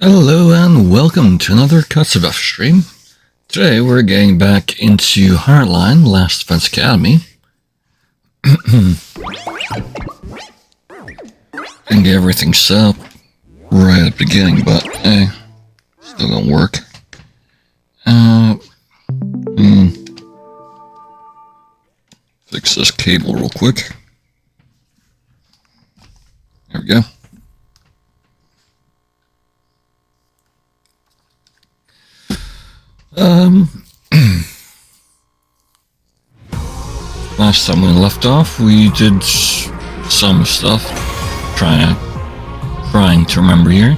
Hello and welcome to another Cuts of F stream. Today we're getting back into Hardline, Last Defense Academy. And get everything set up right at the beginning, but hey, still don't work. Fix this cable real quick. There we go. Last time we left off, we did some stuff. Trying to remember here.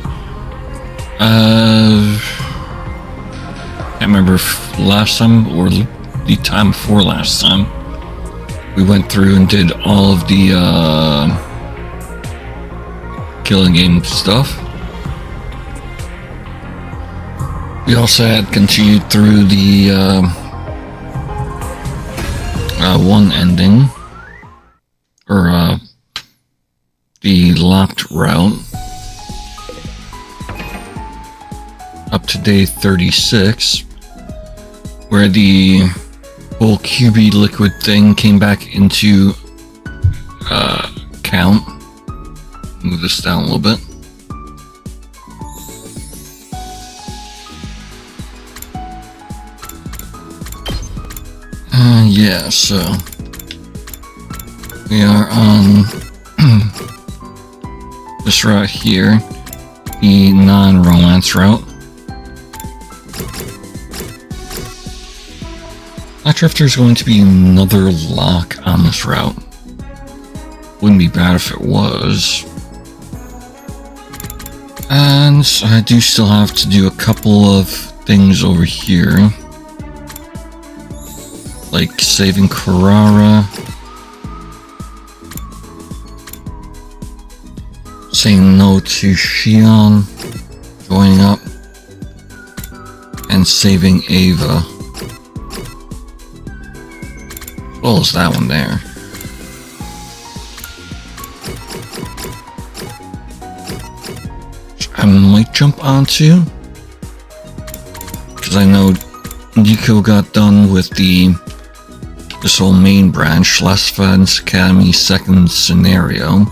Can't remember if last time or the time before last time. We went through and did all of the killing game stuff. We also had continued through the one ending, or the locked route, up to day 36, where the whole QB liquid thing came back into count. Move this down a little bit. Yeah, so we are on this route here, the non-romance route. Not sure if there's going to be another lock on this route. Wouldn't be bad if it was. And I do still have to do a couple of things over here, like saving Carrara, saying no to Shion, joining up, and saving Ava. As well as that one there. Which I might jump onto, because I know Nico got done with this whole main branch, Last Defense Academy second scenario,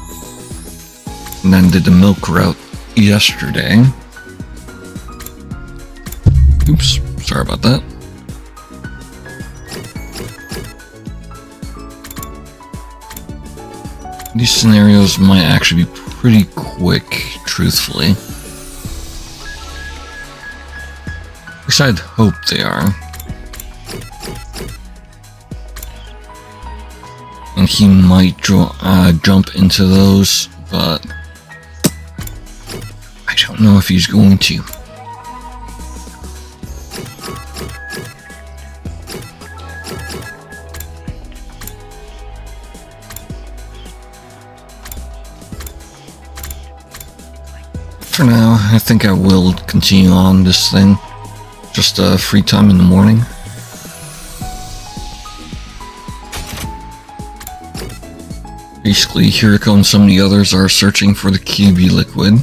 and then did the milk route yesterday. Oops, sorry about that. These scenarios might actually be pretty quick, truthfully. At least I'd hope they are. And he might jump into those, but I don't know if he's going to. For now, I think I will continue on this thing. Just free time in the morning. Basically, Hiriko and some of the others are searching for the QB liquid.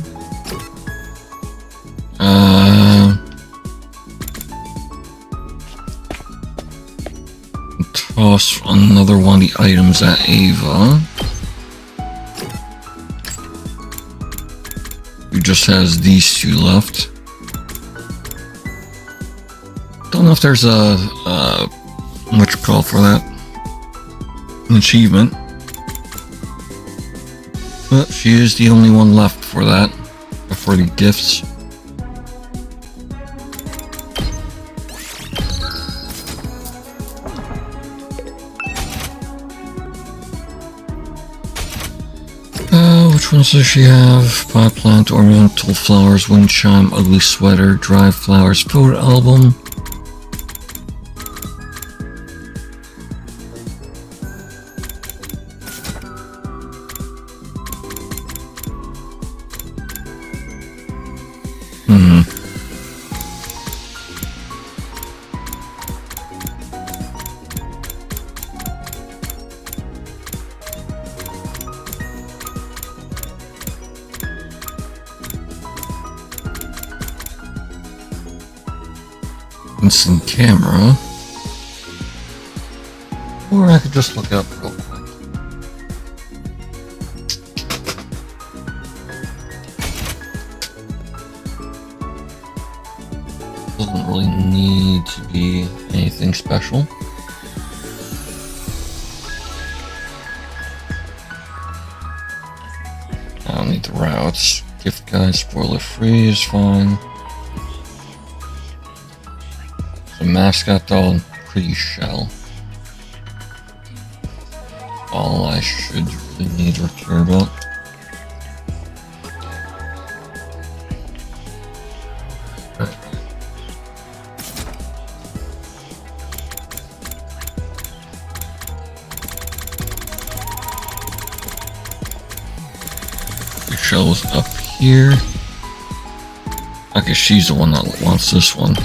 Toss another one of the items at Ava, who just has these two left. Don't know if there's a what you call for that, an achievement. But she is the only one left for that, for the gifts. Which ones does she have? Pot plant, ornamental flowers, wind chime, ugly sweater, dry flowers, photo album. instant camera. Or I could just look up real quick. Doesn't really need to be anything special. I don't need the routes. Gift guide, spoiler free is fine. So mascot doll, pretty shell. All I should really need or care about. Shell's up here. Okay, she's the one that wants this one.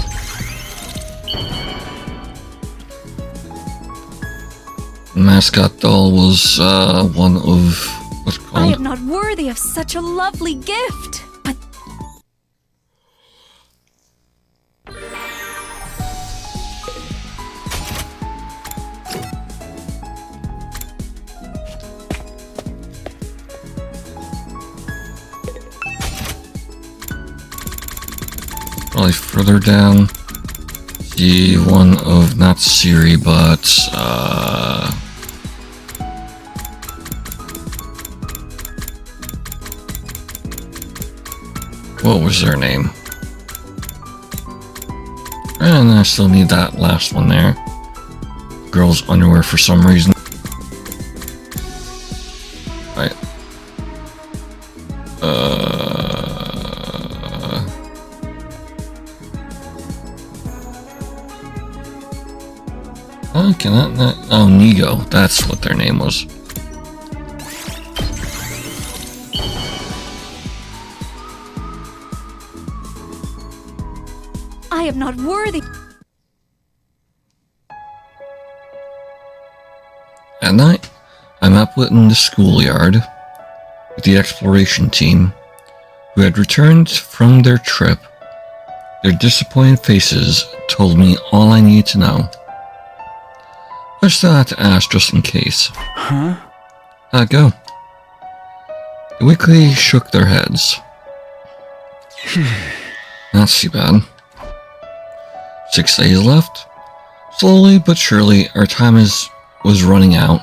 Mascot doll was one of what's called. I am not worthy of such a lovely gift. But Probably further down. The one of not Siri, but what was their name? And I still need that last one there. Girl's underwear for some reason. Right. Can that, oh, Nego. That's what their name was. I am not worthy. At night, I'm up in the schoolyard with the exploration team, who had returned from their trip. Their disappointed faces told me all I needed to know. I still had to ask just in case. Huh? How'd it go? They quickly shook their heads. Not too bad. 6 days left. Slowly but surely, our time was running out.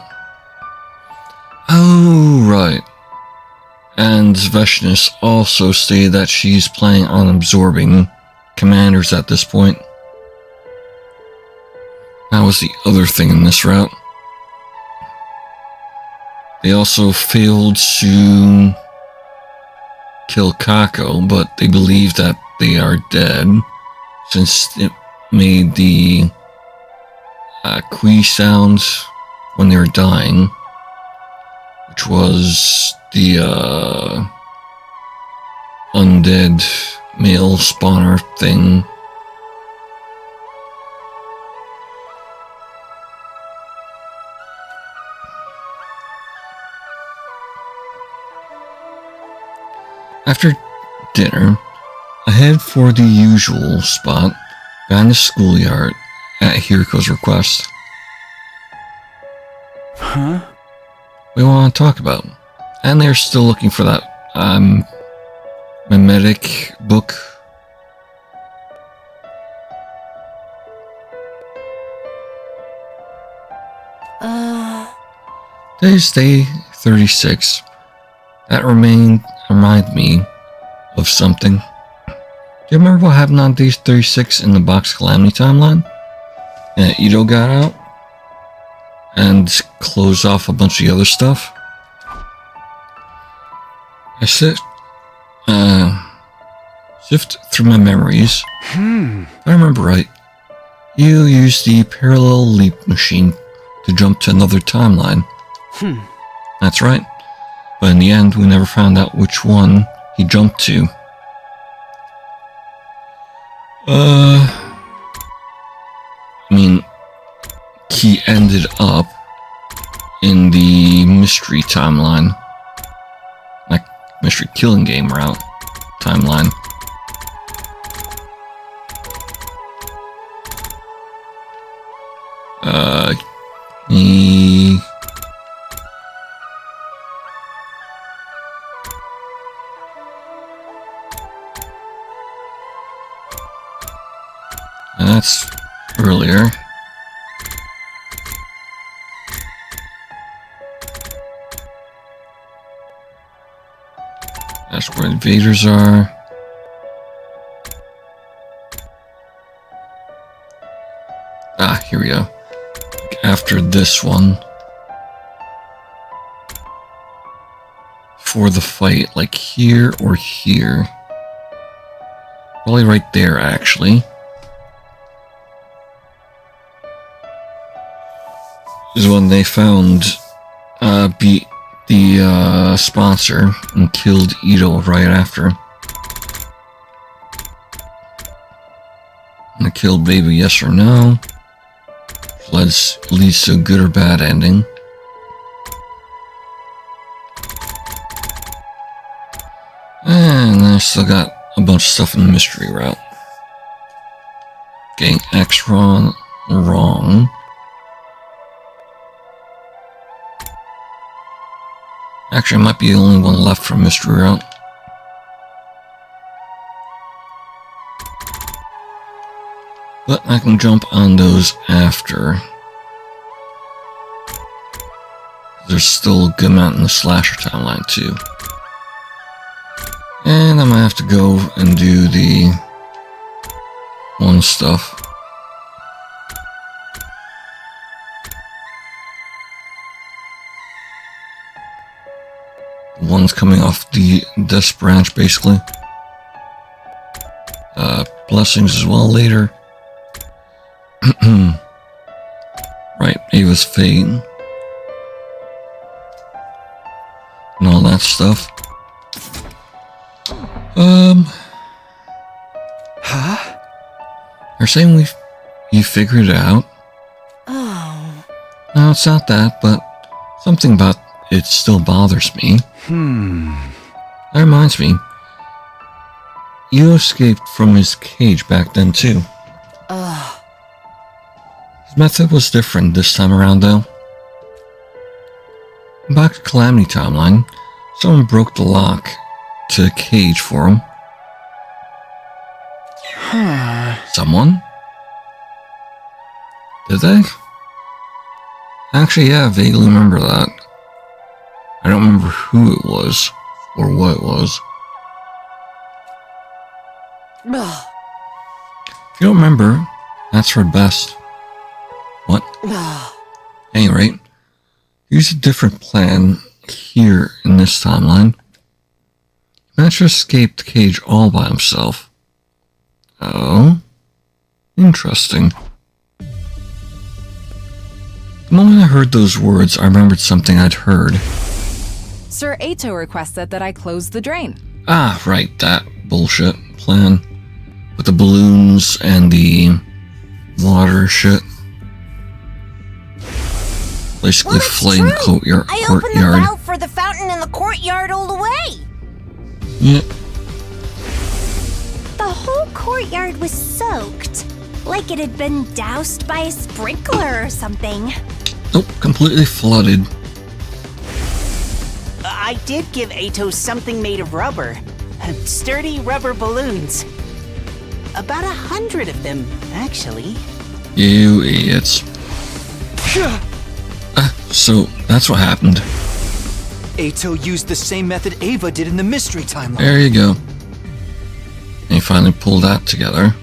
Oh, right. And Veshnus also stated that she's planning on absorbing commanders at this point. That was the other thing in this route. They also failed to kill Kako, but they believe that they are dead, since it made the Kui sound when they were dying, which was the undead male spawner thing. After dinner, I head for the usual spot behind the schoolyard at Hiriko's request. Huh? We want to talk about, and they're still looking for that mimetic book. Today's day 36. That remind me of something. Do you remember what happened on day 36 in the Box Calamity timeline? And Ito got out and closed off a bunch of the other stuff. I sift through my memories. If I remember right, you used the parallel leap machine to jump to another timeline. That's right. But in the end, we never found out which one he jumped to. I mean, he ended up in the mystery timeline. Like, mystery killing game route timeline. that's earlier. That's where invaders are. Ah, here we go. After this one. For the fight, like here or here. Probably right there, actually. Is when they found beat the sponsor and killed Ito right after. And they killed Baby, yes or no. Leads to a good or bad ending. And I still got a bunch of stuff in the mystery route. Getting X wrong. Actually, I might be the only one left from mystery route. But I can jump on those after. There's still a good amount in the slasher timeline too. And I'm gonna have to go and do the one stuff. The one's coming off this branch, basically. Blessings as well later. Right, Ava's fate. And all that stuff. Huh? You're saying you figured it out? Oh. No, it's not that, but something about it still bothers me. That reminds me. You escaped from his cage back then, too. His method was different this time around, though. Back to Calamity Timeline, someone broke the lock to the cage for him. Someone? Did they? Actually, yeah, I vaguely remember that. I don't remember who it was, or what it was. If you don't remember, that's for the best. What? At any rate, use a different plan here in this timeline. Managed to escape the cage all by himself. Oh? Interesting. The moment I heard those words, I remembered something I'd heard. Sir Ato requested that I close the drain. Ah, right, that bullshit plan. With the balloons and the water shit. Basically flooding the courtyard. I opened the valve for the fountain in the courtyard all the way. Yeah. The whole courtyard was soaked, like it had been doused by a sprinkler or something. Nope, completely flooded. I did give Ato something made of rubber. Sturdy rubber balloons. About 100 of them, actually. You idiots. So, that's what happened. Ato used the same method Ava did in the mystery timeline. There you go. And you finally pulled that together.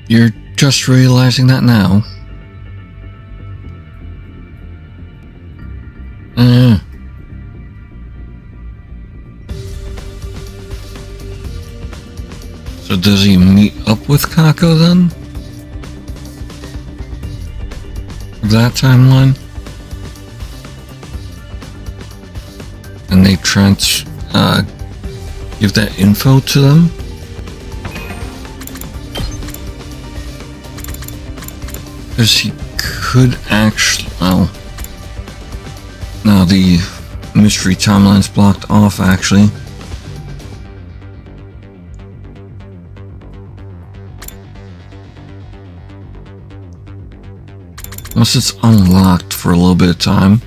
You're just realizing that now. So does he meet up with Kako then? That timeline? And they give that info to them? Because he could actually... well... now the mystery timeline's blocked off, actually. Unless it's unlocked for a little bit of time.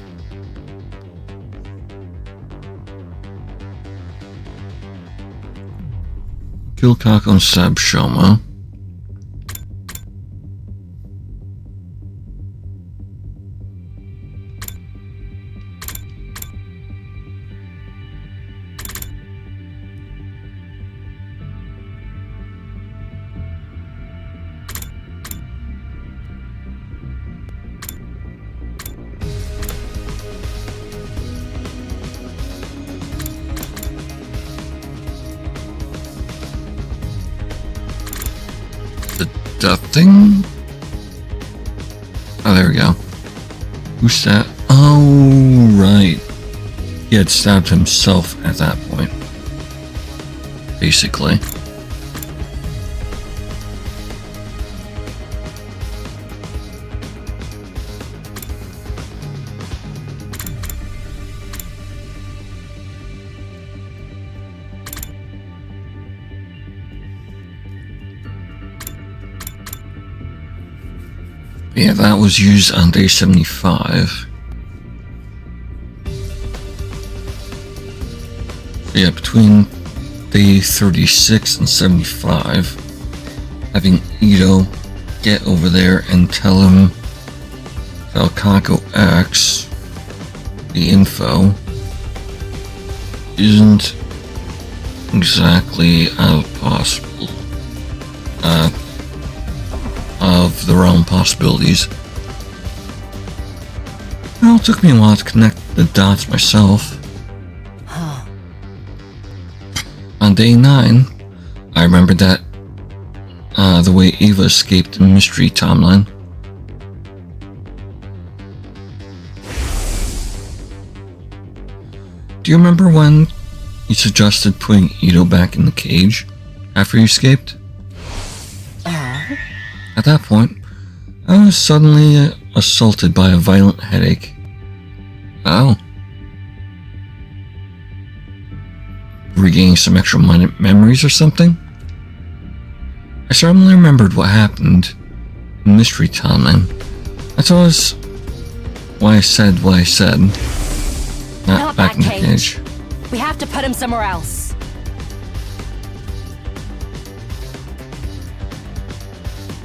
kill Kako and stab Shoma. That thing? Oh, there we go. Who's that? Oh, right. He had stabbed himself at that point. Basically. Yeah, that was used on day 75. So yeah, between day 36 and 75, having Ito get over there and tell him tell Kako X the info isn't exactly out of possible. Of the realm possibilities. Well, it took me a while to connect the dots myself. On day 9, I remembered that the way Eva escaped the mystery timeline. Do you remember when you suggested putting Ito back in the cage after you escaped? At that point, I was suddenly assaulted by a violent headache. Oh. Regaining some extra memories or something? I suddenly remembered what happened in Mystery Timeline. That's always why I said what I said. Not back in the cage. We have to put him somewhere else.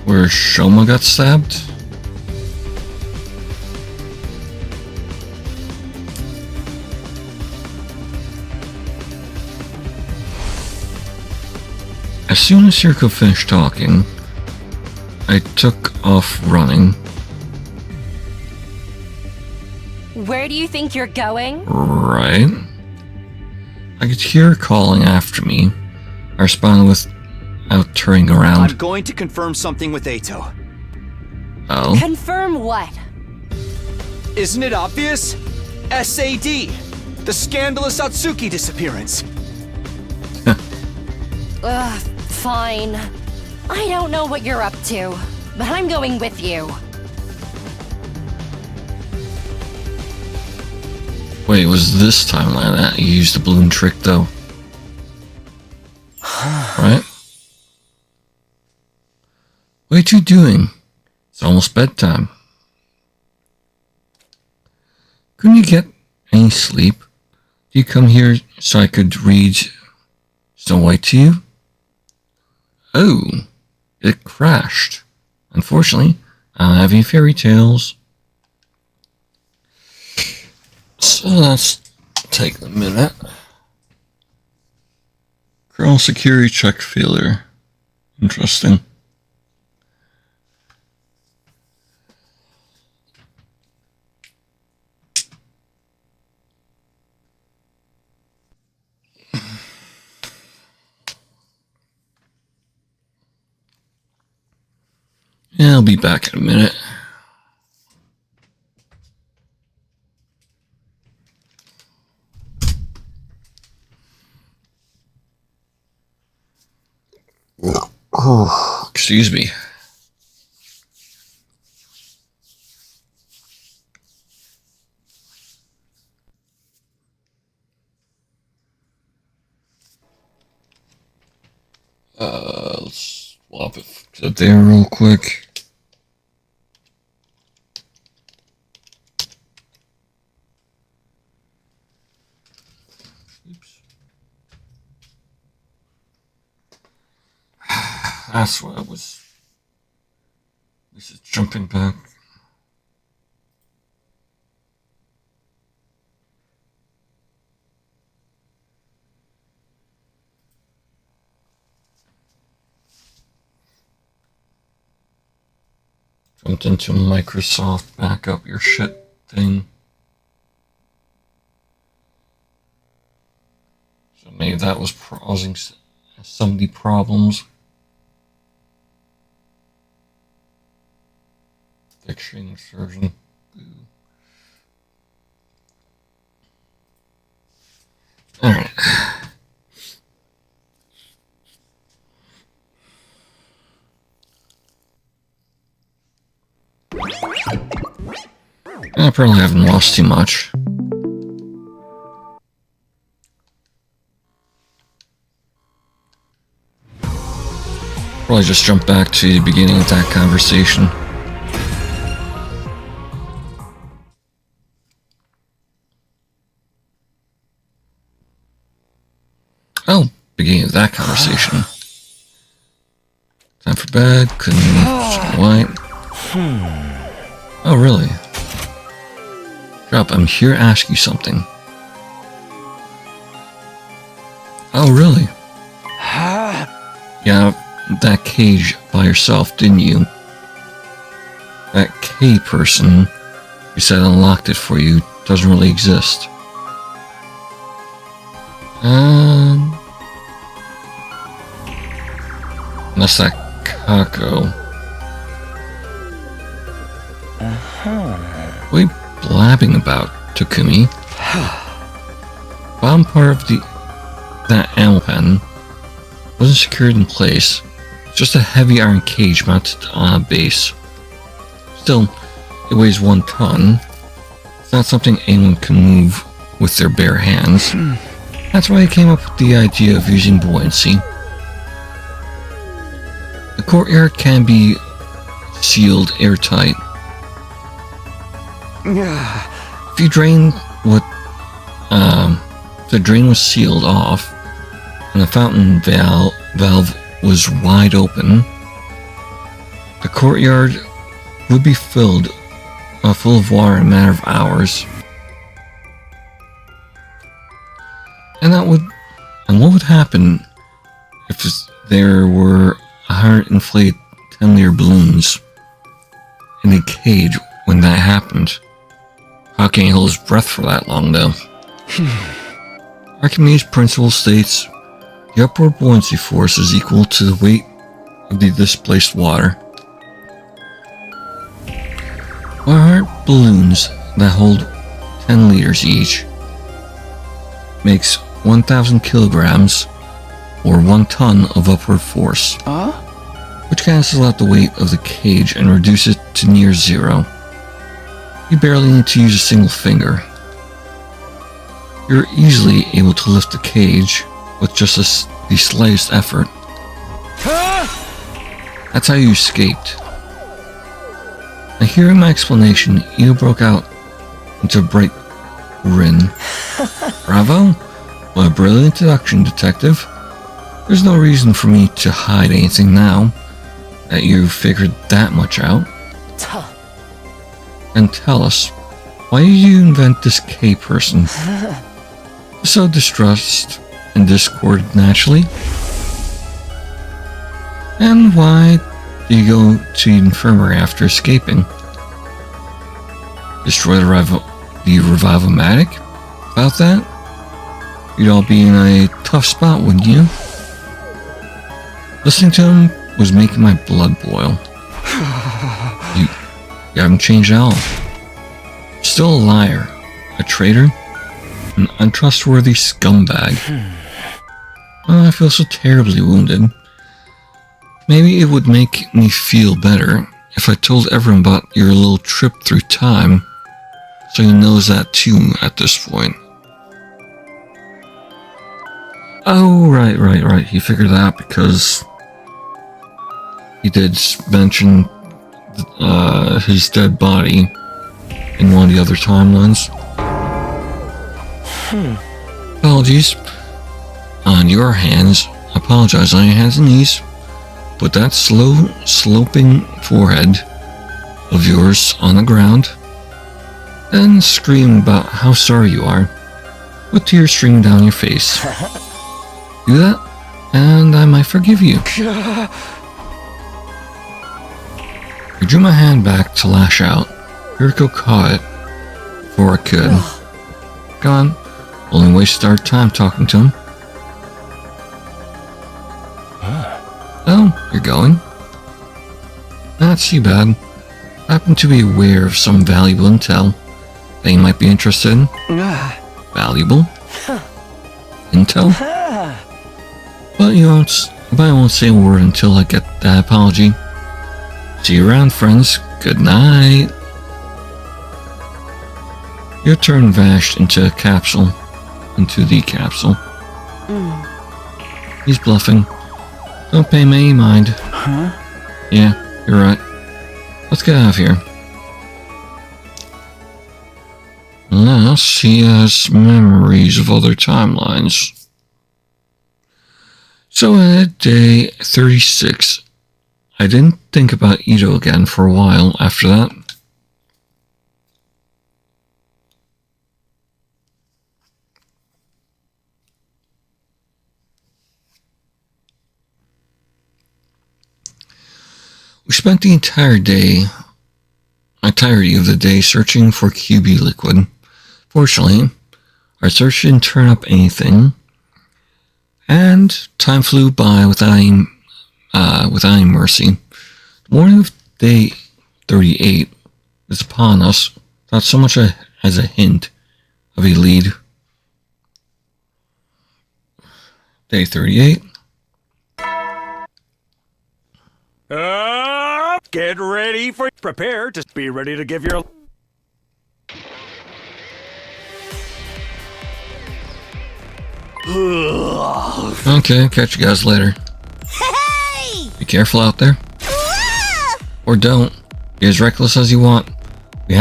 Where Shoma got stabbed? As soon as Yurko finished talking, I took off running. Where do you think you're going? Right. I could hear her calling after me. I responded without turning around. I'm going to confirm something with Eito. Oh? Confirm what? Isn't it obvious? SAD! The scandalous Atsuki disappearance. Ugh, fine. I don't know what you're up to, but I'm going with you. Wait, was this timeline that you used the balloon trick though? Right? What are you doing? It's almost bedtime. Couldn't you get any sleep? Did you come here so I could read Snow White to you? Oh, it crashed. Unfortunately, I don't have any fairy tales. So let's take a minute. Kernel security check failure. Interesting. Yeah, I'll be back in a minute. Oh, excuse me. Let's swap it to there real quick. Oops. That's what I was. This is jumping back. Jumped into Microsoft backup your shit thing. So maybe that was causing some of the problems. Fixing surgeon. Alright. I probably haven't lost too much. Probably just jump back to the beginning of that conversation. Oh, beginning of that conversation. Time for bed, couldn't white. Oh, really? Drop, I'm here to ask you something. Oh, really? Yeah, that cage by yourself, didn't you? That K person who said unlocked it for you doesn't really exist. Unless that Kako. What are you blabbing about, Takumi? Bottom part of that ammo pen wasn't secured in place. It's just a heavy iron cage mounted on a base. Still, it weighs 1 ton. It's not something anyone can move with their bare hands. That's why I came up with the idea of using buoyancy. The courtyard can be sealed airtight. If you drain what, the drain was sealed off, and the fountain valve was wide open, the courtyard would be full of water in a matter of hours. And what would happen if there were 100 inflated 10-liter balloons in a cage when that happened? How can he hold his breath for that long, though? Archimedes' principle states the upward buoyancy force is equal to the weight of the displaced water. 100 balloons that hold 10 liters each makes 1,000 kilograms or 1 ton of upward force, which cancels out the weight of the cage and reduces it to near zero. You barely need to use a single finger. You're easily able to lift the cage with just the slightest effort. That's how you escaped. Now, hearing my explanation, Io broke out into a bright grin. Bravo! What a brilliant deduction, detective. There's no reason for me to hide anything now that you figured that much out. And tell us, why did you invent this K person? So distrust and discord naturally? And why do you go to the infirmary after escaping? Destroy the Revival-matic? About that? You'd all be in a tough spot, wouldn't you? Listening to him was making my blood boil. You haven't changed at all. Still a liar, a traitor, an untrustworthy scumbag. Oh, I feel so terribly wounded. Maybe it would make me feel better if I told everyone about your little trip through time, so he knows that too at this point. Oh, right. He figured that out because he did mention his dead body in one of the other timelines. Apologies. On your hands. Apologize on your hands and knees. put that slow, sloping forehead of yours on the ground and scream about how sorry you are, with tears streaming down your face. Do that, and I might forgive you. I drew my hand back to lash out. Hiriko caught it before I could. Gone. Only wasted our time talking to him. Oh, you're going? Not too bad. I happen to be aware of some valuable intel that you might be interested in. Valuable? Intel? But I won't say a word until I get that apology. See you around, friends. Good night. Your turn vanished into the capsule. He's bluffing. Don't pay me any mind. Huh? Yeah, you're right. Let's get out of here. Unless he has memories of other timelines. So at day 36, I didn't think about Ito again for a while after that. We spent the entirety of the day searching for QB liquid. Fortunately, our search didn't turn up anything, and time flew by without any mercy. The morning of day 38 is upon us, without so much as a hint of a lead. Day 38. Get ready for... Prepare to be ready to give your... Okay, catch you guys later. Hey! Be careful out there. Ah! Or don't. Be as reckless as you want. We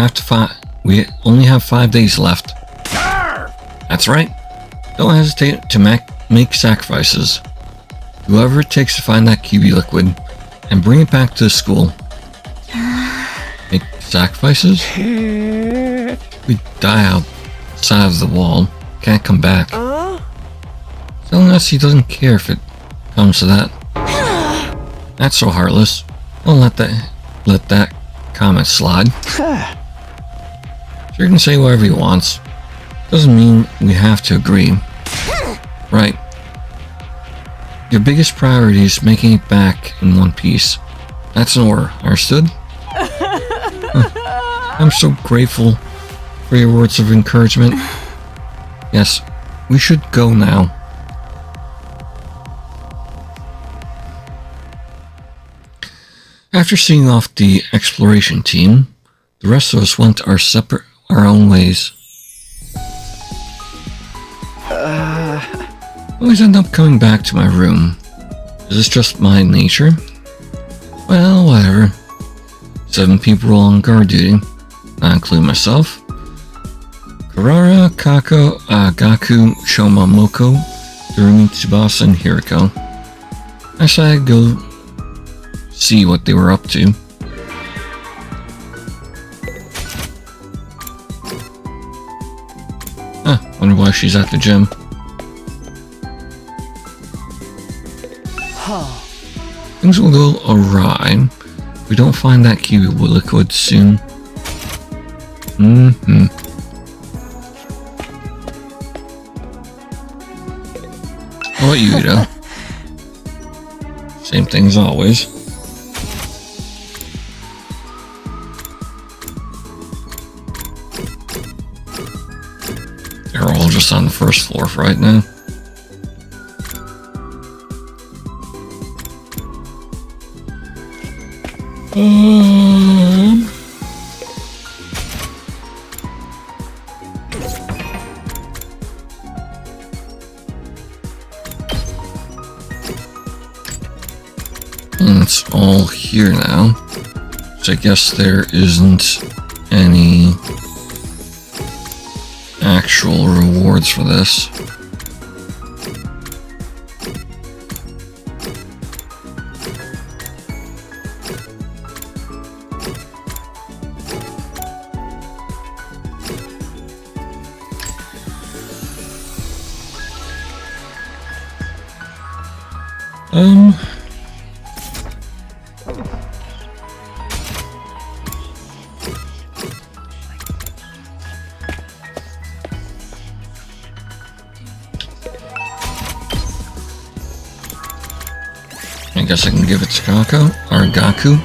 only have 5 days left. That's right. Don't hesitate to make sacrifices. Whoever it takes to find that QB liquid and bring it back to the school. Make sacrifices? We die outside of the wall. Can't come back. Telling us he doesn't care if it comes to that. That's so heartless. Don't let that comment slide. Sure can say whatever he wants. Doesn't mean we have to agree. Right. Your biggest priority is making it back in one piece. That's an order. Understood? I'm so grateful for your words of encouragement. Yes, we should go now. After seeing off the exploration team, the rest of us went our own ways. I always end up coming back to my room. Is this just my nature? Well, whatever. 7 people on guard duty, not including myself. Karara, Kako, Gaku, Shoma, Moko, Durumi, Tsubasa, and Hiriko. I decided to go see what they were up to. Wonder why she's at the gym. Things will go awry if we don't find that QB liquid soon. How about you, Ito? Same thing as always. They're all just on the first floor for right now. It's all here now, so I guess there isn't any actual rewards for this. I guess I can give it to Kako, or Gaku,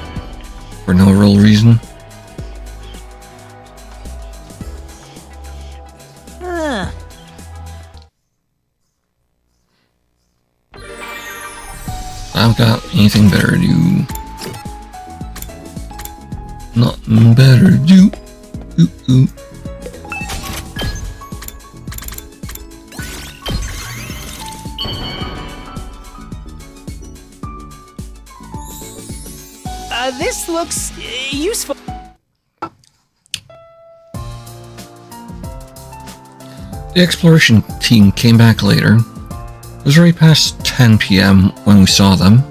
for no real reason. I've got anything better to do. Nothing better to do. Ooh, ooh. This looks useful. The exploration team came back later. It was already past 10 p.m. when we saw them.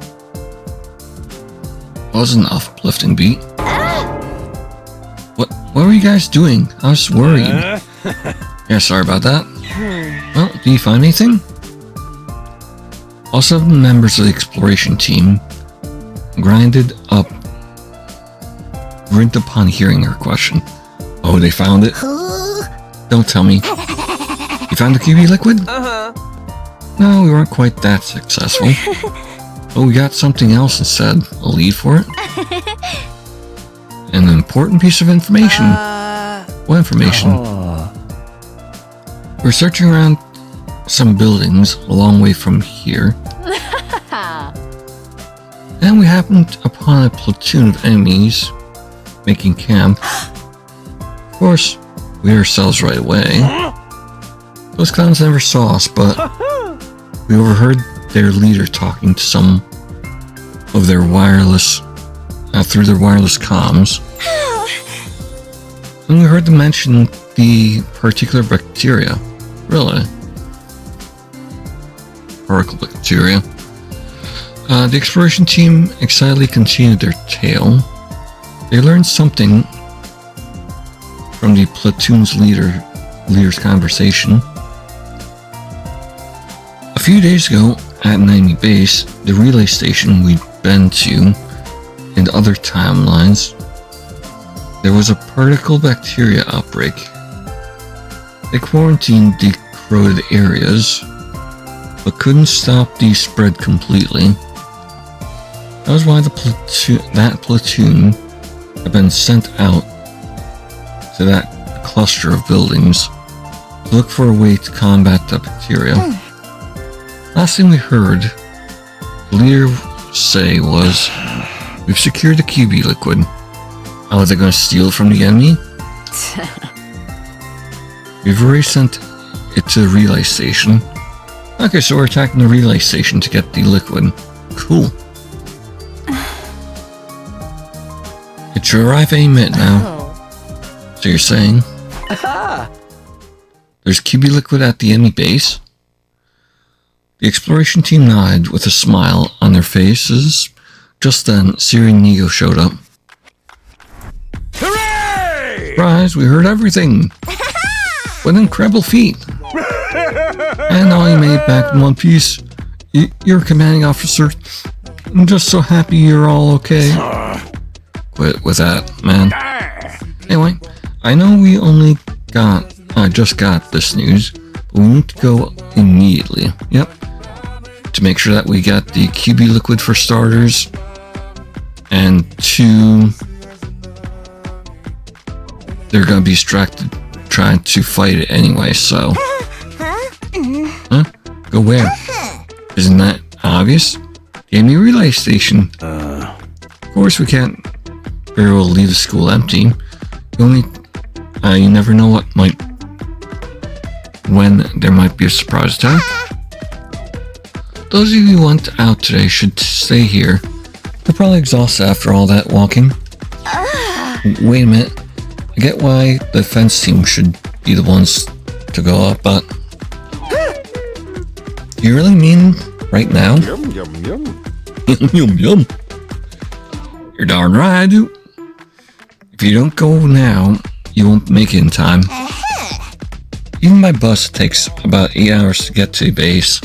Wasn't an uplifting beat. What were you guys doing? I was worried. Yeah, sorry about that. Well, do you find anything? All 7 members of the exploration team grinned upon hearing her question. Oh, they found it? Don't tell me. You found the QB liquid? No, we weren't quite that successful. But we got something else instead. A lead for it? An important piece of information. What information? We're searching around some buildings a long way from here. And we happened upon a platoon of enemies making camp. Of course, we ourselves right away. Those clowns never saw us, but we overheard their leader talking to some of their wireless, through their wireless comms. And we heard them mention the particular bacteria. Really? Oracle bacteria. The exploration team excitedly continued their tale. They learned something from the platoon's leader's conversation. A few days ago, at an enemy base, the relay station we'd been to, and other timelines, there was a particle bacteria outbreak. They quarantined the corroded areas, but couldn't stop the spread completely. That was why that platoon had been sent out to that cluster of buildings to look for a way to combat the bacteria. Last thing we heard the leader say was, "We've secured the QB liquid." How are they going to steal from the enemy? We've already sent it to the relay station. Okay, so we're attacking the relay station to get the liquid. Cool. It should arrive any minute now. So you're saying there's QB liquid at the enemy base? The exploration team nodded with a smile on their faces. Just then, Siri and Nigo showed up. Hooray! Surprise, we heard everything! What incredible feat! And all you made it back in one piece. You're a commanding officer. I'm just so happy you're all okay. Quit with that, man. Anyway, I know we only just got this news, but we need to go immediately. Yep. To make sure that we got the QB liquid for starters, and 2, they're gonna be distracted trying to fight it anyway, so. Huh? Go where? Isn't that obvious? The enemy relay station. Of course we can't very well leave the school empty. You never know when there might be a surprise attack. Those of you who went out today should stay here. They're probably exhausted after all that walking. Wait a minute. I get why the defense team should be the ones to go up, but... Do you really mean right now? Yum, yum, yum. Yum, yum, yum. You're darn right I do. If you don't go now, you won't make it in time. Even by bus, it takes about 8 hours to get to the base.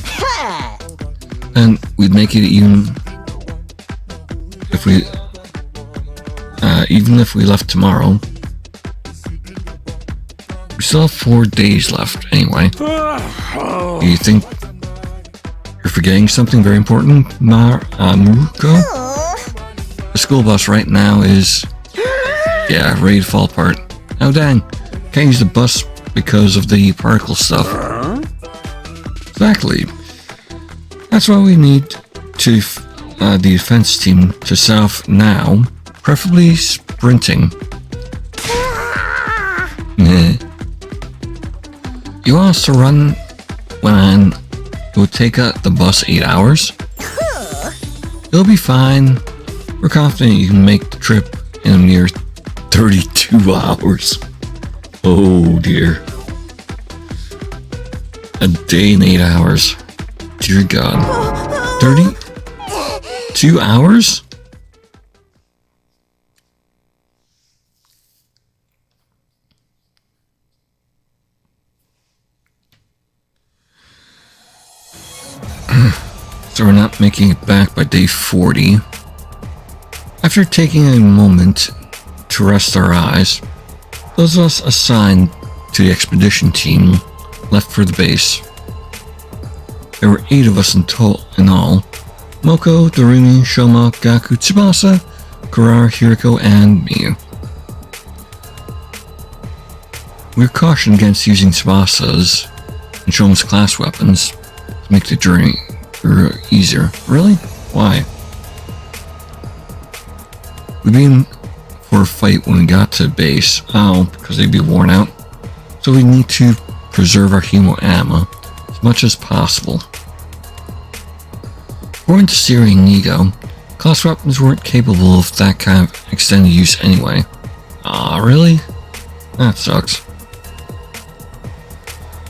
And we'd make it even if we left tomorrow. We still have 4 days left anyway. Do you think you're forgetting something very important, Maruko? The school bus right now is, ready to fall apart. Oh dang, can't use the bus because of the particle stuff. Exactly. That's why we need to the defense team to set off now, preferably sprinting. You want us to run when it would take the bus 8 hours? It'll be fine. We're confident you can make the trip in a mere 32 hours. Oh dear. A day and 8 hours. Dear God. 32 hours? So we're not making it back by day 40. After taking a moment to rest our eyes, those of us assigned to the expedition team left for the base. There were 8 of us in all. Moko, Darumi, Shoma, Gaku, Tsubasa, Kurara, Hiriko, and me. We were cautioned against using Tsubasa's and Shoma's class weapons to make the journey easier. Really? Why? We'd be in for a fight when we got to base. Oh, because they'd be worn out. So we need to preserve our hemo ammo as much as possible. According to Siri and Nigo, class weapons weren't capable of that kind of extended use anyway. Aw, really? That sucks.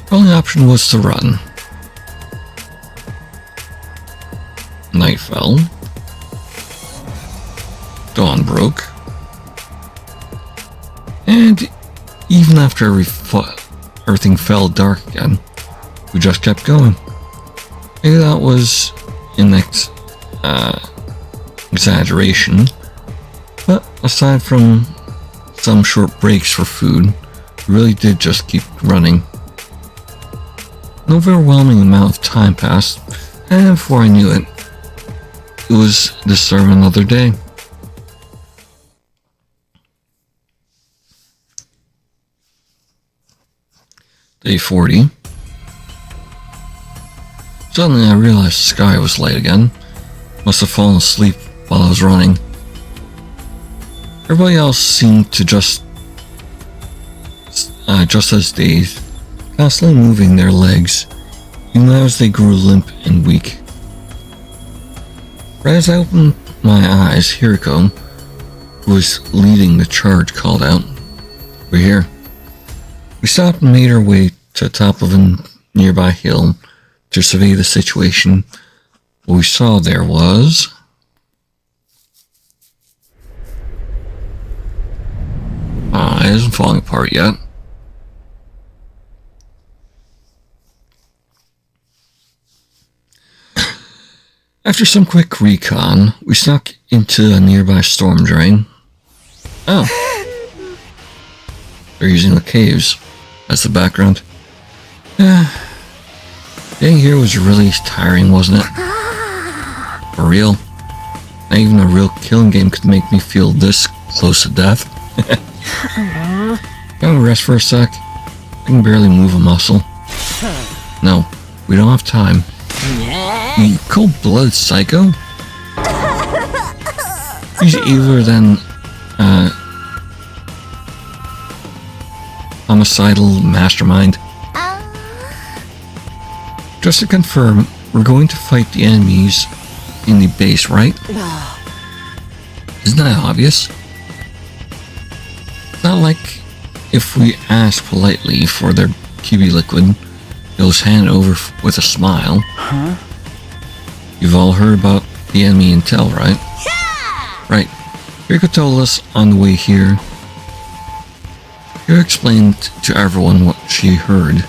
The only option was to run. Night fell. Dawn broke. And even after everything fell dark again, we just kept going. Maybe that was an exaggeration, but aside from some short breaks for food, we really did just keep running. An overwhelming amount of time passed, and before I knew it, it was the start of another day. Day 40. Suddenly I realized the sky was light again. Must have fallen asleep while I was running. Everybody else seemed to just as dazed, constantly moving their legs, even as they grew limp and weak. Right as I opened my eyes, Hiriko, who was leading the charge, called out, "We're here." We stopped and made our way to the top of a nearby hill to survey the situation. What we saw there was... it isn't falling apart yet. After some quick recon, we snuck into a nearby storm drain. Oh. They're using the caves as the background. Being here was really tiring, wasn't it? For real. Not even a real killing game could make me feel this close to death. Can we rest for a sec? I can barely move a muscle. No, we don't have time. You cold-blooded psycho? He's eviler than homicidal mastermind. Just to confirm, we're going to fight the enemies in the base, right? Isn't that obvious? It's not like if we ask politely for their QB liquid, they'll just hand it over with a smile. Huh? You've all heard about the enemy intel, right? Yeah! Right. Hiriko told us on the way here. Hiriko explained to everyone what she heard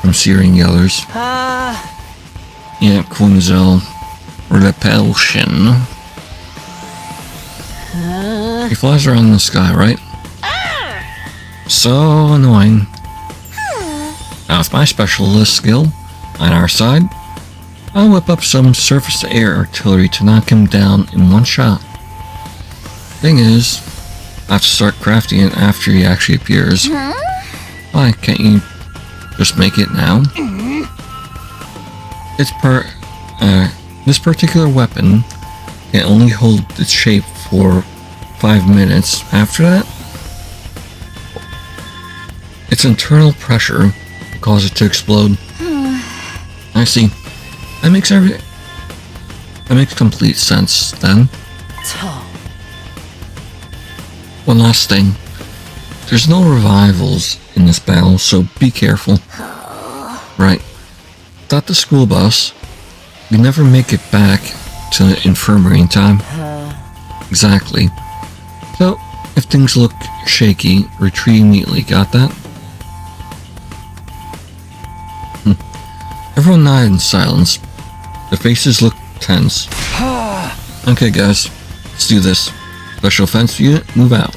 from Siri and the others. Yeah, Quinzel, repulsion. He flies around in the sky, right? So annoying. Now with my specialist skill on our side, I'll whip up some surface-to-air artillery to knock him down in one shot. Thing is, I have to start crafting it after he actually appears. Why can't you just make it now? This particular weapon can only hold its shape for 5 minutes. After that, its internal pressure will cause it to explode. I see. That makes complete sense then. One last thing. There's no revivals in this battle, so be careful. Right. Without the school bus, we never make it back to the infirmary in time. Exactly. So, if things look shaky, retreat immediately. Got that? Everyone nodded in silence. Their faces looked tense. Okay guys, let's do this. Special Offense Unit, move out.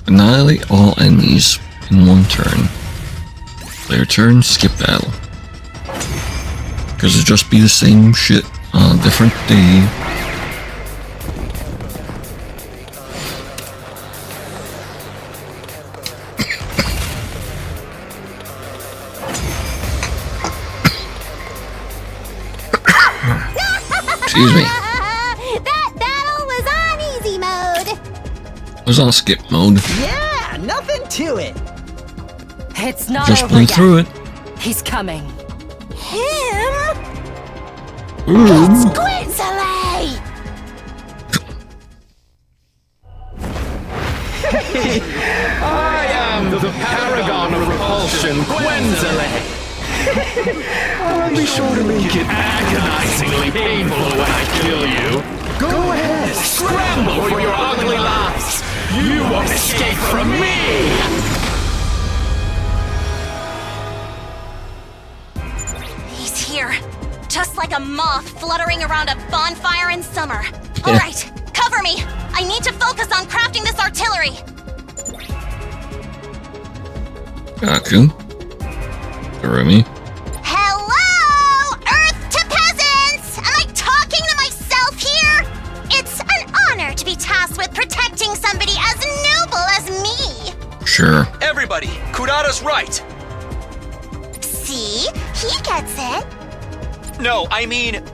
Annihilate all enemies in one turn. Player turn, skip battle. Because it'll just be the same shit on a different day. Excuse me. That battle was on easy mode. It was on skip mode. Yeah, nothing to it. It's not Just over blew yet. through it. He's coming. Him? Ooh. Quinsley! I am the paragon of repulsion, Gwenzile. I'll be sure to make it agonizingly painful when I kill you. Go ahead, scramble for your ugly lives. You won't escape from me. He's here. Just like a moth fluttering around a bonfire in summer. All right, cover me. I need to focus on crafting this artillery. Gaku. Kurumi. Hello, Earth to peasants! Am I talking to myself here? It's an honor to be tasked with protecting somebody as noble as me. Sure. Everybody, Kurata's right. See? He gets it. No, I mean,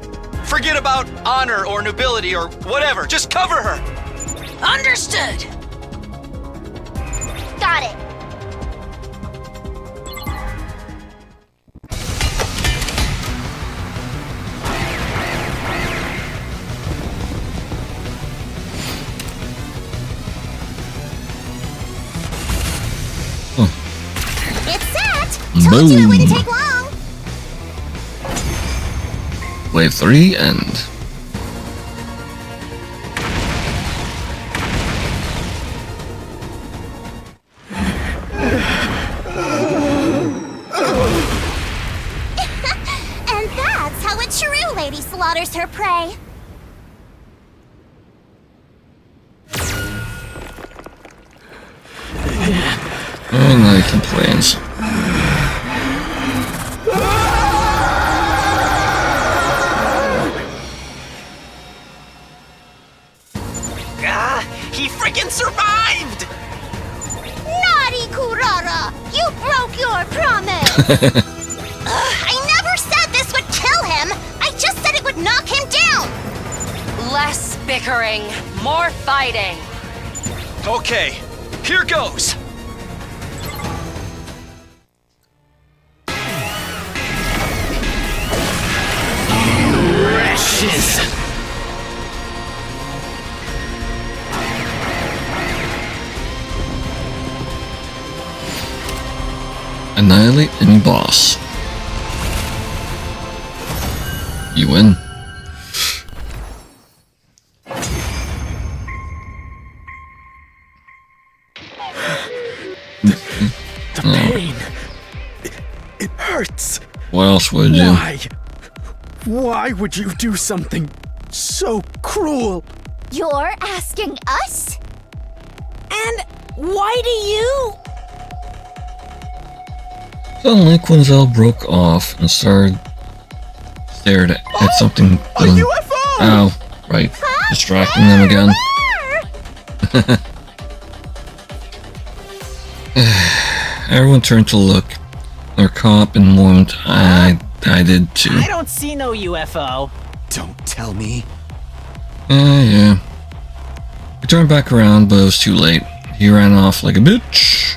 forget about honor or nobility or whatever. Just cover her. Understood. Got it. It's set! Told you it wouldn't take long! Wave 3 end. And that's how a true lady slaughters her prey. And then he complains. He freaking survived! Naughty Kurara! You broke your promise! I never knock him down! Less bickering, more fighting. Okay, here goes. Precious. Annihilate any boss. You win. The pain. It hurts. What else would you? Why? Why would you do something so cruel? You're asking us? And why do you? Suddenly, Quinzel broke off and stared at something. A UFO! Ow, right. Distracting them again. Everyone turned to look. Their caught up in the moment. I did too. I don't see no UFO. Don't tell me. Yeah. We turned back around, but it was too late. He ran off like a bitch.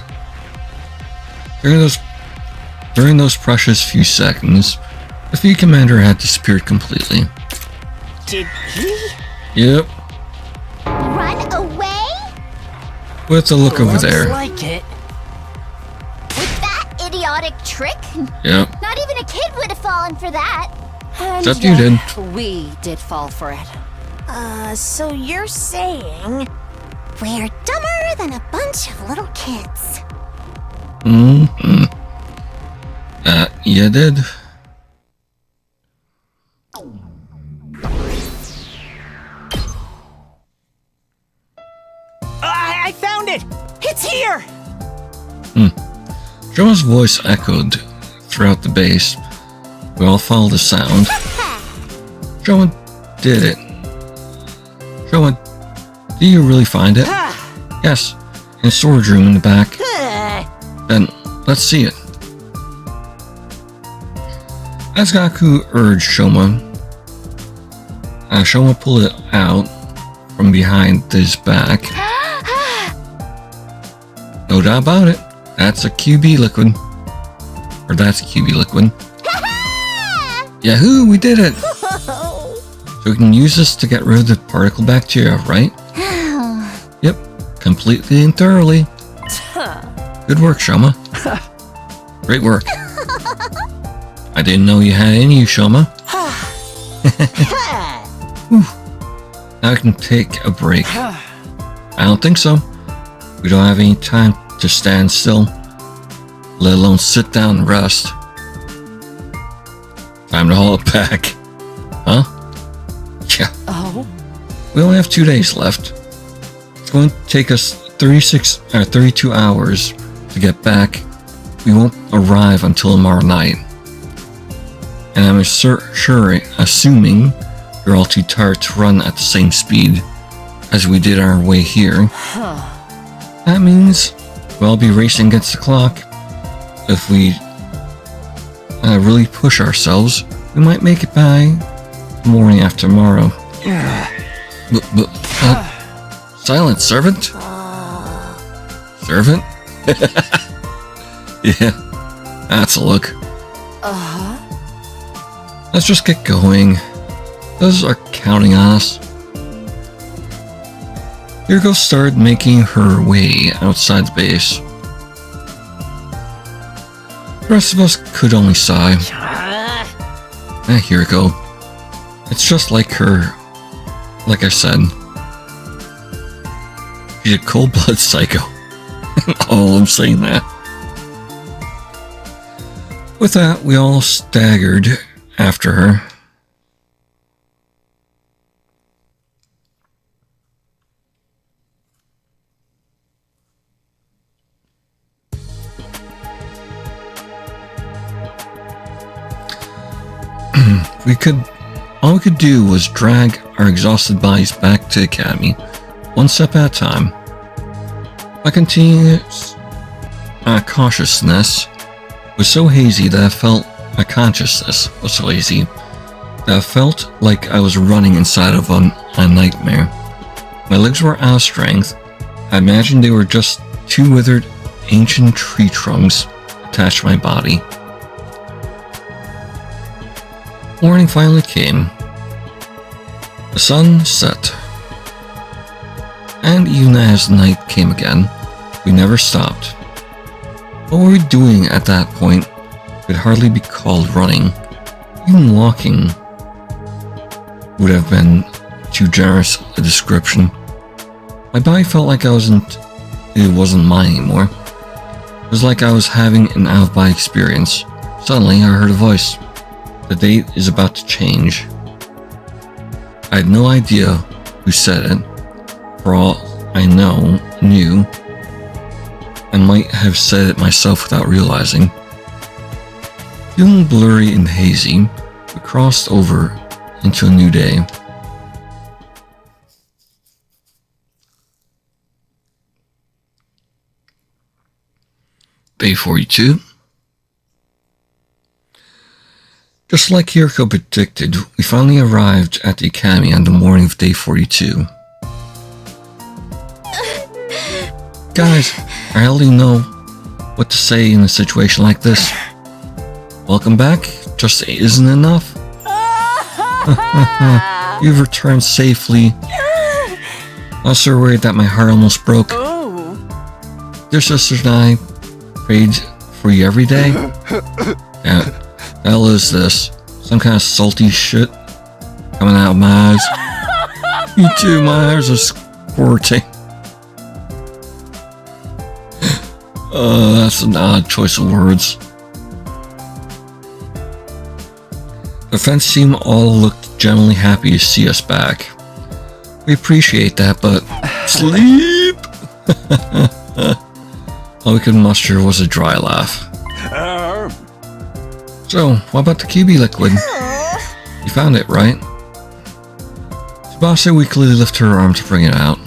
During those precious few seconds, the Fee Commander had disappeared completely. Did he? Yep, Run away? with a look over Looks there. like it. With that idiotic trick? Yep, Not even a kid would have fallen for that. And except you did. we did fall for it. So you're saying we're dumber than a bunch of little kids. Mm-hmm. You did. I found it! It's here! Joa's voice echoed throughout the base. We all followed the sound. Joa did it. Joa, do you really find it? Yes, in the storage room in the back. Then, let's see it. As Gaku urged Shoma, Shoma pulled it out from behind his back. No doubt about it. That's a QB liquid. Or that's QB liquid. Yahoo! We did it! So we can use this to get rid of the particle bacteria, right? Yep. Completely and thoroughly. Good work, Shoma. Great work. I didn't know you had any, Shoma. Now I can take a break. I don't think so. We don't have any time to stand still, let alone sit down and rest. Time to haul it back. Huh? Yeah. Oh? We only have 2 days left. It's going to take us 32 hours to get back. We won't arrive until tomorrow night. And I'm assuming you're all too tired to run at the same speed as we did our way here. That means we'll all be racing against the clock. If we really push ourselves, we might make it by the morning after tomorrow. Silent servant? Servant? Yeah, that's a look. Let's just get going. Those are counting on us. Yuriko started making her way outside the base. The rest of us could only sigh. Yuriko. It's just like her. Like I said. She's a cold-blooded psycho. Oh, I'm saying that. With that, we all staggered after her. All we could do was drag our exhausted bodies back to the academy, one step at a time. My continuous consciousness was so hazy that I felt my consciousness was so hazy that I felt like I was running inside of a nightmare. My legs were out of strength. I imagined they were just two withered ancient tree trunks attached to my body. Morning finally came. The sun set. And even as night came again, we never stopped. What were we doing at that point could hardly be called running. Even walking would have been too generous a description. My body felt like it wasn't mine anymore. It was like I was having an out-of-body experience. Suddenly, I heard a voice. The date is about to change. I had no idea who said it. For all I knew, I might have said it myself without realizing. Feeling blurry and hazy, we crossed over into a new day. Day 42. Just like Kiriko predicted, we finally arrived at the academy on the morning of day 42. Guys, I hardly know what to say in a situation like this. Welcome back, just isn't enough. You've returned safely. I was so worried that my heart almost broke. Your sisters and I prayed for you every day. Yeah, hell is this? Some kind of salty shit coming out of my eyes. Me too, my eyes are squirting. That's an odd choice of words. The friends team all looked genuinely happy to see us back. We appreciate that, but sleep! All we could muster was a dry laugh. So, what about the QB liquid? You found it, right? Tsubasa weakly lifted her arm to bring it out.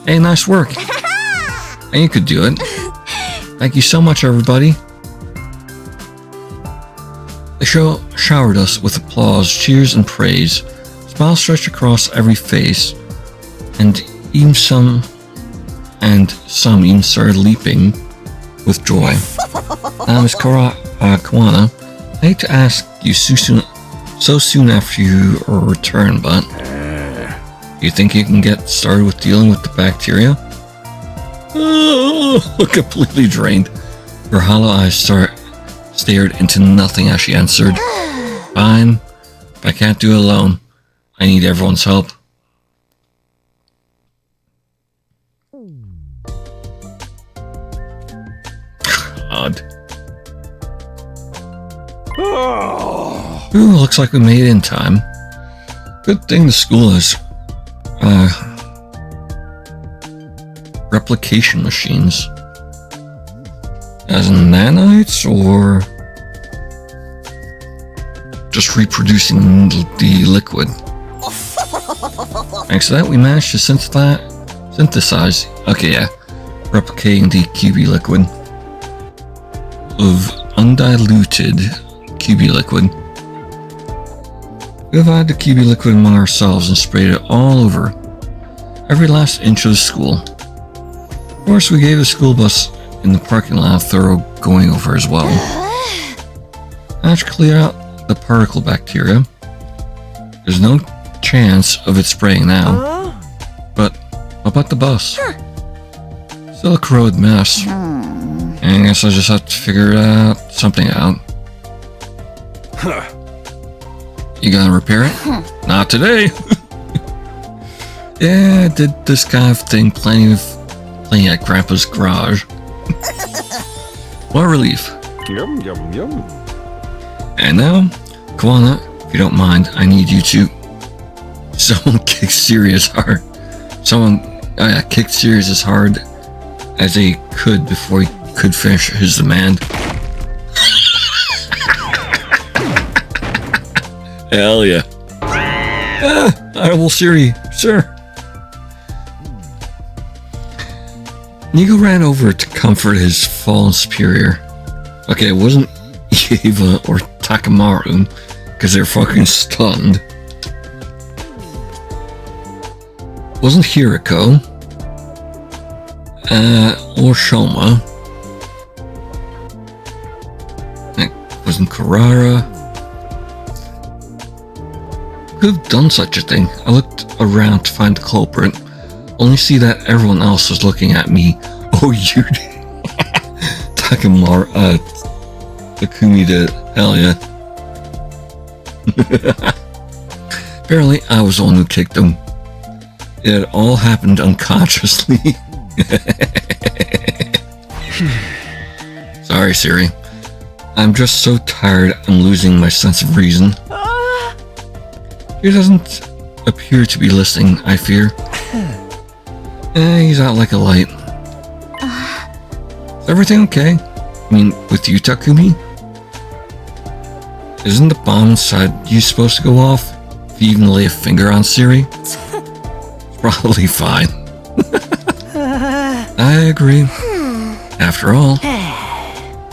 Hey, nice work! And you could do it. Thank you so much, everybody. They showered us with applause, cheers, and praise. Smiles stretched across every face, and some even started leaping with joy. Now, Miss Kawana, I hate to ask you so soon after your return, but do you think you can get started with dealing with the bacteria? Oh, completely drained. Her hollow eyes stared into nothing as she answered. Fine, but I can't do it alone. I need everyone's help. God. Ooh, looks like we made it in time. Good thing the school has replication machines. As in nanites, or just reproducing the liquid? Thanks to that, we managed to synthesize. Okay, yeah, replicating the QB liquid of undiluted QB liquid. We divided the QB liquid among ourselves and sprayed it all over every last inch of the school. Of course, we gave the school bus in the parking lot a thorough going over as well. Managed to clear out the particle bacteria. There's no chance of it spraying now. But how about the bus? Still a corroded mess. And I guess I just have to figure something out. You gonna repair it? Not today. Yeah, I did this kind of thing plenty at Grandpa's garage. What a relief. Yum, yum, yum. And now, Kawana, if you don't mind, I need you to... Someone kick Sirius hard. Kicked Sirius as hard as they could before he could finish his demand. Hell yeah. I will, Siri, sir. Nico ran over to comfort his fallen superior. Okay, it wasn't Eva or Takamaru because they're fucking stunned. Wasn't Hiriko or Shoma. It wasn't Karara. Could have done such a thing. I looked around to find the culprit, only see that everyone else was looking at me. Oh, you Takamaru, Takumi did. Hell yeah. Apparently, I was the one who kicked him. It had all happened unconsciously. Sorry, Siri. I'm just so tired I'm losing my sense of reason. He doesn't appear to be listening, I fear. He's out like a light. Is everything okay? I mean, with you, Takumi? Isn't the bomb inside you supposed to go off if you even lay a finger on Siri? It's probably fine. I agree. After all,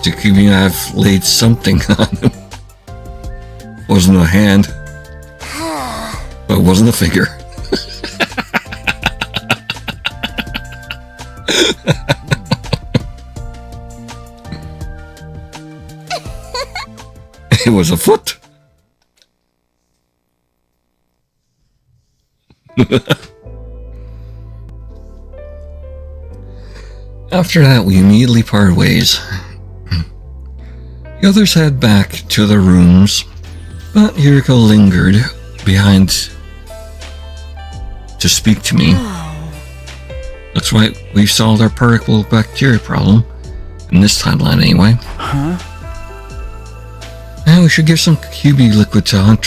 Takumi and I have laid something on him. Wasn't a hand, but it wasn't a finger. It was a foot. After that, we immediately parted ways. The others head back to their rooms, but Hiriko lingered behind to speak to me. That's right, we solved our particle bacteria problem, in this timeline anyway. And we should give some QB liquid to Hunt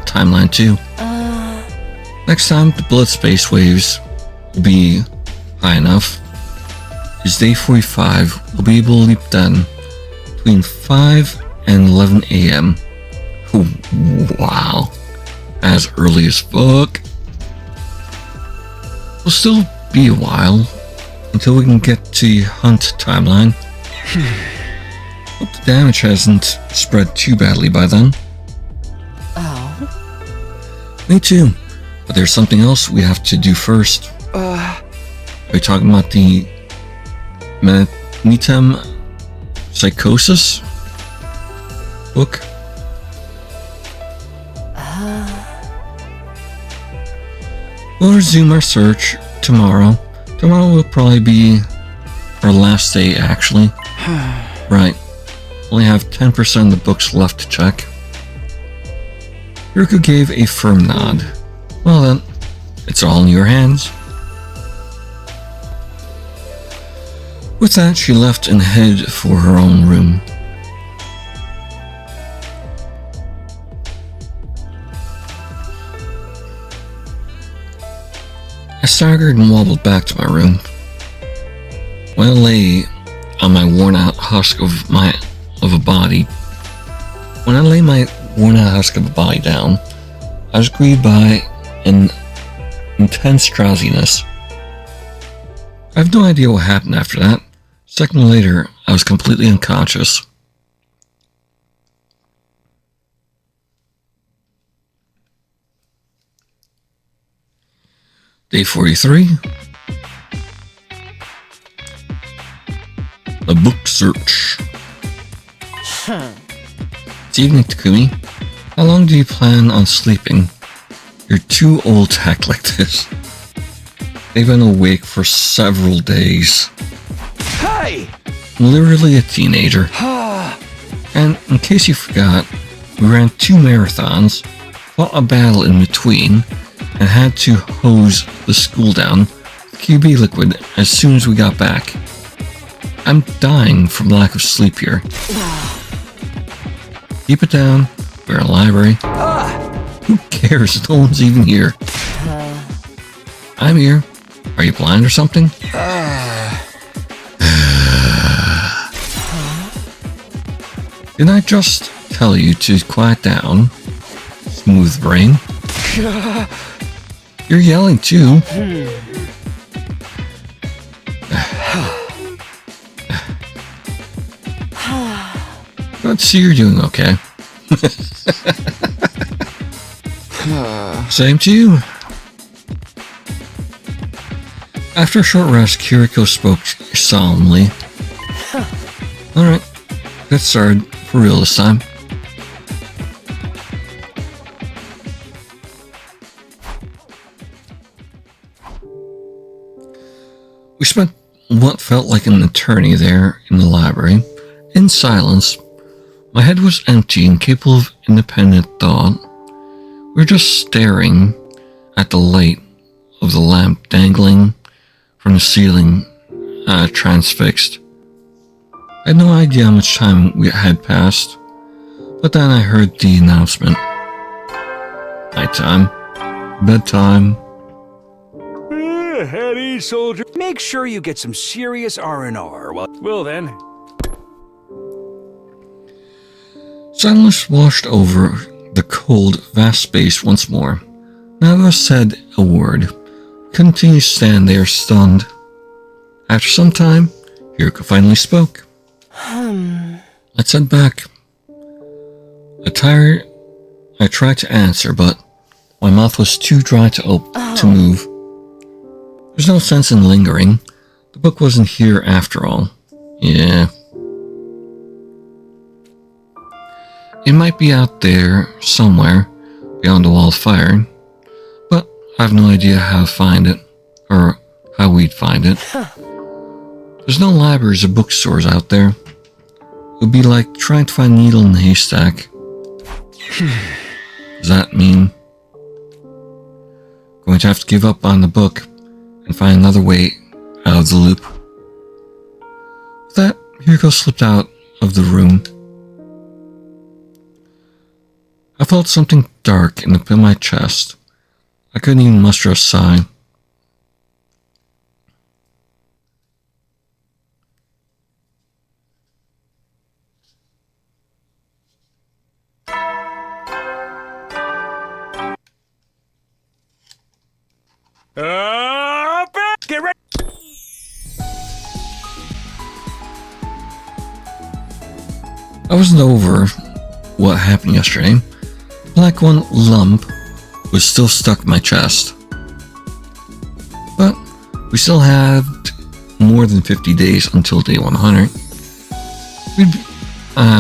timeline too. Next time the blood space waves will be high enough, is day 45. We'll be able to leap then between 5 and 11 a.m. Wow, as early as fuck. We'll still be a while until we can get to Hunt timeline. Hope the damage hasn't spread too badly by then. Oh. Me too. But there's something else we have to do first. Are we talking about the Metem Psychosis book? We'll resume our search tomorrow. Tomorrow will probably be our last day, actually. Right. Only have 10% of the books left to check. Hiriko gave a firm nod. Well then, it's all in your hands. With that, she left and headed for her own room. I staggered and wobbled back to my room. When I lay on my worn-out husk of a body, down, I was greeted by an intense drowsiness. I have no idea what happened after that. A second later, I was completely unconscious. Day 43. The book search. It's evening, Takumi. How long do you plan on sleeping? You're too old to act like this. They've been awake for several days. Hey! I'm literally a teenager. And in case you forgot, we ran 2 marathons, fought a battle in between, and had to hose the school down with QB liquid as soon as we got back. I'm dying from lack of sleep here. Keep it down. We're in a library. Who cares? No one's even here. I'm here. Are you blind or something? Didn't I just tell you to quiet down? Smooth brain. You're yelling too. Glad to see you're doing okay. Same to you. After a short rest, Kiriko spoke solemnly. Alright, get started for real this time. We spent what felt like an eternity there in the library, in silence. My head was empty and capable of independent thought. We were just staring at the light of the lamp dangling from the ceiling, transfixed. I had no idea how much time we had passed, but then I heard the announcement. Nighttime. Bedtime. Heady, soldier. Make sure you get some serious R&R. Well then. Silence washed over the cold, vast space once more. Neither said a word. Continued to stand there, stunned. After some time, Hiroko finally spoke. Let's head back. I tried to answer, but my mouth was too dry to move. There's no sense in lingering. The book wasn't here after all. Yeah. It might be out there, somewhere, beyond the wall of fire, but I have no idea how to find it, or how we'd find it. There's no libraries or bookstores out there. It would be like trying to find a needle in a haystack. Does that mean going to have to give up on the book and find another way out of the loop? With that, Hiroko slipped out of the room. I felt something dark in the pit of my chest. I couldn't even muster a sigh. Get ready. I wasn't over what happened yesterday. Like one lump was still stuck in my chest. But we still had more than 50 days until day 100.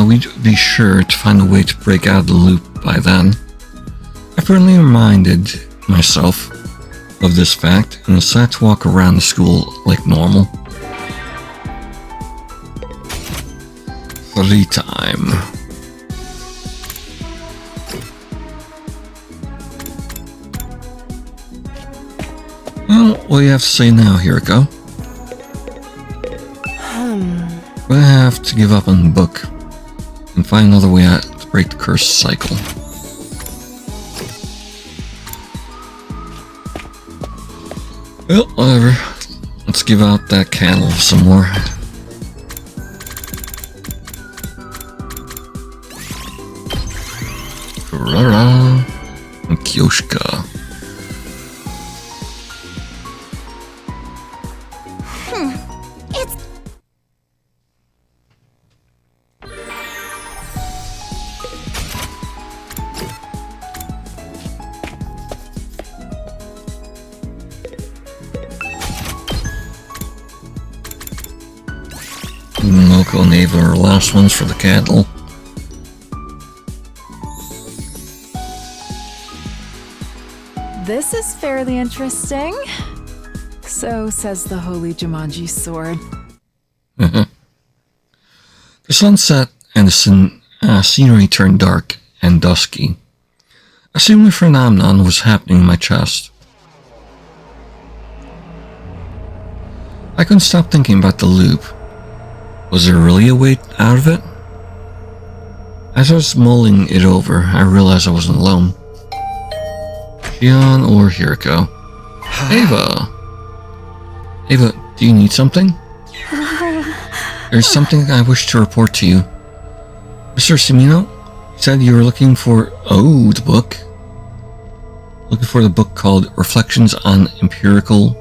We'd be sure to find a way to break out of the loop by then. I firmly reminded myself of this fact and decided to walk around the school like normal. Free time. Well, what do you have to say now, Hiroko? I'm gonna have to give up on the book and find another way out to break the cursed cycle. Well, whatever. Let's give out that candle some more. Kurara and Kyoshika. It's... Moko and Ava are the last ones for the candle. This is fairly interesting. So says the Holy Jumanji sword. The sun set and the scenery turned dark and dusky. A similar phenomenon was happening in my chest. I couldn't stop thinking about the loop. Was there really a way out of it? As I was mulling it over, I realized I wasn't alone. Shion or Hiroko. Ava! Ava, do you need something? There's something I wish to report to you. Mr. Sumino said you were looking for... the book. Looking for the book called Reflections on and Practical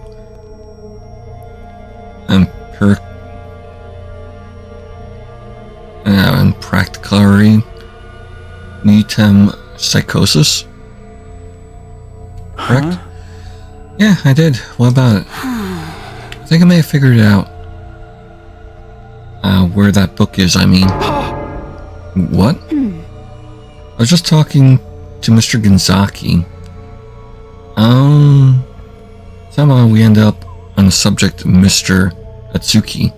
metempsychosis. Correct? Yeah, I did. What about it? I think I may have figured it out. Where that book is, I mean. What? I was just talking to Mr. Gonzaki. Somehow we end up on the subject of Mr. Atsuki.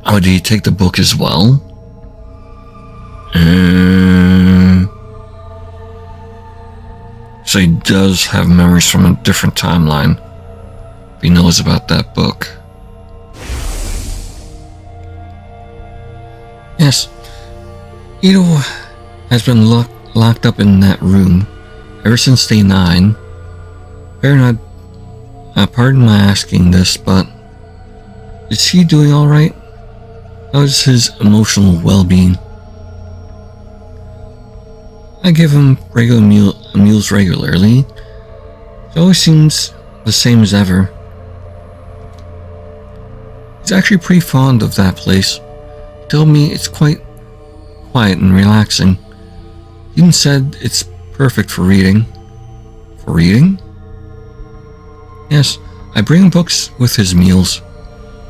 Oh, did he take the book as well? So he does have memories from a different timeline. If he knows about that book. Yes, Ito has been locked up in that room ever since day 9. Pardon my asking this, but is he doing alright? How is his emotional well-being? I give him regular meals regularly. It always seems the same as ever. He's actually pretty fond of that place. He told me it's quite quiet and relaxing. He even said it's perfect for reading. For reading? Yes, I bring him books with his meals.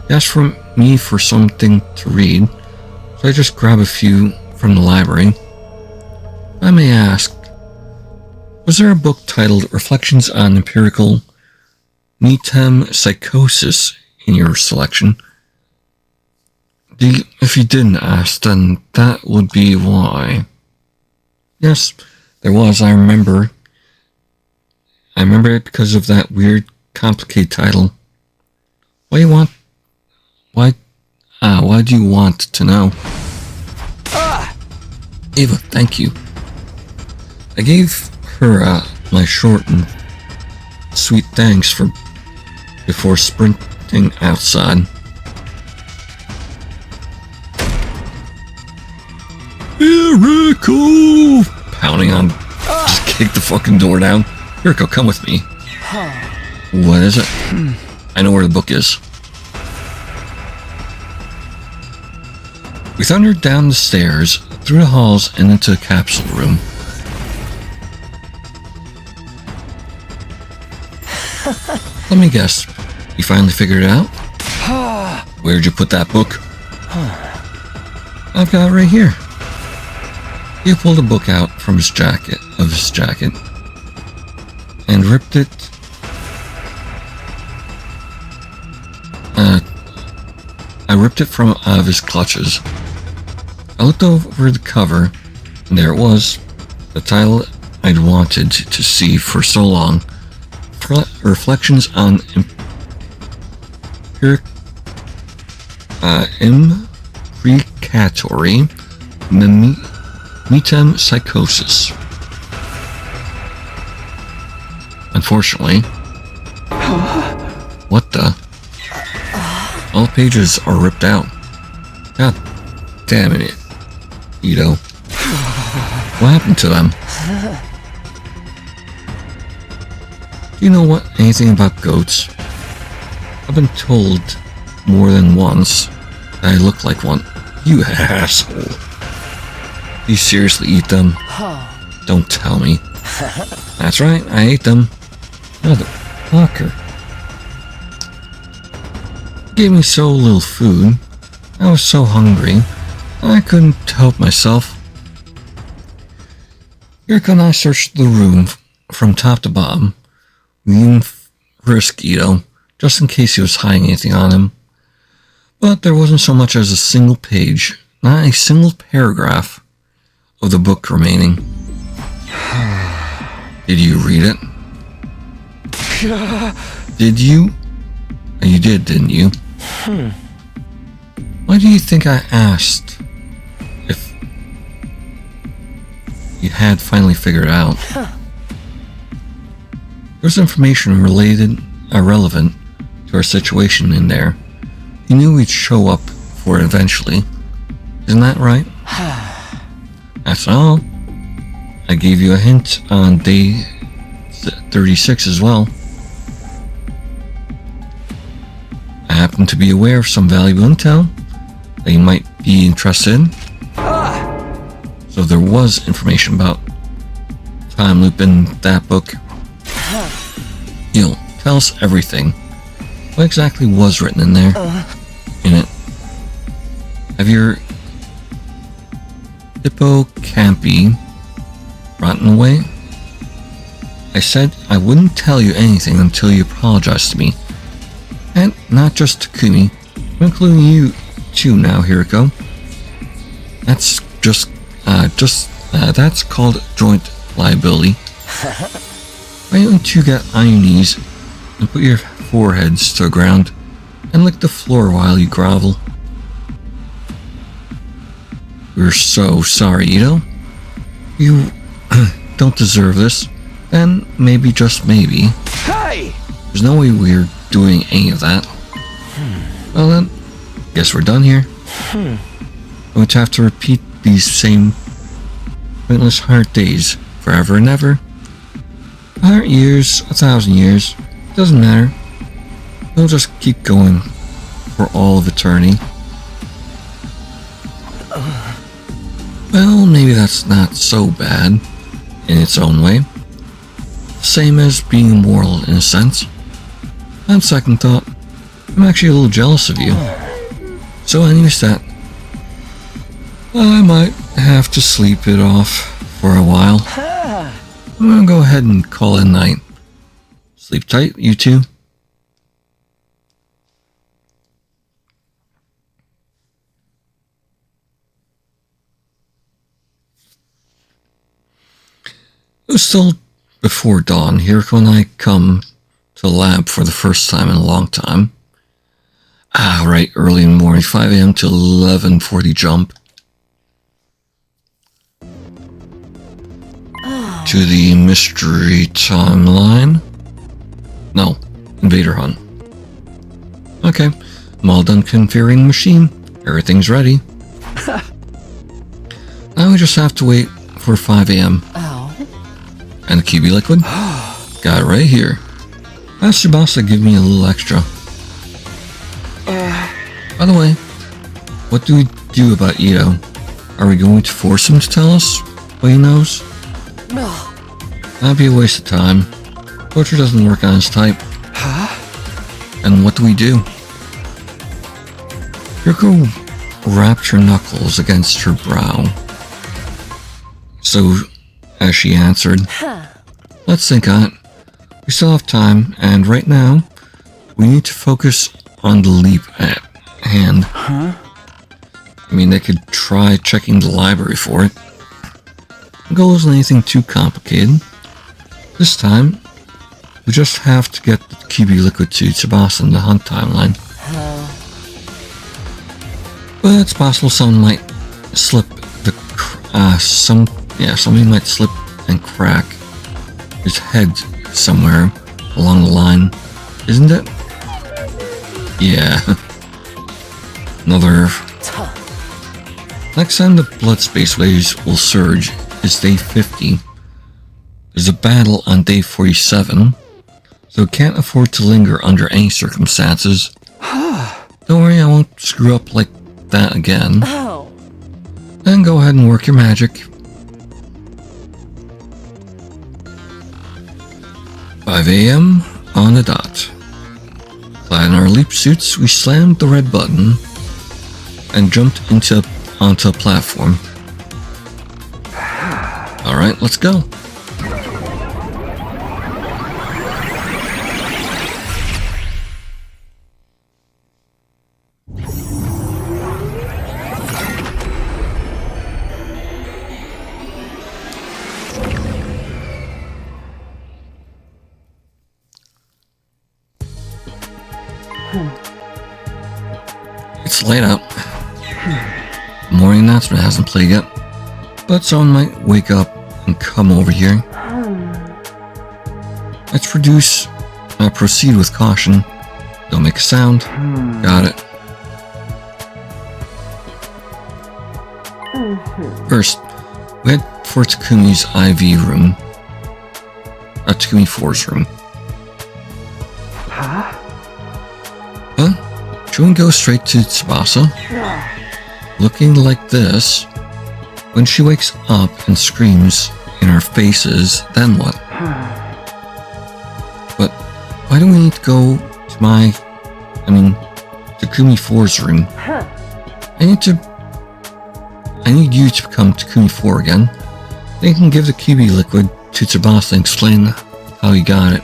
He asked for me for something to read, so I just grab a few from the library. I may ask, was there a book titled Reflections on Empirical Metempsychosis in your selection? If you didn't ask, then that would be why. Yes, there was, I remember. I remember it because of that weird, complicated title. Why do you want to know? Ava, thank you. I gave her my short and sweet thanks before sprinting outside. Erico! Pounding on. Just kick the fucking door down. Erico, come with me. What is it? I know where the book is. We thundered down the stairs, through the halls, and into the capsule room. Let me guess. You finally figured it out? Where'd you put that book? I've got it right here. He pulled a book out from his jacket, and ripped it. I ripped it from out of his clutches. I looked over the cover, and there it was, the title I'd wanted to see for so long. Reflections on imprecatory metempsychosis. Unfortunately, what the? All pages are ripped out. God damn it, Ito. What happened to them? Do you know anything about goats? I've been told more than once that I look like one. You asshole. Do you seriously eat them? Don't tell me. That's right, I ate them. Motherfucker. Gave me so little food. I was so hungry. I couldn't help myself. Erica and I searched the room from top to bottom. We didn't risk Ito, just in case he was hiding anything on him. But there wasn't so much as a single page, not a single paragraph of the book remaining. Did you read it? Did you? You did, didn't you? Why do you think I asked if you had finally figured it out? There's information relevant to our situation in there. You knew we'd show up for it eventually. Isn't that right? That's all. I gave you a hint on day 36 as well. I happen to be aware of some valuable intel that you might be interested in. So So there was information about time loop in that book. Tell us everything. What exactly was written in there? In it. Have your hippocampi rotten away? I said I wouldn't tell you anything until you apologized to me. And not just Takumi, but including you too now, Hiriko. That's that's called joint liability. Why don't you get on your knees and put your foreheads to the ground and lick the floor while you grovel? We're so sorry, Ito. You don't deserve this. Then maybe, just maybe, Hey! there's no way we're doing any of that. Well then, guess we're done here. I'm going to have to repeat these same pointless hard days forever and ever. 100 years, 1,000 years, doesn't matter. We'll just keep going for all of eternity. Well, maybe that's not so bad in its own way. Same as being immortal in a sense. On second thought, I'm actually a little jealous of you. So anyways, that I might have to sleep it off for a while. I'm gonna go ahead and call it a night. Sleep tight, you two. It was still before dawn. Hiriko and I come to the lab for the first time in a long time. Right, early in the morning, 5 a.m. to 11:40 jump. To the mystery timeline. No, invader hunt. Okay, I'm all done configuring the machine. Everything's ready. Now we just have to wait for 5 a.m. And the QB liquid? Got it right here. Ask your boss to give me a little extra. By the way, what do we do about Ito? Are we going to force him to tell us what he knows? That'd be a waste of time. Torture doesn't work on his type. And what do we do? Hiriko wrapped her knuckles against her brow. So, as she answered, let's think on it. We still have time, and right now, we need to focus on the leap at hand. I mean, they could try checking the library for it. The goal isn't anything too complicated. This time, we just have to get the QB liquid to Tsubasa in the hunt timeline. But it's possible someone might slip somebody might slip and crack his head somewhere along the line, isn't it? Yeah. Another. Next time the blood space waves will surge is day 50. There's a battle on day 47, so can't afford to linger under any circumstances. Don't worry, I won't screw up like that again. Then go ahead and work your magic. 5 a.m. on the dot. Clad in our leap suits, we slammed the red button and jumped onto a platform. Alright, let's go. It's late out. The morning announcement hasn't played yet, but someone might wake up and come over here. Let's proceed with caution. Don't make a sound. Got it. First, we head for Takumi's IV room. Takumi 4's room. Huh? Should we go straight to Tsubasa? Looking like this. When she wakes up and screams in our faces, then what? But why do we need to go to Takumi 4's room? I need you to become Takumi 4 again. Then you can give the QB liquid to Tsubasa and explain how you got it.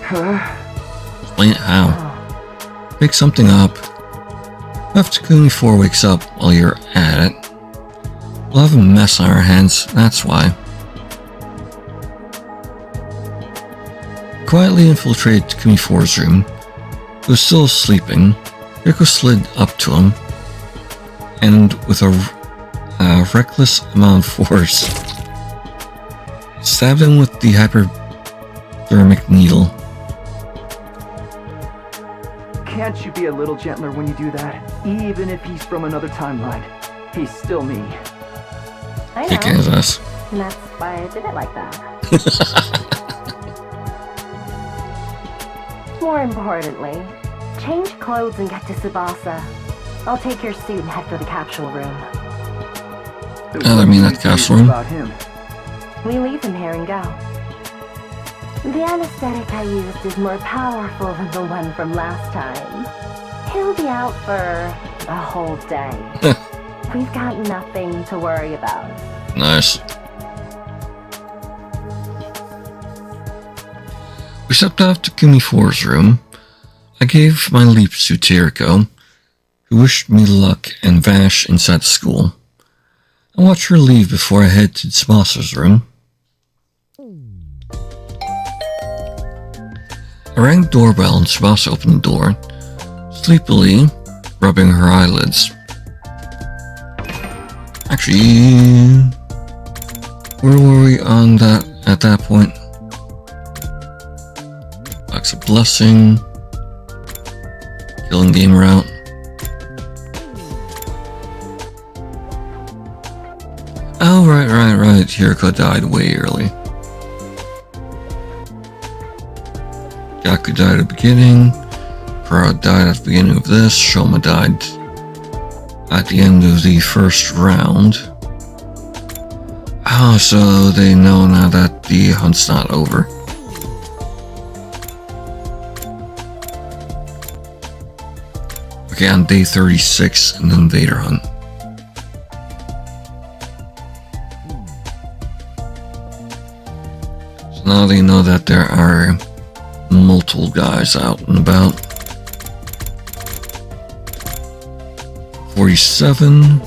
Explain it how. Pick something up. If Takumi 4 wakes up while you're at it, we'll have a mess on our hands, that's why. Quietly infiltrated Takumi 4's room. He was still sleeping. Rico slid up to him, and with a reckless amount of force, stabbed him with the hypodermic needle. Can't you be a little gentler when you do that? Even if he's from another timeline, he's still me. I Kick know. his ass. And that's why I did it like that. More importantly, change clothes and get to Tsubasa. I'll take your suit and head for the capsule room. I mean that capsule room. About him. We leave him here and go. The anesthetic I used is more powerful than the one from last time. He'll be out for a whole day. We've got nothing to worry about. Nice. We stepped off to Takumi 4's room. I gave my leap suit to Eriko, who wished me luck and vanished inside the school. I watched her leave before I head to Tsubasa's room. I rang the doorbell and Tsubasa opened the door, sleepily rubbing her eyelids. Actually, where were we on that at that point? Box of Blessing, Killing Game route. Oh, right. Hiriko died way early. Gaku died at the beginning. Kara died at the beginning of this. Shoma died at the end of the first round. Oh, so they know now that the hunt's not over. Okay, on day 36, an invader hunt. So now they know that there are multiple guys out and about. 47,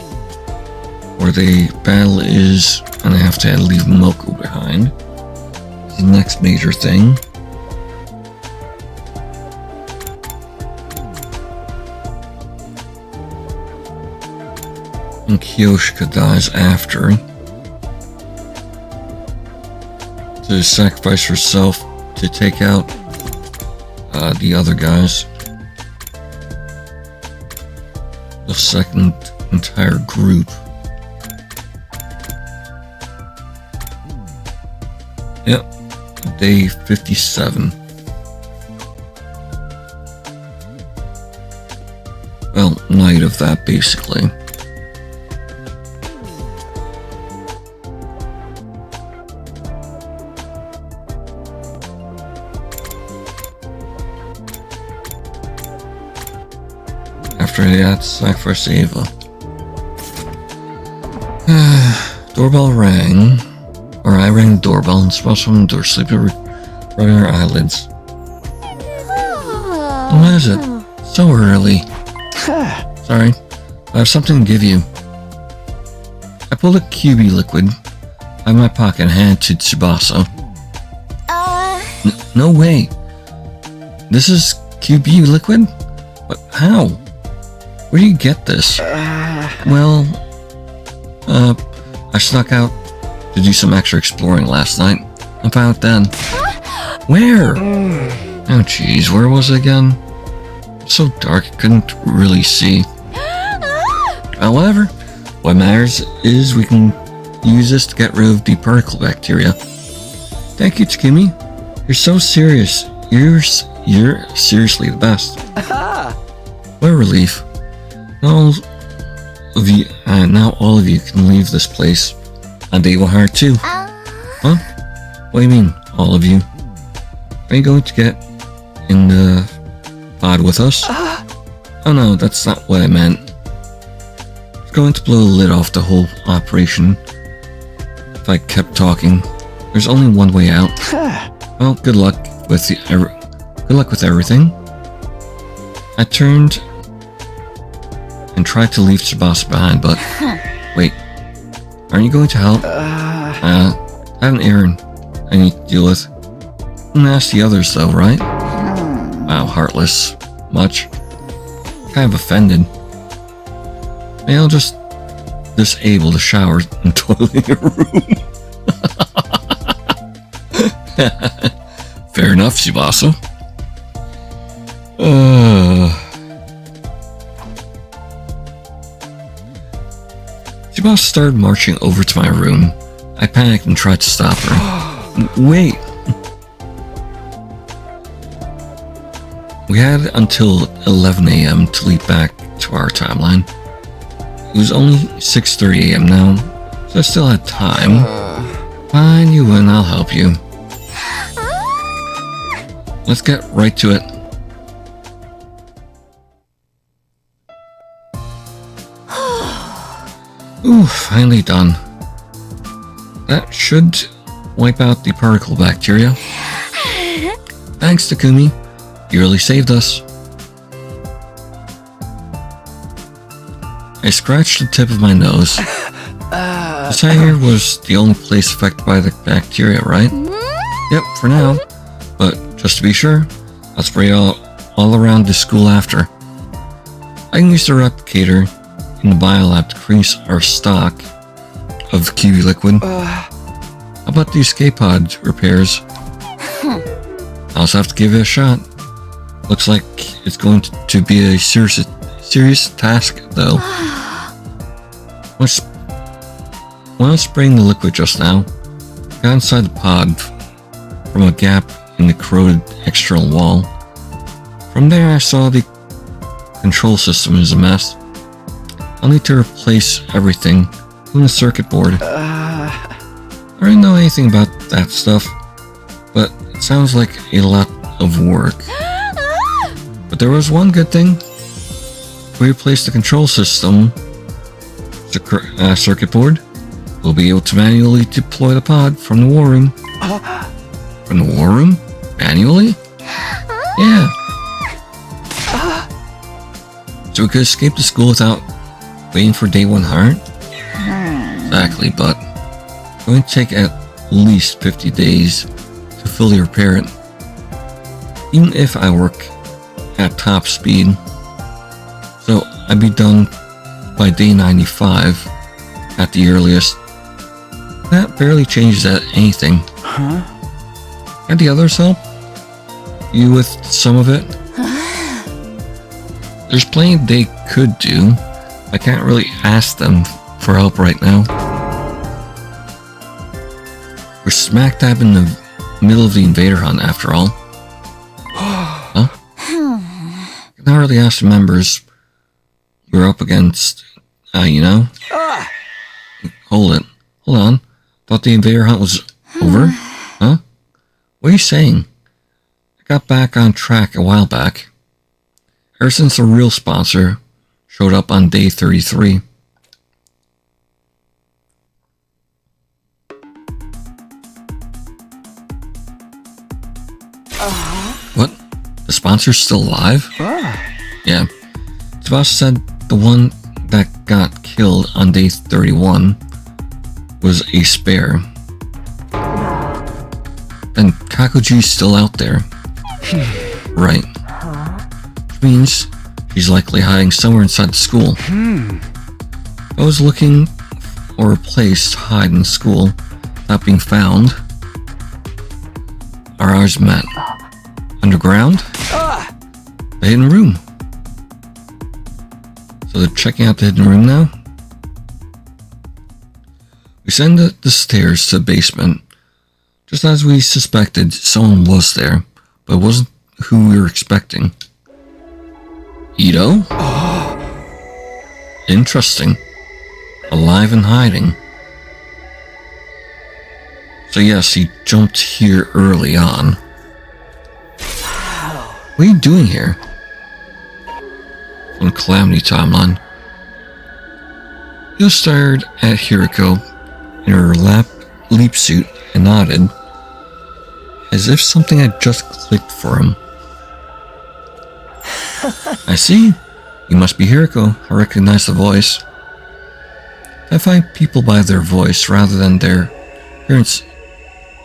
where the battle is, and I have to leave Moko behind. The next major thing. And Kyoshika dies after. To sacrifice herself to take out the other guys. The second entire group. Yep, day 57. Well, night of that, basically. After that, sacrifice Ava. Doorbell rang. Or I rang the doorbell and spoke from the door, sleeping, rubbing her eyelids. What is it? So early. Sorry, I have something to give you. I pulled a QB liquid out of my pocket and handed it to Tsubasa. No way. This is QB liquid? But how? Where do you get this? Well, I snuck out to do some extra exploring last night. I found it then. Where? Oh jeez, where was it again? It's so dark I couldn't really see. However, what matters is we can use this to get rid of the particle bacteria. Thank you, Takumi. You're so serious. You're seriously the best. What a relief. Now all of you can leave this place. on day 100 too. Huh? What do you mean, all of you? Are you going to get in the pod with us? Oh no, that's not what I meant. It's going to blow the lid off the whole operation if I kept talking. There's only one way out. Well, good luck with everything. I turned and tried to leave Tsubasa behind, but wait, aren't you going to help? I have an errand I need to deal with. Don't ask the others though, right? Wow, heartless. Much. Kind of offended. Maybe I'll just disable the shower and toilet in your room. Fair enough, Tsubasa. Tsubasa started marching over to my room. I panicked and tried to stop her. Wait. We had until 11 a.m. to leap back to our timeline. It was only 6:30 a.m. now, so I still had time. Fine, you win, I'll help you. Let's get right to it. Ooh, finally done. That should wipe out the particle bacteria. Thanks, Takumi. You really saved us. I scratched the tip of my nose. The side here was the only place affected by the bacteria, right? Yep, for now. But just to be sure, I'll spray all around the school after. I can use the replicator in the biolab to increase our stock of Kiwi liquid. How about the escape pod repairs? I also have to give it a shot. Looks like it's going to be a serious task, though. When I was spraying the liquid just now, I got inside the pod from a gap in the corroded external wall. From there, I saw the control system is a mess. I'll need to replace everything, including the circuit board. I don't know anything about that stuff, but it sounds like a lot of work. But there was one good thing. If we replace the control system, the circuit board, we'll be able to manually deploy the pod from the war room. From the war room? Manually? Yeah. So we could escape the school without waiting for day 100? Exactly, but it's going to take at least 50 days to fully repair it. Even if I work at top speed. So I'd be done by day 95 at the earliest. That barely changes anything. Can the others help you with some of it? There's plenty they could do. I can't really ask them for help right now. We're smack dab in the middle of the invader hunt after all. Huh? I can't really ask the members we're up against, you know? Hold on. Thought the invader hunt was over? Huh? What are you saying? I got back on track a while back. Ever since the real sponsor showed up on day 33. What? The sponsor's still alive? Yeah. Tsubasa said the one that got killed on day 31 was a spare. Then Kakuji's still out there. Right. Which means she's likely hiding somewhere inside the school. I was looking for a place to hide in school without being found. Our eyes met. Underground? The hidden room. So they're checking out the hidden room now? We ascended the stairs to the basement. Just as we suspected, someone was there, but it wasn't who we were expecting. Ito? Interesting. Alive and hiding. So yes, he jumped here early on. What are you doing here? On Calamity Timeline. He stared at Hiriko in her leap suit and nodded, as if something had just clicked for him. I see. You must be Hiriko. I recognize the voice. I find people by their voice rather than their appearance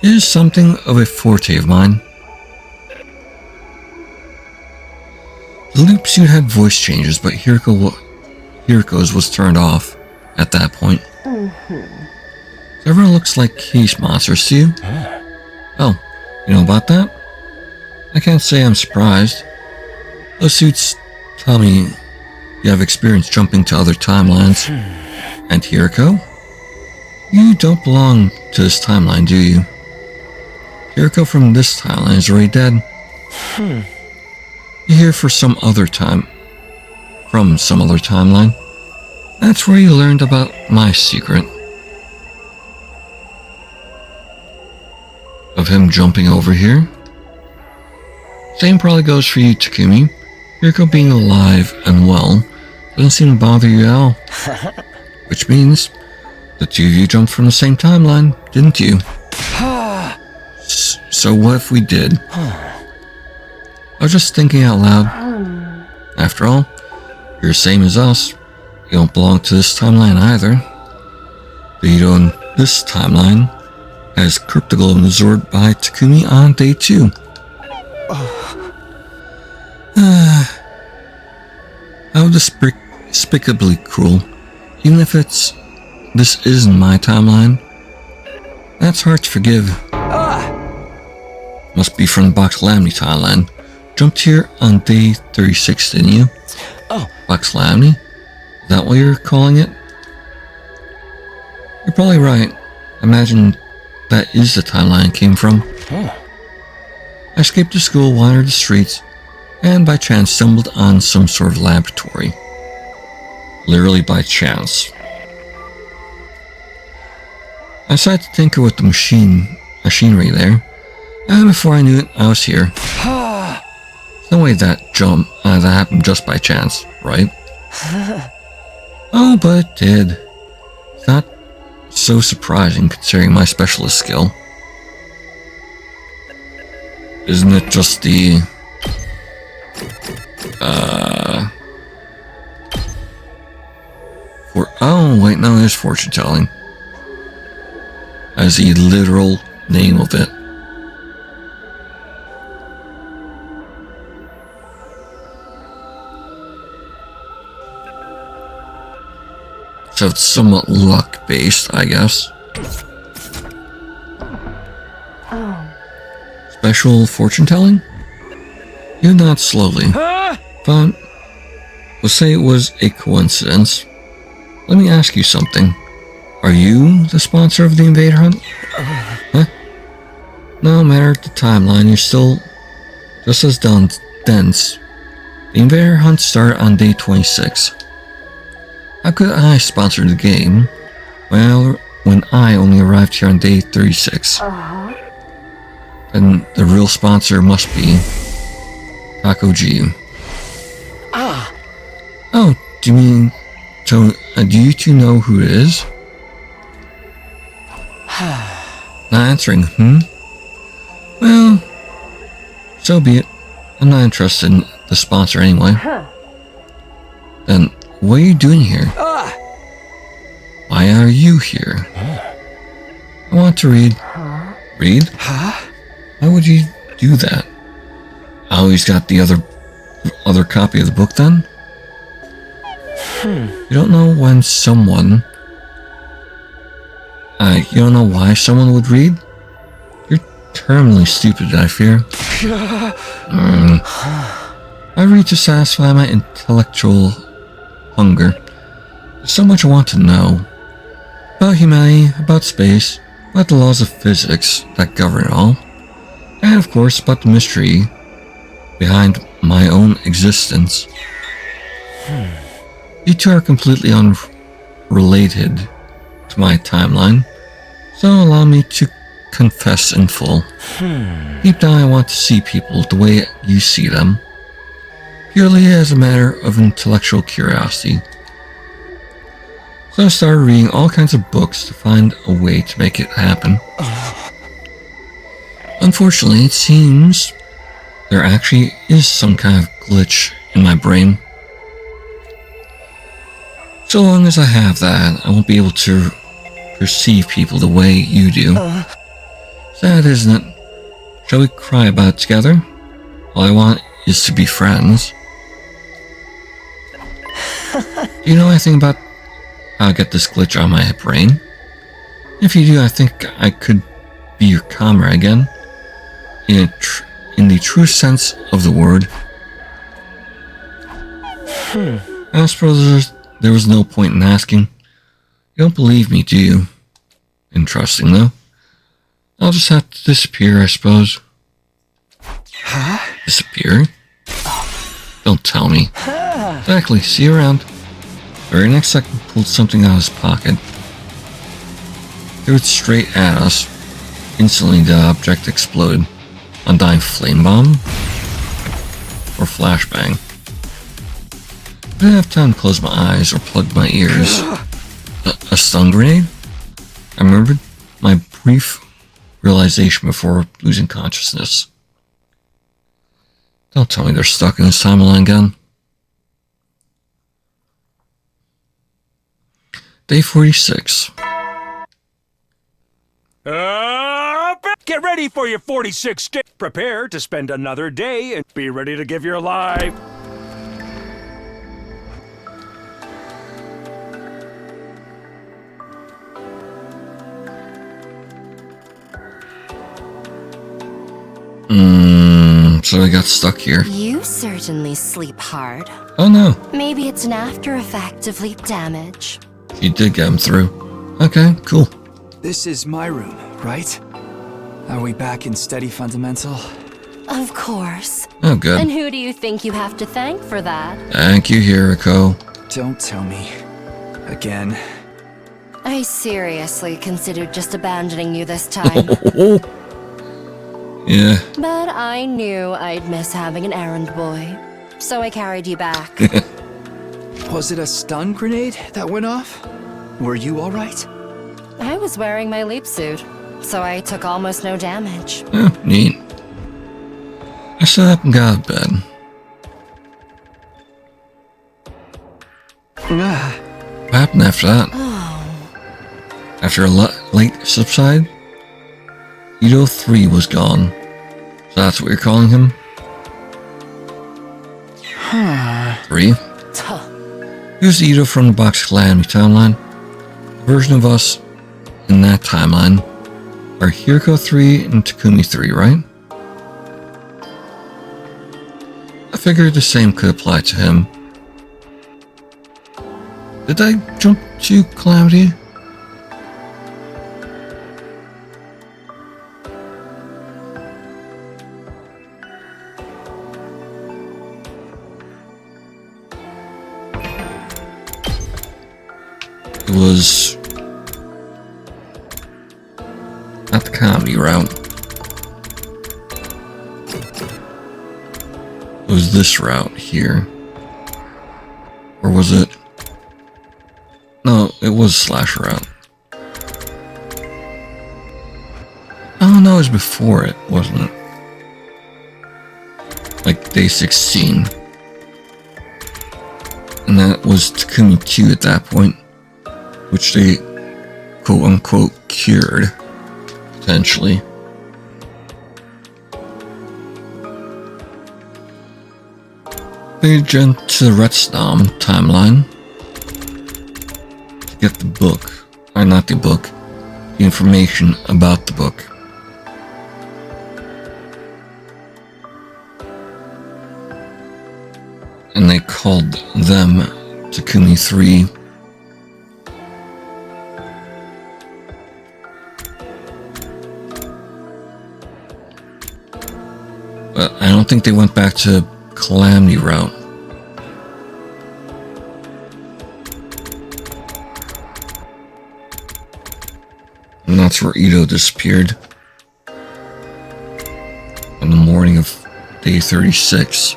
is something of a forte of mine. The loop suit had voice changes, but Hiriko's was turned off at that point. Everyone looks like case monsters to you. Oh, you know about that? I can't say I'm surprised. Those suits tell me you have experience jumping to other timelines. And Hiriko? You don't belong to this timeline, do you? Hiriko from this timeline is already dead. You're here for some other time. From some other timeline. That's where you learned about my secret. Of him jumping over here. Same probably goes for you, Takumi. Hiriko being alive and well doesn't seem to bother you at all. Which means the two of you jumped from the same timeline, didn't you? So what if we did? I was just thinking out loud. After all, you're the same as us. You don't belong to this timeline either. Vito in this timeline has Cryptoglobe absorbed by Takumi on day 2. How despicably cruel. Even if this isn't my timeline, that's hard to forgive. Must be from the Box Calamity timeline. Jumped here on day 36, didn't you? Oh. Box Calamity? Is that what you're calling it? You're probably right. I imagine that is the timeline it came from. I escaped the school, wandered the streets, and by chance stumbled on some sort of laboratory. Literally by chance. I decided to tinker with the machinery there, and before I knew it, I was here. No way that happened just by chance, right? Oh, but it did. It's not so surprising considering my specialist skill. Isn't it just the... oh, wait, no, there's fortune telling. As the literal name of it. So it's somewhat luck-based, I guess. Special fortune-telling? You nod slowly. But we'll say it was a coincidence. Let me ask you something. Are you the sponsor of the Invader Hunt? Huh? No matter the timeline, you're still just as dense. The Invader Hunt started on day 26. How could I sponsor the game? Well, when I only arrived here on day 36. Then the real sponsor must be Takoji. Oh, do you mean... So, do you two know who it is? Not answering, Well, so be it. I'm not interested in the sponsor anyway. Then, what are you doing here? Why are you here? I want to read. Read? Why would you do that? I always got the other copy of the book then? You don't know when someone... you don't know why someone would read? You're terminally stupid, I fear. I read to satisfy my intellectual hunger. There's so much I want to know. About humanity, about space, about the laws of physics that govern it all. And of course, about the mystery behind my own existence. You two are completely unrelated to my timeline, so allow me to confess in full. Deep down, I want to see people the way you see them, purely as a matter of intellectual curiosity. So I started reading all kinds of books to find a way to make it happen. Unfortunately, it seems there actually is some kind of glitch in my brain. So long as I have that, I won't be able to perceive people the way you do. Sad, isn't it? Shall we cry about it together? All I want is to be friends. Do you know anything about how to get this glitch out of my brain? If you do, I think I could be your comrade again. In the true sense of the word. I suppose there was no point in asking. You don't believe me, do you? Interesting, though. I'll just have to disappear, I suppose. Huh? Disappear? Don't tell me. Exactly, see you around. Very next second, pulled something out of his pocket. Threw it straight at us. Instantly, the object exploded. Undying flame bomb? Or flashbang? I didn't have time to close my eyes or plug my ears. A stun grenade? I remembered my brief realization before losing consciousness. Don't tell me they're stuck in this timeline again. Day 46. Get ready for your 46th day. Prepare to spend another day and be ready to give your life. So I got stuck here. You certainly sleep hard. Oh no, Maybe it's an after effect of leap damage. you did get him through. Okay, cool. This is my room, right? Are we back in steady fundamental? Of course. Oh good. And who do you think you have to thank for that? Thank you, Hiriko. Don't tell me. Again. I seriously considered just abandoning you this time. Yeah. But I knew I'd miss having an errand boy. So I carried you back. Was it a stun grenade that went off? Were you alright? I was wearing my leap suit, so I took almost no damage. Oh, neat. I sat up and got out of bed. What happened after that? After a late subside, Ito 3 was gone. So that's what you're calling him? 3? Here's Ito from the Box Calamity timeline. The version of us in that timeline are Hiriko 3 and Takumi 3, right? I figured the same could apply to him. Did I jump to Calamity? It was not the comedy route. It was this route here. Or was it? No, it was slasher route. Oh no, it was before it, wasn't it? Like day 16. And that was Takumi 2 at that point, which they quote-unquote cured, potentially. They jumped to the Retsdom timeline to get the book, or not the book, the information about the book. And they called them Takumi 3. But I don't think they went back to Calamity route. And that's where Ito disappeared. morning of day 36.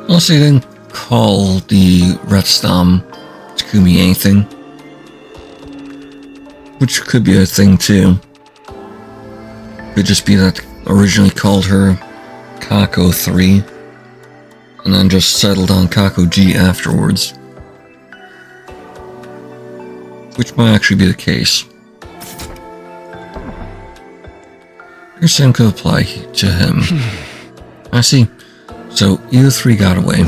Also, they didn't call the Retsdom Takumi anything, which could be a thing too. Could just be that originally called her Kako 3 and then just settled on Kako G afterwards, which might actually be the case. Your same could apply to him. I see. So, you three got away.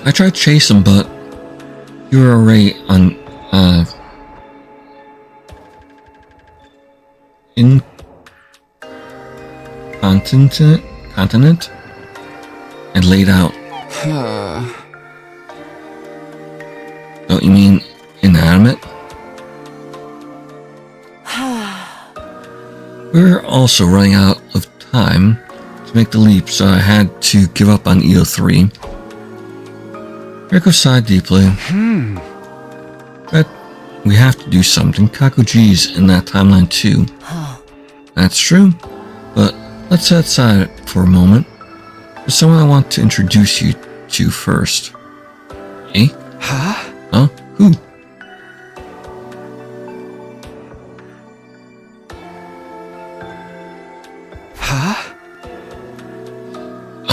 I tried to chase him, but you were already on, continent and laid out. Don't you mean inanimate? We're also running out of time to make the leap, so I had to give up on EO3. Rico sighed deeply. But we have to do something. Kako G's in that timeline too. That's true, but let's set aside for a moment. There's someone I want to introduce you to first. Eh? Huh? Who?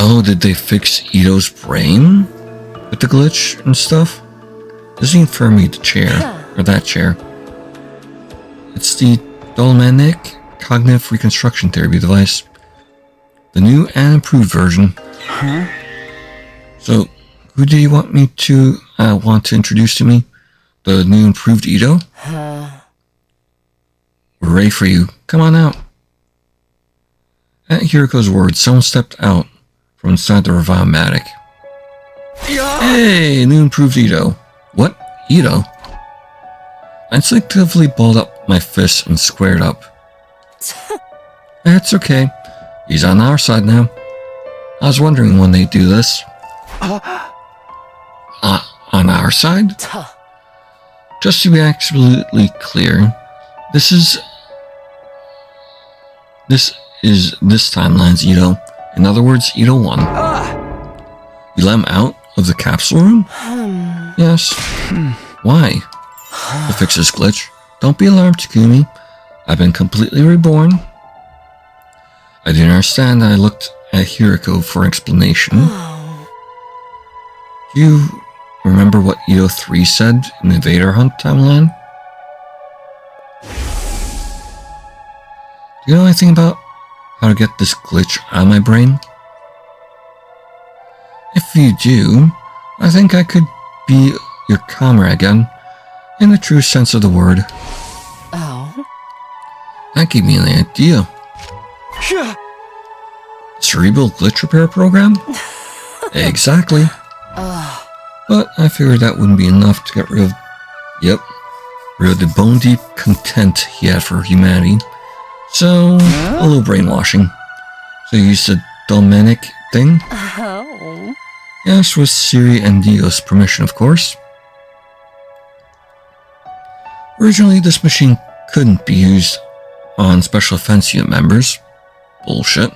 Oh, did they fix Ito's brain? With the glitch and stuff? Doesn't even refer me the chair, or that chair. It's the Dolmanic Cognitive Reconstruction Therapy device. The new and improved version. So, who do you want me to, introduce to me? The new improved Ito? We're ready for you. Come on out. At Hiriko's words, someone stepped out from inside the Revive-matic. Hey, new improved Ito. What? Ito? I instinctively balled up my fist and squared up. It's okay. He's on our side now. I was wondering when they'd do this. On our side? Just to be absolutely clear, this is this timeline's Ito. In other words, Ito 1. You let him out of the capsule room? Yes. Why? To fix this glitch. Don't be alarmed, Takumi. I've been completely reborn. I didn't understand. I looked at Hiriko for explanation. Do you remember what Ito 3 said in the Vader Hunt timeline? Do you know anything about how to get this glitch out of my brain? If you do, I think I could be your comrade again, in the true sense of the word. Oh? That gave me an idea. Cerebral glitch repair program? Exactly. But I figured that wouldn't be enough to get rid of the bone deep contempt he had for humanity. So, a little brainwashing. So you used the Dolmanic thing? Oh. Yes, with Siri and Dio's permission, of course. Originally, this machine couldn't be used on Special Defense Unit members. Bullshit.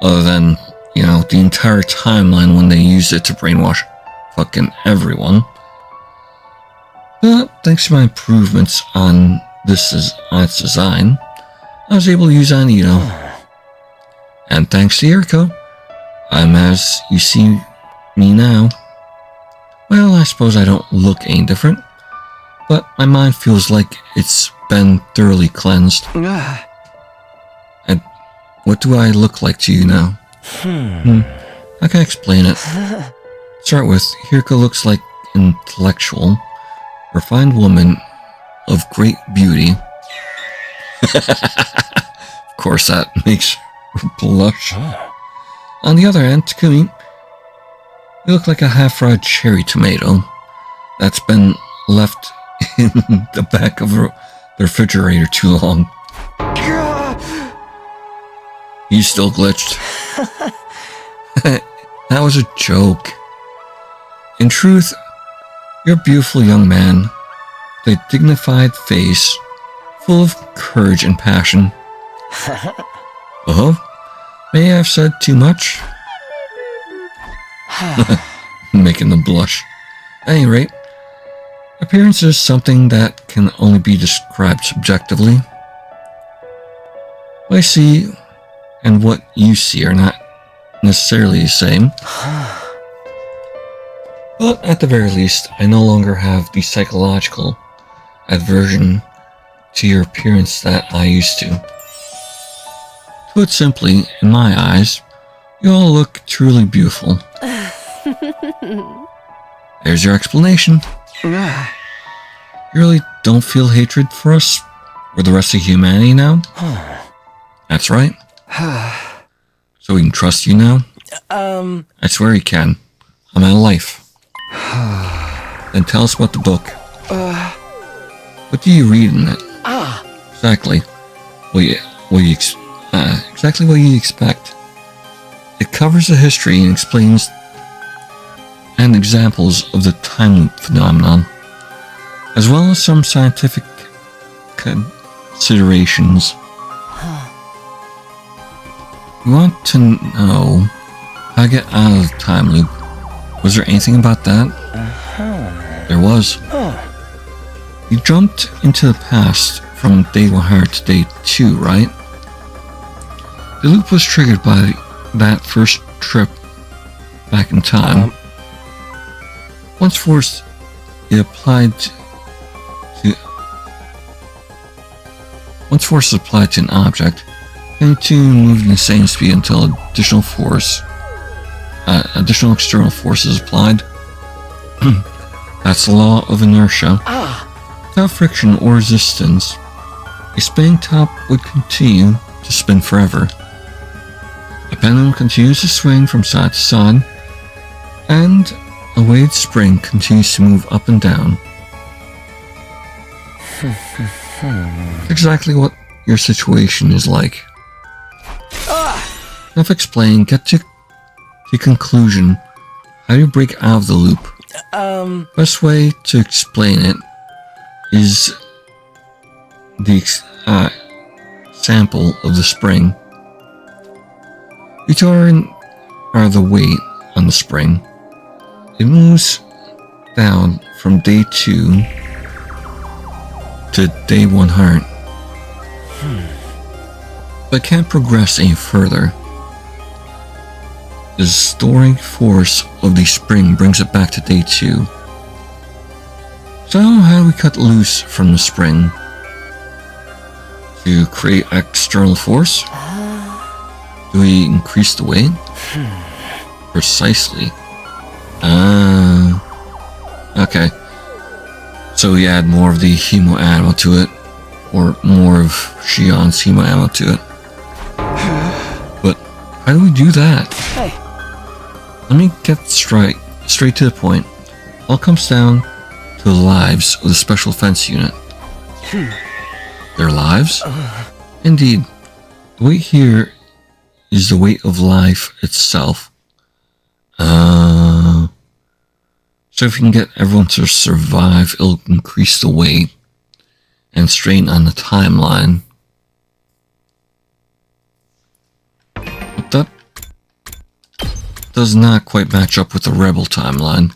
Other than, the entire timeline when they used it to brainwash fucking everyone. But thanks to my improvements on its design, I was able to use it on Ito. And thanks to Hiriko, I'm as you see me now. Well, I suppose I don't look any different, but my mind feels like it's been thoroughly cleansed. And what do I look like to you now? I can explain it. Start with, Hiriko looks like an intellectual, refined woman of great beauty. Of course, that makes her blush. On the other hand, Takumi, you look like a half-fried cherry tomato that's been left in the back of the refrigerator too long. You still glitched. That was a joke. In truth, you're a beautiful young man with a dignified face, full of courage and passion. Oh, may I have said too much? Making them blush. At any rate, appearance is something that can only be described subjectively. What I see and what you see are not necessarily the same. But at the very least, I no longer have the psychological aversion to your appearance that I used to. To put simply, in my eyes, you all look truly beautiful. There's your explanation. You really don't feel hatred for us or the rest of humanity now? That's right. So we can trust you now? I swear you can. I'm out of life. Then tell us about the book. What do you read in it? Exactly. Exactly what you expect. It covers the history and explains and examples of the time loop phenomenon, as well as some scientific considerations. You want to know how to get out of the time loop. Was there anything about that? There was. You jumped into the past from day 100 to day 2, right? The loop was triggered by that first trip back in time. Once force is applied to an object, then to move in the same speed until additional external force is applied. That's the law of inertia. Without friction or resistance, a spinning top would continue to spin forever. A pendulum continues to swing from side to side, and a weighted spring continues to move up and down. Exactly what your situation is like. Enough explained, get to the conclusion. How do you break out of the loop? Best way to explain it is the example of the spring. You turn the weight on the spring. It moves down from day 2 to day 100. But can't progress any further. The storing force of the spring brings it back to day 2. So how do we cut loose from the spring? To create external force? Do we increase the weight? Precisely. Okay. So we add more of the hemo ammo to it, or more of Shion's hemo ammo to it. But how do we do that? Hey. Let me get straight to the point. All comes down to the lives of the Special Defense Unit. Their lives? Indeed. The weight here is the weight of life itself. So if we can get everyone to survive, it'll increase the weight and strain on the timeline. But that does not quite match up with the Rebel timeline,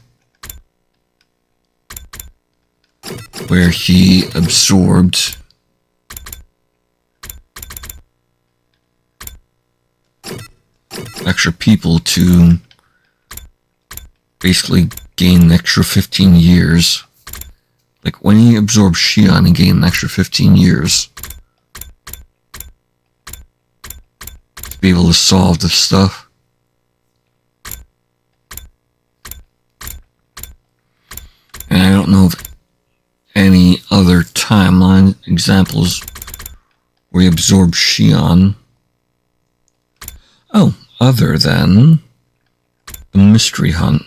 where he absorbed extra people to basically gain an extra 15 years. Like when he absorbed Shion, he gained an extra 15 years to be able to solve this stuff. And I don't know of any other timeline examples where he absorbed Shion. Oh, other than the Mystery Hunt.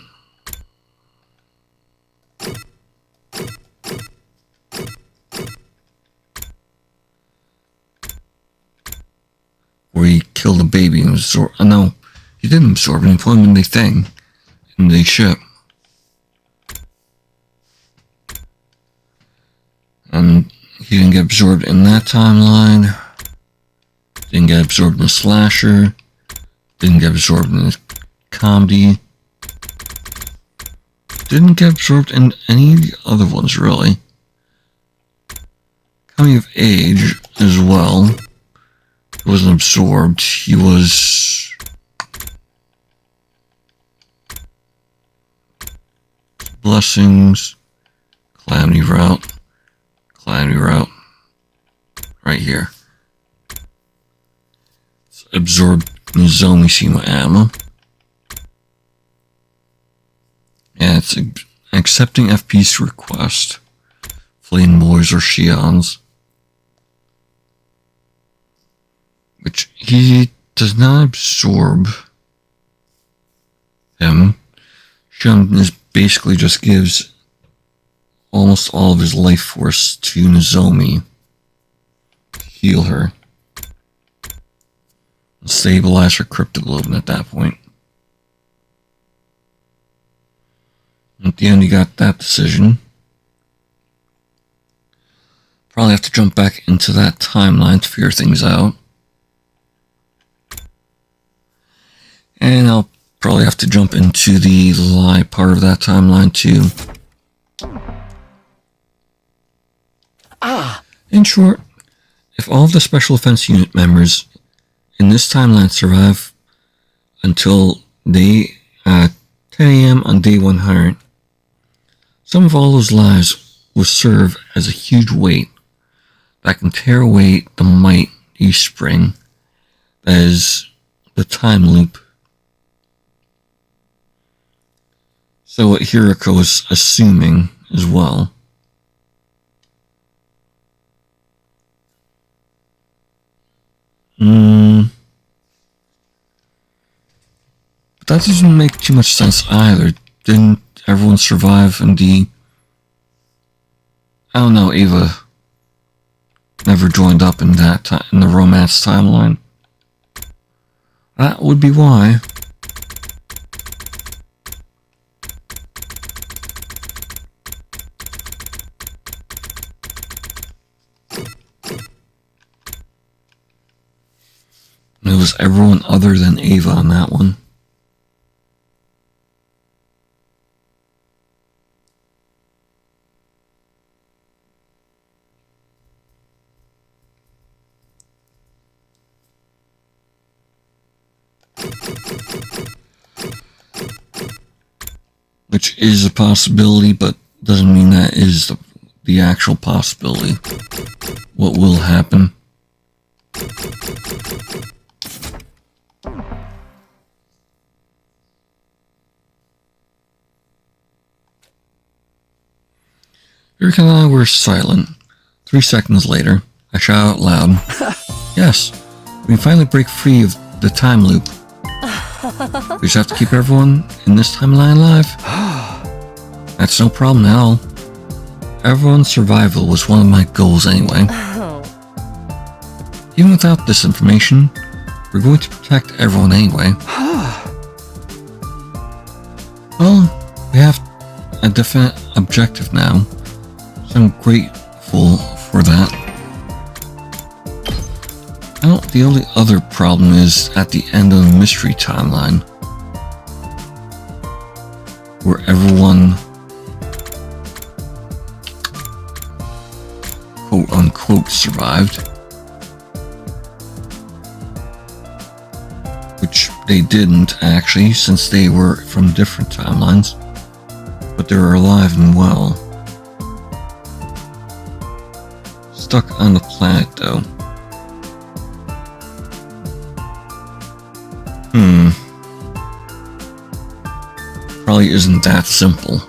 Where he killed the baby and absorb. No, he didn't absorb it. He put him in the thing, in the ship. And he didn't get absorbed in that timeline. Didn't get absorbed in the slasher. Didn't get absorbed in the comedy. Didn't get absorbed in any of the other ones, really. Coming of age as well. He wasn't absorbed. He was... Blessings. Calamity route. Calamity route. Right here. It's absorbed Nozomi Shima ammo. And it's accepting FP's request. Flame Boys or Shions. Which he does not absorb him. Shion is basically just gives almost all of his life force to Nozomi to heal her. And stabilize her cryptoglobin at that point. At the end, he got that decision. Probably have to jump back into that timeline to figure things out. And I'll probably have to jump into the lie part of that timeline too. In short, if all of the Special Defense Unit members in this timeline survive until day 10 a.m. on day 100, some of all those lives will serve as a huge weight that can tear away the might East Spring that is the time loop. So what Hiriko is assuming as well. But that doesn't make too much sense either. Didn't everyone survive in the... I don't know, Ava never joined up in that in the romance timeline. That would be why. It was everyone other than Ava on that one. Which is a possibility, but doesn't mean that is the actual possibility. What will happen? Hiriko and I were silent. 3 seconds later, I shout out loud, "Yes, we can finally break free of the time loop. We just have to keep everyone in this timeline alive. That's no problem at all. Everyone's survival was one of my goals anyway. Even without this information, we're going to protect everyone anyway. Well, we have a definite objective now, so I'm grateful for that. Well, the only other problem is at the end of the mystery timeline, where everyone quote-unquote survived. Which they didn't, actually, since they were from different timelines. But they were alive and well. Stuck on the planet, though. Probably isn't that simple.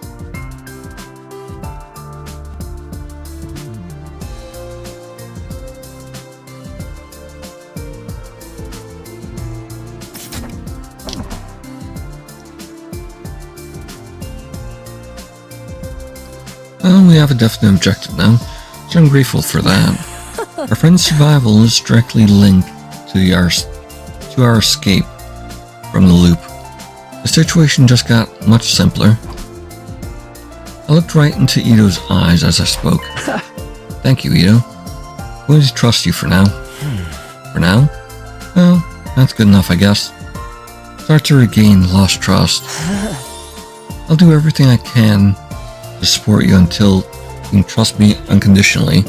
Well, we have a definite objective now, so I'm grateful for that. Our friend's survival is directly linked to to our escape from the loop, the situation just got much simpler. I looked right into Ito's eyes as I spoke. Thank you, Ito. I'm going to trust you for now. For now? Well, that's good enough, I guess. Start to regain lost trust. I'll do everything I can to support you until you can trust me unconditionally.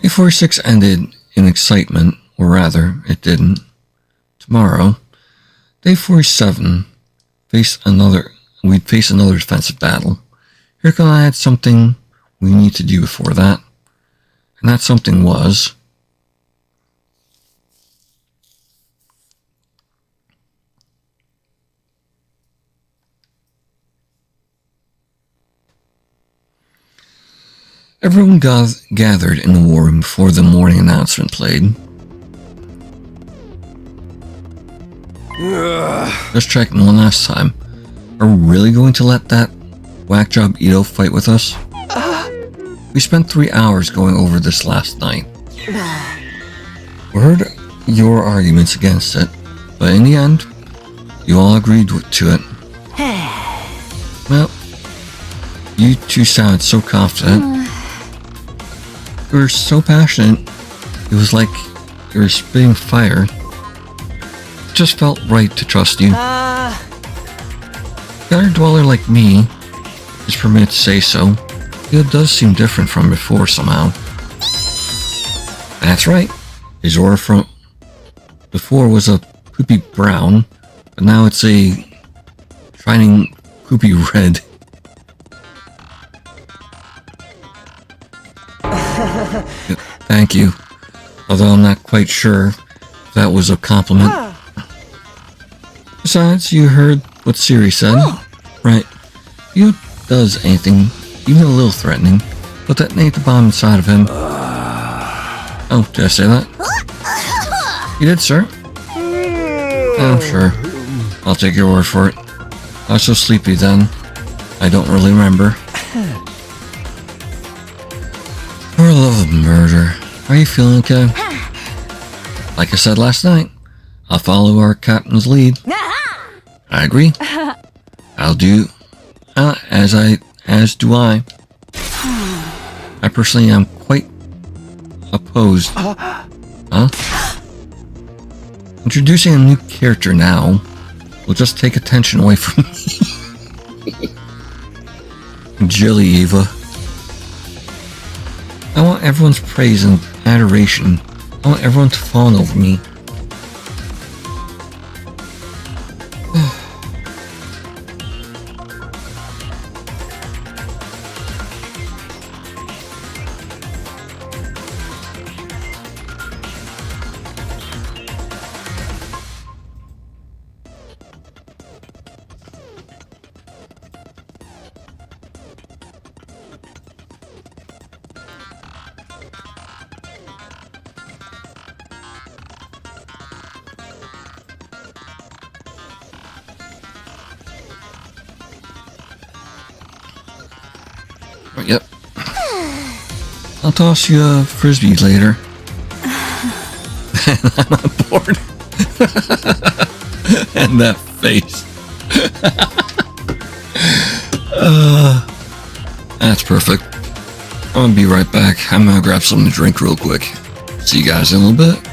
Day 46 ended in excitement, or rather, it didn't. Tomorrow, Day 47, we'd face another defensive battle. Here I had something we need to do before that. And that something was... Everyone gathered in the war room before the morning announcement played. Just checking one last time. Are we really going to let that whack job Ito fight with us? We spent 3 hours going over this last night. We heard your arguments against it, but in the end, you all agreed to it. Well, you two sounded so confident. You were so passionate, it was like you were spitting fire. It just felt right to trust you. Gutter dweller like me is permitted to say so. It does seem different from before somehow. That's right. His aura from before was a poopy brown, but now it's a shining poopy red. Thank you. Although I'm not quite sure if that was a compliment. Besides, you heard what Siri said. Right. He does anything, even a little threatening, but detonate the bomb inside of him. Oh, did I say that? You did, sir? Oh, sure. I'll take your word for it. I was so sleepy then. I don't really remember. For the love of murder, are you feeling okay? Like I said last night, I'll follow our captain's lead. I agree. I'll do as do I. I personally am quite opposed. Huh? Introducing a new character now will just take attention away from me. Jilly Eva. I want everyone's praise and adoration. I want everyone to fawn over me. Yep. I'll toss you a frisbee later. I'm on board. And that face. That's perfect. I'm gonna be right back. I'm gonna grab something to drink real quick. See you guys in a little bit.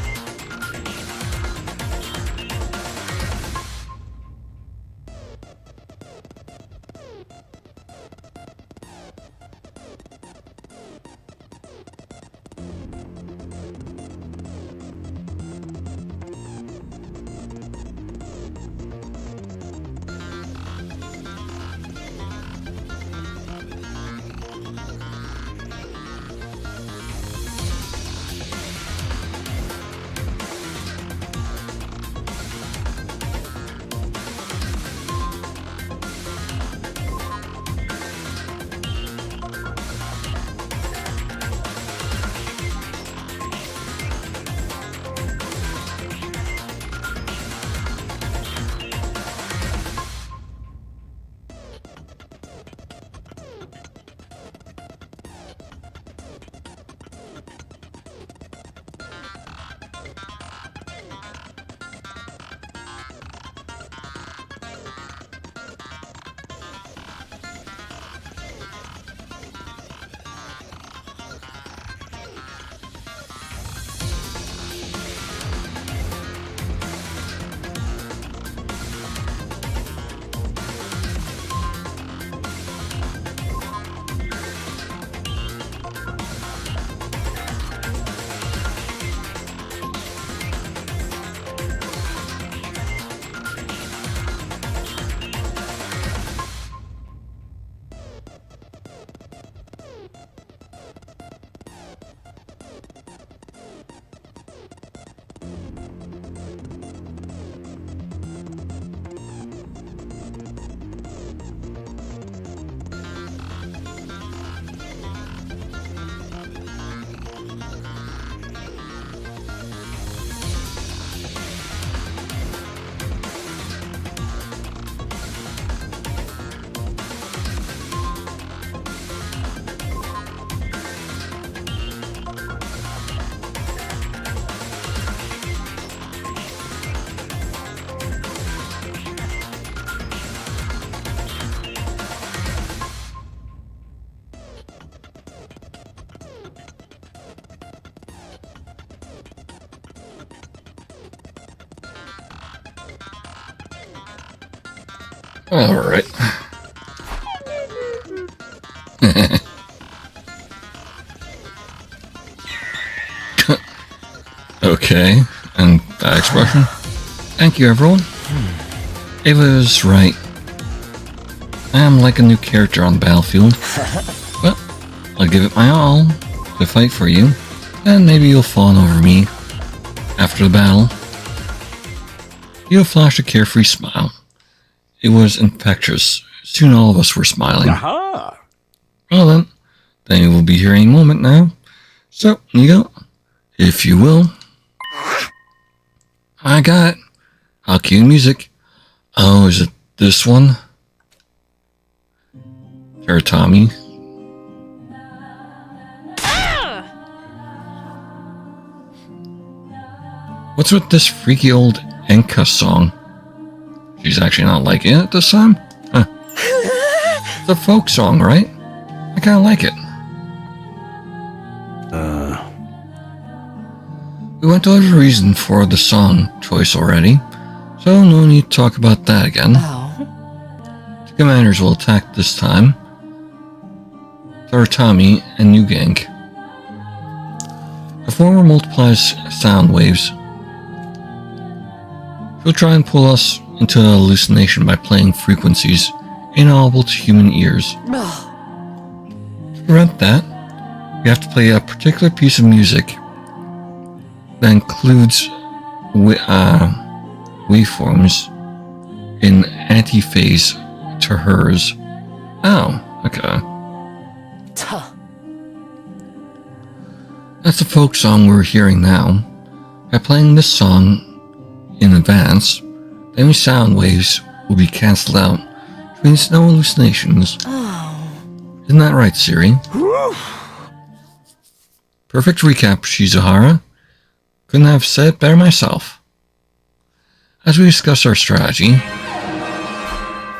Alright. Okay, and that expression. Thank you, everyone. Ava's right. I am like a new character on the battlefield. But I'll give it my all to fight for you, and maybe you'll fawn over me after the battle. You flashed a carefree smile. It was infectious. Soon all of us were smiling. Aha! Well then you will be here any moment now. So, you go. If you will. I got it. I'll cue music. Oh, is it this one? Tommy. What's with this freaky old Enka song? She's actually not liking it this time? Huh. It's a folk song, right? I kinda like it. We went over the reason for the song choice already, so no need to talk about that again. The commanders will attack this time. Saratami and New Gang. The former multiplies sound waves. She'll try and pull us into a hallucination by playing frequencies inaudible to human ears. To prevent that, we have to play a particular piece of music that includes waveforms in antiphase to hers. Oh, okay. That's the folk song we're hearing now. By playing this song in advance, any sound waves will be cancelled out, which means no hallucinations. Isn't that right, Siri? Perfect recap, Shizuhara. Couldn't have said it better myself. As we discuss our strategy...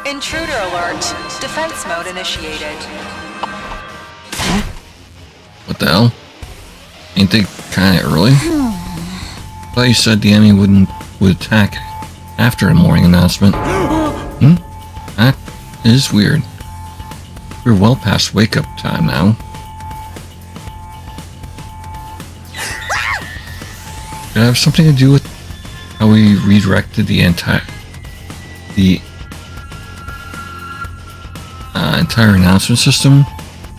Intruder alert. Defense mode initiated. What the hell? Ain't they kinda early? Thought you said the enemy would attack after a morning announcement. That is weird. We're well past wake-up time now. Did it have something to do with how we redirected the entire announcement system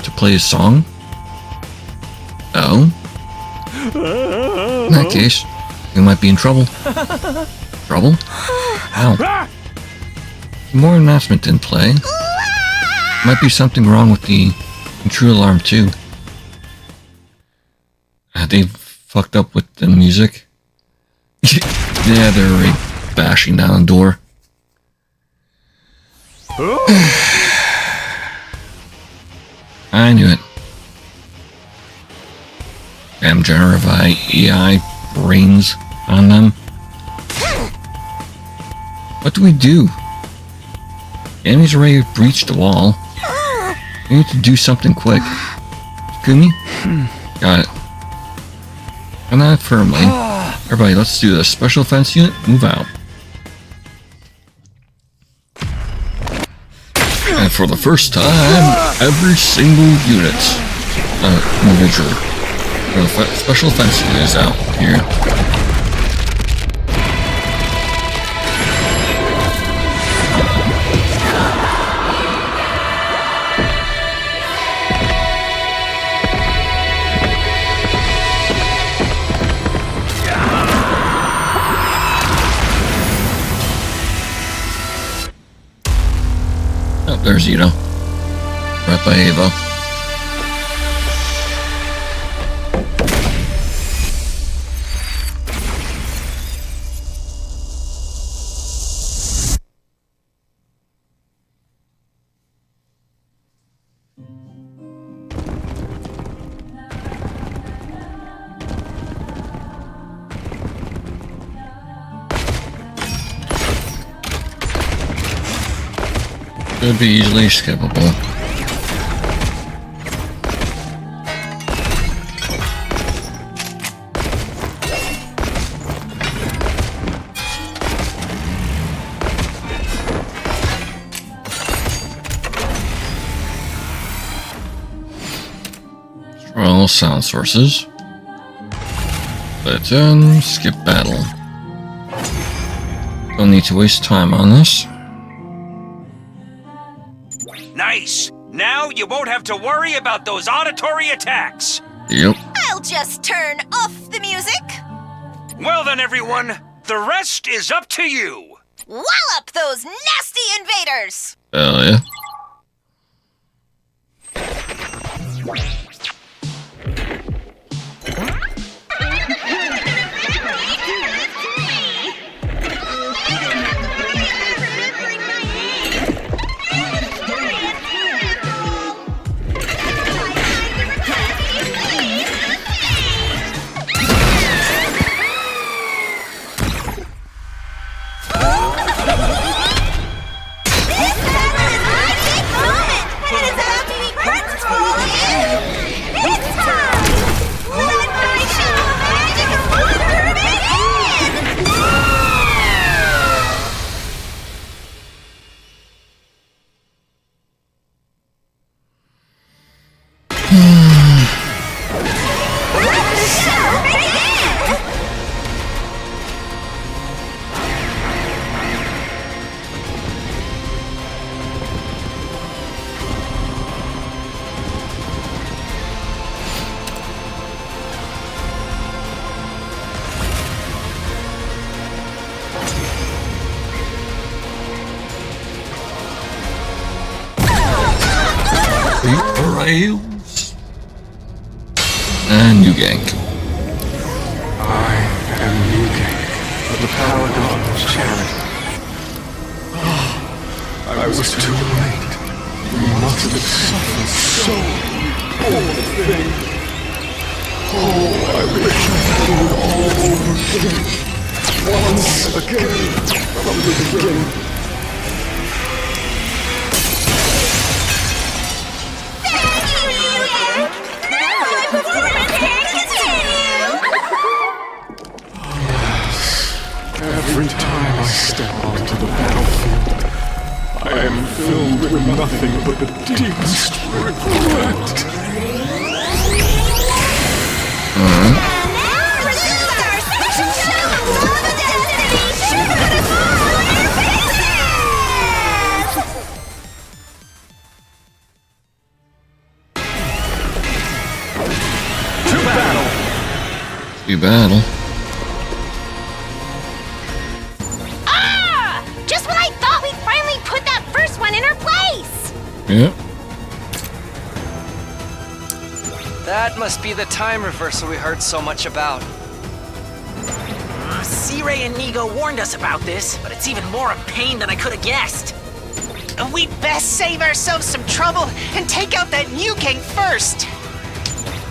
to play a song? Oh? In that case, we might be in trouble. Trouble? How? The more announcement didn't play. Might be something wrong with the intruder alarm too. They fucked up with the music. Yeah, they're already bashing down the door. I knew it. Damn generative AI brains on them. What do we do? The enemy's already breached the wall. We need to do something quick. Takumi? Got it. On that firmly. Everybody, let's do this. Special defense unit, move out. And for the first time, every single unit, individual, for the special defense unit is out here. Oh, there's Ito. Right by Ava. Could be easily skippable. sound sources. But skip battle. Don't need to waste time on this. Nice! Now you won't have to worry about those auditory attacks! Yep. I'll just turn off the music. Well then, everyone, the rest is up to you! Wallop those nasty invaders! Hell yeah. Rails. And New-Gank. I am New-Gank, the Paragon of Charity. I was too late. You must have suffered so, poor thing. Oh, I wish I could all over again. Once again, from the beginning. Every time I step onto the battlefield, I am filled with nothing but the deepest regret. To battle. Just when I thought we'd finally put that first one in her place! Yep. That must be the time reversal we heard so much about. C-Ray and Nigo warned us about this, but it's even more a pain than I could have guessed. We'd best save ourselves some trouble and take out that New-Gank first!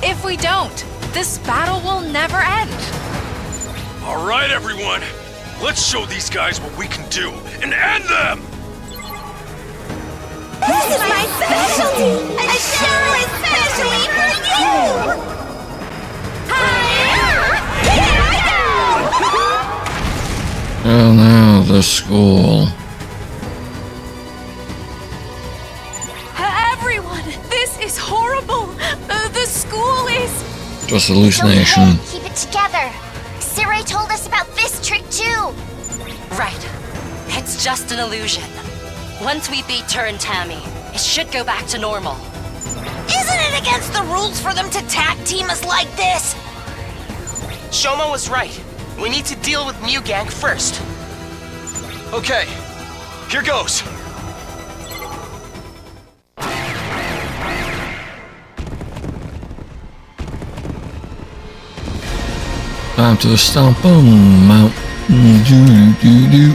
If we don't, this battle will never end. All right, everyone. Let's show these guys what we can do and end them! This is my specialty! A show especially for you! Here I go! Oh no, the school. Everyone, this is horrible. The school is... Just hallucination. Keep it together. C-Ray told us about this trick too. Right. It's just an illusion. Once we beat Tur and Tammy, it should go back to normal. Isn't it against the rules for them to tag team us like this? Shoma was right. We need to deal with New-Gank first. Okay, here goes. Time to stomp 'em out. Do.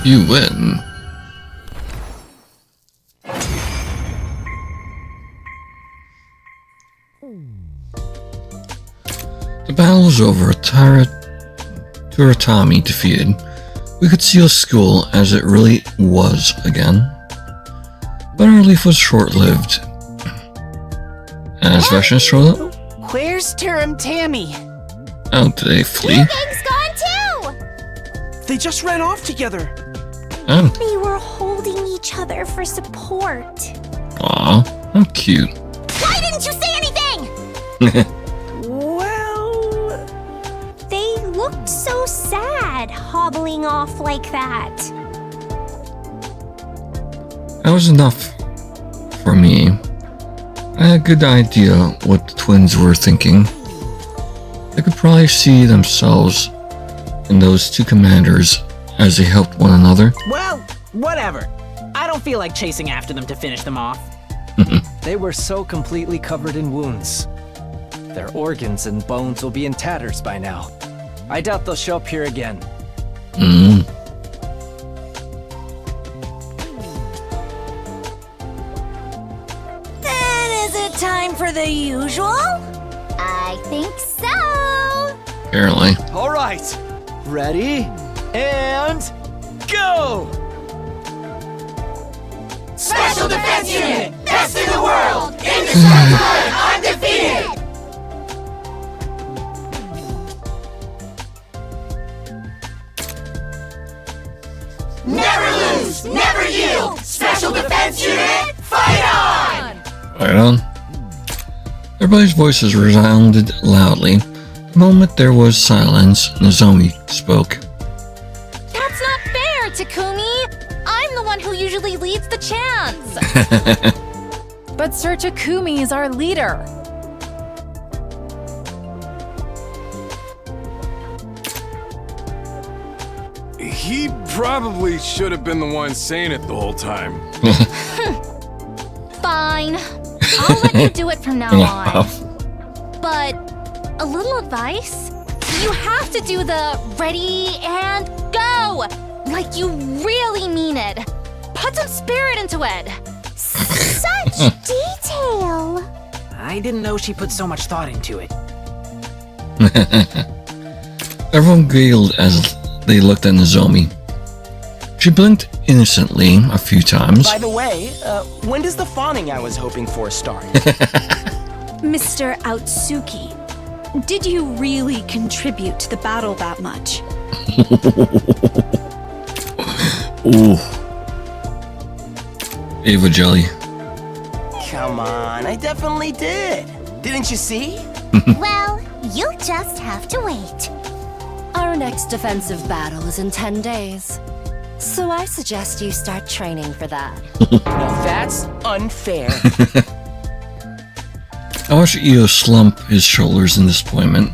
You win. The battle was over. Turatami defeated. We could see a school as it really was again. But our relief was short-lived. As Vashna showed up. Where's Tur and Tammy? Oh, did they flee? New-Gank's gone too! They just ran off together. Oh. They were holding each other for support. Aw, how cute. Why didn't you say anything? Well, they looked so sad hobbling off like that. That was enough for me. I had a good idea what the twins were thinking. They could probably see themselves in those two commanders as they helped one another. Well, whatever. I don't feel like chasing after them to finish them off. They were so completely covered in wounds. Their organs and bones will be in tatters by now. I doubt they'll show up here again. Mm. Then is it time for the usual? I think so. Apparently. All right, ready and go! Special Defense Unit, best in the world, indestructible, undefeated. Never lose, never yield. Special Defense Unit, fight on! Right on. Everybody's voices resounded loudly. The moment there was silence, Nozomi spoke. That's not fair, Takumi! I'm the one who usually leads the chants! But Sir Takumi is our leader. He probably should have been the one saying it the whole time. Fine. I'll let you do it from now on. But a little advice? You have to do the ready and go! Like you really mean it. Put some spirit into it. Such detail. I didn't know she put so much thought into it. Everyone giggled as they looked at Nozomi. She blinked innocently a few times. By the way, when does the fawning I was hoping for start? Mr. Aotsuki, did you really contribute to the battle that much? Ooh. Ava Jelly. Come on, I definitely did. Didn't you see? Well, you'll just have to wait. Our next defensive battle is in 10 days. So I suggest you start training for that. Now that's unfair. I watched Io slump his shoulders in disappointment,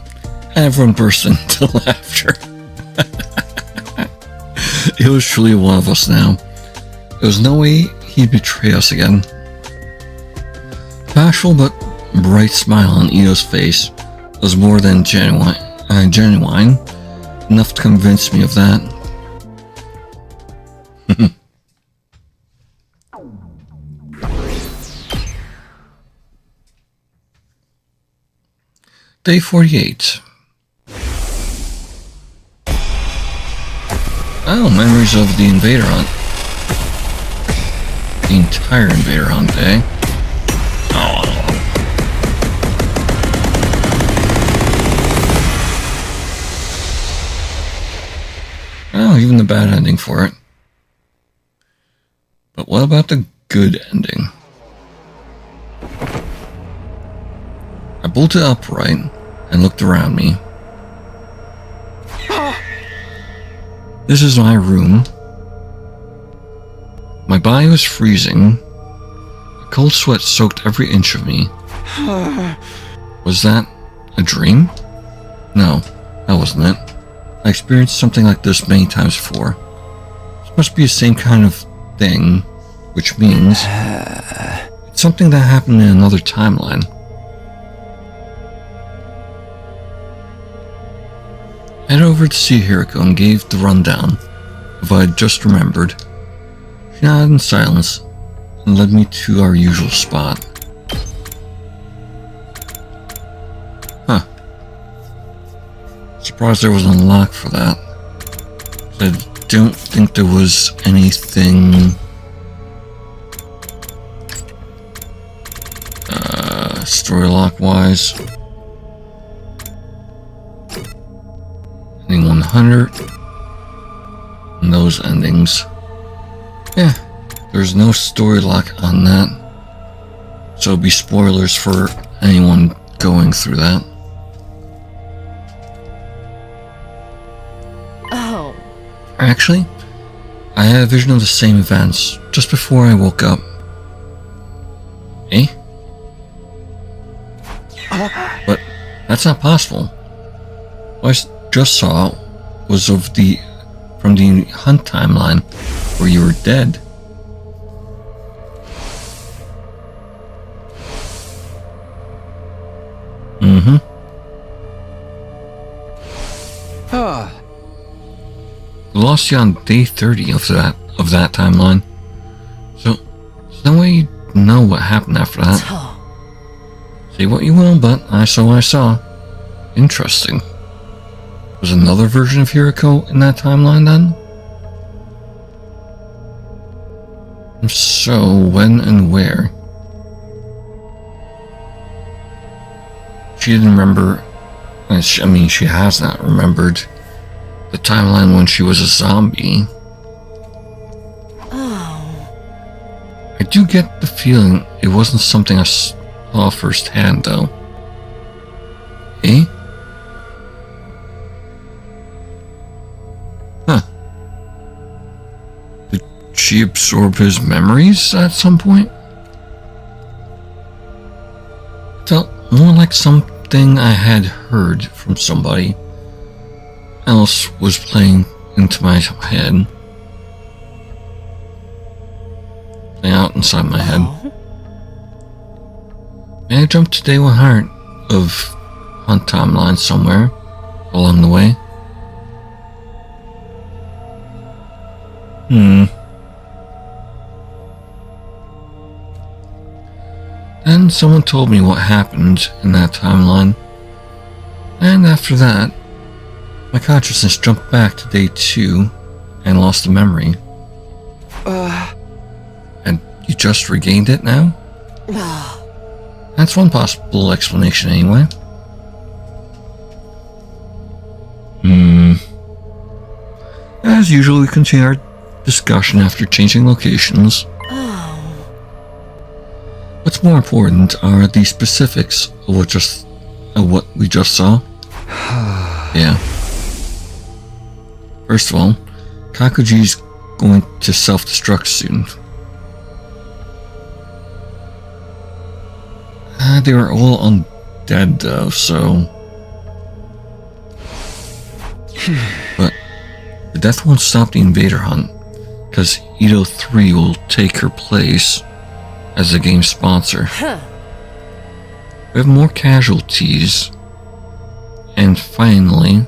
and everyone burst into laughter. It was truly one of us now. There was no way he'd betray us again. Bashful but bright smile on Io's face was more than genuine, enough to convince me of that. Day 48. Oh, memories of the Invader Hunt. The entire Invader Hunt day. Oh, even the bad ending for it. But what about the good ending? I bolted upright and looked around me. This is my room. My body was freezing. A cold sweat soaked every inch of me. Was that a dream? No, that wasn't it. I experienced something like this many times before. This must be the same kind of thing, which means it's something that happened in another timeline. I headed over to see Hiriko and gave the rundown of what I had just remembered. She nodded in silence and led me to our usual spot. Huh. Surprised there was an unlock for that. I don't think there was anything story lock wise. Ending 100 and those endings. Yeah, there's no story lock on that. So it'll be spoilers for anyone going through that. Oh. Actually, I had a vision of the same events just before I woke up. Eh? But that's not possible. What I just saw was from the Hunt timeline where you were dead. Mm-hmm. Lost you on day 30 of that timeline. So there's no way you know what happened after that. Say what you will, but I saw what I saw. Interesting. Was another version of Hiriko in that timeline then? If so, when and where? She didn't remember. I mean, she has not remembered the timeline when she was a zombie. Oh. I do get the feeling it wasn't something I saw firsthand, though. Eh? Huh. Did she absorb his memories at some point? Felt more like something I had heard from somebody else was playing into my head. Playing out inside my head. May I jump to day 100 of Hunt timeline somewhere along the way? Then someone told me what happened in that timeline, and after that, my consciousness jumped back to day 2 and lost the memory. And you just regained it now? That's one possible explanation anyway. As usual, we continue our discussion after changing locations. What's more important are the specifics of what we just saw. Yeah. First of all, Kakuji's going to self-destruct soon. They were all undead though, so... But the death won't stop the invader hunt, because Ito 3 will take her place as the game's sponsor. We have more casualties, and finally,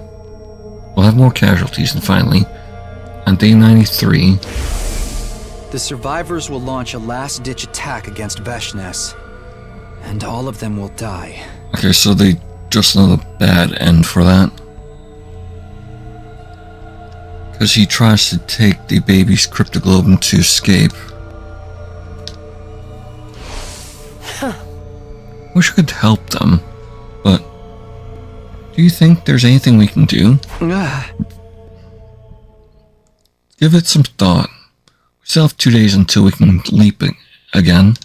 on day 93, the survivors will launch a last-ditch attack against Veshnes, and all of them will die. Okay, so they just know the bad end for that. Because he tries to take the baby's cryptoglobin to escape. Wish I could help them, but do you think there's anything we can do? Give it some thought. We still have 2 days until we can leap it again.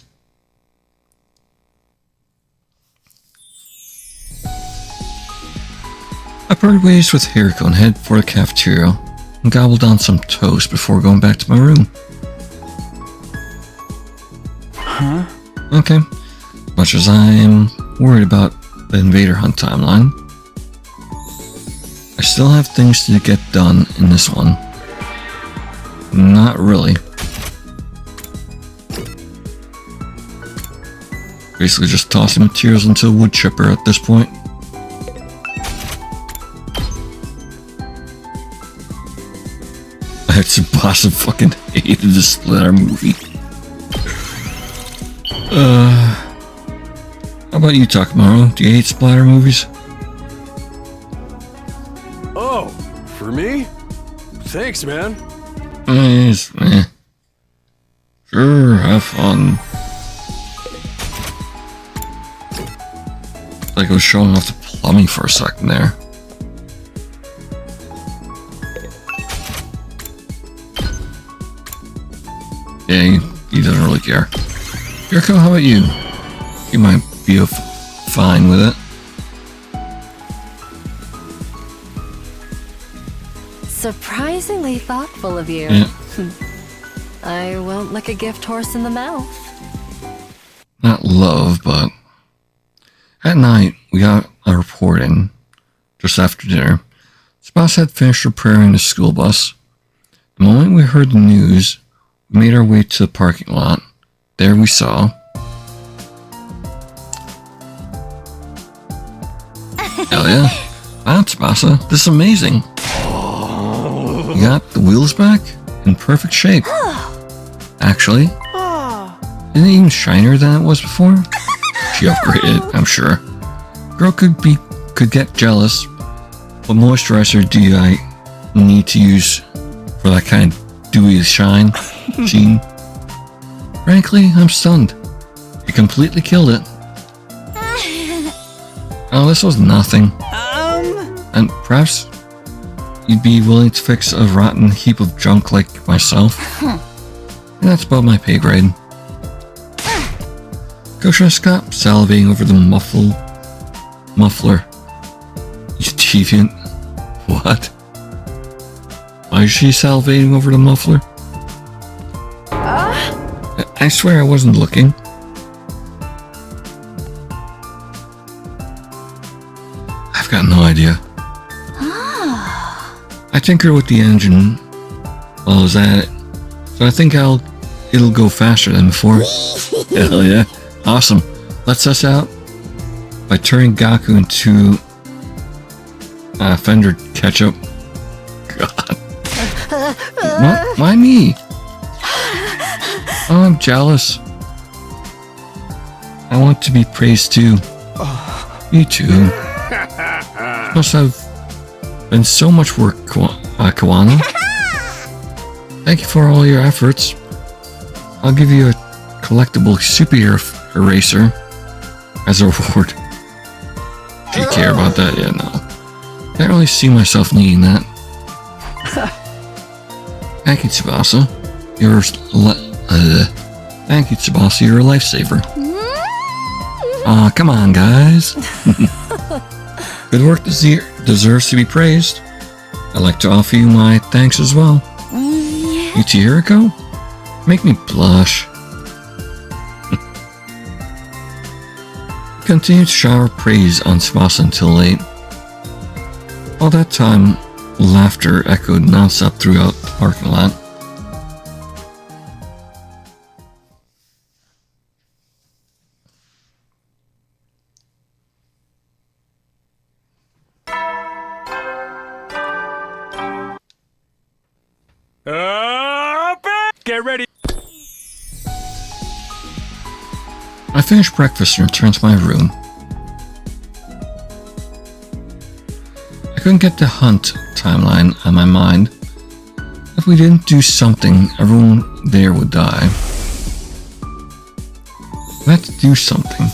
I parted ways with Hiriko and head for the cafeteria and gobbled down some toast before going back to my room. Huh? Okay. Much as I am worried about the Invader Hunt timeline, I still have things to get done in this one. Not really. Basically just tossing materials into a wood chipper at this point. It's impossible. Fucking hated the Splatter movie. How about you, Takamaru? Do you hate Splatter movies? Oh, for me? Thanks, man. Nice, man. Sure, have fun. Like I was showing off the plumbing for a second there. Yeah, he doesn't really care. Hiriko, how about you? You might be fine with it. Surprisingly thoughtful of you. Yeah. I won't lick a gift horse in the mouth. Not love, but at night we got a report in just after dinner. Spouse had finished repairing the school bus. The moment we heard the news, we made our way to the parking lot. There we saw hell yeah. Wow, Tsubasa, this is amazing. You got the wheels back in perfect shape. Actually, isn't it even shinier than it was before? She upgraded, I'm sure. Girl could get jealous. What moisturizer do I need to use for that kind of dewy shine? Sheen? Frankly, I'm stunned. You completely killed it. Oh, this was nothing. And perhaps you'd be willing to fix a rotten heap of junk like myself. And that's above my pay grade. Kosha stopped salivating over the muffler. You deviant. What? Why is she salivating over the muffler? I swear I wasn't looking. I've got no idea. I tinkered with the engine while I was at it, so I think it'll go faster than before. Hell yeah. Awesome. Let's us out by turning Gaku into Fender Ketchup. God. What? Why me? Oh, I'm jealous. I want to be praised too. Me too. Must have been so much work, Kawana. Thank you for all your efforts. I'll give you a collectible superhero eraser as a reward. Do you care about that? Yeah, no. Can't really see myself needing that. Thank you, Tsubasa. Thank you, Tsubasa. You're a lifesaver. Come on, guys. Good work deserves to be praised. I'd like to offer you my thanks as well. You Chihiro? Make me blush. Continued to shower praise on Tsubasa until late. All that time, laughter echoed nonstop throughout the parking lot. Get ready. I finished breakfast and returned to my room. I couldn't get the hunt timeline on my mind. If we didn't do something, everyone there would die. We had to do something.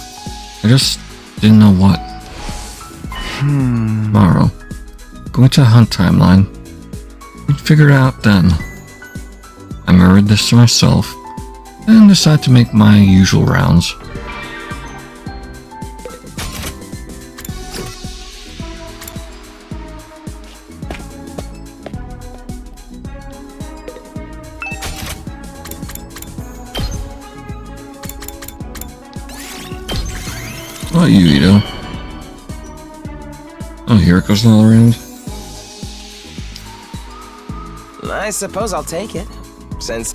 I just didn't know what. Tomorrow, going to the hunt timeline. We'd figure it out then. I murmured this to myself, and decided to make my usual rounds. What about you, Ito? Oh, here it goes all around. I suppose I'll take it, since...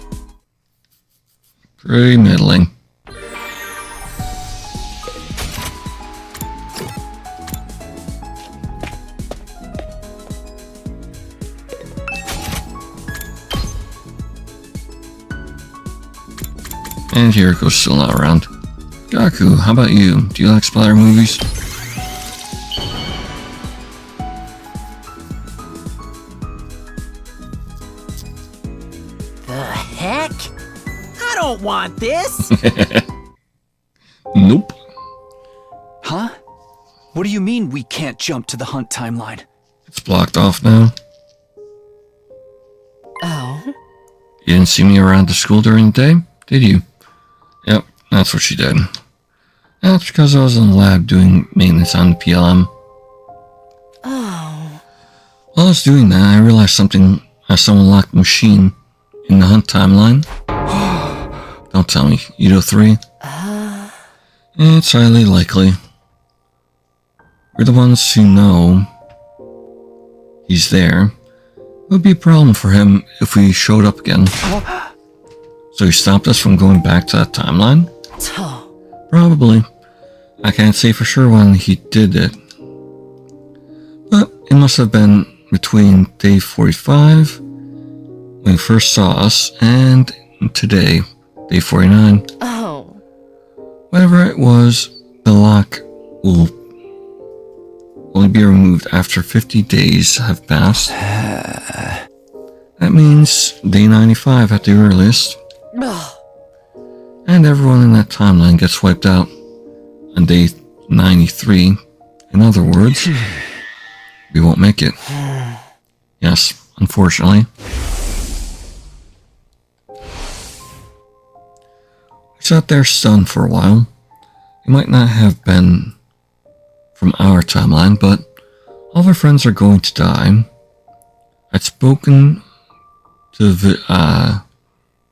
Pretty middling. And here it goes, still not around. Gaku, how about you? Do you like splatter movies? The heck? I don't want this! Nope. Huh? What do you mean we can't jump to the hunt timeline? It's blocked off now. Oh? You didn't see me around the school during the day, did you? Yep, that's what she did. That's because I was in the lab doing maintenance on the PLM. Oh. While I was doing that, I realized something. I saw a locked machine in the Hunt timeline. Don't tell me, Ito 3. It's highly likely. We're the ones who know he's there. It would be a problem for him if we showed up again. So he stopped us from going back to that timeline? Probably. I can't say for sure when he did it. But it must have been between day 45, when he first saw us, and today, day 49. Oh. Whatever it was, the lock will only be removed after 50 days have passed. That means day 95 at the earliest. And everyone in that timeline gets wiped out on day 93. In other words, we won't make it. Yes, unfortunately. We sat there stunned for a while. It might not have been from our timeline, but all of our friends are going to die. I'd spoken to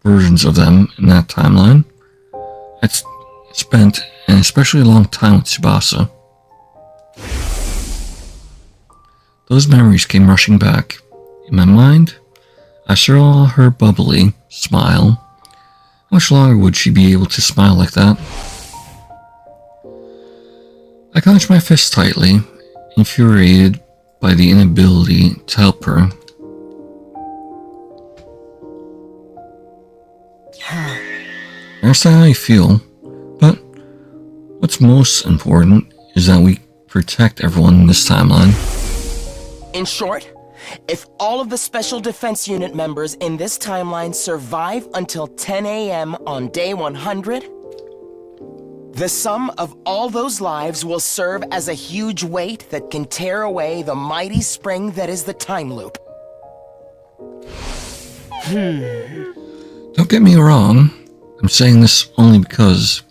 versions of them in that timeline. I'd spent an especially long time with Tsubasa. Those memories came rushing back. In my mind, I saw her bubbly smile. How much longer would she be able to smile like that? I clenched my fist tightly, infuriated by the inability to help her. I understand how you feel, but what's most important is that we protect everyone in this timeline. In short, if all of the Special Defense Unit members in this timeline survive until 10 a.m. on day 100, the sum of all those lives will serve as a huge weight that can tear away the mighty spring that is the time loop. Don't get me wrong, I'm saying this only because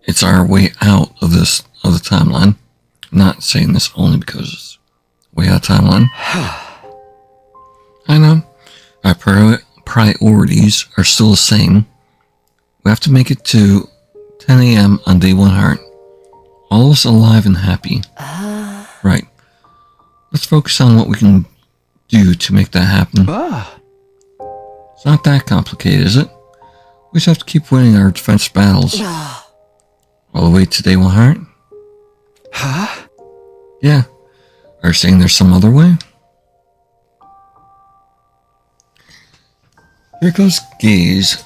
it's our way out of the timeline. I'm not saying this only because it's way out of timeline. I know, our priorities are still the same. We have to make it to 10 a.m. on day 100. All of us alive and happy. Right. Let's focus on what we can do to make that happen. It's not that complicated, is it? We just have to keep winning our defense battles. All the way to day 100? Yeah. Are you saying there's some other way? Here goes gaze.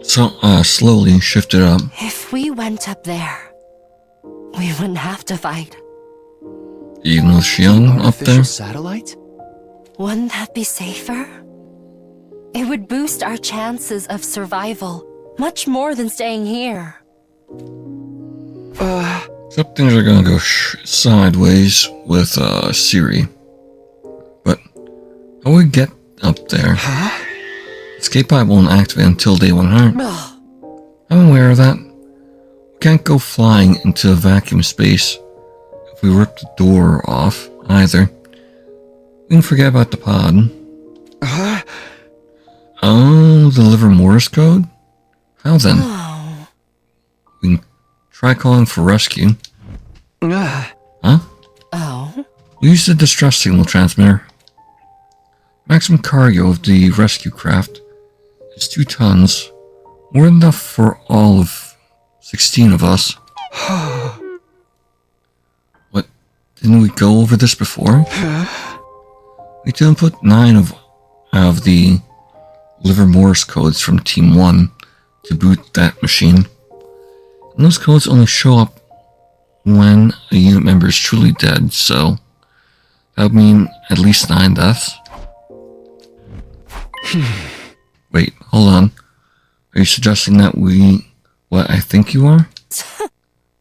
Slowly shifted up. If we went up there, we wouldn't have to fight. Even with Xion up there? Satellite? Wouldn't that be safer? It would boost our chances of survival much more than staying here. Except things are gonna go sideways with Siri. But how we get up there? Escape pod won't activate until day 100. I'm aware of that. We can't go flying into a vacuum space if we rip the door off, either. We can forget about the pod. Oh, deliver Morse code? How then? We can try calling for rescue. Huh? Oh? Use the distress signal transmitter. Maximum cargo of the rescue craft is 2 tons. More than enough for all of 16 of us. What? Didn't we go over this before? We didn't put 9 of the deliver Morse codes from Team 1 to boot that machine. And those codes only show up when a unit member is truly dead, so that would mean at least 9 deaths. Wait, hold on. Are you suggesting that what I think you are?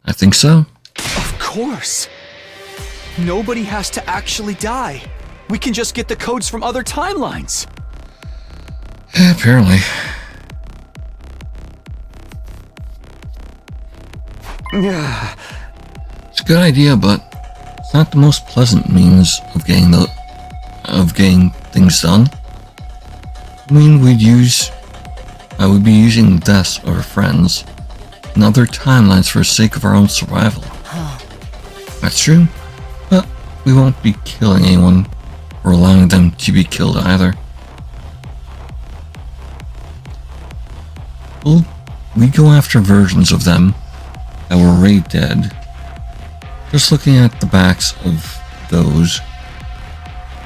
I think so. Of course. Nobody has to actually die. We can just get the codes from other timelines. Yeah, apparently. Good idea, but it's not the most pleasant means of getting things done. I mean, we'd be using the deaths of our friends and other timelines for the sake of our own survival. That's true, but we won't be killing anyone or allowing them to be killed either. Well, we go after versions of them that were already dead. Just looking at the backs of those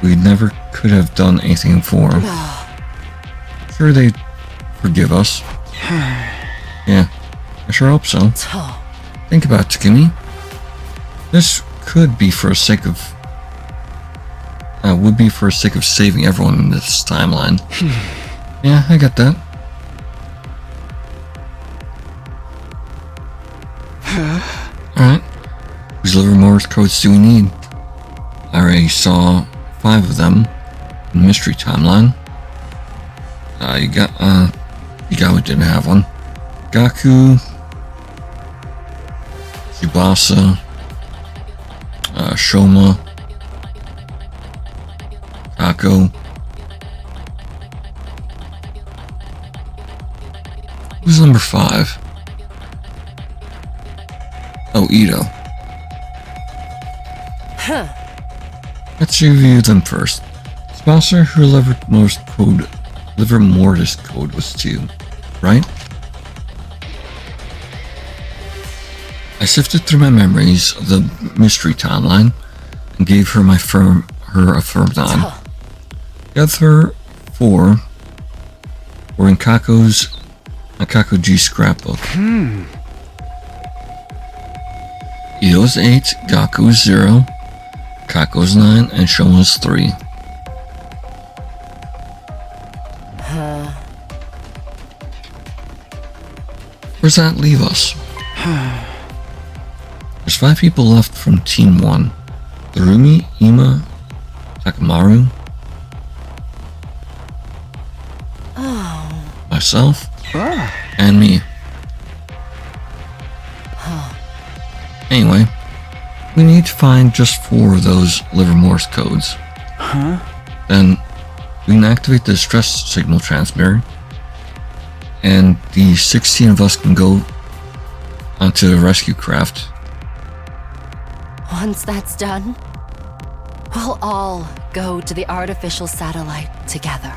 we never could have done anything for. Sure, they'd forgive us. Yeah, I sure hope so. Think about it, Takumi. This could be for the sake of would be for the sake of saving everyone in this timeline. Yeah, I got that. Alright. Whose Livermore's codes do we need? I already saw 5 of them in the mystery timeline. Igawa didn't have one. Gaku, Tsubasa, Shoma, Kako. Who's number 5? Oh, Ito. Let's review them first. Tsubasa, her Livermore's code was 2, right? I sifted through my memories of the mystery timeline and gave her a firm nod. The other 4 were in Kakoji's scrapbook. Ito's 8, Gaku's 0, Kako's 9, and Shoma's 3. Where's that leave us? There's 5 people left from Team 1. Darumi, Ima, Takamaru, myself, and me. Anyway, we need to find just 4 of those Livermore's codes. Then we can activate the distress signal transmitter, and the 16 of us can go onto the rescue craft. Once that's done, we'll all go to the artificial satellite together.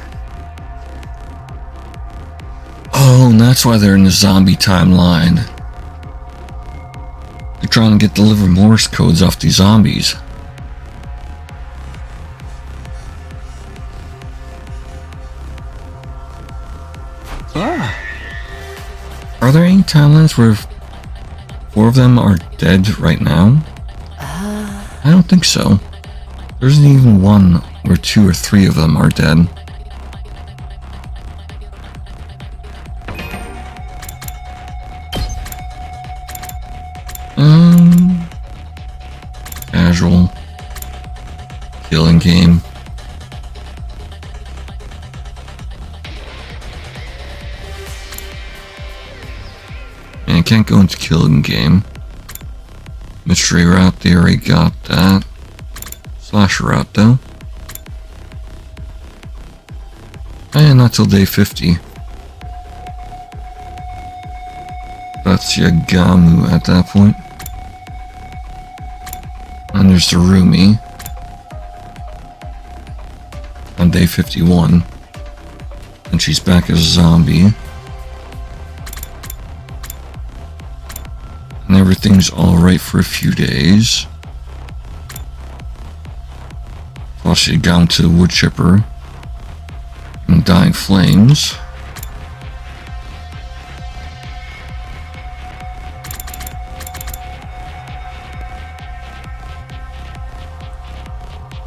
Oh, and that's why they're in the zombie timeline. They're trying to get the Livermore's codes off these zombies. Are there any timelines where 4 of them are dead right now? I don't think so. There isn't even one where 2 or 3 of them are dead. Casual. Killing game. And I can't go into killing game. Mystery route, they already got that. Slasher route though. And not till day 50. That's Yagamu at that point. And there's Darumi on day 51. And she's back as a zombie. And everything's alright for a few days. While she got to the wood chipper and dying flames.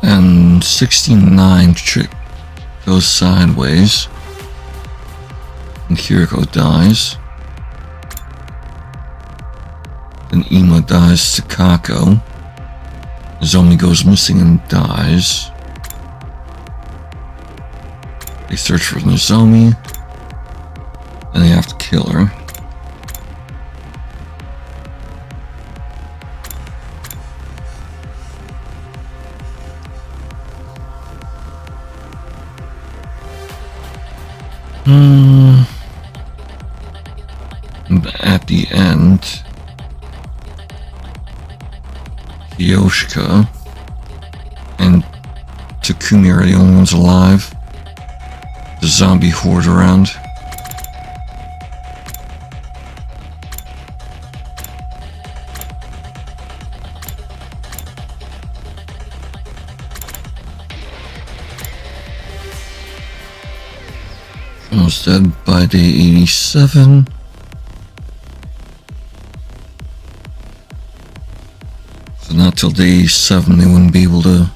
And 69 goes sideways. And Kiriko dies. Then Ima dies to Kako. Nozomi goes missing and dies. They search for Nozomi. And they have to kill her. At the end, Yoshika and Takumi are the only ones alive. The zombie horde around. Almost dead by day 87. So not till day 7 they wouldn't be able to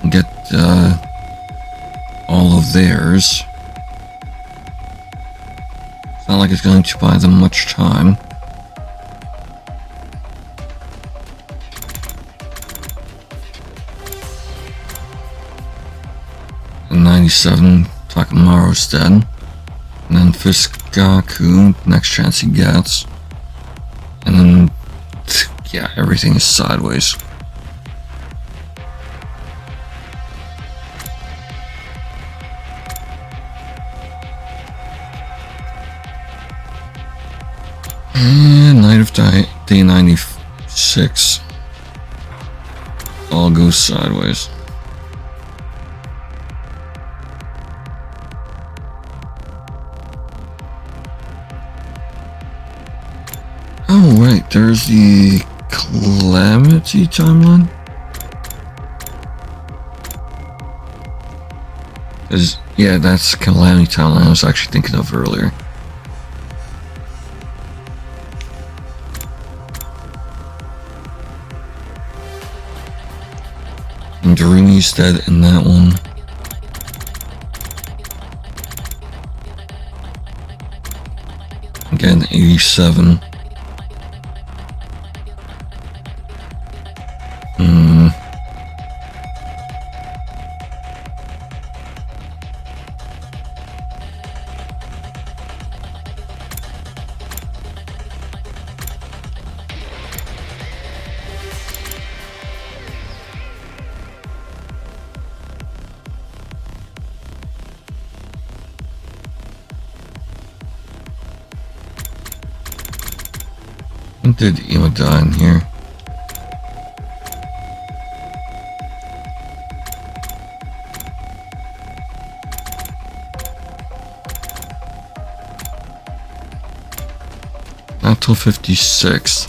get all of theirs. It's not like it's going to buy them much time. And 97, Takamaru's dead. And then Fiskaku, next chance he gets. And then, yeah, everything is sideways. And night of day 96. All goes sideways. Oh, right, there's the Calamity timeline? Yeah, that's Calamity timeline I was actually thinking of earlier. And Darumi's dead in that one. Again, 87. When did Ima die in here? Not till 56.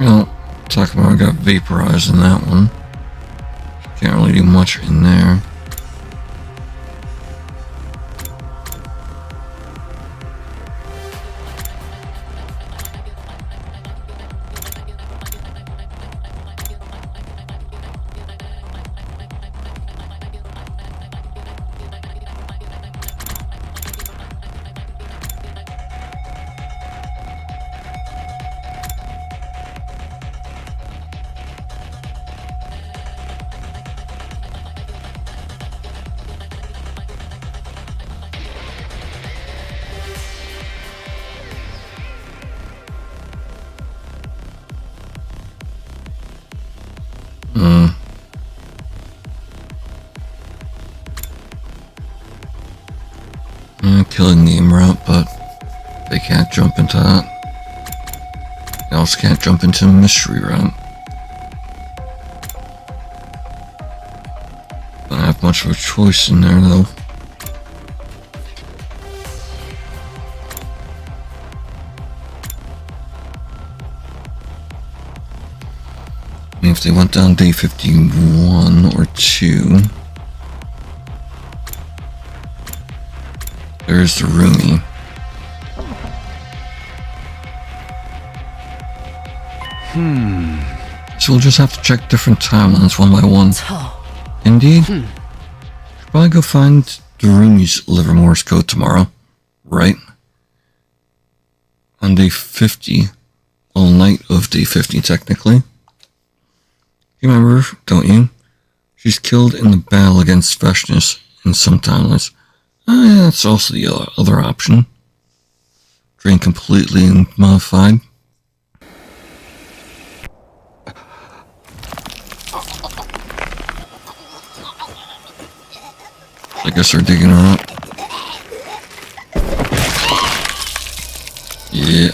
Well, Takamaru got vaporized in that one. Can't really do much in there. Killing game route, but they can't jump into that. They also can't jump into mystery route. Don't have much of a choice in there though. I mean, if they went down day 51 or 2. There's the Rumi. So we'll just have to check different timelines one by one. Indeed. Should probably go find the Rumi's Livermore's code tomorrow, right? On day 50. Well, night of day 50, technically. You remember, don't you? She's killed in the battle against Veshnis in some timelines. Oh yeah, that's also the other option. Drained completely and modified. I guess they're digging her up. Yeah.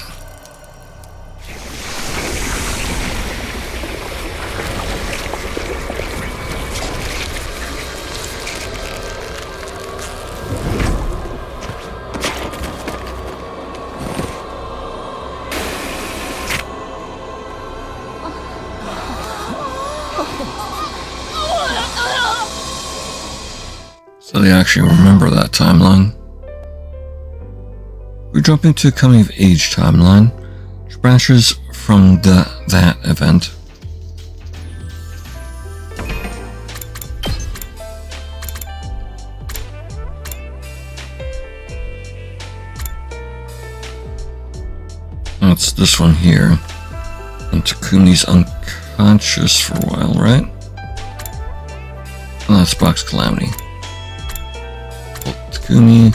So they actually remember that timeline. We jump into the coming of age timeline, which branches from that event. That's this one here. And Takumi's unconscious for a while, right? And that's Box Calamity. Takumi.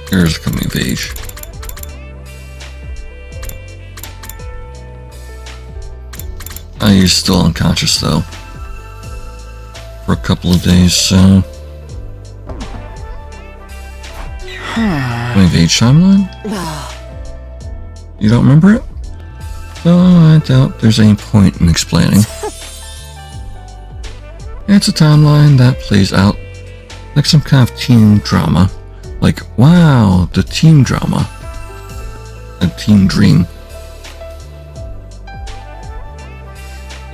Here's coming of age. He's still unconscious though. For a couple of days, so. Coming of age timeline? You don't remember it? So I doubt there's any point in explaining. It's a timeline that plays out like some kind of teen drama. Like, wow, the teen drama. A teen dream.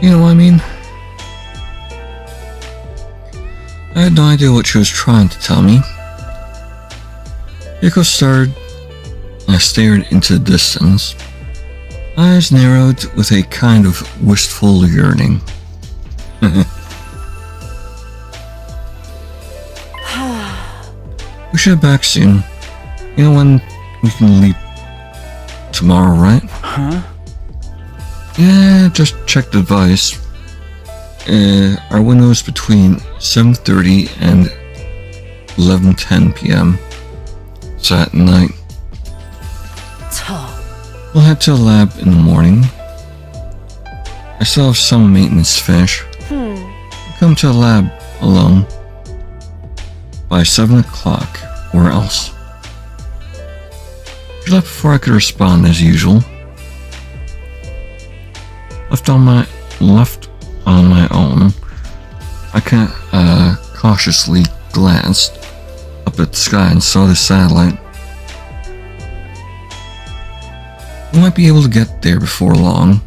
You know what I mean? I had no idea what she was trying to tell me. Yoko started, and I stared into the distance. Eyes narrowed with a kind of wistful yearning. We should head back soon. You know when we can leave tomorrow, right? Huh? Yeah, just check the device. Our window's between 7:30 and 11:10 p.m. So at night. We'll head to the lab in the morning. I still have some maintenance to finish. I'll come to the lab alone by 7 o'clock, or else. She left before I could respond as usual. Left on my own, I cautiously glanced up at the sky and saw the satellite. We might be able to get there before long.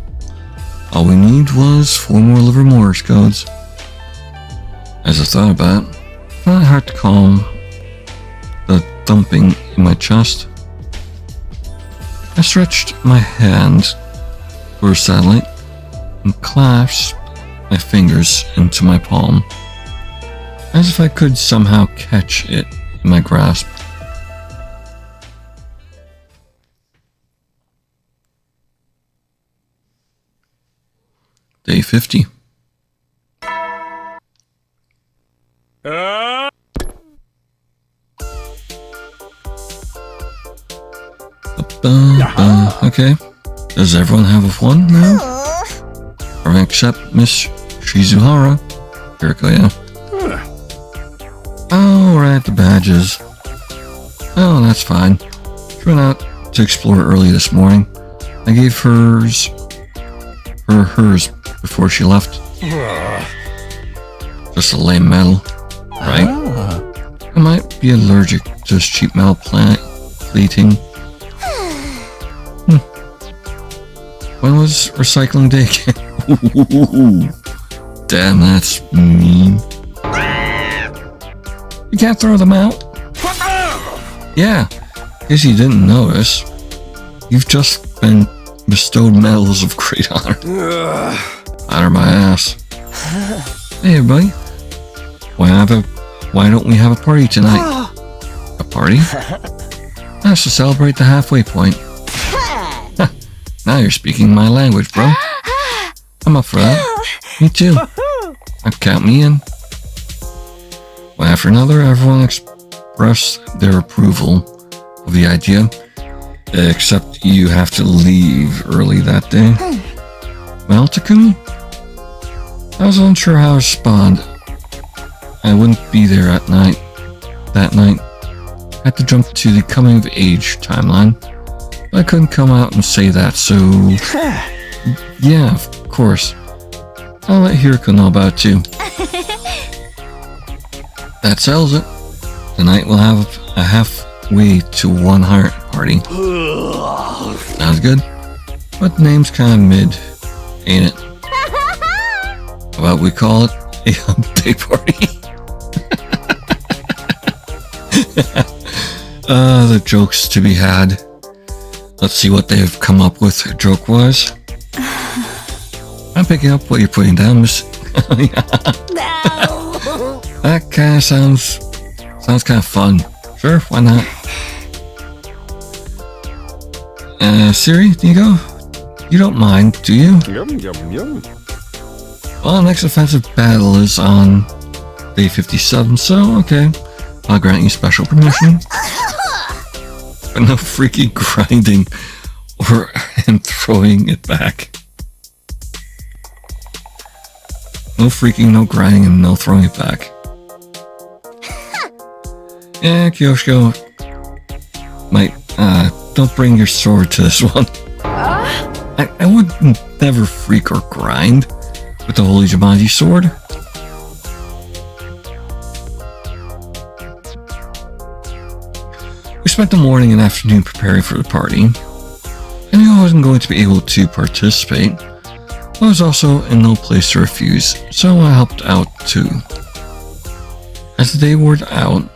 All we need was 4 more Livermore's codes. As I thought about it, it's not hard to calm the thumping in my chest. I stretched my hand for a satellite and clasped my fingers into my palm, as if I could somehow catch it in my grasp. Day 50. Okay. Does everyone have one now? Or except Miss Shizuhara. Kiriko, yeah. Oh, right, the badges. Oh, that's fine. She went out to explore early this morning. I gave hers before she left. Just a lame metal, right? I might be allergic to this cheap metal plating. When was recycling day again? Damn, that's mean. You can't throw them out? Yeah, guess you didn't notice. You've just been bestowed medals of great honor. Out of my ass. Hey everybody. Why don't we have a party tonight? A party? That's to celebrate the halfway point. Now you're speaking my language, bro. I'm up for that. Me too. Count me in. One after another, everyone expressed their approval of the idea, except you have to leave early that day. Well, Takumi, I was unsure how to respond. I wouldn't be there at night. That night, I had to jump to the coming of age timeline. But I couldn't come out and say that, so yeah, of course. I'll let Hiriko know about it too. That settles it. Tonight we'll have a halfway to 100 party. Sounds good. But the name's kinda mid, ain't it? How about we call it a hump day party? The jokes to be had. Let's see what they've come up with joke-wise. I'm picking up what you're putting down, Miss. That kind of sounds kind of fun. Sure, why not? Siri, Nico, you don't mind, do you? Yum, yum, yum. Well, the next offensive battle is on day 57, so okay. I'll grant you special permission. But no freaky grinding and throwing it back. No freaking, no grinding, and no throwing it back. Yeah, Kyoshiko. Don't bring your sword to this one. I would never freak or grind with the Holy Jumanji sword. We spent the morning and afternoon preparing for the party. I knew I wasn't going to be able to participate. I was also in no place to refuse, so I helped out too. As the day wore out,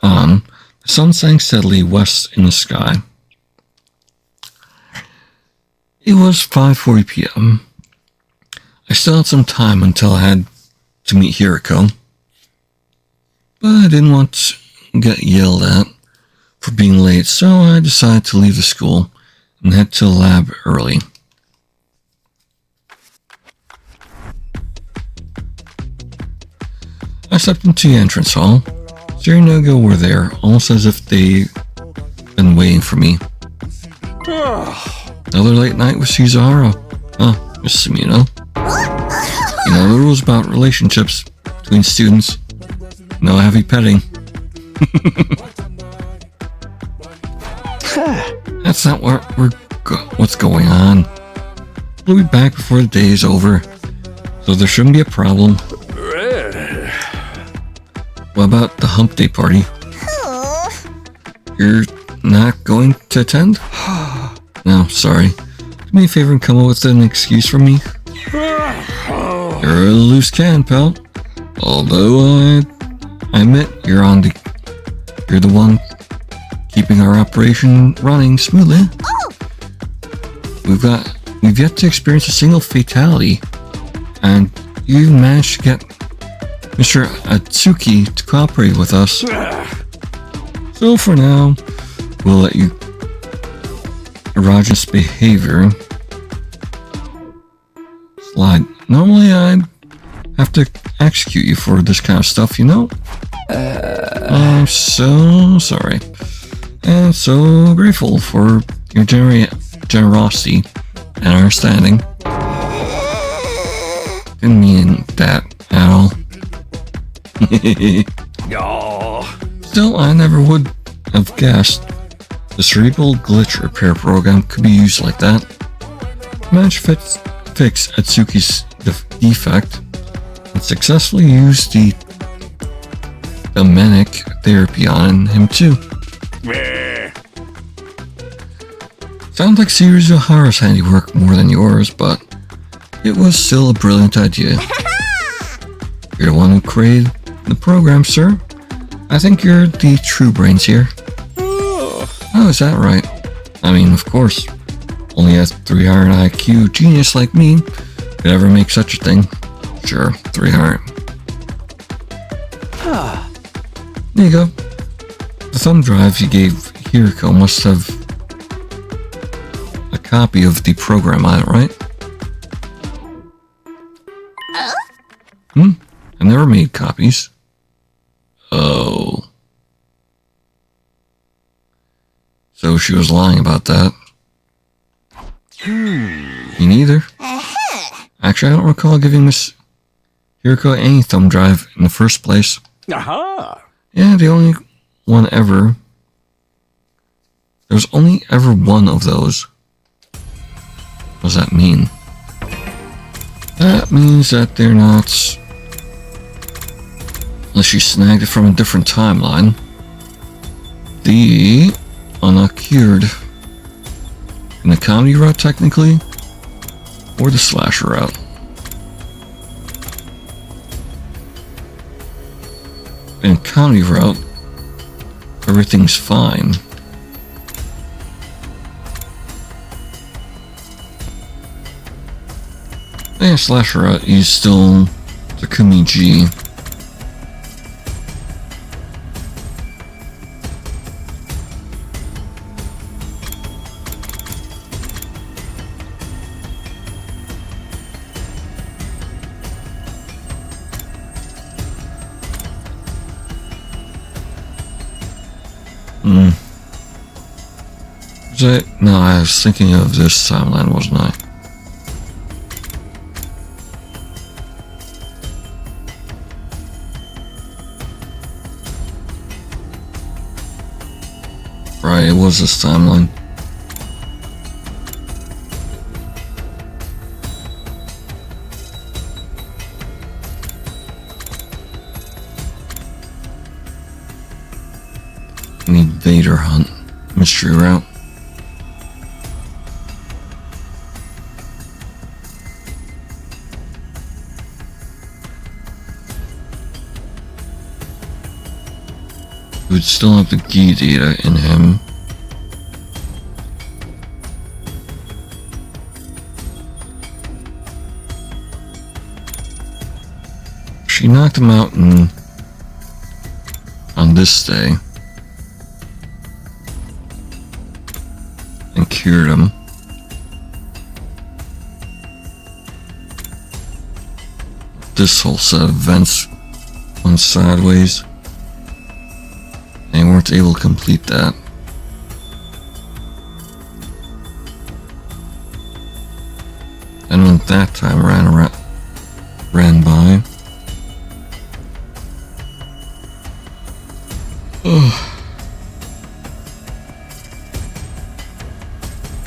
the sun sank steadily west in the sky. It was 5:40 p.m. I still had some time until I had to meet Hiriko, but I didn't want to get yelled at for being late, so I decided to leave the school and head to the lab early. I stepped into the entrance hall. Siri and Nogo were there, almost as if they'd been waiting for me. Another late night with Shizuhara. Miss Sumino. You know the rules about relationships between students. No heavy petting. That's not what's going on. We'll be back before the day is over, so there shouldn't be a problem. What about the hump day party? You're not going to attend? No, sorry. Do me a favor and come up with an excuse for me. You're a loose cannon, pal. Although I admit you're the one keeping our operation running smoothly. We've yet to experience a single fatality, and you managed to get Mr. Atsuki to cooperate with us. So for now, we'll let you Raja's behavior slide. Normally I'd have to execute you for this kind of stuff, you know? I'm so sorry. And so grateful for your generosity and understanding. Didn't mean that at all. Still, I never would have guessed the cerebral glitch repair program could be used like that. Managed to fix Atsuki's defect and successfully used the manic therapy on him too. Sounds like Series Ohara's handiwork more than yours, but it was still a brilliant idea. You're the one who created the program, sir. I think you're the true brains here. Oh, is that right? I mean, of course. Only a 300 IQ genius like me could ever make such a thing. Sure, 300. There you go. The thumb drive you gave Hiriko must have a copy of the program on it, right? I never made copies. Oh. So she was lying about that. Me neither. Actually, I don't recall giving Miss Hiriko any thumb drive in the first place. Aha! Yeah, the only one ever. There's only ever one of those. What does that mean? That means that they're not... Unless she snagged it from a different timeline. The unoccurred. In the comedy route, technically? Or the slasher route? In comedy route, everything's fine. And slasher route, he's still Takumi G. No, I was thinking of this timeline, wasn't I? Right, it was this timeline. Need Vader Hunt. Mystery route. He would still have the key data in him. She knocked him out on this day. And cured him. This whole set of events went sideways. They weren't able to complete that. And when that time ran by,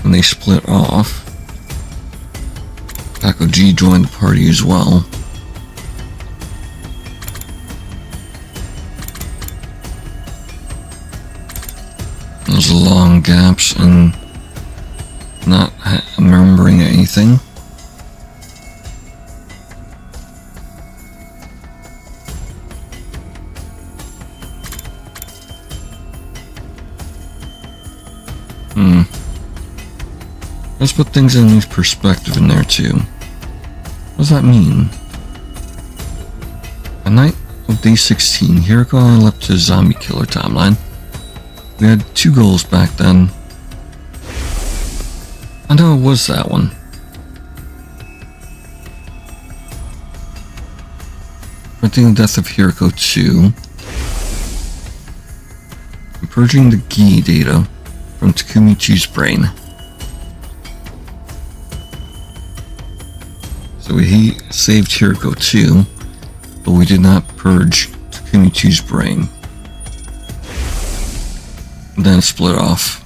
when they split off, Taco G joined the party as well. There's long gaps and not remembering anything. Let's put things in perspective in there too. What does that mean? A night of day 16, Hiriko and I leapt to the zombie killer timeline. We had 2 goals back then. I know it was that one. Preventing the death of Hiriko 2. And purging the Gi data from Takumichi's brain. So we saved Hiriko 2, but we did not purge Takumichi's brain. Then split off.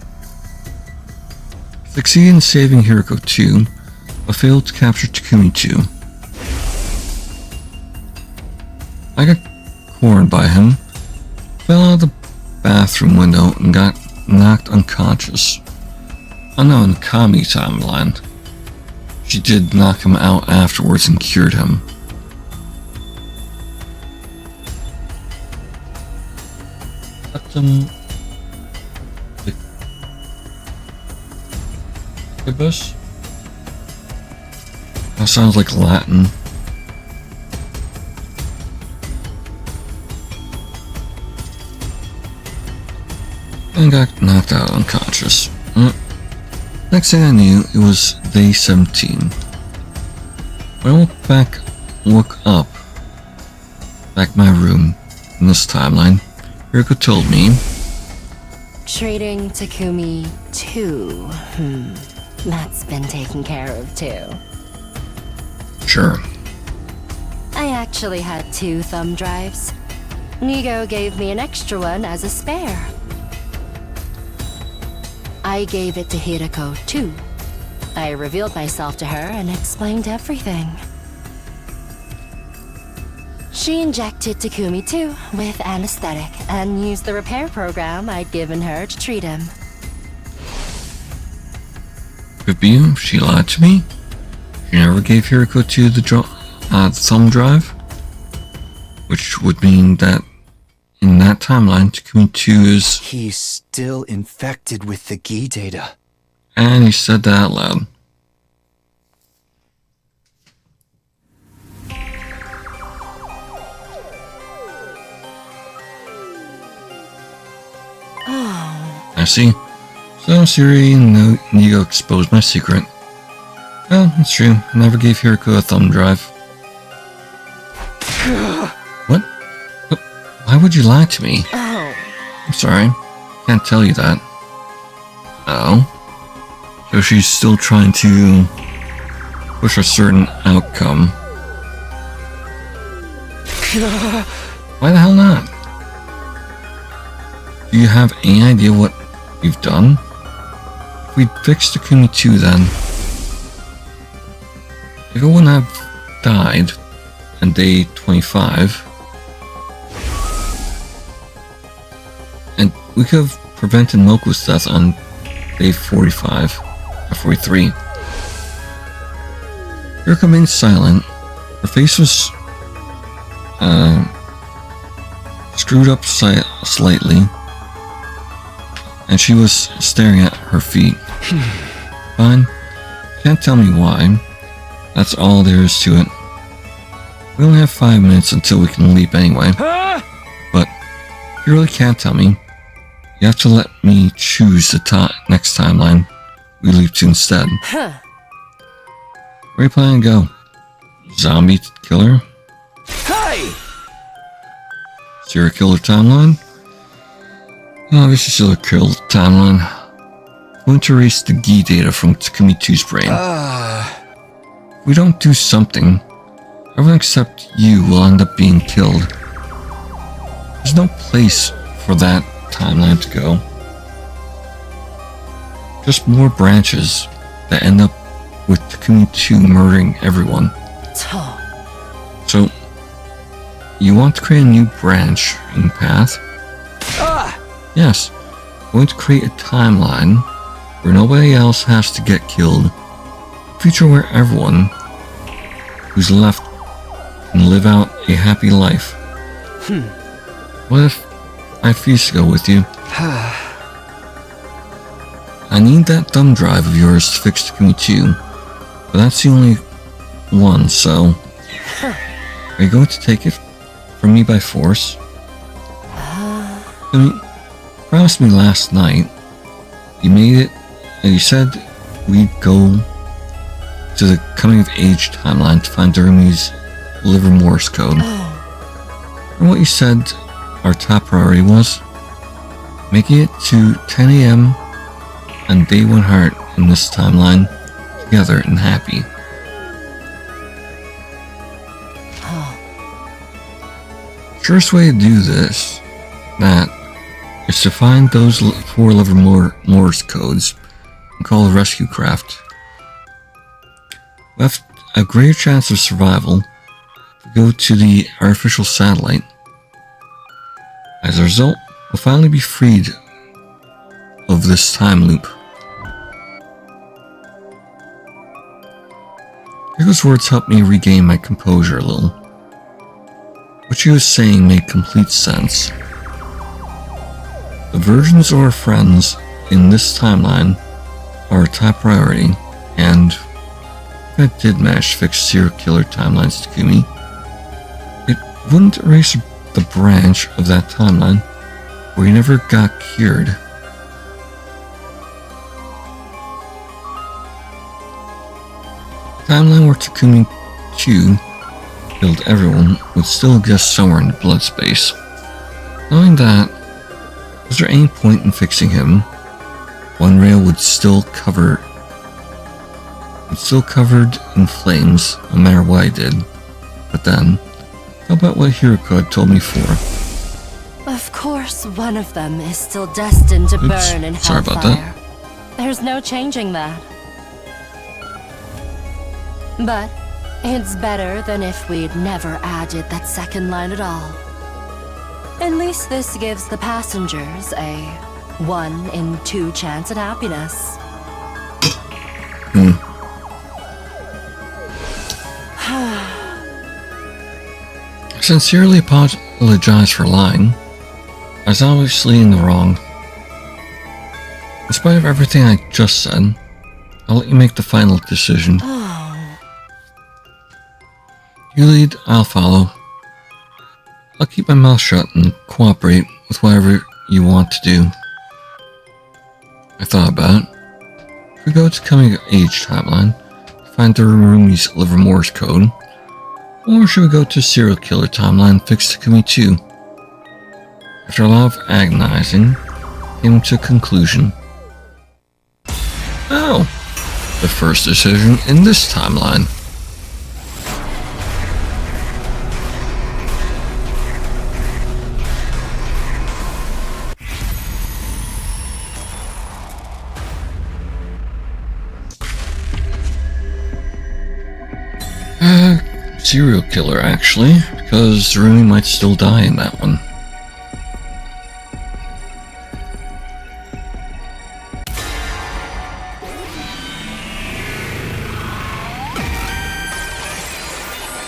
Succeeded in saving Hiriko 2, but failed to capture Takumi 2. I got cornered by him, fell out of the bathroom window, and got knocked unconscious. Oh no, in the Kami timeline, she did knock him out afterwards and cured him. Incubus? That sounds like Latin. And got knocked out unconscious. Next thing I knew, it was day 17. When I woke up back in my room in this timeline, Hiriko told me, Treating Takumi too. That's been taken care of too. Sure. I actually had 2 thumb drives. Nigo gave me an extra one as a spare. I gave it to Hiriko too. I revealed myself to her and explained everything. She injected Takumi too with anesthetic and used the repair program I'd given her to treat him. Could be she lied to me. She never gave Hiriko to the thumb drive, which would mean that in that timeline, Takumi 2 is... He's still infected with the Gi data. And he said that out loud. Oh. I see. So Siri and Nigo exposed my secret. Well, it's true. I never gave Hiriko a thumb drive. What? Why would you lie to me? Oh. I'm sorry. Can't tell you that. Oh? So she's still trying to push a certain outcome. Why the hell not? Do you have any idea what you've done? If we'd fixed Takumi 2 then, if it wouldn't have died on day 25, and we could have prevented Moku's death on day 45 or 43. Hiriko remained silent. Her face was screwed up slightly, and she was staring at her feet. Fine. Can't tell me why. That's all there is to it. We only have 5 minutes until we can leap anyway. But if you really can't tell me, you have to let me choose the next timeline we leap to instead. Where are you planning to go? Zombie killer? Hey! Serial killer timeline? Oh, this is still a kill timeline. I'm going to erase the Gi data from Takumi 2's brain. If we don't do something, everyone except you will end up being killed. There's no place for that timeline to go. Just more branches that end up with Takumi 2 murdering everyone. So, you want to create a new branching path? Yes, I'm going to create a timeline where nobody else has to get killed. A future where everyone who's left can live out a happy life. What if I refuse to go with you? I need that thumb drive of yours to fix Takumi 2, but that's the only one, so... Are you going to take it from me by force? I mean, you promised me last night. You made it, and you said we'd go to the coming of age timeline to find Durumi's liver Morse code. And what you said our top priority was making it to 10 a.m. on day 100 in this timeline together and happy. Surest way to do this, is to find those 4 liver Morse codes and call a rescue craft. We have a greater chance of survival if we go to the artificial satellite. As a result, we'll finally be freed of this time loop. Yuriko's words helped me regain my composure a little. What she was saying made complete sense. The versions of our friends in this timeline are a top priority, and if I did manage to fix serial killer timelines, Takumi, it wouldn't erase the branch of that timeline where he never got cured. The timeline where Takumi 2 killed everyone would still exist somewhere in the blood space. Knowing that, was there any point in fixing him? One rail would still covered in flames no matter what I did. But then, how about what Hiroko had told me before? Of course, one of them is still destined to burn in hellfire. Sorry about that. There's no changing that. But it's better than if we'd never added that second line at all. At least this gives the passengers a 1 in 2 chance at happiness. I sincerely apologize for lying. I was obviously in the wrong. In spite of everything I just said, I'll let you make the final decision. You lead, I'll follow. I'll keep my mouth shut and cooperate with whatever you want to do. I thought about it. If we go to coming of age timeline, find the Rumi's Livermore's code, or should we go to serial killer timeline and fix Takumi 2? After a lot of agonizing, came to a conclusion. Oh, the first decision in this timeline. Serial killer, actually, because Rumi might still die in that one.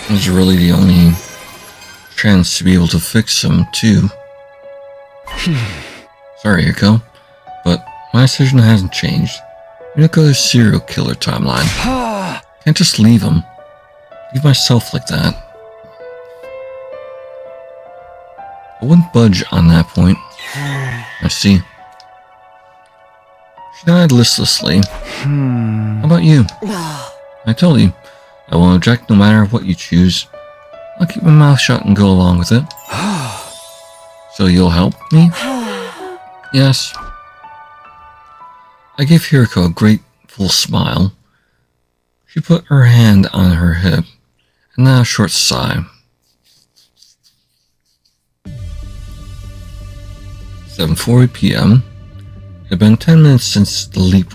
This is really the only chance to be able to fix him, too. Sorry, Yuriko, but my decision hasn't changed. I'm gonna go to the serial killer timeline. Can't just leave him. Leave myself like that. I wouldn't budge on that point. I see. She died listlessly. How about you? I told you, I won't object no matter what you choose. I'll keep my mouth shut and go along with it. So you'll help me? Yes. I gave Hiroko a grateful smile. She put her hand on her hip. And now a short sigh. 7:40 p.m. It had been 10 minutes since the leap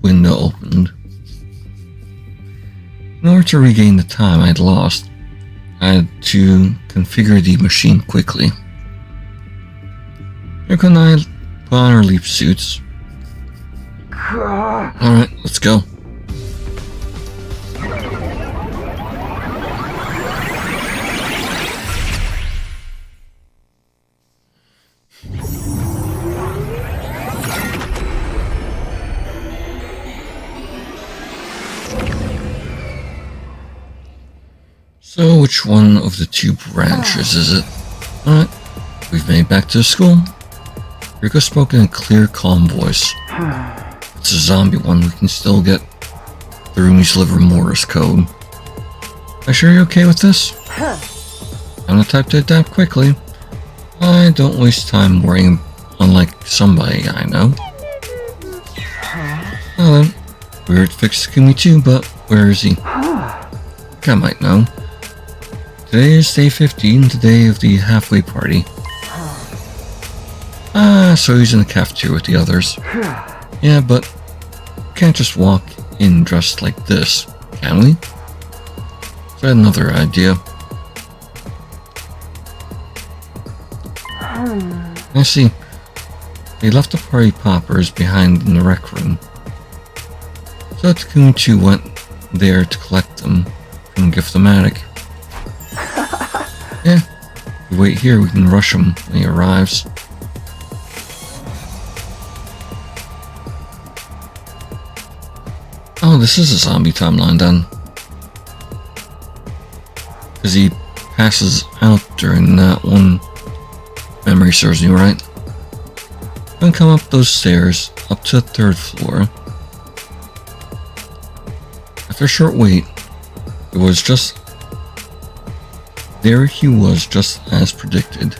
window opened. In order to regain the time I had lost, I had to configure the machine quickly. Yuriko and I put on our leap suits. Alright, let's go. So, which one of the 2 branches is it? Alright, we've made it back to the school. Yuriko spoke in a clear, calm voice. If it's a zombie one, we can still get the Rumi's Livermore's code. Are you sure you're okay with this? I'm the type to adapt quickly. I don't waste time worrying, unlike somebody I know. Well then, we're to fix Takumi too, but where is he? I might know. Today is day 15, the day of the halfway party. So he's in the cafeteria with the others. Yeah, but can't just walk in dressed like this, can we? So I had another idea. I see. They left the party poppers behind in the rec room. So Takumi 2 went there to collect them from Gift-O-Matic. Yeah, if we wait here, we can rush him when he arrives. Oh, this is a zombie timeline then. Because he passes out during that one. Memory serves me right. I'm gonna come up those stairs, up to the 3rd floor. After a short wait, it was just... There he was, just as predicted.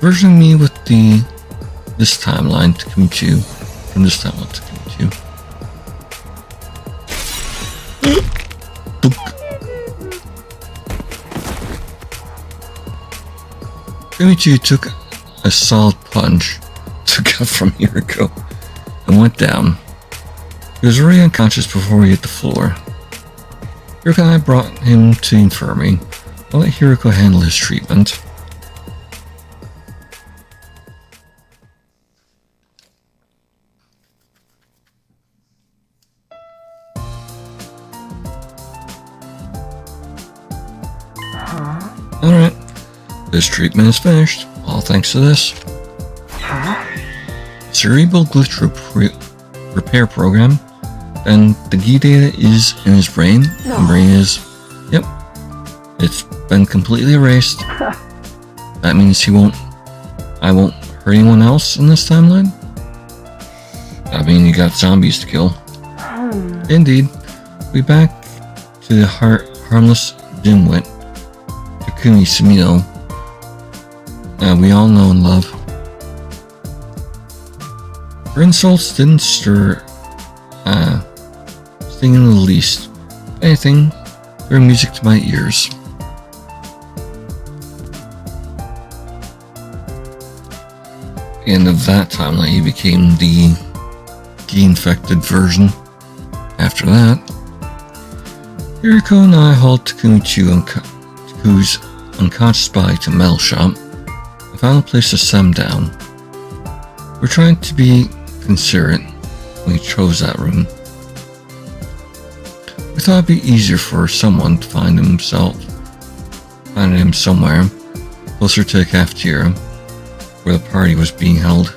Versioning me with this timeline to come to, from this timeline to come to. Kumi-2 took a solid punch to cut from Hiriko and went down. He was already unconscious before he hit the floor. Hiriko and I brought him to the infirmary. I'll let Hiriko handle his treatment. Alright, this treatment is finished, all thanks to this. Cerebral glitch repair program. Then the key data is in his brain. The brain is, yep, it's been completely erased. That means I won't hurt anyone else in this timeline. I mean, you got zombies to kill. Indeed, we back to the harmless dimwit, Takumi Sumino. We all know and love. Her insults didn't sting in the least. If anything, they're music to my ears. At the end of that timeline, he became the infected version. After that, Hiriko and I hauled Taku's unconscious body to Metal Shop and found a place to set him down. We're trying to be considerate when we chose that room. We thought it'd be easier for someone to find him somewhere closer to the cafeteria where the party was being held.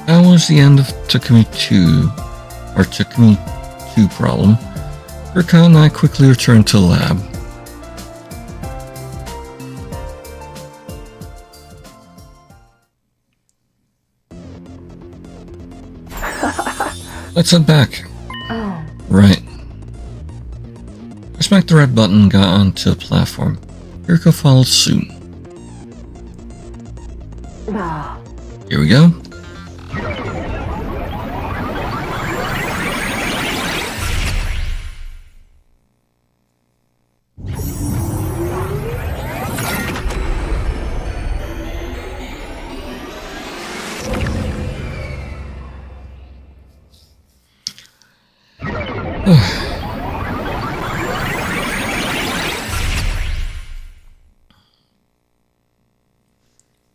That was the end of Takumi 2 problem. Hiriko and I quickly returned to the lab. Let's head back. Oh. Right. I smacked the red button and got onto the platform. Hiriko followed suit. No. Here we go.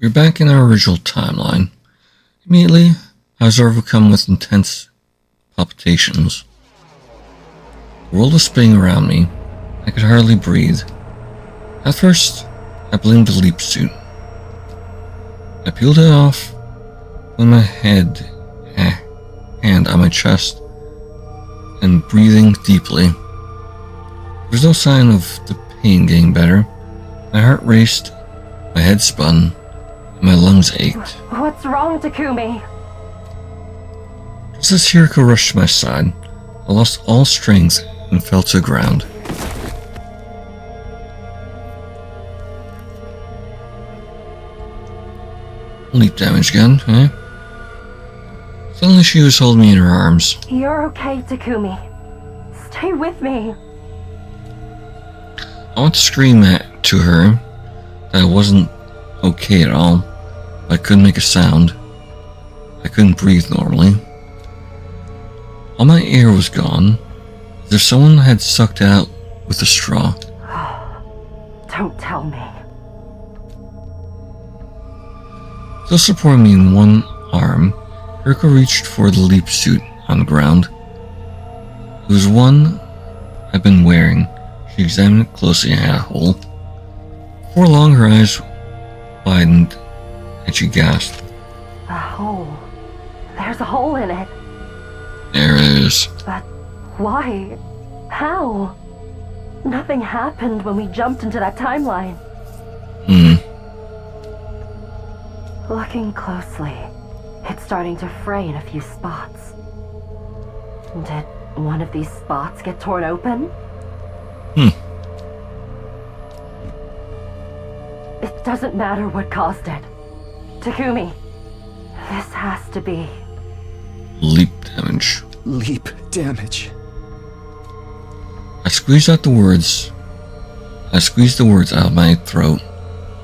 We're back in our original timeline. Immediately, I was overcome with intense palpitations. The world was spinning around me. I could hardly breathe. At first, I blamed the leap suit. I peeled it off with my hand on my chest and breathing deeply. There was no sign of the pain getting better. My heart raced, my head spun, and my lungs ached. What's wrong, Takumi? Just as Hiriko rushed to my side, I lost all strength and fell to the ground. Leap damage again, eh? Suddenly she was holding me in her arms. You're okay, Takumi. Stay with me. I want to scream to her that I wasn't okay at all. I couldn't make a sound. I couldn't breathe normally. All my air was gone, as if someone had sucked it out with a straw. Don't tell me. Still supporting me in one arm, Hiriko reached for the leap suit on the ground. It was one I'd been wearing. She examined it closely and had a hole. Before long, her eyes widened and she gasped. A hole. There's a hole in it. There it is. But why? How? Nothing happened when we jumped into that timeline. Looking closely, it's starting to fray in a few spots. Did one of these spots get torn open? It doesn't matter what caused it. Takumi, this has to be... Leap damage. Leap damage. I squeezed the words out of my throat.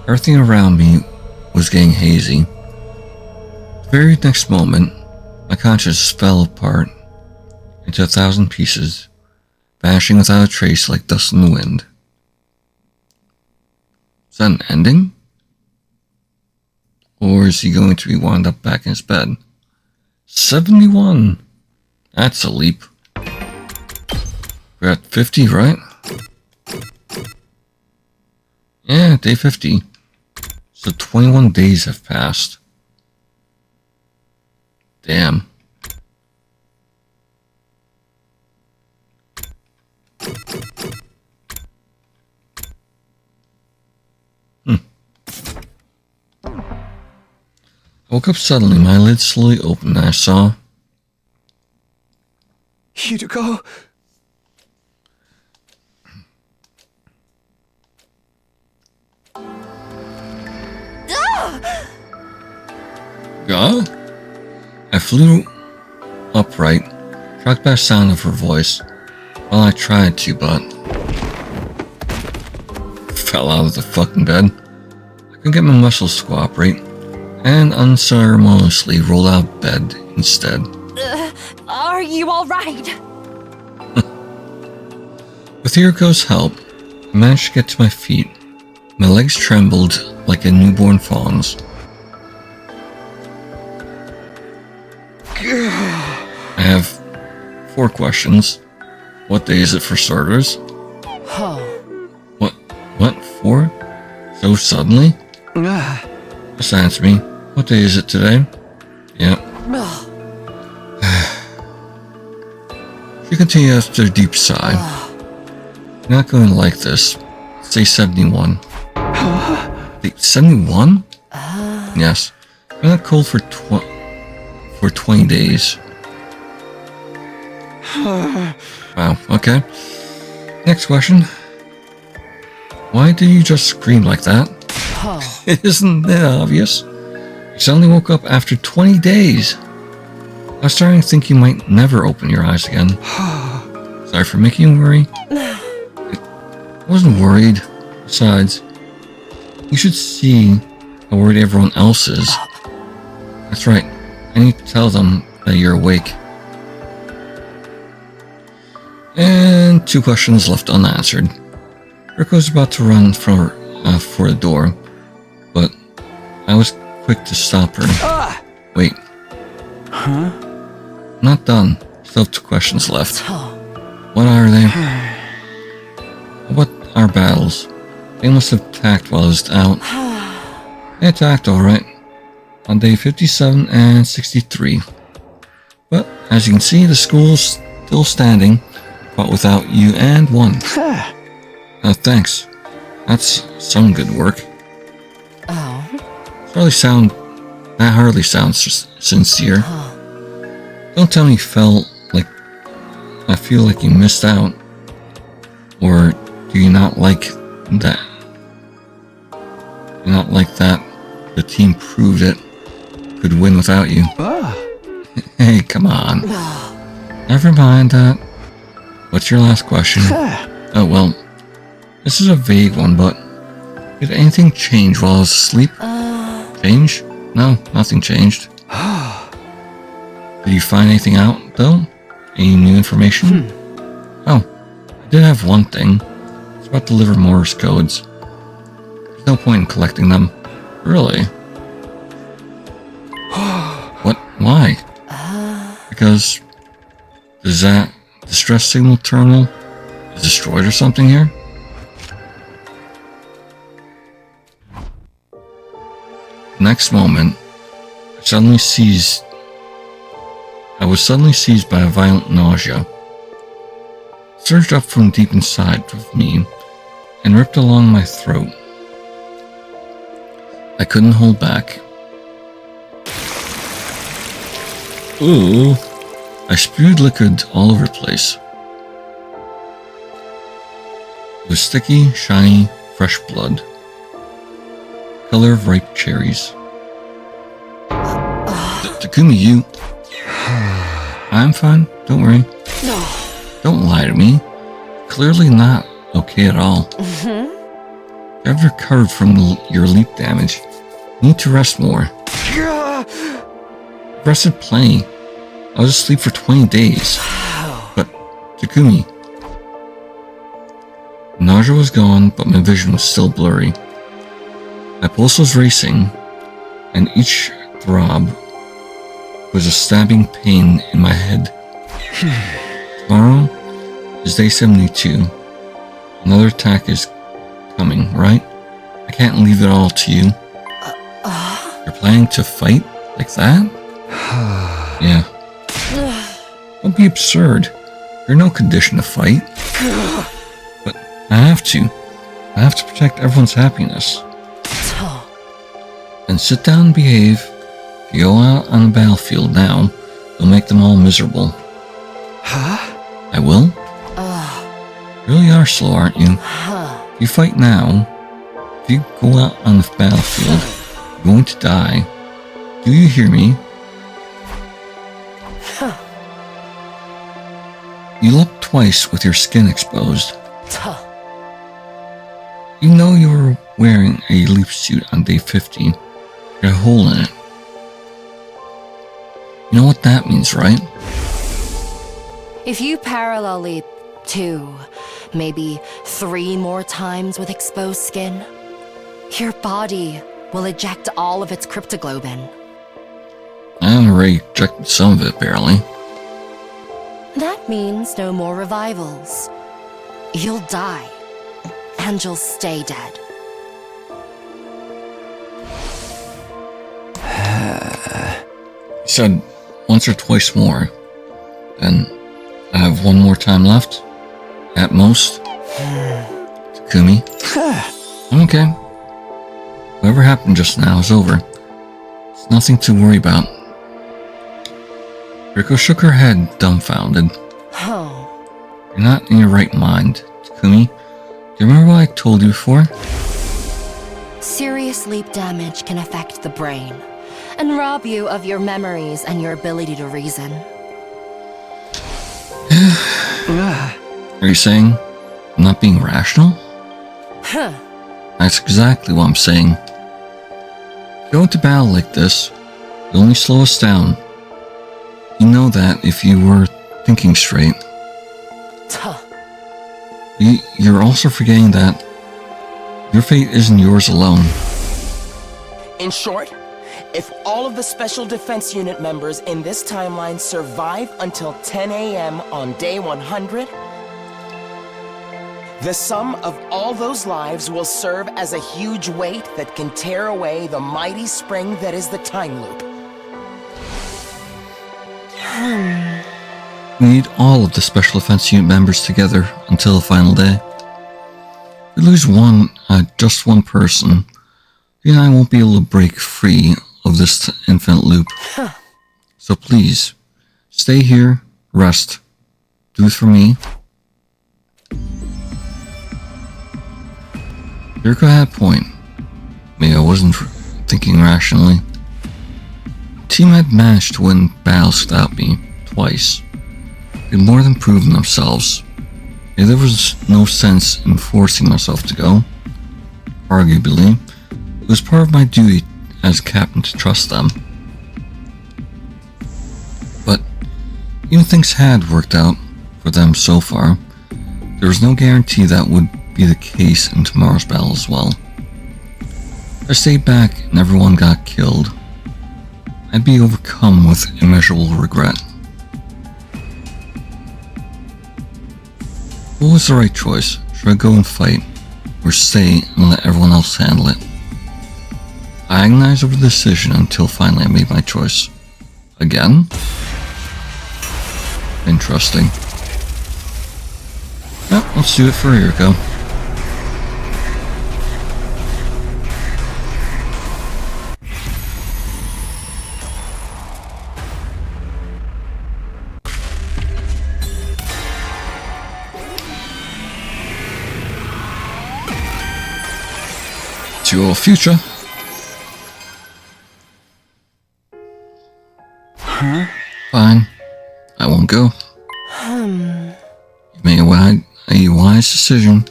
Everything around me was getting hazy. The very next moment, my consciousness fell apart into 1,000 pieces, vanishing without a trace like dust in the wind. Is that an ending? Or is he going to be wound up back in his bed? 71! That's a leap. We're at 50, right? Yeah, day 50. So 21 days have passed. Damn. I woke up suddenly, my lids slowly opened, and I saw... Hideko? Go? I flew upright, tracked by the sound of her voice. Well, I tried to, but... fell out of the fucking bed. I couldn't get my muscles to cooperate, and unceremoniously rolled out of bed instead. Are you alright? With Hiriko's help, I managed to get to my feet. My legs trembled like a newborn fawn's. I have 4 questions. What day is it for starters? What? 4? So suddenly? Just answer me. What day is it today? Yep. She continued after a deep sigh. You're not going to like this. Say 71. 71? Yes. Been that cold for 20 days. Wow, okay. Next question. Why did you just scream like that? Isn't it obvious? You suddenly woke up after 20 days. I was starting to think you might never open your eyes again. Sorry for making you worry. I wasn't worried. Besides, you should see how worried everyone else is. That's right. I need to tell them that you're awake. And 2 questions left unanswered. Hiriko's about to run for the door, but I was quick to stop her. Wait. Huh? Not done. Still have 2 questions left. What are they? What are battles? They must have attacked while I was out. They attacked alright. On day 57 and 63. But, as you can see, the school's still standing, but without you and won. Thanks. That's some good work. That hardly sounds sincere. Don't tell me you felt like I feel like you missed out. Or do you not like that? Do you not like that the team proved it could win without you? Hey, come on. Never mind that. What's your last question? Oh, well, this is a vague one, but did anything change while I was asleep? Change? No, nothing changed. Did you find anything out, though? Any new information? Oh, I did have one thing. It's about deliver Morse codes. There's no point in collecting them. Really? Why? Because does that distress signal terminal is destroyed or something here? Next moment, I was suddenly seized by a violent nausea. It surged up from deep inside of me and ripped along my throat. I couldn't hold back. Ooh, I spewed liquid all over the place. It was sticky, shiny, fresh blood. Color of ripe cherries. Takumi, you... I'm fine, don't worry. No. Don't lie to me. Clearly not okay at all. I've recovered from your leap damage. You need to rest more. I've rested plenty. I was asleep for 20 days. But, Takumi... Nausea was gone, but my vision was still blurry. My pulse was racing, and each throb was a stabbing pain in my head. Tomorrow is day 72. Another attack is coming, right? I can't leave it all to you. You're planning to fight like that? Yeah. Don't be absurd. You're in no condition to fight. But I have to. I have to protect everyone's happiness. Then sit down and behave. If you go out on the battlefield now, you'll make them all miserable. I will? You really are slow, aren't you? If you fight now, if you go out on the battlefield, you're going to die. Do you hear me? You leapt twice with your skin exposed. You know you were wearing a leap suit on day 50. Got a hole in it. You know what that means, right? If you parallel leap 2, maybe 3 more times with exposed skin, your body will eject all of its cryptoglobin. I already ejected some of it, barely. That means no more revivals. You'll die, and you'll stay dead. He said once or twice more. Then I have one more time left. At most. Takumi. I'm okay. Whatever happened just now is over. It's nothing to worry about. Riko shook her head, dumbfounded. You're not in your right mind, Takumi. Do you remember what I told you before? Serious leap damage can affect the brain and rob you of your memories and your ability to reason. Are you saying I'm not being rational? That's exactly what I'm saying. Going to battle like this, you only slow us down. You know that if you were thinking straight. You're also forgetting that your fate isn't yours alone. In short, if all of the Special Defense Unit members in this timeline survive until 10 a.m. on day 100, the sum of all those lives will serve as a huge weight that can tear away the mighty spring that is the time loop. We need all of the Special Defense Unit members together until the final day. If we lose just one person, you and I won't be able to break free of this infinite loop. So please, stay here, rest. Do it for me. Yuriko had a point. Maybe I wasn't thinking rationally. The team had managed to win battles without me, twice. They had more than proven themselves. There was no sense in forcing myself to go. Arguably, it was part of my duty as captain to trust them. But even things had worked out for them so far, there was no guarantee that would be the case in tomorrow's battle as well. I stayed back and everyone got killed. I'd be overcome with immeasurable regret. What was the right choice? Should I go and fight, or stay and let everyone else handle it? I agonized over the decision until finally I made my choice. Again? Interesting. Well, let's do it for Yuriko. To your future. Huh? Fine. I won't go. You made a wise decision.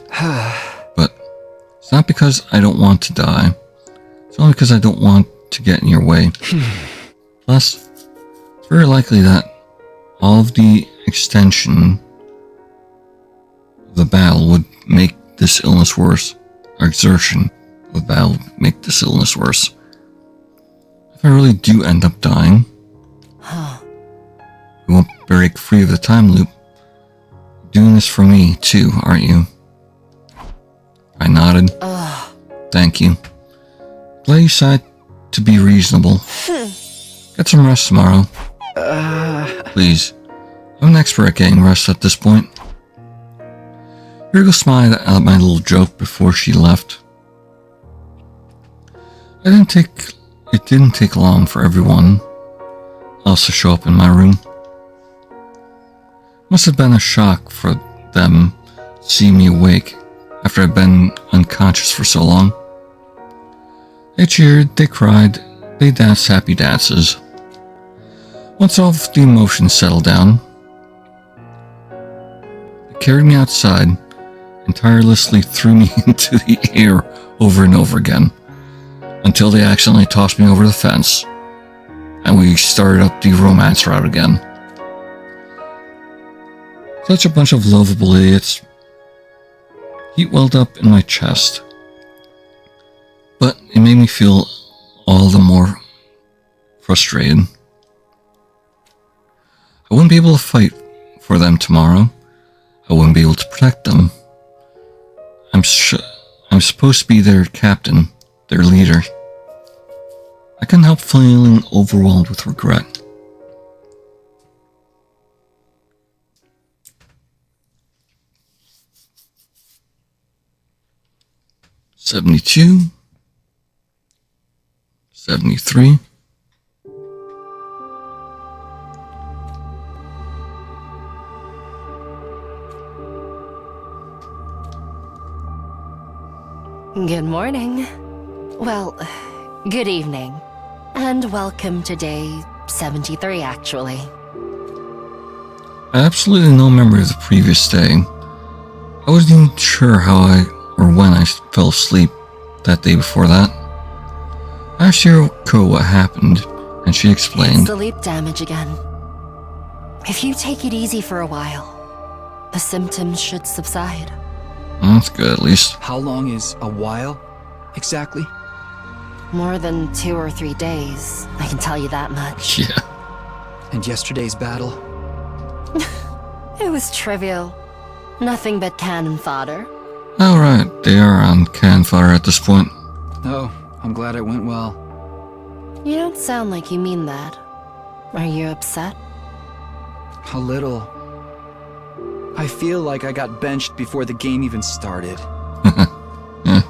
But it's not because I don't want to die. It's only because I don't want to get in your way. Plus, it's very likely that all of the extension of the battle would make this illness worse. Or exertion of the battle would make this illness worse. If I really do end up dying, you won't break free of the time loop. You're doing this for me, too, aren't you? I nodded. Thank you. Glad you decided to be reasonable. Get some rest tomorrow. Please. I'm an expert at getting rest at this point. Yuriko smiled at my little joke before she left. It didn't take long for everyone else to show up in my room. Must have been a shock for them to see me awake after I'd been unconscious for so long. They cheered, they cried, they danced happy dances. Once all of the emotions settled down, they carried me outside and tirelessly threw me into the air over and over again, until they accidentally tossed me over the fence, and we started up the romance route again. Such a bunch of lovable idiots. Heat welled up in my chest, but it made me feel all the more frustrated. I wouldn't be able to fight for them tomorrow. I wouldn't be able to protect them. I'm supposed to be their captain, their leader. I couldn't help feeling overwhelmed with regret. $72, $73. Good morning. Well, good evening. And welcome to day 73, actually. I had absolutely no memory of the previous day. I wasn't even sure how or when I fell asleep that day before that. I asked Yuriko what happened, and she explained. Sleep damage again. If you take it easy for a while, the symptoms should subside. That's good, at least. How long is a while, exactly? More than 2 or 3 days, I can tell you that much. Yeah. And yesterday's battle? It was trivial. Nothing but cannon fodder. Alright, they are on cannon fodder at this point. Oh, I'm glad it went well. You don't sound like you mean that. Are you upset? A little. I feel like I got benched before the game even started. Yeah.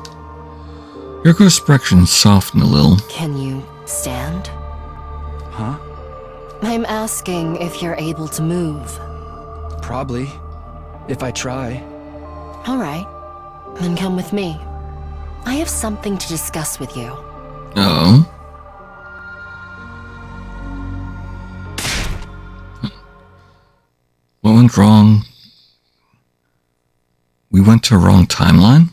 Yuriko's expression softened a little. Can you stand? Huh? I'm asking if you're able to move. Probably. If I try. All right. Then come with me. I have something to discuss with you. Oh? What went wrong? We went to a wrong timeline?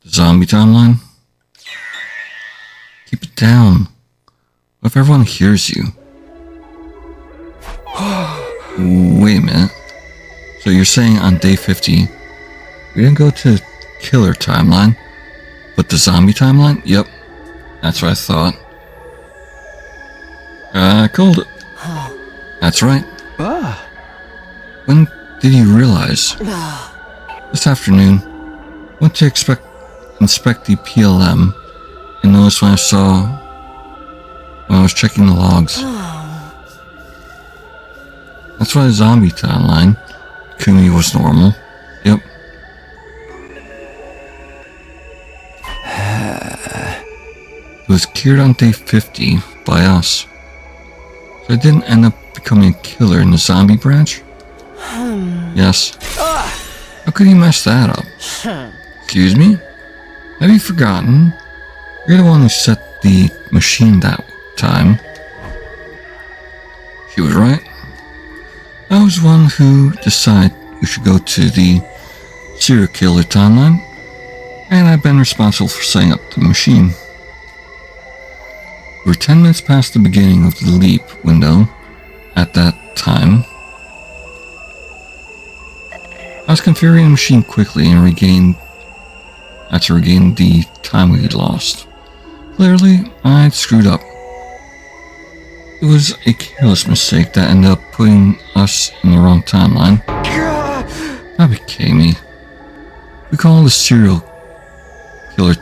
The zombie timeline? Keep it down. What if everyone hears you? Wait a minute. So you're saying on day 50, we didn't go to killer timeline, but the zombie timeline? Yep, that's what I thought. I called it. That's right. When did you realize? This afternoon, went to inspect the PLM and noticed when I was checking the logs. That's why the zombie timeline, Kumi was normal. Yep. It was cured on day 50 by us. So I didn't end up becoming a killer in the zombie branch? Yes. How could you mess that up? Excuse me? Have you forgotten? You're the one who set the machine that time. She was right. I was the one who decided we should go to the serial killer timeline, and I've been responsible for setting up the machine. We were 10 minutes past the beginning of the leap window at that time. I was configuring the machine quickly and had to regain the time we had lost. Clearly, I'd screwed up. It was a careless mistake that ended up putting us in the wrong timeline. That became me. We call the serial killer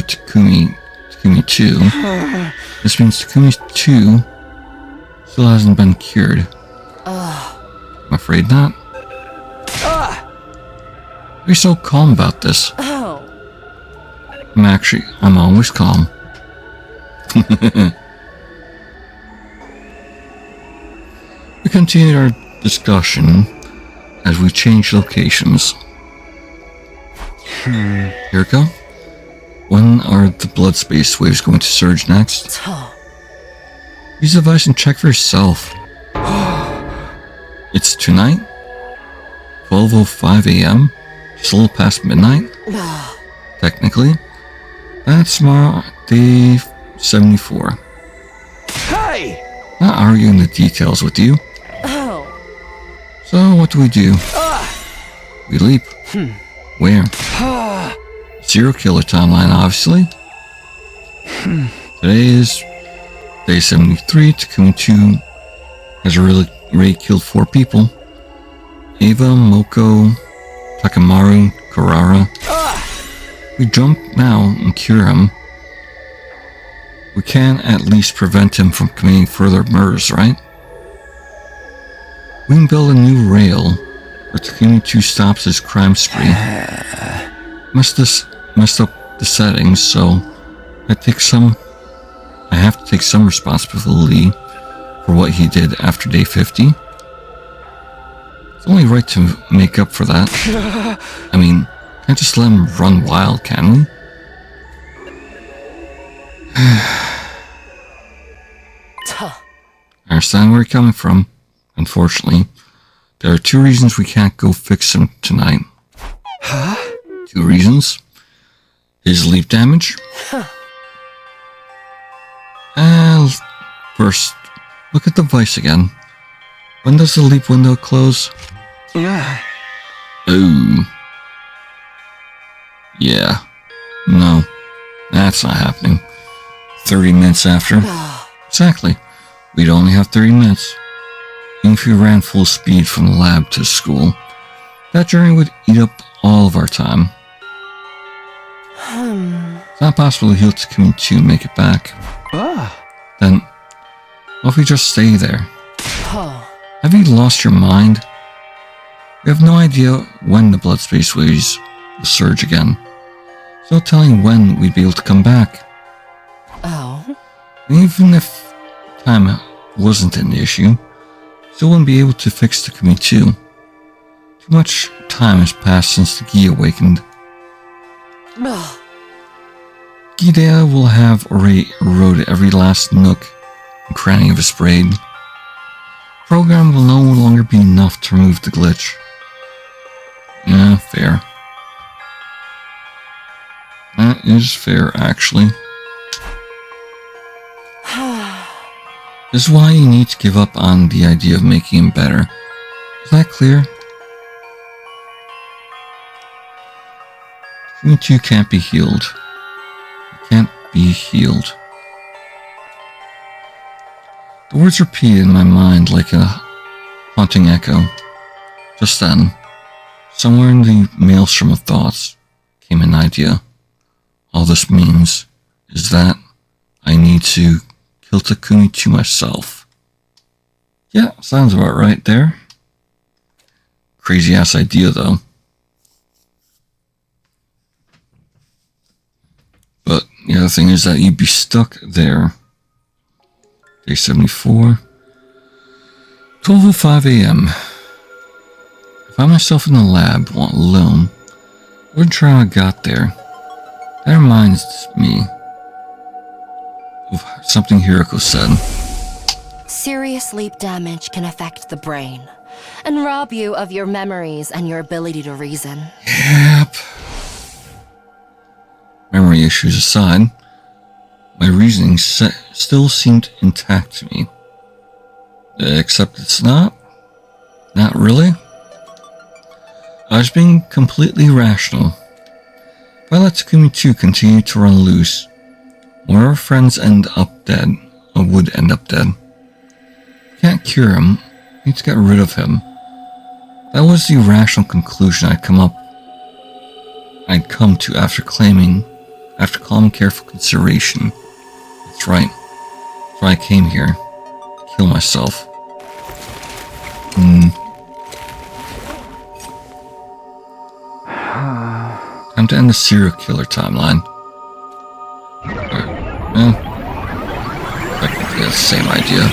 Takumi 2. This means Takumi 2 still hasn't been cured. I'm afraid not. You're so calm about this. I'm always calm. We continued our discussion as we changed locations. Yuriko, when are the blood space waves going to surge next? Use the device and check for yourself. It's tonight? 12:05 a.m.? Just a little past midnight? Technically. That's tomorrow, day 74. Hey! Not arguing the details with you. So, what do? We leap. Where? Serial killer timeline, obviously. Today is day 73. Takumi 2 has already killed 4 people. Eva, Moko, Takamaru, Karara. We jump now and cure him. We can at least prevent him from committing further murders, right? We can build a new rail where Takumi 2 stops his crime spree. Messed up the settings, so I have to take some responsibility for what he did after day 50. It's only right to make up for that. I mean, can't just let him run wild, can we? I understand where you're coming from. Unfortunately, there are 2 reasons we can't go fix him tonight. 2 reasons. His leap damage. And first, look at the device again. When does the leap window close? Oh. Yeah. No. That's not happening. 30 minutes after. Exactly. We'd only have 30 minutes. Even if we ran full speed from the lab to school, that journey would eat up all of our time. It's not possible to heal Takumi 2 and make it back. Then, what if we just stay there? Have you lost your mind? We have no idea when the blood space waves will surge again. There's no telling when we'd be able to come back. And even if time wasn't an issue, still wouldn't be able to fix Takumi 2. Too much time has passed since the Gi awakened. Gidea will have already eroded every last nook and cranny of his brain. The program will no longer be enough to remove the glitch. Yeah, fair. That is fair, actually. This is why you need to give up on the idea of making him better. Is that clear? You 2 can't be healed. You can't be healed. The words repeated in my mind like a haunting echo. Just then, somewhere in the maelstrom of thoughts, came an idea. All this means is that I need to kill Takumi 2 myself. Yeah, sounds about right there. Crazy ass idea though. But the other thing is that you'd be stuck there. Day 74. 12:05 a.m. I found myself in the lab alone. Wasn't sure how I got there. That reminds me of something Hiroko said. Serious sleep damage can affect the brain and rob you of your memories and your ability to reason. Yep. Memory issues aside, my reasoning still seemed intact to me. Except it's not. Not really. I was being completely rational. If I let Takumi 2 continue to run loose, more of our friends would end up dead. Can't cure him, need to get rid of him. That was the rational conclusion I'd come to after calm and careful consideration. That's right. That's why I came here. To kill myself. Time to end the serial killer timeline. Technically that's the same idea.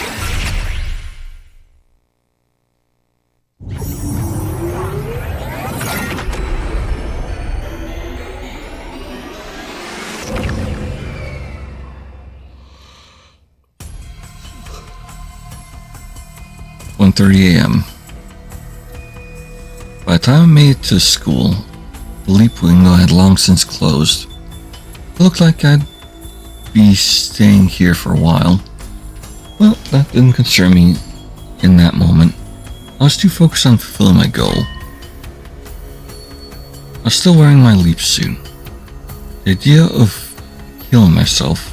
.30 a.m. By the time I made it to school, the leap window had long since closed. It looked like I'd be staying here for a while. Well, that didn't concern me in that moment. I was too focused on fulfilling my goal. I was still wearing my leap suit. The idea of killing myself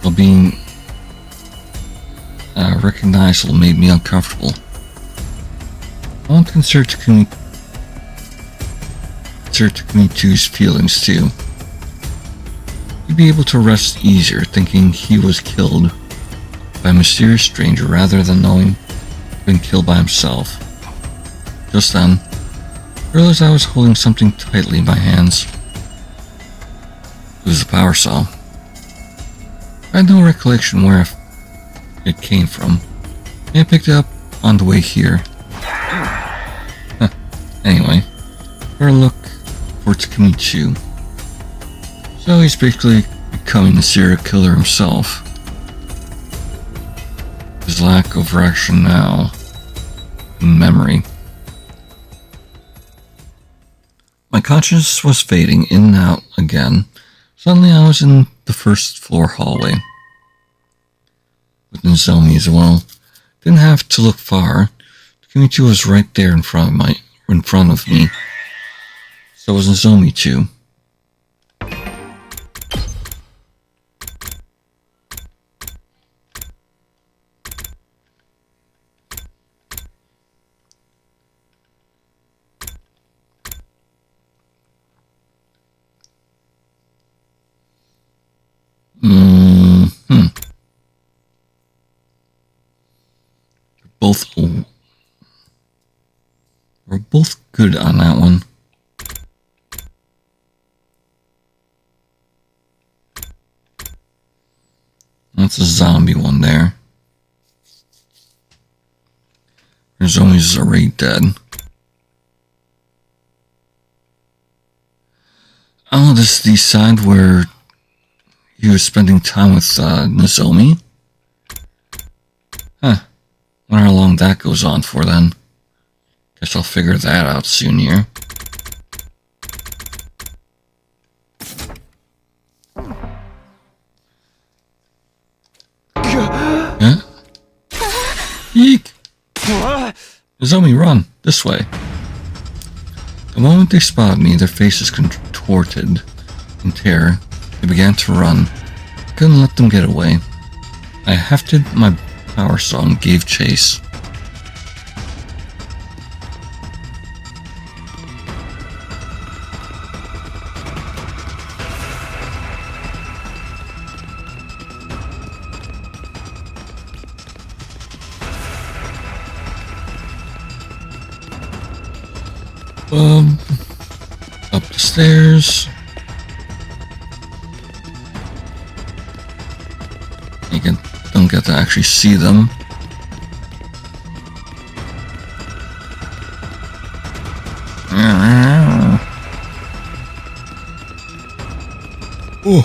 while being recognizable made me uncomfortable. I want to consider Takumi 2's feelings too. He'd be able to rest easier thinking he was killed by a mysterious stranger rather than knowing he'd been killed by himself. Just then, I realized I was holding something tightly in my hands. It was the power saw. I had no recollection where it came from. I picked it up on the way here. Anyway, better look for Takumi 2. So he's basically becoming the serial killer himself. His lack of rationale and memory. My consciousness was fading in and out again. Suddenly I was in the first floor hallway. With Nozomi as well. Didn't have to look far. Takumi 2 was right there in front of me. So was Nozomi too. We're both good on that one. That's a zombie one there. Nozomi's already dead. Oh, this is the side where he was spending time with Nozomi? Huh. Wonder how long that goes on for then. Guess I'll figure that out soon here. Huh? Eek! Nozomi, run! This way. The moment they spotted me, their faces contorted in terror. They began to run. I couldn't let them get away. I hefted my power saw and gave chase. Up the stairs. Don't get to actually see them. Ooh.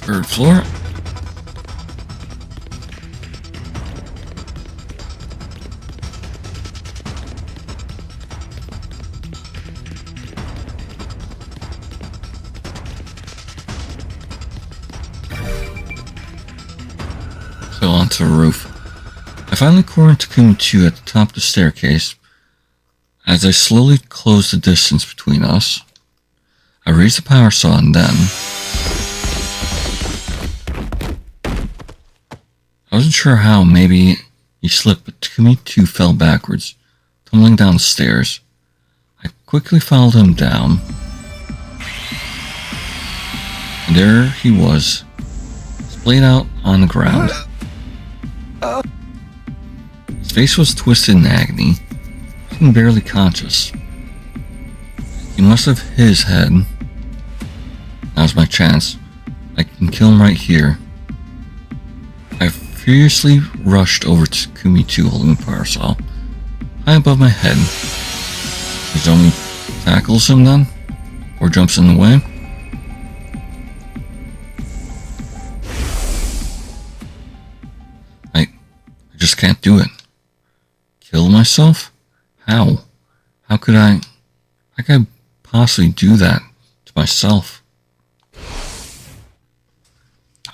Third floor. Onto the roof. I finally cornered Takumi 2 at the top of the staircase. As I slowly closed the distance between us, I raised the power saw and then... I wasn't sure how, maybe he slipped, but Takumi 2 fell backwards, tumbling down the stairs. I quickly followed him down. And there he was, splayed out on the ground. His face was twisted in agony, looking barely conscious. He must have hit his head. Now's my chance. I can kill him right here. I furiously rushed over to Takumi 2 holding the power saw, high above my head. He only tackles him then, or jumps in the way. I just can't do it. Kill myself? How? How could I possibly do that to myself?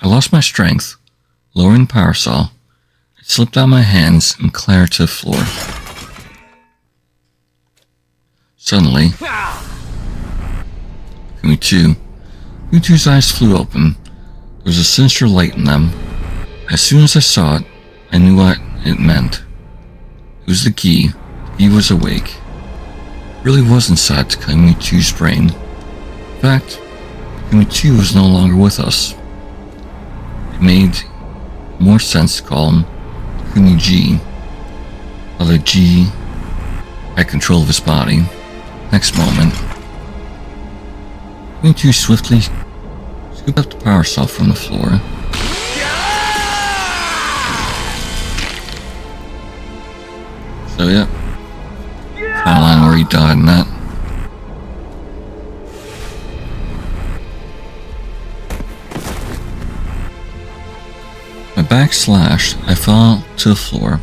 I lost my strength, lowering the power saw. It slipped out of my hands and clattered to the floor. Suddenly, Takumi 2's eyes flew open. There was a sinister light in them. As soon as I saw it, I knew what it meant. It was the key. The key was awake. It really was inside Takumi 2's brain. In fact, Takumi 2 was no longer with us. It made more sense to call him Takumi G, while the G had control of his body. Next moment, Takumi 2 swiftly scooped up the power saw from the floor. So yeah, timeline where he died in that. My back slashed, I fell to the floor.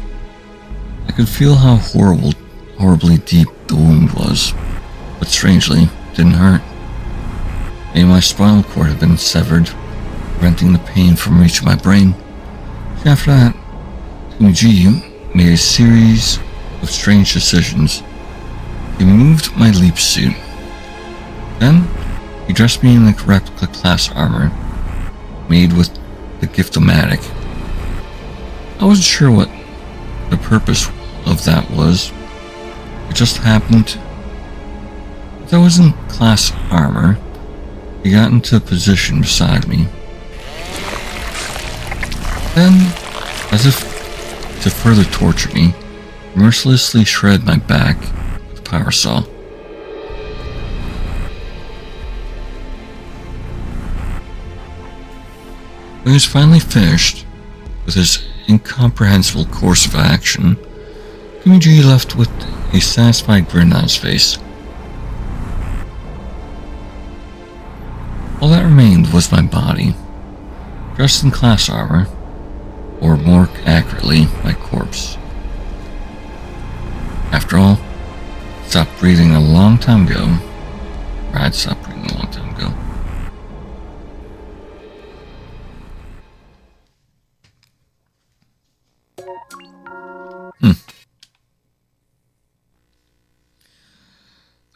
I could feel how horribly deep the wound was, but strangely, it didn't hurt. Maybe my spinal cord had been severed, preventing the pain from reaching my brain. After that, Takumi G made a series of strange decisions. He removed my leap suit. Then, he dressed me in the replica class armor, made with the Gift-O-Matic. I wasn't sure what the purpose of that was. It just happened that I was in class armor. He got into a position beside me. Then, as if to further torture me, mercilessly shred my back with a power saw. When he was finally finished with his incomprehensible course of action, Takumi G left with a satisfied grin on his face. All that remained was my body, dressed in class armor, or more accurately, my corpse. After all, I stopped breathing a long time ago. Or I'd stopped breathing a long time ago.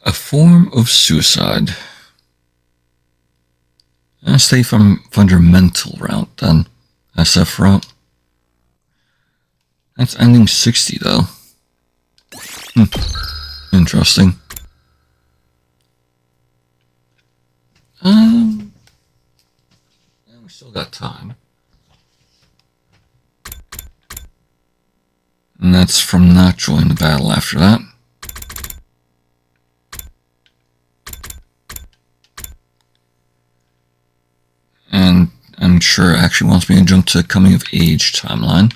A form of suicide. Let's stay from fundamental route then. SF route. That's ending 60 though. Interesting. We still got time. And that's from not joining the battle after that. And I'm sure it actually wants me to jump to coming of age timeline.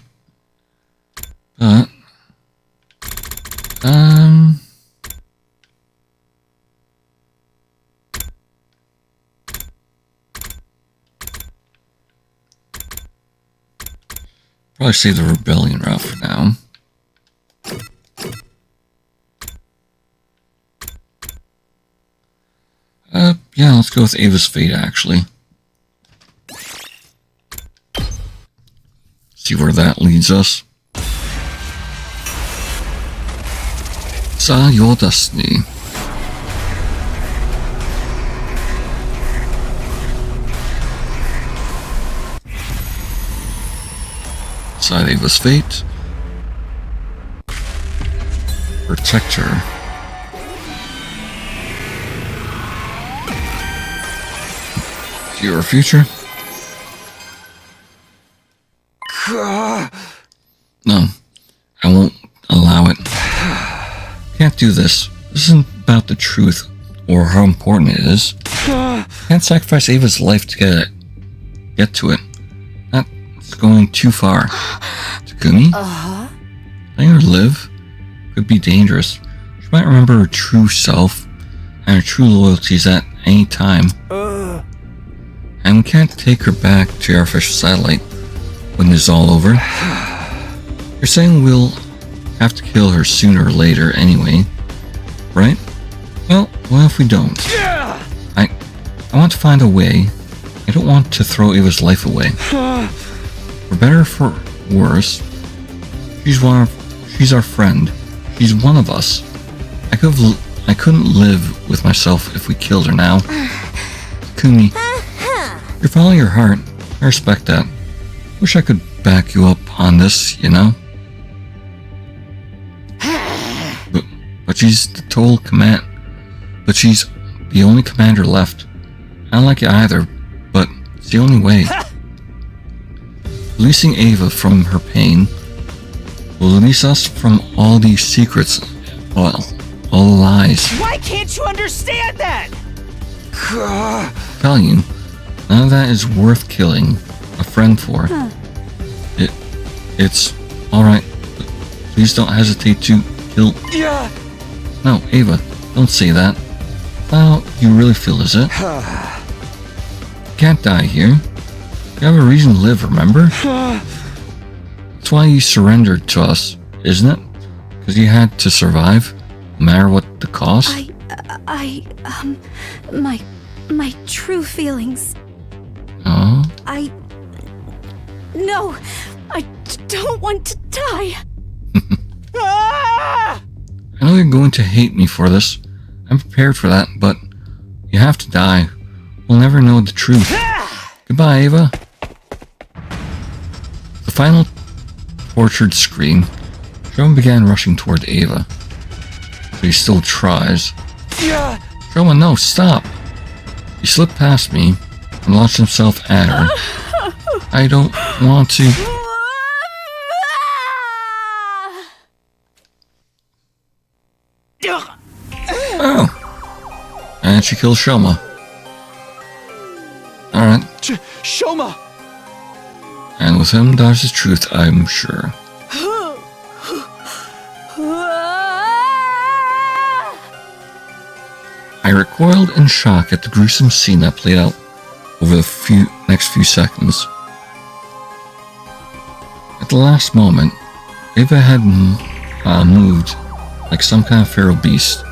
But probably save the rebellion route for now. Yeah, let's go with Ava's fate actually. See where that leads us. Saw your destiny. Side Ava's fate. Protect her. Your future? No, I won't allow it. Can't do this. This isn't about the truth or how important it is. Can't sacrifice Ava's life to get to it. That's going too far. Takumi? Letting her live could be dangerous. She might remember her true self and her true loyalties at any time. And we can't take her back to our official satellite when this is all over. You're saying we'll have to kill her sooner or later anyway, right? Well, what if we don't? I want to find a way. I don't want to throw Ava's life away. For better or for worse, she's our friend. She's one of us. I couldn't live with myself if we killed her now. Takumi, you're following your heart. I respect that. Wish I could back you up on this, you know? But she's the total command. But she's the only commander left. I don't like it either, but it's the only way. Releasing Ava from her pain will release us from all these secrets. Well, all the lies. Why can't you understand that? Tell you, none of that is worth killing a friend for. It's alright. Please don't hesitate to kill. No, Ava, don't say that. How you really feel, is it? You can't die here. You have a reason to live, remember? That's why you surrendered to us, isn't it? Because you had to survive, no matter what the cost? My true feelings. Oh? No, I don't want to die. I know you're going to hate me for this. I'm prepared for that, but you have to die. We'll never know the truth. Goodbye, Ava. The final tortured scream. Shoma began rushing toward Ava. But he still tries. Shoma, no, stop! He slipped past me and launched himself at her. I don't want to. Oh. And she kills Shoma. Alright. Shoma! And with him dies the truth, I'm sure. I recoiled in shock at the gruesome scene that played out over the next few seconds. At the last moment, Ava had moved like some kind of feral beast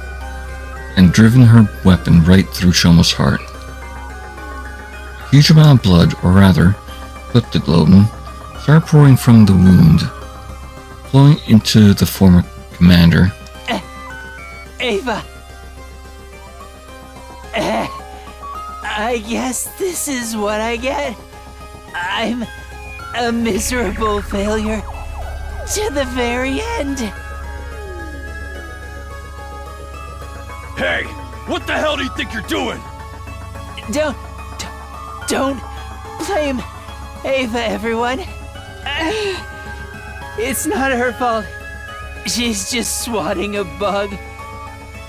and driven her weapon right through Shoma's heart. A huge amount of blood, or rather, cryptoglobin, started pouring from the wound, flowing into the former commander. Ava! I guess this is what I get. I'm a miserable failure to the very end. Hey, what the hell do you think you're doing? Don't blame Ava, everyone. It's not her fault. She's just swatting a bug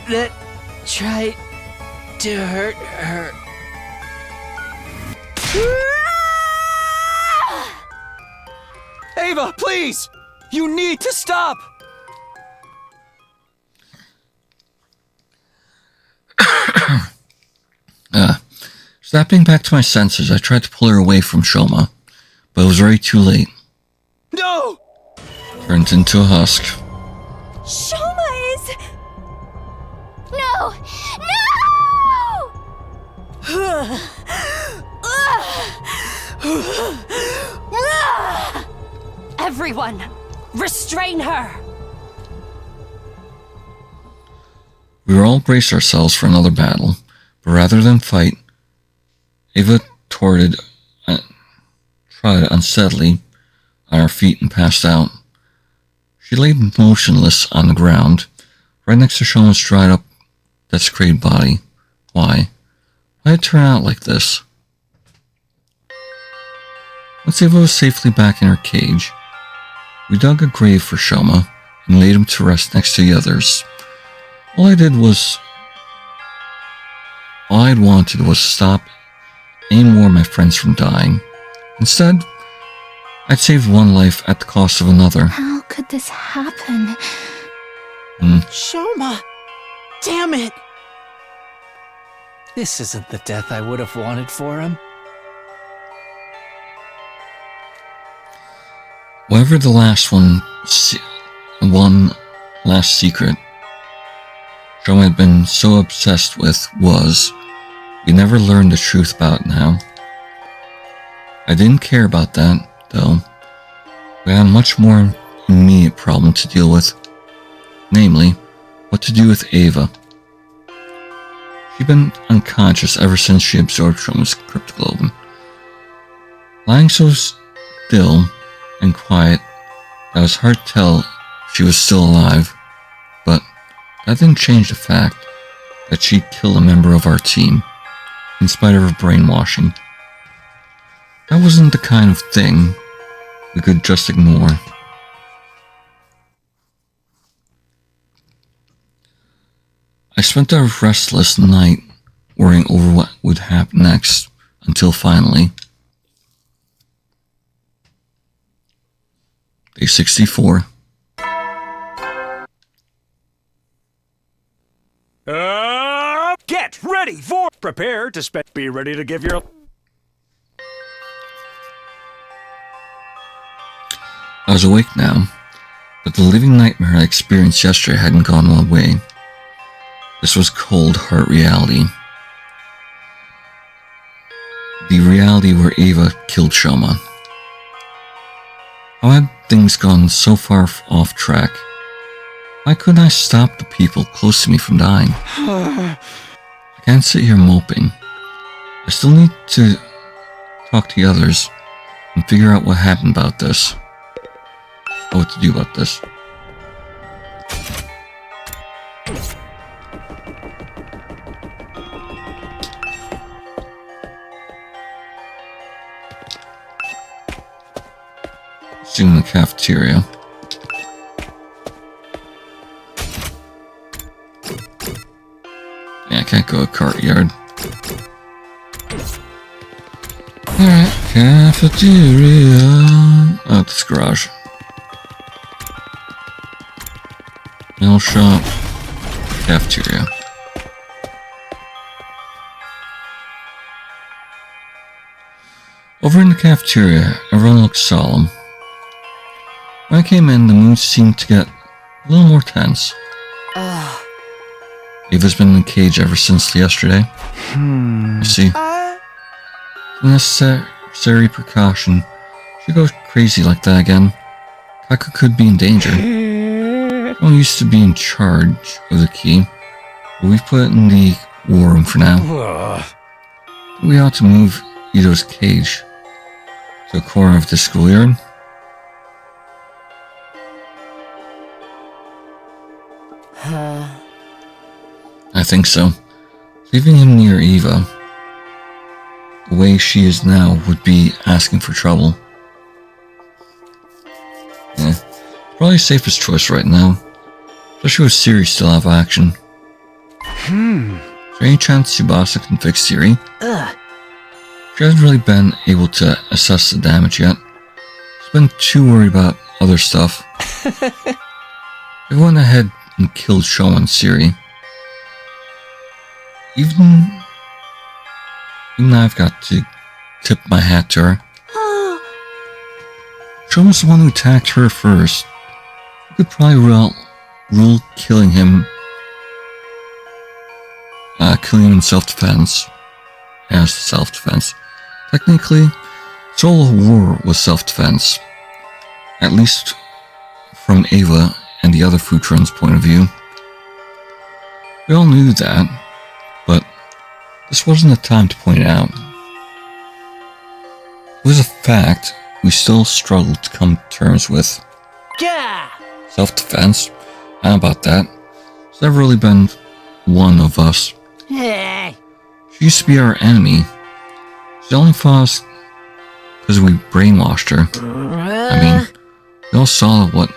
that tried to hurt her. Ava, please! You need to stop! Snapping back to my senses, I tried to pull her away from Shoma, but it was already too late. No! Turned into a husk. Shoma is... No! No! Everyone, restrain her! We all braced ourselves for another battle, but rather than fight, Ava trotted unsteadily on her feet and passed out. She lay motionless on the ground, right next to Shoma's dried up, desecrated body. Why? Why did it turn out like this? Once Ava was safely back in her cage, we dug a grave for Shoma and laid him to rest next to the others. All I had wanted was to stop any more of my friends from dying. Instead, I'd saved one life at the cost of another. How could this happen? Shoma! Damn it! This isn't the death I would have wanted for him. Whatever the last one last secret Shoma had been so obsessed with was, we never learned the truth about it now. I didn't care about that, though. We had a much more immediate problem to deal with, namely, what to do with Ava. She'd been unconscious ever since she absorbed Shoma's cryptoglobin. Lying so still and quiet that it was hard to tell if she was still alive, but that didn't change the fact that she'd killed a member of our team, in spite of her brainwashing. That wasn't the kind of thing we could just ignore. I spent a restless night worrying over what would happen next, until finally, Day 64. Get ready for... Prepare to spend... Be ready to give your... I was awake now, but the living nightmare I experienced yesterday hadn't gone away. This was cold, hard reality. The reality where Ava killed Shoma. How had things gone so far off track? Why couldn't I stop the people close to me from dying? I can't sit here moping. I still need to talk to the others and figure out what happened about this. Or what to do about this. In the cafeteria. Yeah, I can't go to Courtyard. Alright, cafeteria. Oh, it's garage. Mail shop. Cafeteria. Over in the cafeteria, everyone looked solemn. When I came in, the mood seemed to get a little more tense. Ava's been in the cage ever since yesterday. You see, necessary precaution. She goes crazy like that again. Kaku could be in danger. I don't used to be in charge of the key, but we've put it in the war room for now. We ought to move Ito's cage to a corner of the schoolyard. I think so. Leaving him near Eva, the way she is now, would be asking for trouble. Yeah, probably safest choice right now, especially with Siri still out of action. Is there any chance Tsubasa can fix Siri? She hasn't really been able to assess the damage yet. She's been too worried about other stuff. They went ahead and killed Shoma and Siri. Even I've got to tip my hat to her. Shoma's the one who attacked her first. You could probably rule killing him in self-defense as self-defense. Technically, Soul War was self-defense, at least from Ava and the other Futrons' point of view. We all knew that, but this wasn't the time to point it out. It was a fact we still struggled to come to terms with. Yeah. Self-defense? How about that? It's never really been one of us. Hey. She used to be our enemy. She only fought us because we brainwashed her. I mean, we all saw what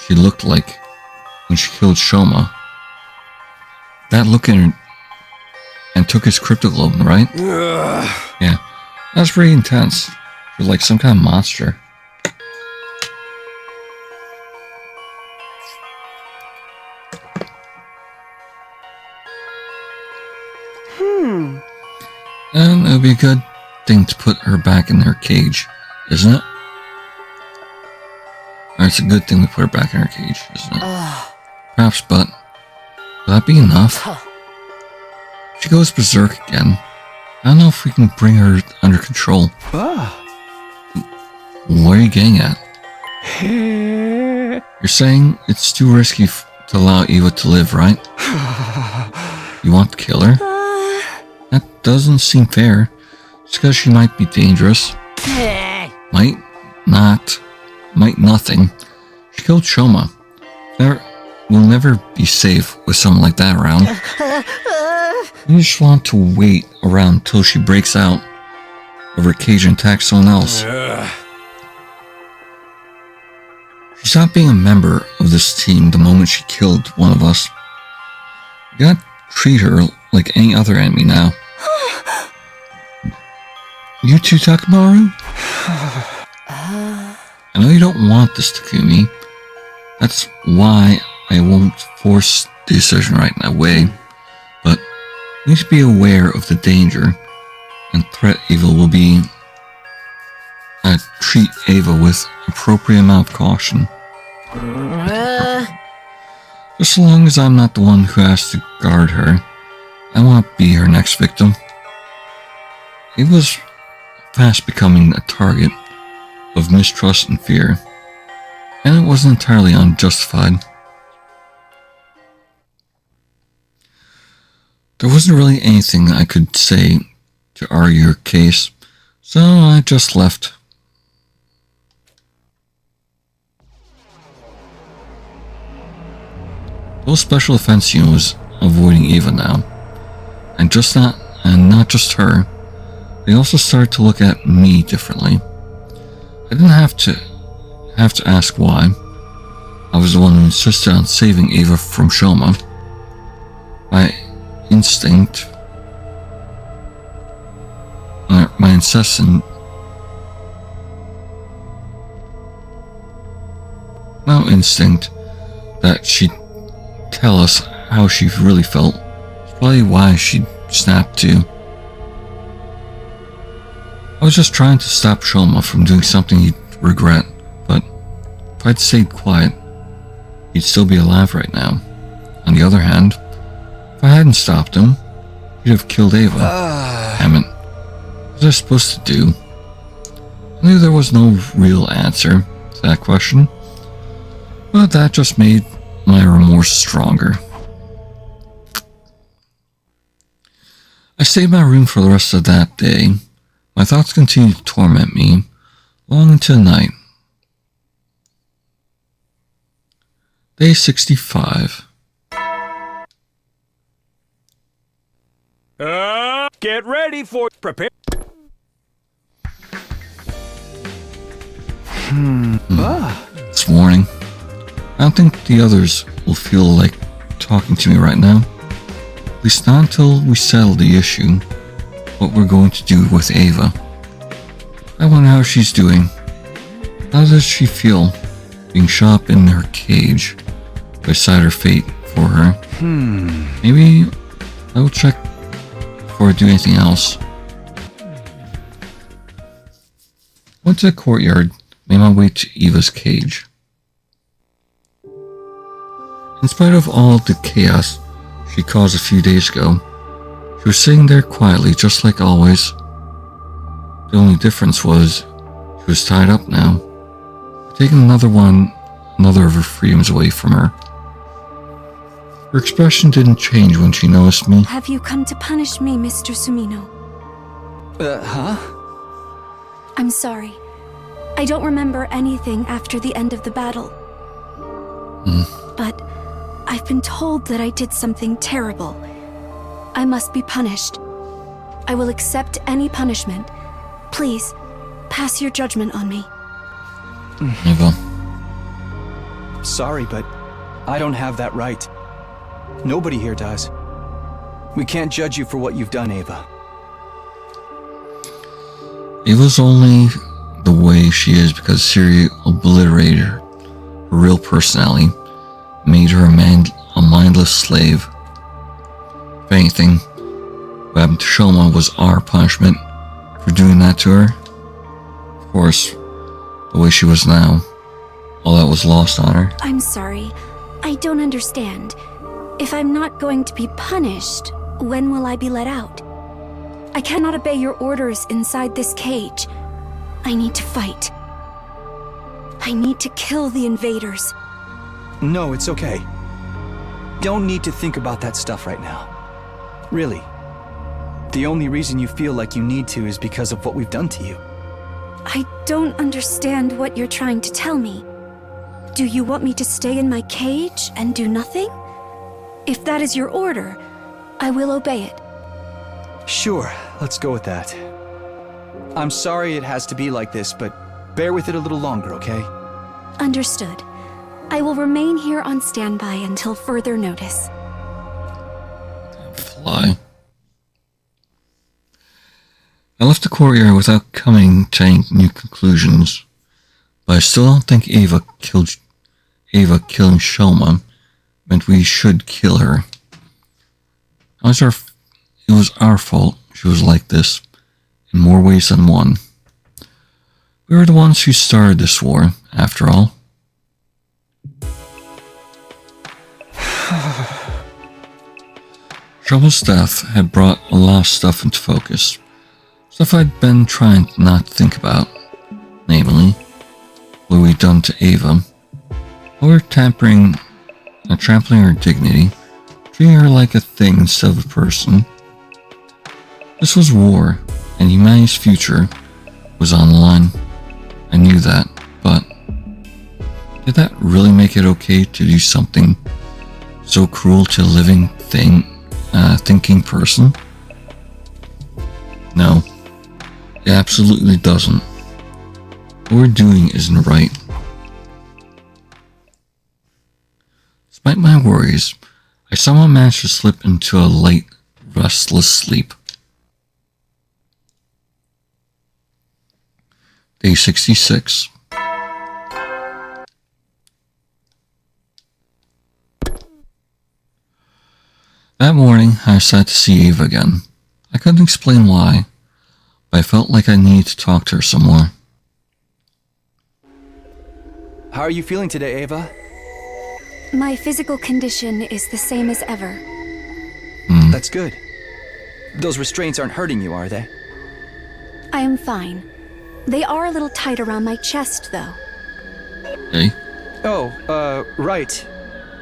she looked like when she killed Shoma. That look in her and took his cryptoglobin, right? Yeah, that was pretty intense. She was like some kind of monster. And it would be a good thing to put her back in her cage, isn't it? Or it's a good thing to put her back in her cage, isn't it? Perhaps, but will that be enough? If she goes berserk again, I don't know if we can bring her under control. What are you getting at? You're saying it's too risky to allow Eva to live, right? You want to kill her? That doesn't seem fair. Just because she might be dangerous. Might not. Might nothing. She killed Shoma. We'll never be safe with someone like that around. You just want to wait around until she breaks out of her cage and attacks someone else. She stopped being a member of this team the moment she killed one of us. You gotta treat her like any other enemy now. You too, Takamaru? I know you don't want this, Takumi. That's why I won't force the decision right away. But you need to be aware of the danger and threat Eva will be. Treat Ava with appropriate amount of caution. Just as long as I'm not the one who has to guard her, I won't be her next victim. Ava's fast becoming a target of mistrust and fear, and it wasn't entirely unjustified. There wasn't really anything I could say to argue her case, so I just left. The whole special defense unit was avoiding Eva now, and not just her. They also started to look at me differently. I didn't have to ask why. I was the one who insisted on saving Ava from Shoma. My instinct, my incessant, instinct that she'd tell us how she really felt. It's probably why she snapped too. I was just trying to stop Shoma from doing something he'd regret, but if I'd stayed quiet, he'd still be alive right now. On the other hand, if I hadn't stopped him, he'd have killed Ava. Damn it. What was I supposed to do? I knew there was no real answer to that question, but that just made my remorse stronger. I stayed in my room for the rest of that day. My thoughts continued to torment me long into the night. Day 65. Get ready for prepare. This morning, I don't think the others will feel like talking to me right now. At least not until we settle the issue, what we're going to do with Ava. I wonder how she's doing. How does she feel being shut up in her cage beside her fate for her? Maybe I will check before I do anything else. Went to the courtyard, made my way to Eva's cage. In spite of all the chaos she caused a few days ago, she was sitting there quietly just like always. The only difference was she was tied up now, taking another of her freedoms away from her. Her expression didn't change when she noticed me. Have you come to punish me, Mr. Sumino? Huh? I'm sorry. I don't remember anything after the end of the battle. But I've been told that I did something terrible. I must be punished. I will accept any punishment. Please, pass your judgment on me. Eva. Sorry, but I don't have that right. Nobody here does. We can't judge you for what you've done, Ava. Eva's only the way she is because Siri obliterated her real personality, made her a mindless slave. If anything, what happened to Shoma was our punishment for doing that to her. Of course, the way she was now, all that was lost on her. I'm sorry. I don't understand. If I'm not going to be punished, when will I be let out? I cannot obey your orders inside this cage. I need to fight. I need to kill the invaders. No, it's okay. Don't need to think about that stuff right now. Really. The only reason you feel like you need to is because of what we've done to you. I don't understand what you're trying to tell me. Do you want me to stay in my cage and do nothing? If that is your order, I will obey it. Sure, let's go with that. I'm sorry it has to be like this, but bear with it a little longer, okay? Understood. I will remain here on standby until further notice. Fly. I left the courtyard without coming to any new conclusions, but I still don't think Ava killing Shoma meant we should kill her. It was our fault she was like this, in more ways than one. We were the ones who started this war, after all. Shoma's death had brought a lot of stuff into focus. Stuff I'd been trying not to think about. Namely, what we'd done to Ava. How we were trampling her dignity, treating her like a thing instead of a person. This was war, and humanity's future was on the line. I knew that, but did that really make it okay to do something so cruel to a living thinking person? No, it absolutely doesn't. What we're doing isn't right. Despite my worries, I somehow managed to slip into a light, restless sleep. Day 66. That morning, I decided to see Ava again. I couldn't explain why, but I felt like I needed to talk to her some more. How are you feeling today, Ava? My physical condition is the same as ever. That's good. Those restraints aren't hurting you, are they? I am fine. They are a little tight around my chest, though. Hey? Oh, right.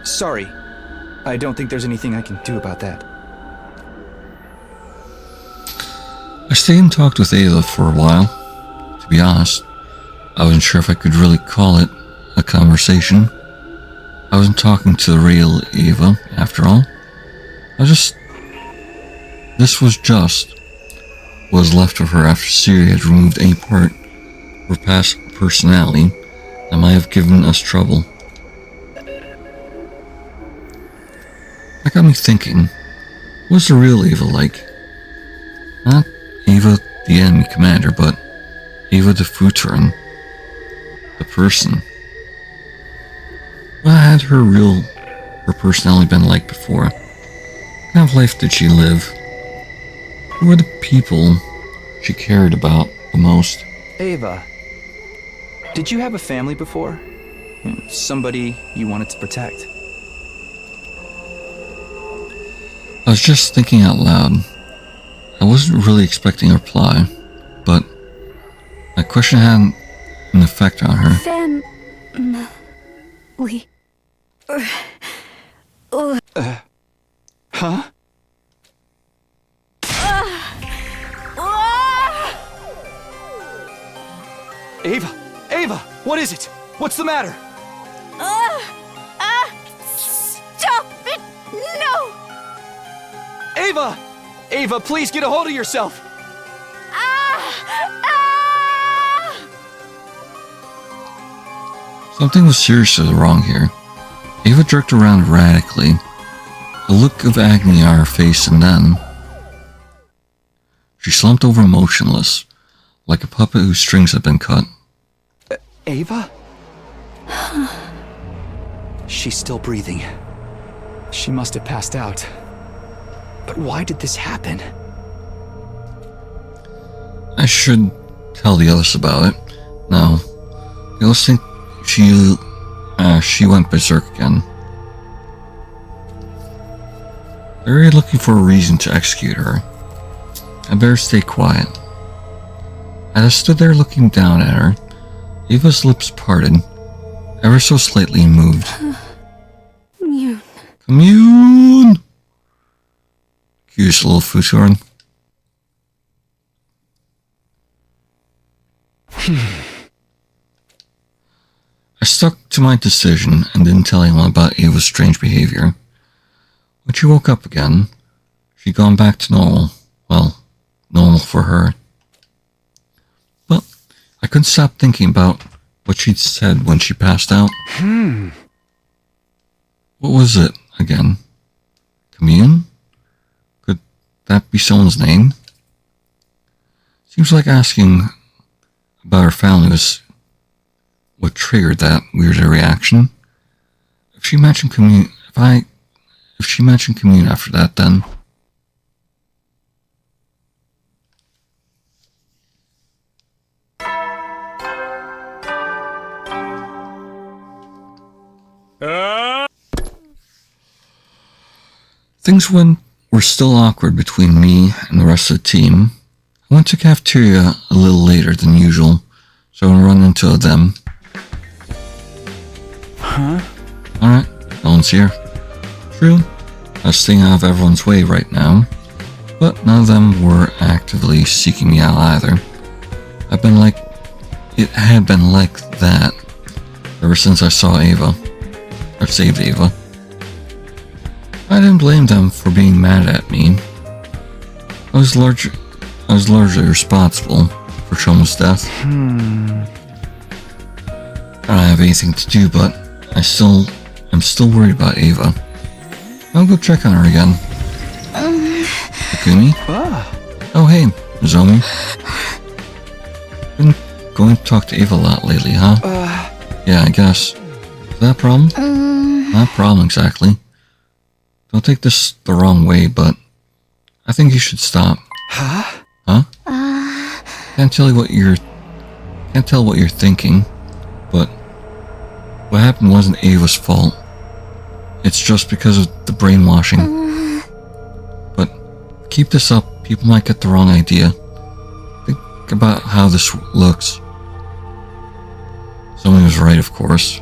Sorry. I don't think there's anything I can do about that. I stayed and talked with Ava for a while. To be honest, I wasn't sure if I could really call it a conversation. I wasn't talking to the real Ava, after all. This was just what was left of her after Siri had removed any part of her past personality that might have given us trouble. That got me thinking, what's the real Ava like? Not Ava the enemy commander, but Ava the Futuran, the person. What had her personality been like before? What kind of life did she live? Who were the people she cared about the most? Ava, did you have a family before? Somebody you wanted to protect? I was just thinking out loud. I wasn't really expecting a reply, but my question had an effect on her. Huh? Ava, what is it? What's the matter? Stop it! No! Ava, please get a hold of yourself. Something was seriously wrong here. Ava jerked around erratically, a look of agony on her face, and then she slumped over motionless, like a puppet whose strings had been cut. Ava? She's still breathing. She must have passed out. But why did this happen? I should tell the others about it. No. The others think she went berserk again. They're looking for a reason to execute her. I better stay quiet. As I stood there looking down at her, Ava's lips parted, ever so slightly moved. Commune! Curious little Futuran. I stuck to my decision and didn't tell anyone about Ava's strange behavior. When she woke up again, she'd gone back to normal. Well, normal for her. But I couldn't stop thinking about what she'd said when she passed out. What was it again? Commune? Could that be someone's name? Seems like asking about her family was what triggered that weird reaction. If she mentioned Commune, if she mentioned Commune after that, then things were still awkward between me and the rest of the team. I went to the cafeteria a little later than usual, so I run into them. Huh? Alright, no one's here. True, I was staying out of everyone's way right now, but none of them were actively seeking me out either. It had been like that ever since I saw Ava, or saved Ava. I didn't blame them for being mad at me. I was largely responsible for Chomo's death. I don't have anything to do, but I'm still worried about Ava. I'll go check on her again. Takumi? Oh hey, Nozomi. Been going to talk to Ava a lot lately, huh? Yeah, I guess. Is that a problem? Not a problem exactly. Don't take this the wrong way, but I think you should stop. Huh? Can't tell what you're thinking, but what happened wasn't Ava's fault. It's just because of the brainwashing. But keep this up, people might get the wrong idea. Think about how this looks. Someone was right, of course.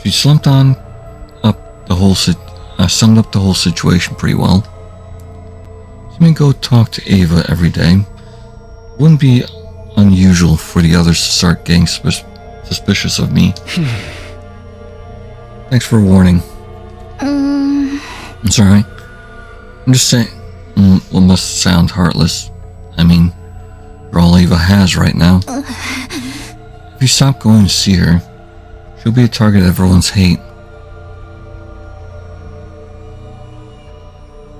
She summed up the whole situation pretty well. Let me go talk to Ava every day. Wouldn't be unusual for the others to start getting suspicious of me. Thanks for warning. I'm sorry. I'm just saying, what must sound heartless. I mean, you're all Ava has right now. If you stop going to see her, she'll be a target of everyone's hate.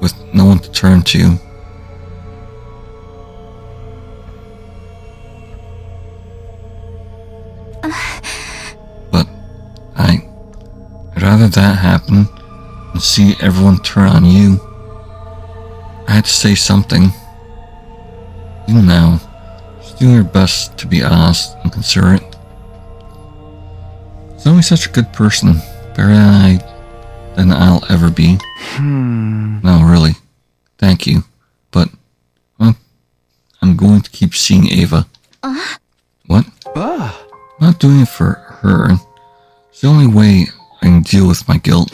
With no one to turn to. But I'd rather that happen than see everyone turn on you. I had to say something. Even now, she's doing her best to be honest and considerate. She's only such a good person, better than I'll ever be. No, really. Thank you. But I'm going to keep seeing Ava. What? I'm not doing it for her. It's the only way I can deal with my guilt.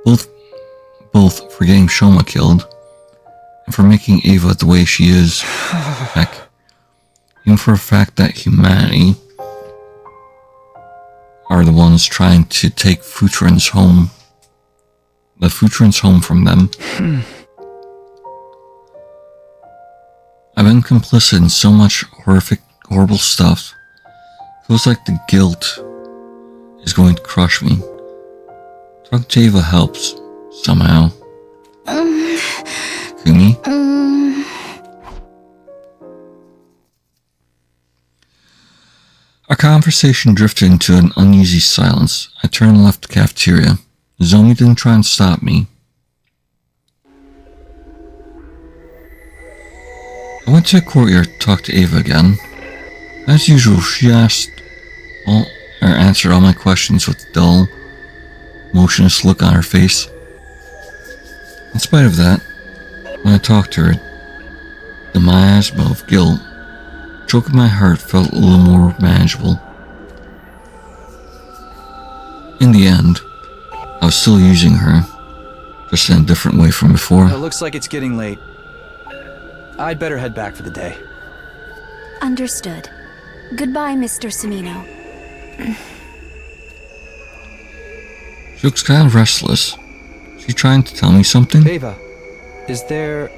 Both for getting Shoma killed and for making Ava the way she is. Heck, even for the fact that humanity are the ones trying to take Futrans home. The Futrans home from them. I've been complicit in so much horrible stuff. Feels like the guilt is going to crush me. Talking to Ava helps, somehow. Kumi? Our conversation drifted into an uneasy silence. I turned and left the cafeteria. Zomi didn't try and stop me. I went to the courtyard to talk to Ava again. As usual, she answered all my questions with a dull, motionless look on her face. In spite of that, when I talked to her, the miasma of guilt choking my heart felt a little more manageable. In the end, I was still using her, just in a different way from before. It looks like it's getting late. I'd better head back for the day. Understood. Goodbye, Mr. Sumino. She looks kind of restless. Is she trying to tell me something? Ava, is there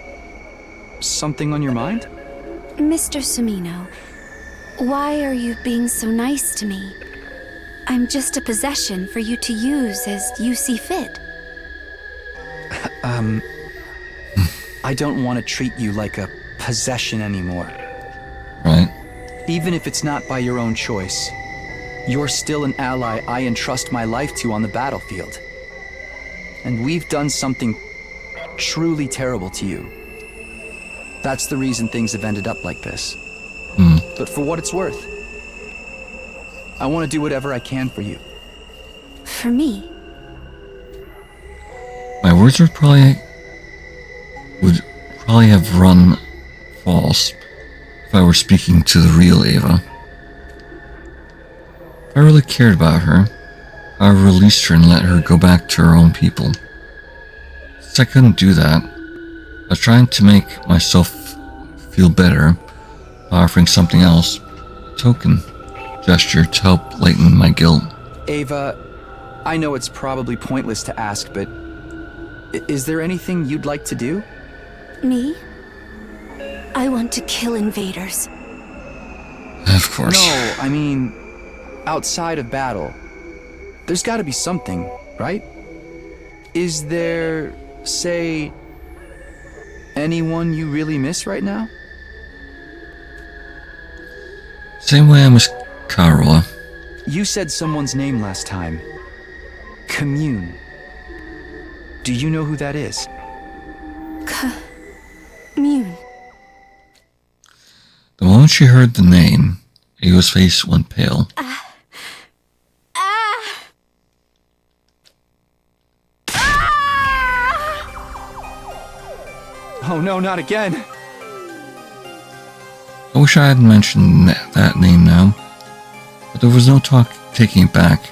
something on your mind? Mr. Sumino, why are you being so nice to me? I'm just a possession for you to use as you see fit. I don't want to treat you like a possession anymore. Right. Even if it's not by your own choice, you're still an ally I entrust my life to on the battlefield. And we've done something truly terrible to you. That's the reason things have ended up like this. But for what it's worth, I want to do whatever I can for you. For me? My words would probably have run false if I were speaking to the real Ava. If I really cared about her, I would have released her and let her go back to her own people. Since I couldn't do that, I was trying to make myself feel better by offering something else, a token gesture to help lighten my guilt. Ava, I know it's probably pointless to ask, but is there anything you'd like to do? Me? I want to kill invaders. Of course. No, I mean, outside of battle. There's gotta be something, right? Is there, say, anyone you really miss right now? Same way I miss Karuha. You said someone's name last time. Commune. Do you know who that is? Commune. The moment she heard the name, Ava's face went pale. Oh no, not again! I wish I hadn't mentioned that name now, but there was no talk taking it back.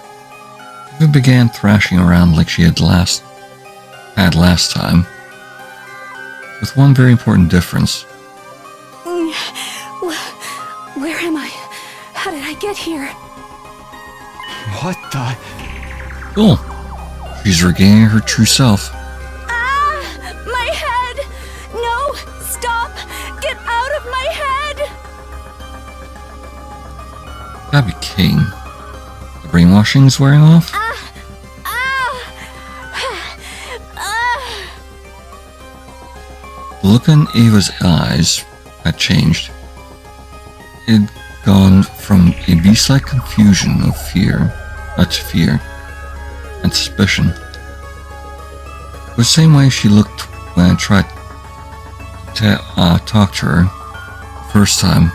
Ava began thrashing around like she had last time. with one very important difference. Where am I? How did I get here? What the? Cool. She's regaining her true self. My head! No! Stop! Get out of my head! That'd be Kane. The brainwashing's wearing off? The look in Ava's eyes had changed. It had gone from a beast-like confusion of fear to fear and suspicion. It was the same way she looked when I tried to talk to her the first time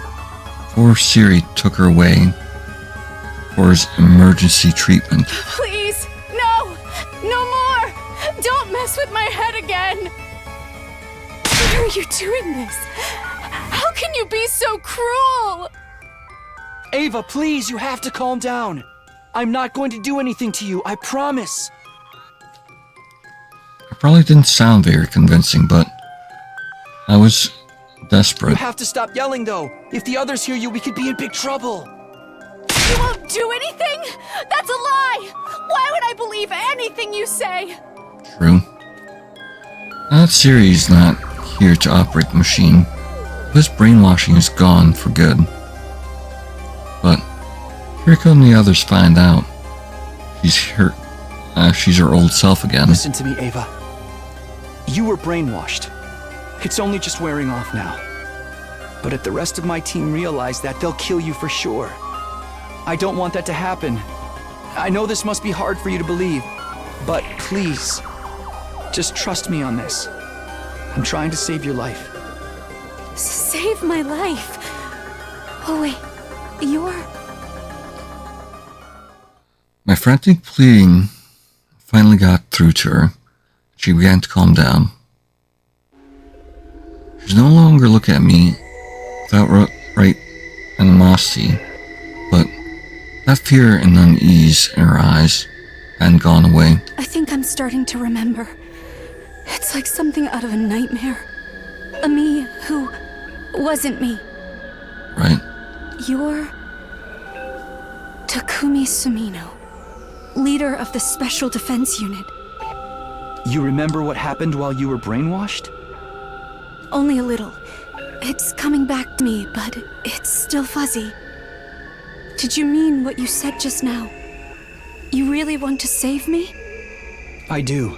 before Siri took her away for his emergency treatment. Please, no! No more! Don't mess with my head again! Why are you doing this? How can you be so cruel? Ava, please, you have to calm down. I'm not going to do anything to you, I promise. I probably didn't sound very convincing, but I was desperate. You have to stop yelling, though. If the others hear you, we could be in big trouble. You won't do anything? That's a lie! Why would I believe anything you say? True. That Siri's not here to operate the machine. This brainwashing is gone for good. But here come the others find out. She's her old self again. Listen to me, Ava. You were brainwashed. It's only just wearing off now. But if the rest of my team realize that, they'll kill you for sure. I don't want that to happen. I know this must be hard for you to believe, but please, just trust me on this. I'm trying to save your life. Save my life? Oh wait, you're... My frantic pleading finally got through to her. She began to calm down. She's no longer looking at me without outright animosity, but that fear and unease in her eyes hadn't gone away. I think I'm starting to remember. It's like something out of a nightmare. A me who wasn't me. Right? You're... Takumi Sumino, leader of the Special Defense Unit. You remember what happened while you were brainwashed? Only a little. It's coming back to me, but it's still fuzzy. Did you mean what you said just now? You really want to save me? I do.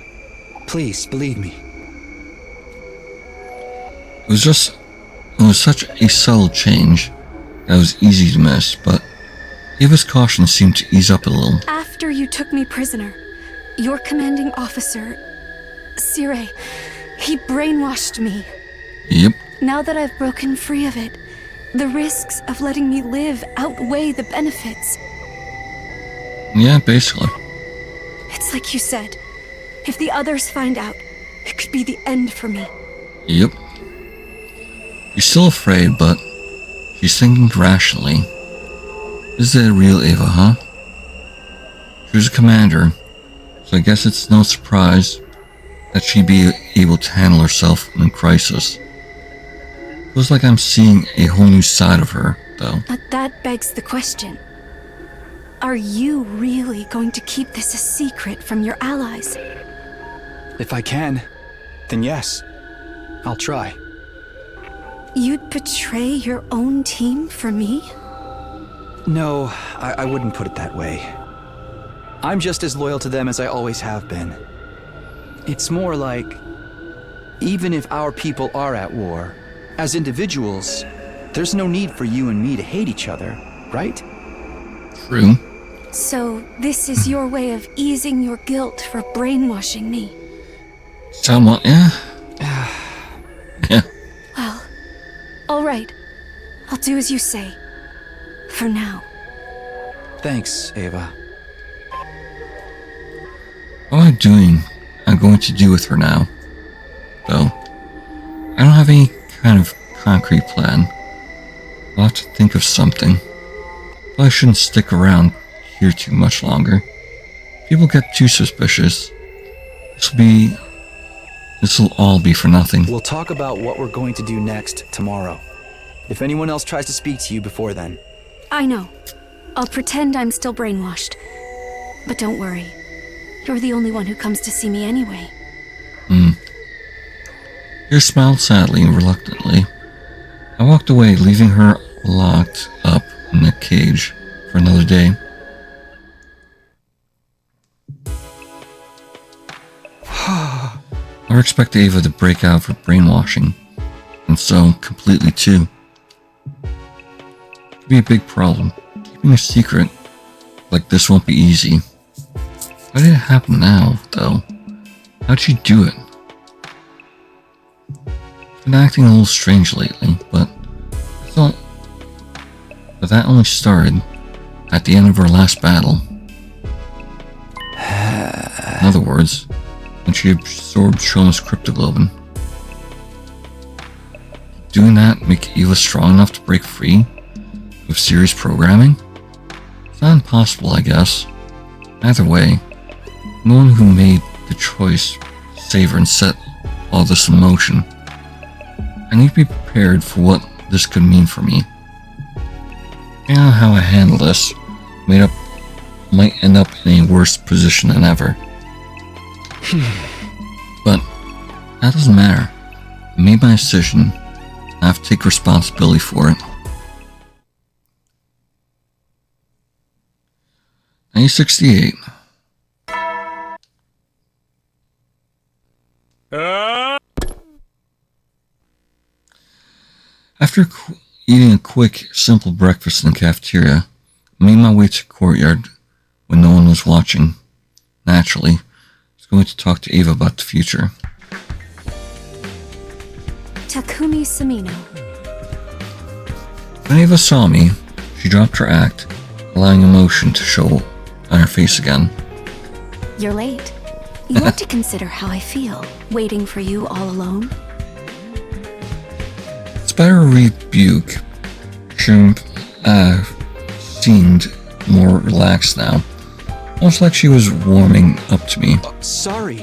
Please, believe me. It was such a subtle change that was easy to miss, but Ava's caution seemed to ease up a little. After you took me prisoner, your commanding officer, Sire, he brainwashed me. Yep. Now that I've broken free of it, the risks of letting me live outweigh the benefits. Yeah, basically. It's like you said. If the others find out, it could be the end for me. Yep. She's still afraid, but she's thinking rationally. Is it a real Ava, huh? She was a commander, so I guess it's no surprise that she'd be able to handle herself in a crisis. Feels like I'm seeing a whole new side of her, though. But that begs the question. Are you really going to keep this a secret from your allies? If I can, then yes. I'll try. You'd betray your own team for me? No, I wouldn't put it that way. I'm just as loyal to them as I always have been. It's more like, even if our people are at war, as individuals, there's no need for you and me to hate each other, right? True. So, this is your way of easing your guilt for brainwashing me? Somewhat, yeah. Yeah. Well, alright. I'll do as you say. For now. Thanks, Ava. What I'm going to do with her now, though. I don't have any kind of concrete plan. I'll have to think of something. But I shouldn't stick around here too much longer. People get too suspicious. This will be this'll all be for nothing. We'll talk about what we're going to do next tomorrow. If anyone else tries to speak to you before then. I know. I'll pretend I'm still brainwashed. But don't worry. You're the only one who comes to see me anyway. She smiled sadly and reluctantly. I walked away, leaving her locked up in the cage for another day. I never expect Ava to break out for brainwashing, and so completely too. It could be a big problem. Keeping a secret like this won't be easy. Why did it happen now, though? How'd she do it? She's been acting a little strange lately, but I thought that only started at the end of her last battle. In other words, when she absorbed Shoma's cryptoglobin. Doing that make Eva strong enough to break free of Ceres programming? It's not impossible, I guess. Either way, I'm the one who made the choice to save her and set all this in motion. I need to be prepared for what this could mean for me. Depending on how I handle this, might end up in a worse position than ever. But that doesn't matter. I made my decision. I have to take responsibility for it. 1968. After eating a quick, simple breakfast in the cafeteria, I made my way to the courtyard when no one was watching. Naturally, I was going to talk to Ava about the future. Takumi Samino. When Ava saw me, she dropped her act, allowing emotion to show on her face again. You're late. You ought to consider how I feel, waiting for you all alone. It's better rebuke. She seemed more relaxed now, almost like she was warming up to me. Sorry.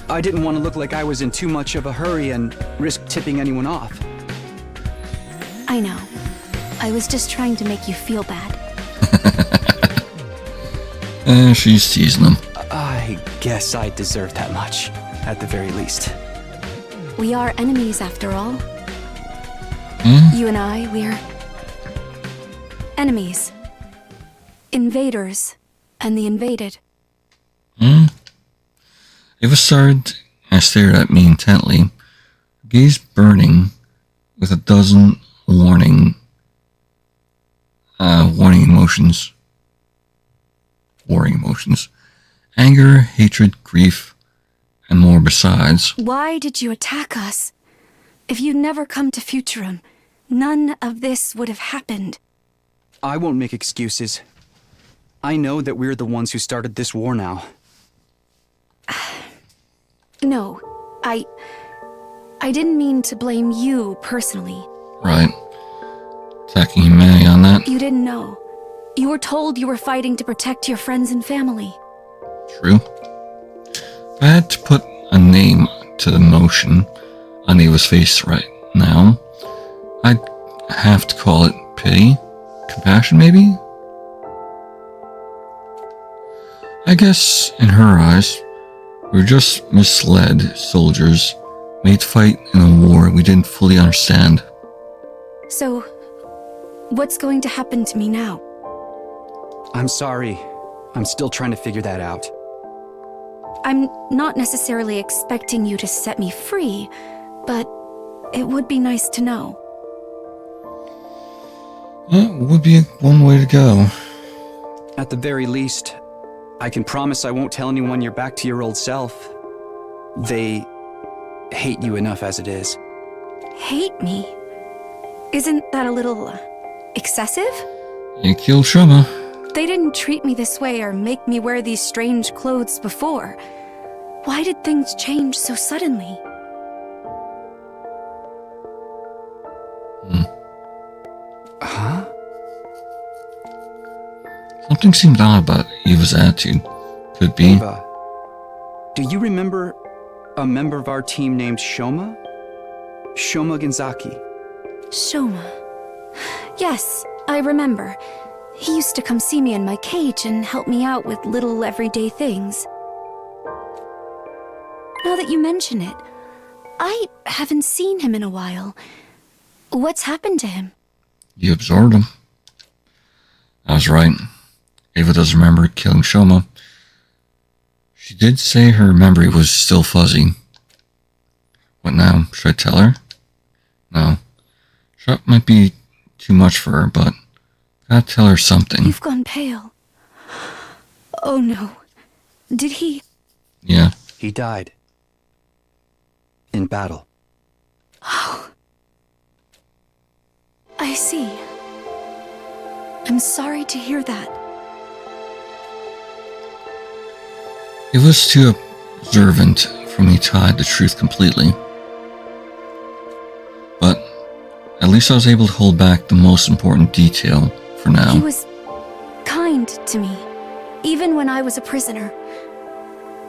I didn't want to look like I was in too much of a hurry and risk tipping anyone off. I know. I was just trying to make you feel bad. She's teasing him. I guess I deserve that much, at the very least. We are enemies after all. You and I, we're enemies. Invaders and the invaded. Ava started and stared at me intently, her gaze burning with a dozen warning emotions. Warring emotions. Anger, hatred, grief, and more besides. Why did you attack us? If you'd never come to Futurum, none of this would have happened. I won't make excuses. I know that we're the ones who started this war now. No, I didn't mean to blame you personally. Right. Attacking humanity on that? You didn't know. You were told you were fighting to protect your friends and family. True. If I had to put a name to the emotion on Ava's face right now, I'd have to call it pity? Compassion, maybe? I guess, in her eyes, we were just misled soldiers made to fight in a war we didn't fully understand. So, what's going to happen to me now? I'm sorry. I'm still trying to figure that out. I'm not necessarily expecting you to set me free, but it would be nice to know. Well, it would be one way to go. At the very least, I can promise I won't tell anyone you're back to your old self. They hate you enough as it is. Hate me? Isn't that a little excessive? You killed Shoma. They didn't treat me this way or make me wear these strange clothes before. Why did things change so suddenly? Huh? Something seemed odd about Eva's attitude. Could be. Eva, do you remember a member of our team named Shoma? Shoma Genzaki. Shoma. Yes, I remember. He used to come see me in my cage and help me out with little everyday things. Now that you mention it, I haven't seen him in a while. What's happened to him? You absorbed him. I was right. Ava does remember killing Shoma. She did say her memory was still fuzzy. What now? Should I tell her? No. Shock might be too much for her, but gotta tell her something. You've gone pale. Oh no. Did he? Yeah. He died. In battle. Oh. I see. I'm sorry to hear that. It was too observant for me to hide the truth completely. But at least I was able to hold back the most important detail for now. He was kind to me, even when I was a prisoner.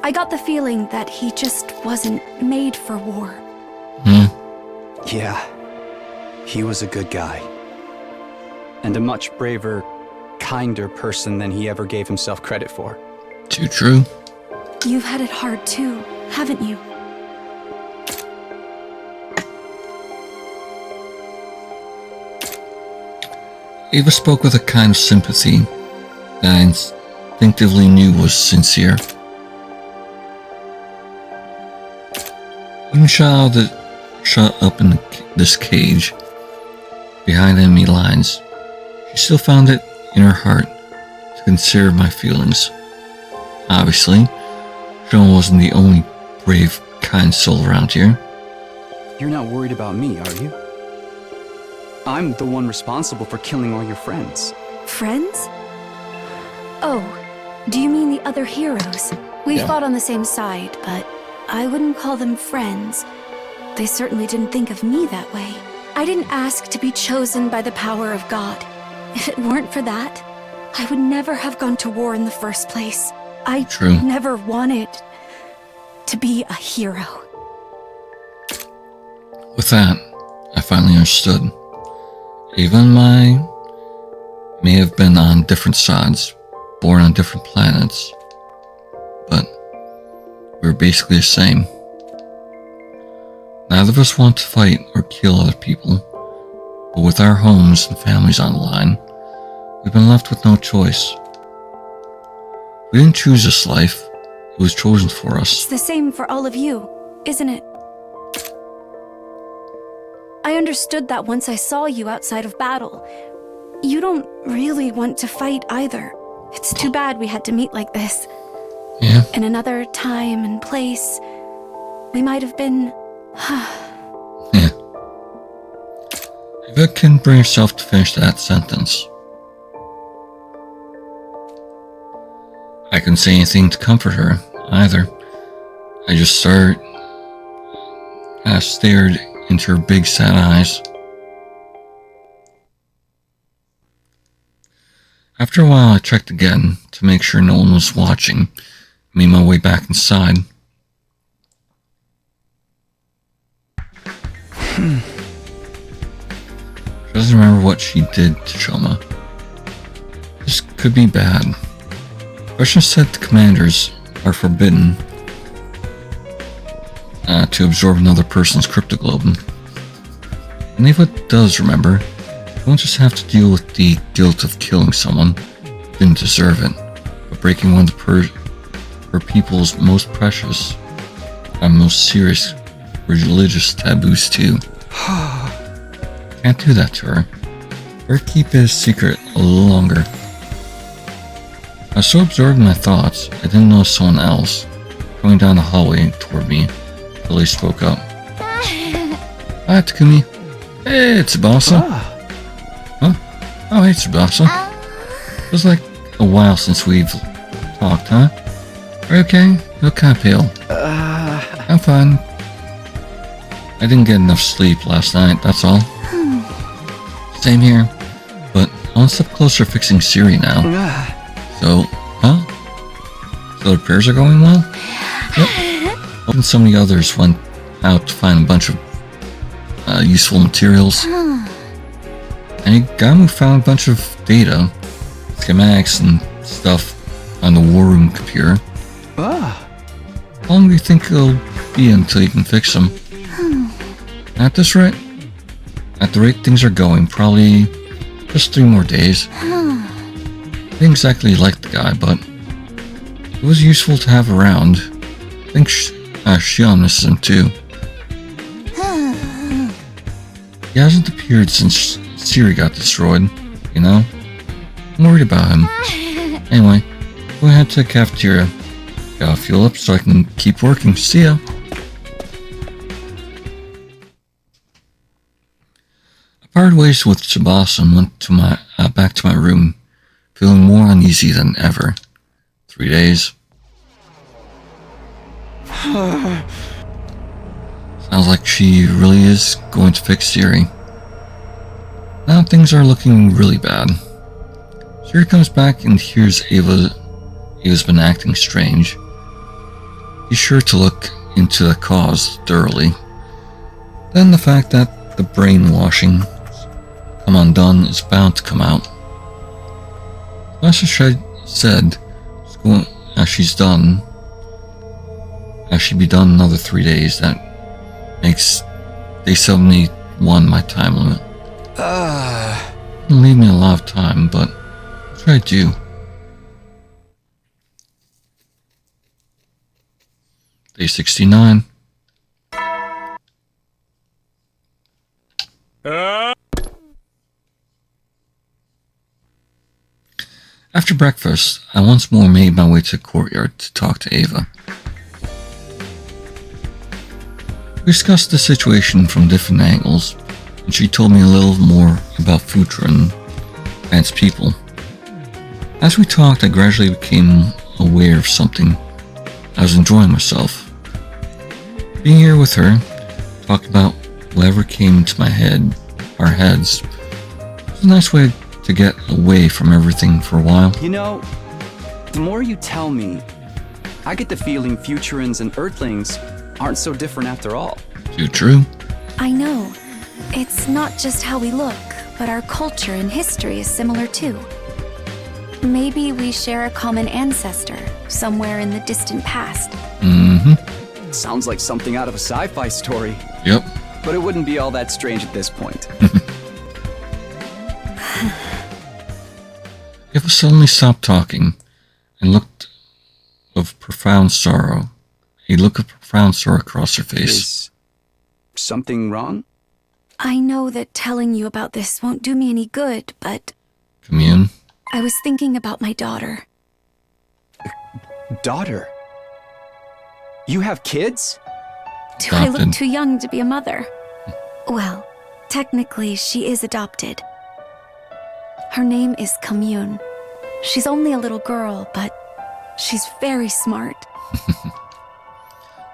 I got the feeling that he just wasn't made for war. Yeah. He was a good guy. And a much braver, kinder person than he ever gave himself credit for. Too true. You've had it hard too, haven't you? Ava spoke with a kind of sympathy that I instinctively knew was sincere. Even shut up in this cage, behind enemy lines, she still found it in her heart to consider my feelings. Obviously, Shoma wasn't the only brave, kind soul around here. You're not worried about me, are you? I'm the one responsible for killing all your friends. Friends? Oh, do you mean the other heroes? We fought on the same side, but I wouldn't call them friends. They certainly didn't think of me that way. I didn't ask to be chosen by the power of God. If it weren't for that, I would never have gone to war in the first place. I never wanted to be a hero. With that, I finally understood. Ava and I may have been on different sides, born on different planets, but we were basically the same. Neither of us want to fight or kill other people, but with our homes and families on the line, we've been left with no choice. We didn't choose this life, it was chosen for us. It's the same for all of you, isn't it? I understood that once I saw you outside of battle. You don't really want to fight either. It's too bad we had to meet like this. Yeah. In another time and place, we might have been... Yeah. Ava can bring herself to finish that sentence. I couldn't say anything to comfort her, either. I just stared into her big sad eyes. After a while, I checked again to make sure no one was watching. Made my way back inside. She doesn't remember what she did to Shoma. This could be bad. Questions said to commanders are forbidden to absorb another person's cryptoglobin. And Ava does remember. You don't just have to deal with the guilt of killing someone who didn't deserve it, but breaking one of her people's most precious and most serious religious taboos too. Can't do that to her. Better keep it a secret a little longer. I was so absorbed in my thoughts, I didn't notice someone else coming down the hallway toward me until they spoke up. Hi, Takumi. Hey, Tsubasa. Huh? Oh, hey, Tsubasa. Feels like a while since we've talked, huh? Are you okay? You look kind of pale. I'm fine. I didn't get enough sleep last night, that's all. Same here. But I'll step closer fixing Siri now. So, huh? So the prayers are going well? Yep. And some of the others went out to find a bunch of useful materials. And Gamu found a bunch of data, schematics and stuff on the war room computer. How long do you think it'll be until you can fix them? At this rate? At the rate things are going, probably just 3 more days. I didn't exactly like the guy, but it was useful to have around. I think Shion misses him too. He hasn't appeared since Siri got destroyed, you know? I'm worried about him. Anyway, go ahead to the cafeteria. Gotta fuel up so I can keep working. See ya! I parted ways with Tsubasa and went to back to my room, feeling more uneasy than ever. 3 days. Sounds like she really is going to fix Siri. Now things are looking really bad. Siri comes back and hears Ava's been acting strange. Be sure to look into the cause thoroughly. Then the fact that the brainwashing come undone is bound to come out. Master said she's done. She'd be done another 3 days. That makes day 71 my time limit. It'll leave me a lot of time, but what should I do? Day 69. After breakfast, I once more made my way to the courtyard to talk to Ava. We discussed the situation from different angles, and she told me a little more about Futra and its people. As we talked, I gradually became aware of something. I was enjoying myself. Being here with her, talking about whatever came into our heads, was a nice way to get away from everything for a while. You know, the more you tell me, I get the feeling Futurans and Earthlings aren't so different after all. Too true. I know. It's not just how we look, but our culture and history is similar too. Maybe we share a common ancestor somewhere in the distant past. Sounds like something out of a sci-fi story. Yep. But it wouldn't be all that strange at this point. Ava suddenly stopped talking and looked of profound sorrow. A look of profound sorrow across her face. Is something wrong? I know that telling you about this won't do me any good, but... Commune? I was thinking about my daughter. Daughter? You have kids? Do I look too young to be a mother? Well, technically she is adopted. Her name is Commune. She's only a little girl, but she's very smart.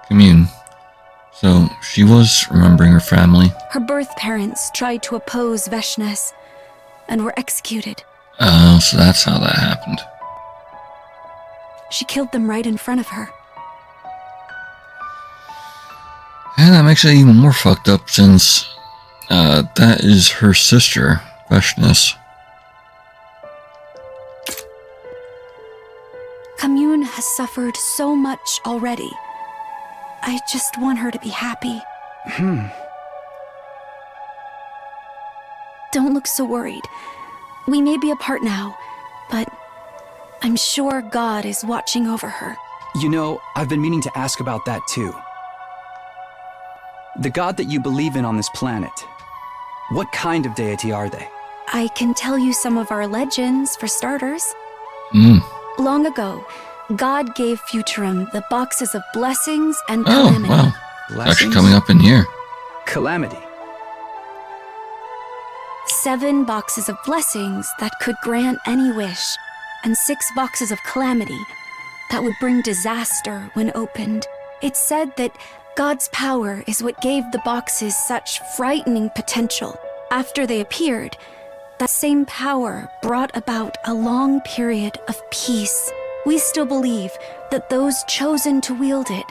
Commune. So, she was remembering her family? Her birth parents tried to oppose Veshnes and were executed. Oh, so that's how that happened. She killed them right in front of her. And that makes it even more fucked up since that is her sister, Veshnes. Commune has suffered so much already. I just want her to be happy. Don't look so worried. We may be apart now, but I'm sure God is watching over her. You know, I've been meaning to ask about that too. The god that you believe in on this planet, what kind of deity are they? I can tell you some of our legends, for starters. Long ago, God gave Futurum the boxes of blessings and calamity. Oh, wow. It's actually coming up in here. Calamity. 7 boxes of blessings that could grant any wish, and 6 boxes of calamity that would bring disaster when opened. It's said that God's power is what gave the boxes such frightening potential. After they appeared, that same power brought about a long period of peace. We still believe that those chosen to wield it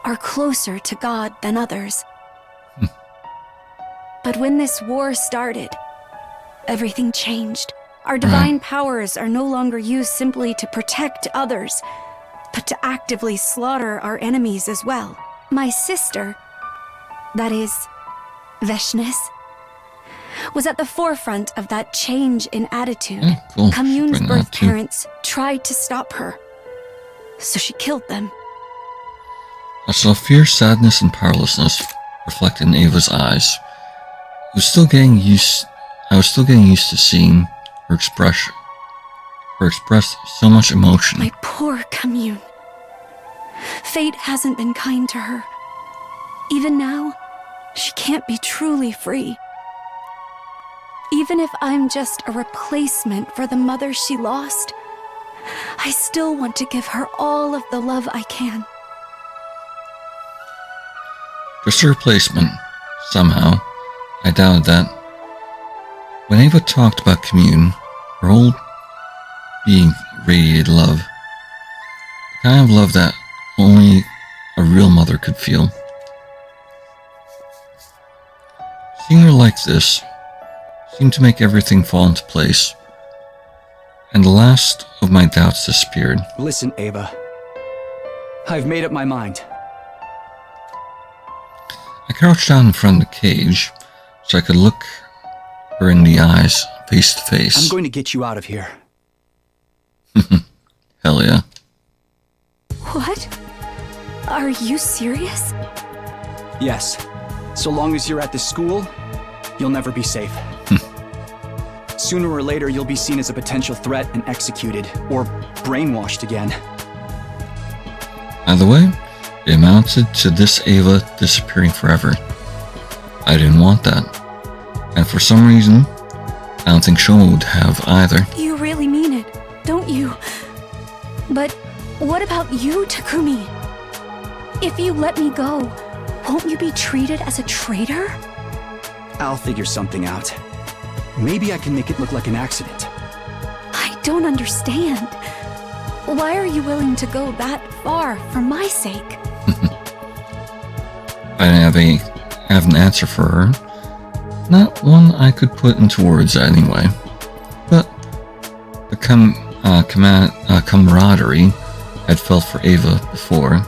are closer to God than others. But when this war started, everything changed. Our divine powers are no longer used simply to protect others, but to actively slaughter our enemies as well. My sister, that is, Veshnis, was at the forefront of that change in attitude. Cool. Commune's Bring that birth too. parents tried to stop her, so she killed them. I saw fear, sadness, and powerlessness reflected in Ava's eyes. I was still getting used to seeing her express so much emotion. My poor Commune. Fate hasn't been kind to her. Even now, she can't be truly free. Even if I'm just a replacement for the mother she lost, I still want to give her all of the love I can. Just a replacement. Somehow, I doubted that. When Ava talked about Commune, her whole being radiated love. The kind of love that only a real mother could feel. Seeing her like this seemed to make everything fall into place, and the last of my doubts disappeared. Listen, Ava. I've made up my mind. I crouched down in front of the cage so I could look her in the eyes, face to face. I'm going to get you out of here. Hell yeah. What? Are you serious? Yes. So long as you're at this school, you'll never be safe. Sooner or later, you'll be seen as a potential threat and executed, or brainwashed again. Either way, it amounted to this Ava disappearing forever. I didn't want that. And for some reason, I don't think Shoma would have either. You really mean it, don't you? But what about you, Takumi? If you let me go, won't you be treated as a traitor? I'll figure something out. Maybe I can make it look like an accident. I don't understand. Why are you willing to go that far for my sake? I didn't have an answer for her. Not one I could put into words anyway. But the camaraderie I'd felt for Ava before,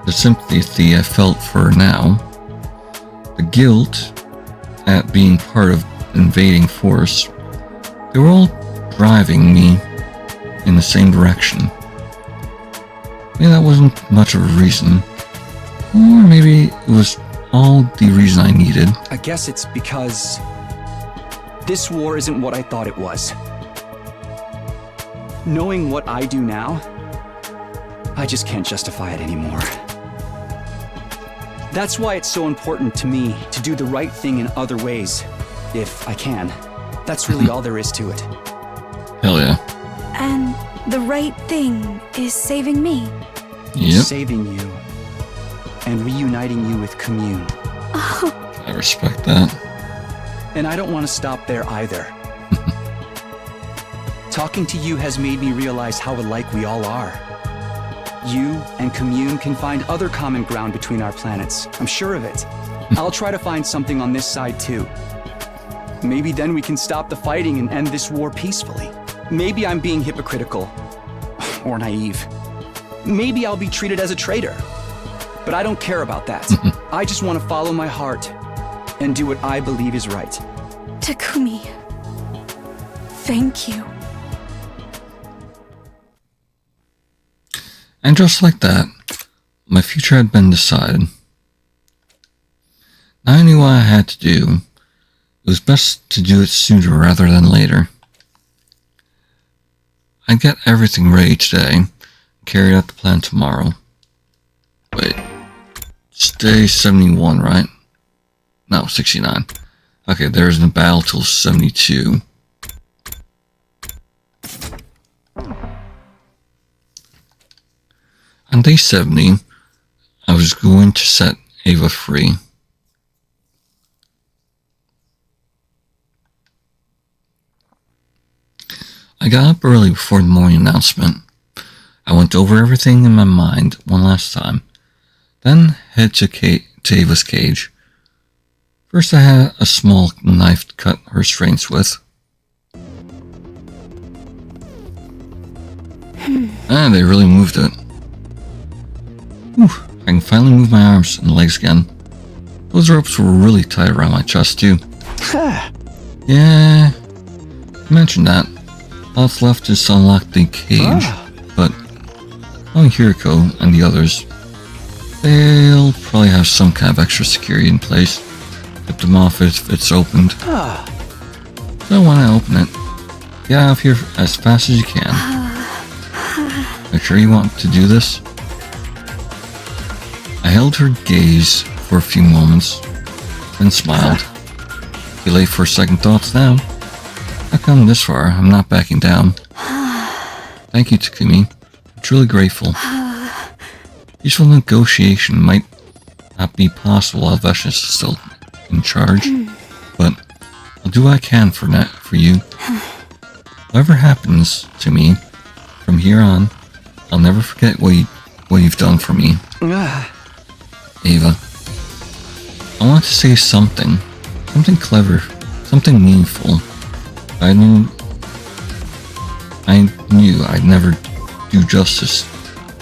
the sympathy I felt for her now, the guilt at being part of an invading force, they were all driving me in the same direction. Maybe that wasn't much of a reason, or maybe it was all the reason I needed. I guess it's because this war isn't what I thought it was. Knowing what I do now, I just can't justify it anymore. That's why it's so important to me to do the right thing in other ways, if I can. That's really all there is to it. Hell yeah. And the right thing is saving me. Yep. Saving you and reuniting you with Commune. Oh. I respect that. And I don't want to stop there either. Talking to you has made me realize how alike we all are. You and Commune can find other common ground between our planets. I'm sure of it. I'll try to find something on this side too. Maybe then we can stop the fighting and end this war peacefully. Maybe I'm being hypocritical. Or naive. Maybe I'll be treated as a traitor. But I don't care about that. I just want to follow my heart and do what I believe is right. Takumi, thank you. And just like that, my future had been decided. Now I knew what I had to do. It was best to do it sooner rather than later. I'd get everything ready today and carry out the plan tomorrow. Wait, it's day 71, right? No, 69. Okay, there's no battle till 72. On day 70, I was going to set Ava free. I got up early before the morning announcement. I went over everything in my mind one last time, then head to Ava's cage. First I had a small knife to cut her restraints with. They really moved it. Whew, I can finally move my arms and legs again. Those ropes were really tight around my chest too. Yeah, I mentioned that. All that's left is to unlock the cage, but knowing Hiriko and the others, they'll probably have some kind of extra security in place. Tip them off if it's opened. So when I open it, get out of here as fast as you can. Are you sure you want to do this? I held her gaze for a few moments, then smiled. Too late for second thoughts now. I've come this far, I'm not backing down. Thank you, Takumi. I'm truly grateful. Peaceful negotiation might not be possible while Veshna is still in charge, but I'll do what I can for you. Whatever happens to me from here on, I'll never forget what you've done for me. Ava, I want to say something clever, something meaningful. I knew I'd never do justice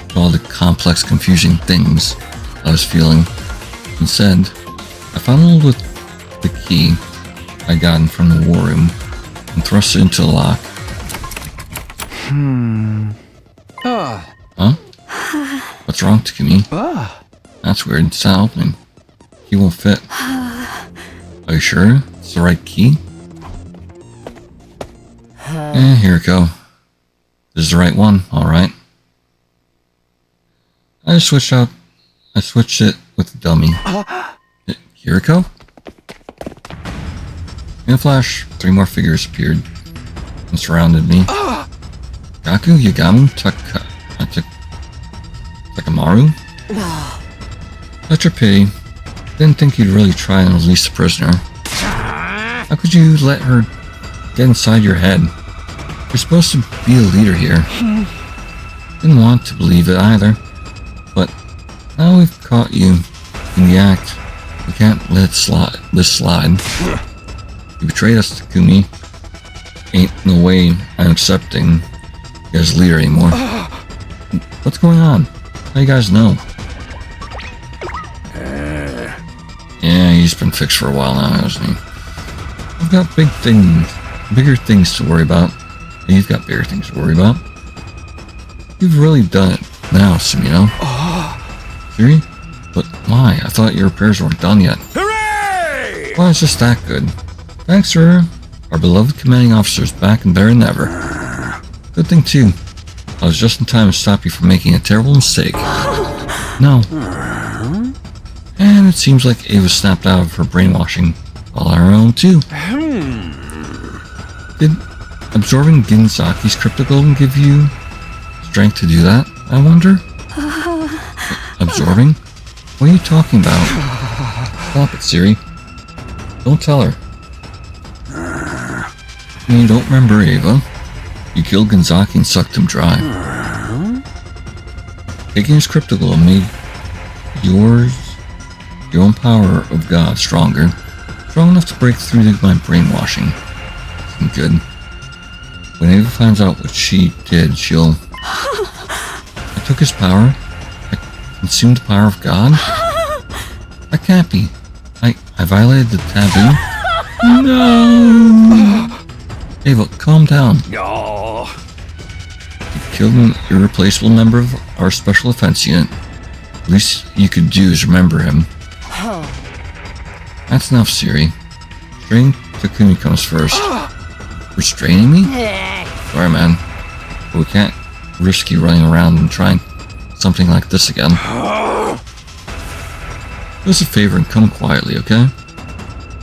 to all the complex, confusing things I was feeling. Instead, I fumbled with the key I got from the war room and thrust it into the lock. Huh? What's wrong, Takumi? That's weird, it's not opening. Key won't fit. Are you sure it's the right key? Here we go. This is the right one, alright. I switched it with the dummy. Hiriko? In a flash, 3 more figures appeared and surrounded me. Gaku, Yagamu, Takamaru? Such a pity. Didn't think you'd really try and release the prisoner. How could you let her get inside your head? You're supposed to be a leader here. Didn't want to believe it either. But now we've caught you in the act. We can't let this slide. You betrayed us, Takumi. Ain't no way I'm accepting you as leader anymore. What's going on? How you guys know? Yeah, he's been fixed for a while now, hasn't he? I've got bigger things to worry about. And you've got bigger things to worry about. You've really done it now, Sumino. Siri? But why? I thought your repairs weren't done yet. Hooray! Well, it's just that good. Thanks, sir. Our beloved commanding officer's back and better than ever. Good thing, too. I was just in time to stop you from making a terrible mistake. No. And it seems like Ava snapped out of her brainwashing all on her own, too. Did absorbing Ginzaki's crypto golem give you strength to do that, I wonder? Absorbing? What are you talking about? Stop it, Siri. Don't tell her. You don't remember Ava? You killed Ginzaki and sucked him dry. Taking his crypto golem made your own power of God stronger. Strong enough to break through my brainwashing. Isn't good. When Ava finds out what she did, she'll... I took his power. I consumed the power of God. That can't be. I violated the taboo. No! Ava, calm down. You killed an irreplaceable member of our special defense unit. The least you could do is remember him. That's enough, Siri. Restraining Takumi comes first. Restraining me? Sorry, man. But we can't risk you running around and trying something like this again. Do us a favor and come quietly, okay?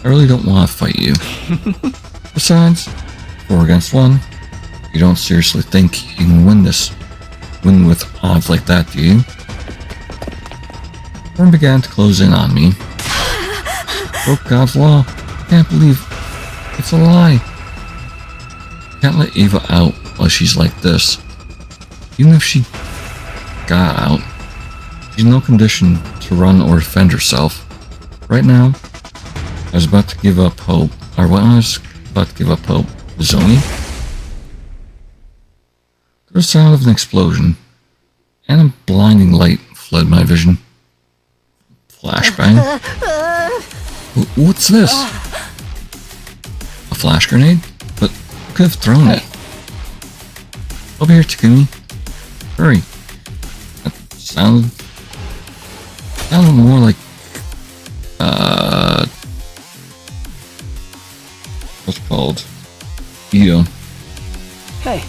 I really don't want to fight you. Besides, 4 against 1. You don't seriously think you can win with odds like that, do you? Worm began to close in on me. Broke God's law. Can't believe it's a lie. Can't let Ava out while she's like this. Even if she got out. She's in no condition to run or defend herself. Right now, I was about to give up hope. Or when I was about to give up hope, Zoe? There was the sound of an explosion, and a blinding light flooded my vision. Flashbang? What's this? A flash grenade? But I could have thrown it. Over here, Takumi. Hurry. That sounded more like what's it called? Ito. Hey.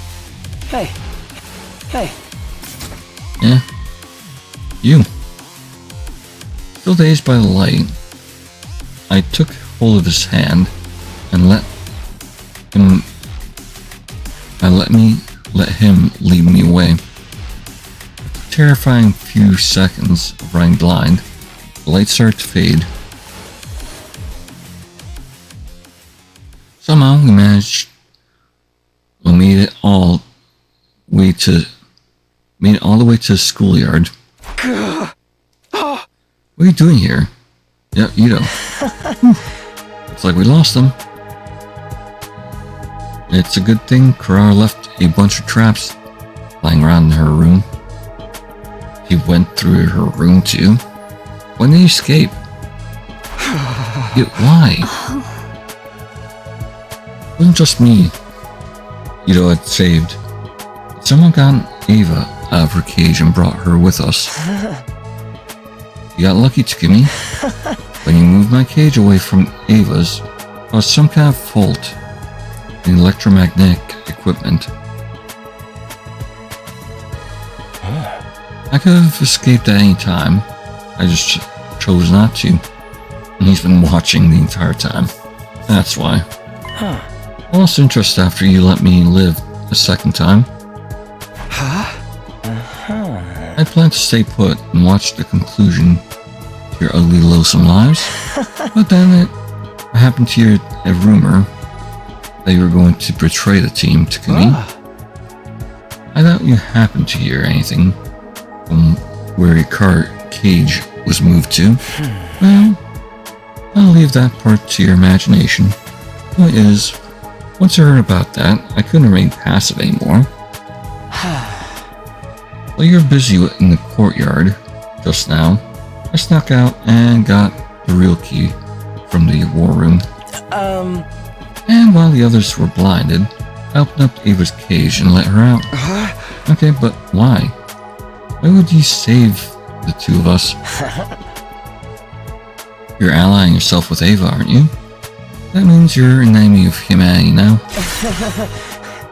Yeah. You. Still dazed by the light, I took hold of his hand and let him lead me away. After a terrifying few seconds of running blind, the light started to fade. Somehow we managed. We made it all the way to the schoolyard. What are you doing here? Yeah, Ito. Looks like we lost them. It's a good thing Kurara left a bunch of traps lying around in her room. He went through her room too. When did he escape? Why? It wasn't just me Ito had saved. Someone got Ava out of her cage and brought her with us. You got lucky, Takumi. When you moved my cage away from Ava's, there was some kind of fault in electromagnetic equipment. I could have escaped at any time. I just chose not to. And he's been watching the entire time. That's why. I lost interest after you let me live a second time. I plan to stay put and watch the conclusion to your ugly, loathsome lives. But then I happened to hear a rumor that you were going to betray the team, Takumi. I doubt you happened to hear anything from where your cage was moved to. Well, I'll leave that part to your imagination. Point is, once I heard about that, I couldn't remain passive anymore. While you were busy in the courtyard just now, I snuck out and got the real key from the war room. And while the others were blinded, I opened up Ava's cage and let her out. Okay, but why? Why would you save the two of us? You're allying yourself with Ava, aren't you? That means you're an enemy of humanity now.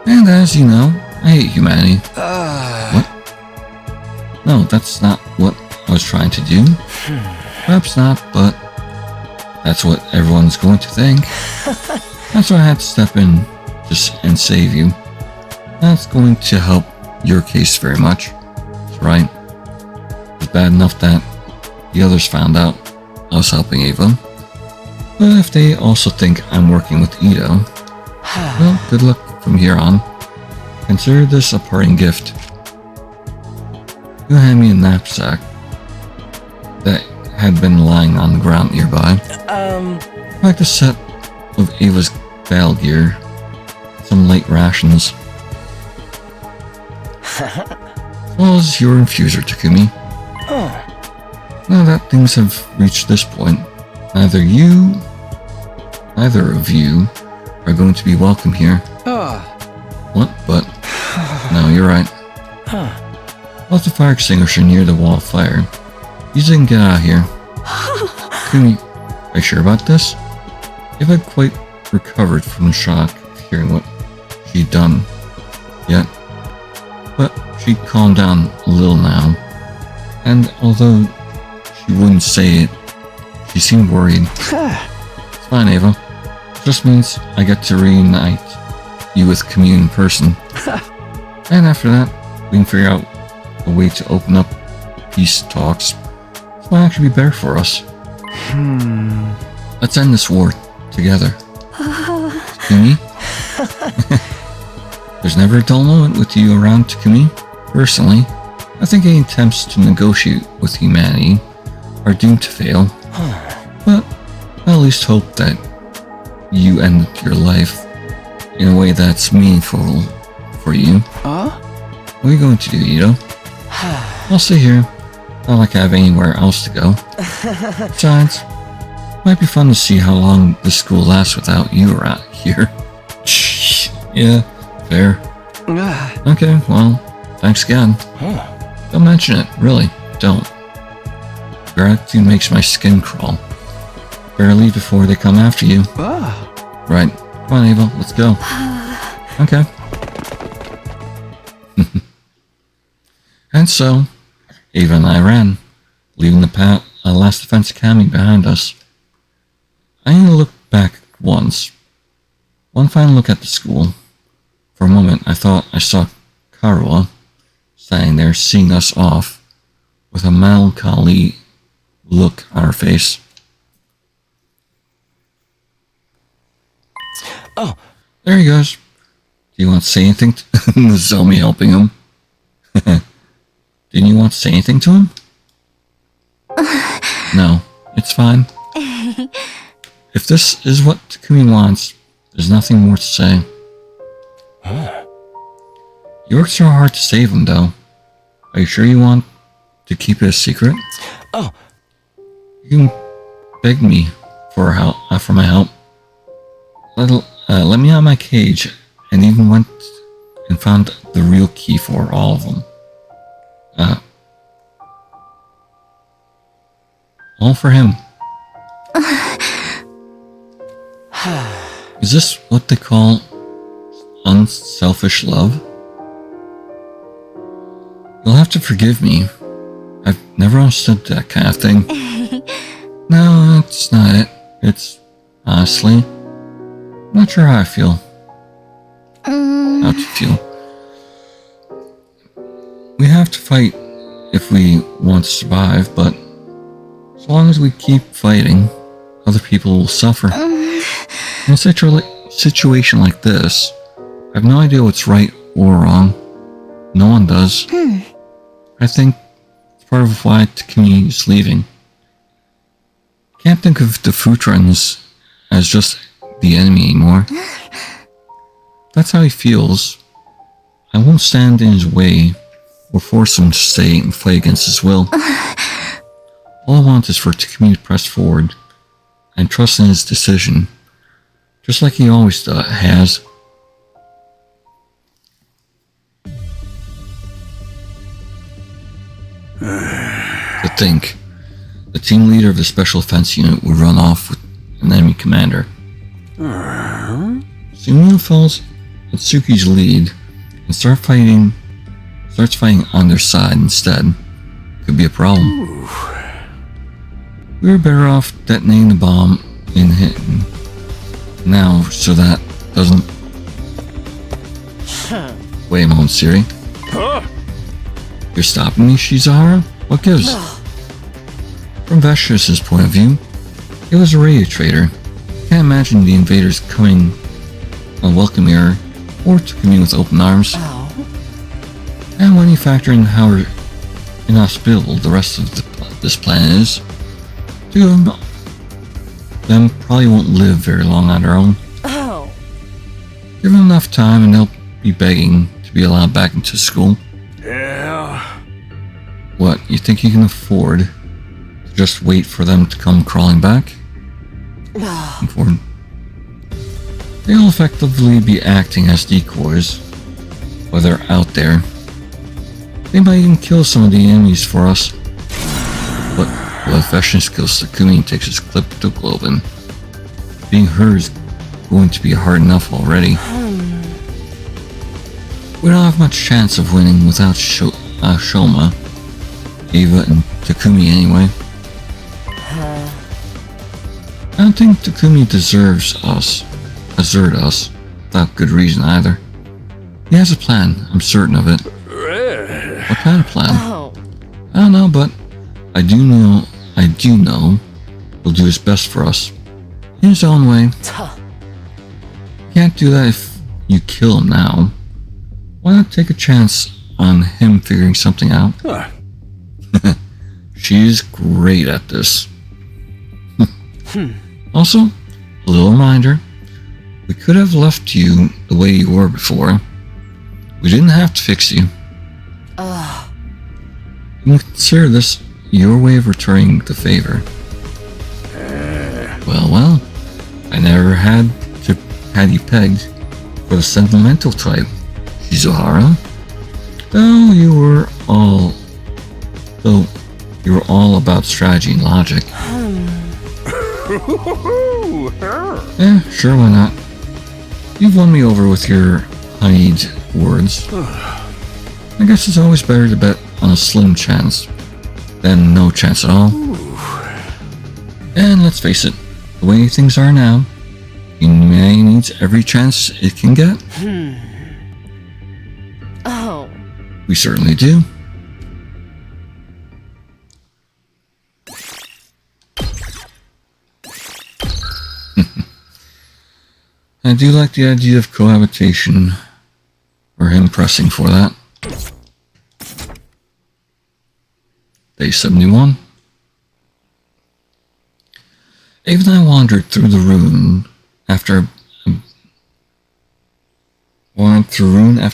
And as you know, I hate humanity. What? No, that's not what I was trying to do. Perhaps not, but that's what everyone's going to think. That's why I had to step in and save you. That's going to help your case very much. That's right. It's bad enough that the others found out I was helping Ava. But if they also think I'm working with Ito, well, good luck from here on. Consider this a parting gift. You hand me a knapsack that had been lying on the ground nearby. Like a set of Ava's battle gear, some light rations, as well as your infuser, Takumi. Now that things have reached this point, neither of you are going to be welcome here. What? But no, you're right. Left the fire extinguisher near the wall of fire. Use it and get out of here. Takumi, are you sure about this? Ava had quite recovered from the shock of hearing what she'd done yet, but she'd calmed down a little now, and although she wouldn't say it, she seemed worried. It's fine, Ava. It just means I get to reunite you with Commune in person. And after that, we can figure out a way to open up peace talks. This might actually be better for us. Let's end this war together. Takumi? There's never a dull moment with you around, Takumi. Personally, I think any attempts to negotiate with humanity are doomed to fail. But I at least hope that you end your life in a way that's meaningful for you. What are you going to do, Ito? I'll stay here. Not like I have anywhere else to go. Besides, it might be fun to see how long this school lasts without you around here. Yeah, fair. Okay, well, thanks again. Don't mention it, really, don't. Gratitude makes my skin crawl. Better leave before they come after you. Right. Come on, Ava, let's go. Okay. And so, Ava and I ran, leaving the last Defense Academy behind us. I need to look back once. One final look at the school. For a moment, I thought I saw Karua standing there, seeing us off, with a melancholy look on her face. Oh. There he goes. Do you want to say anything to Nozomi helping him? Didn't you want to say anything to him? No, it's fine. If this is what Takumi wants, there's nothing more to say. You worked so hard to save him, though. Are you sure you want to keep it a secret? Oh. You can beg me for my help. Let me out of my cage, and even went and found the real key for all of them. All for him. Is this what they call unselfish love? You'll have to forgive me. I've never understood that kind of thing. No, it's not it. It's, honestly, not sure how I feel. How to feel. We have to fight if we want to survive, but as long as we keep fighting, other people will suffer. In a situation like this, I have no idea what's right or wrong. No one does. I think it's part of why Takumi is leaving. Can't think of the Futrans as just the enemy anymore. That's how he feels. I won't stand in his way or force him to stay and fight against his will. All I want is for Takumi to press forward and trust in his decision, just like he always has. To think, the team leader of the Special Defense Unit would run off with an enemy commander. Sumio follows Atsuki's lead and starts fighting on their side instead. Could be a problem. We were better off detonating the bomb in him now so that doesn't... Wait a moment, Siri. You're stopping me, Shizahara? What gives? From Vestris' point of view, it was a radio trader. Can't imagine the invaders coming unwelcome here or Takumi with open arms. And when you factor in how inhospitable the rest of this planet is, two of them probably won't live very long on their own. Give them enough time and they'll be begging to be allowed back into school. Yeah. What, you think you can afford to just wait for them to come crawling back? They'll effectively be acting as decoys while they're out there. They might even kill some of the enemies for us. But if Vestris kills Takumi and takes his clip to Globin, being her is going to be hard enough already. We don't have much chance of winning without Shoma, Ava, and Takumi anyway. I don't think Takumi deserves us, desert us, without good reason either. He has a plan, I'm certain of it. What kind of plan? I don't know, but I do know he'll do his best for us. In his own way. You can't do that if you kill him now. Why not take a chance on him figuring something out. Huh. She's great at this. Also, a little reminder, we could have left you the way you were before. We didn't have to fix you. You can consider this your way of returning the favor. Well, I never had you pegged for the sentimental type, Shizuhara. Though you were all about strategy and logic. Yeah, sure, why not? You've won me over with your honeyed words. I guess it's always better to bet on a slim chance than no chance at all. And let's face it, the way things are now, Inumai needs every chance it can get. Oh. We certainly do. I do like the idea of cohabitation, or him pressing for that. Day 71. Ava and I wandered through the ruin after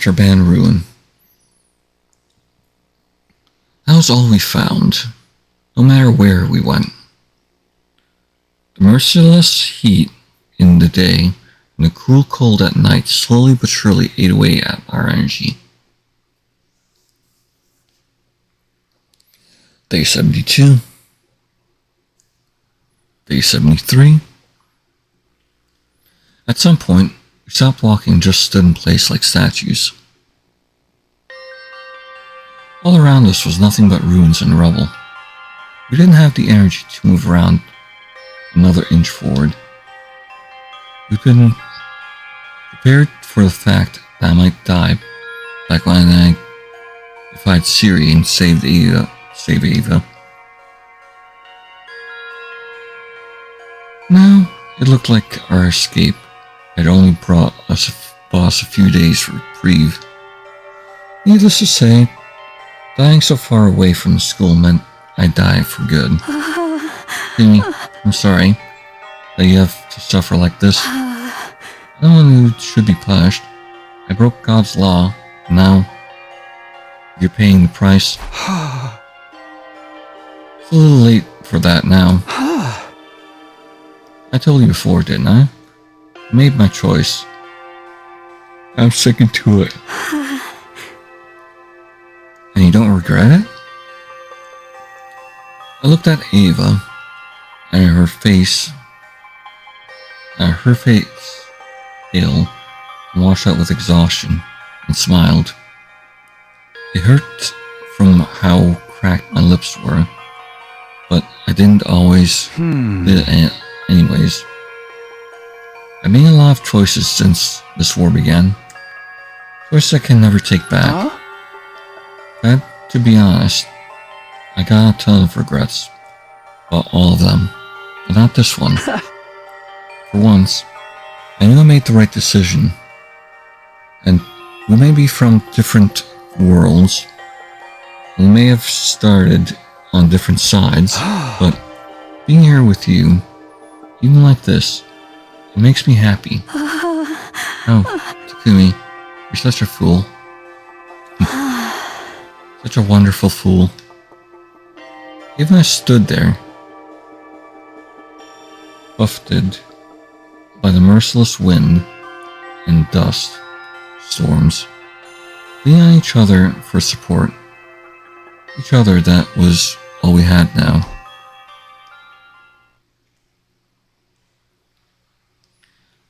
abandoned ruin. That was all we found, no matter where we went. The merciless heat in the day and the cruel cold at night slowly but surely ate away at our energy. Day 72. Day 73. At some point, we stopped walking and just stood in place like statues. All around us was nothing but ruins and rubble. We didn't have the energy to move around another inch forward. We've been prepared for the fact that I might die back when I defied Siri and saved Ava. Now, it looked like our escape had only brought us a few days reprieve. Needless to say, dying so far away from the school meant I'd die for good. Timmy, I'm sorry that you have to suffer like this. No one who should be punished. I broke God's law, and now you're paying the price. It's a little late for that now. I told you before, didn't I? I made my choice. I'm sticking to it. And you don't regret it? I looked at Ava, and her face pale and washed out with exhaustion, and smiled. It hurt from how cracked my lips were, but I didn't always did it anyways. I made a lot of choices since this war began. Choices I can never take back. And to be honest, I got a ton of regrets about all of them, but not this one. For once, I knew I made the right decision, and we may be from different worlds, we may have started on different sides, but being here with you, even like this, it makes me happy. Oh, Takumi, you're such a fool. Such a wonderful fool. Even I stood there, buffeted by the merciless wind and dust storms, leaning on each other for support. Each other, that was all we had now.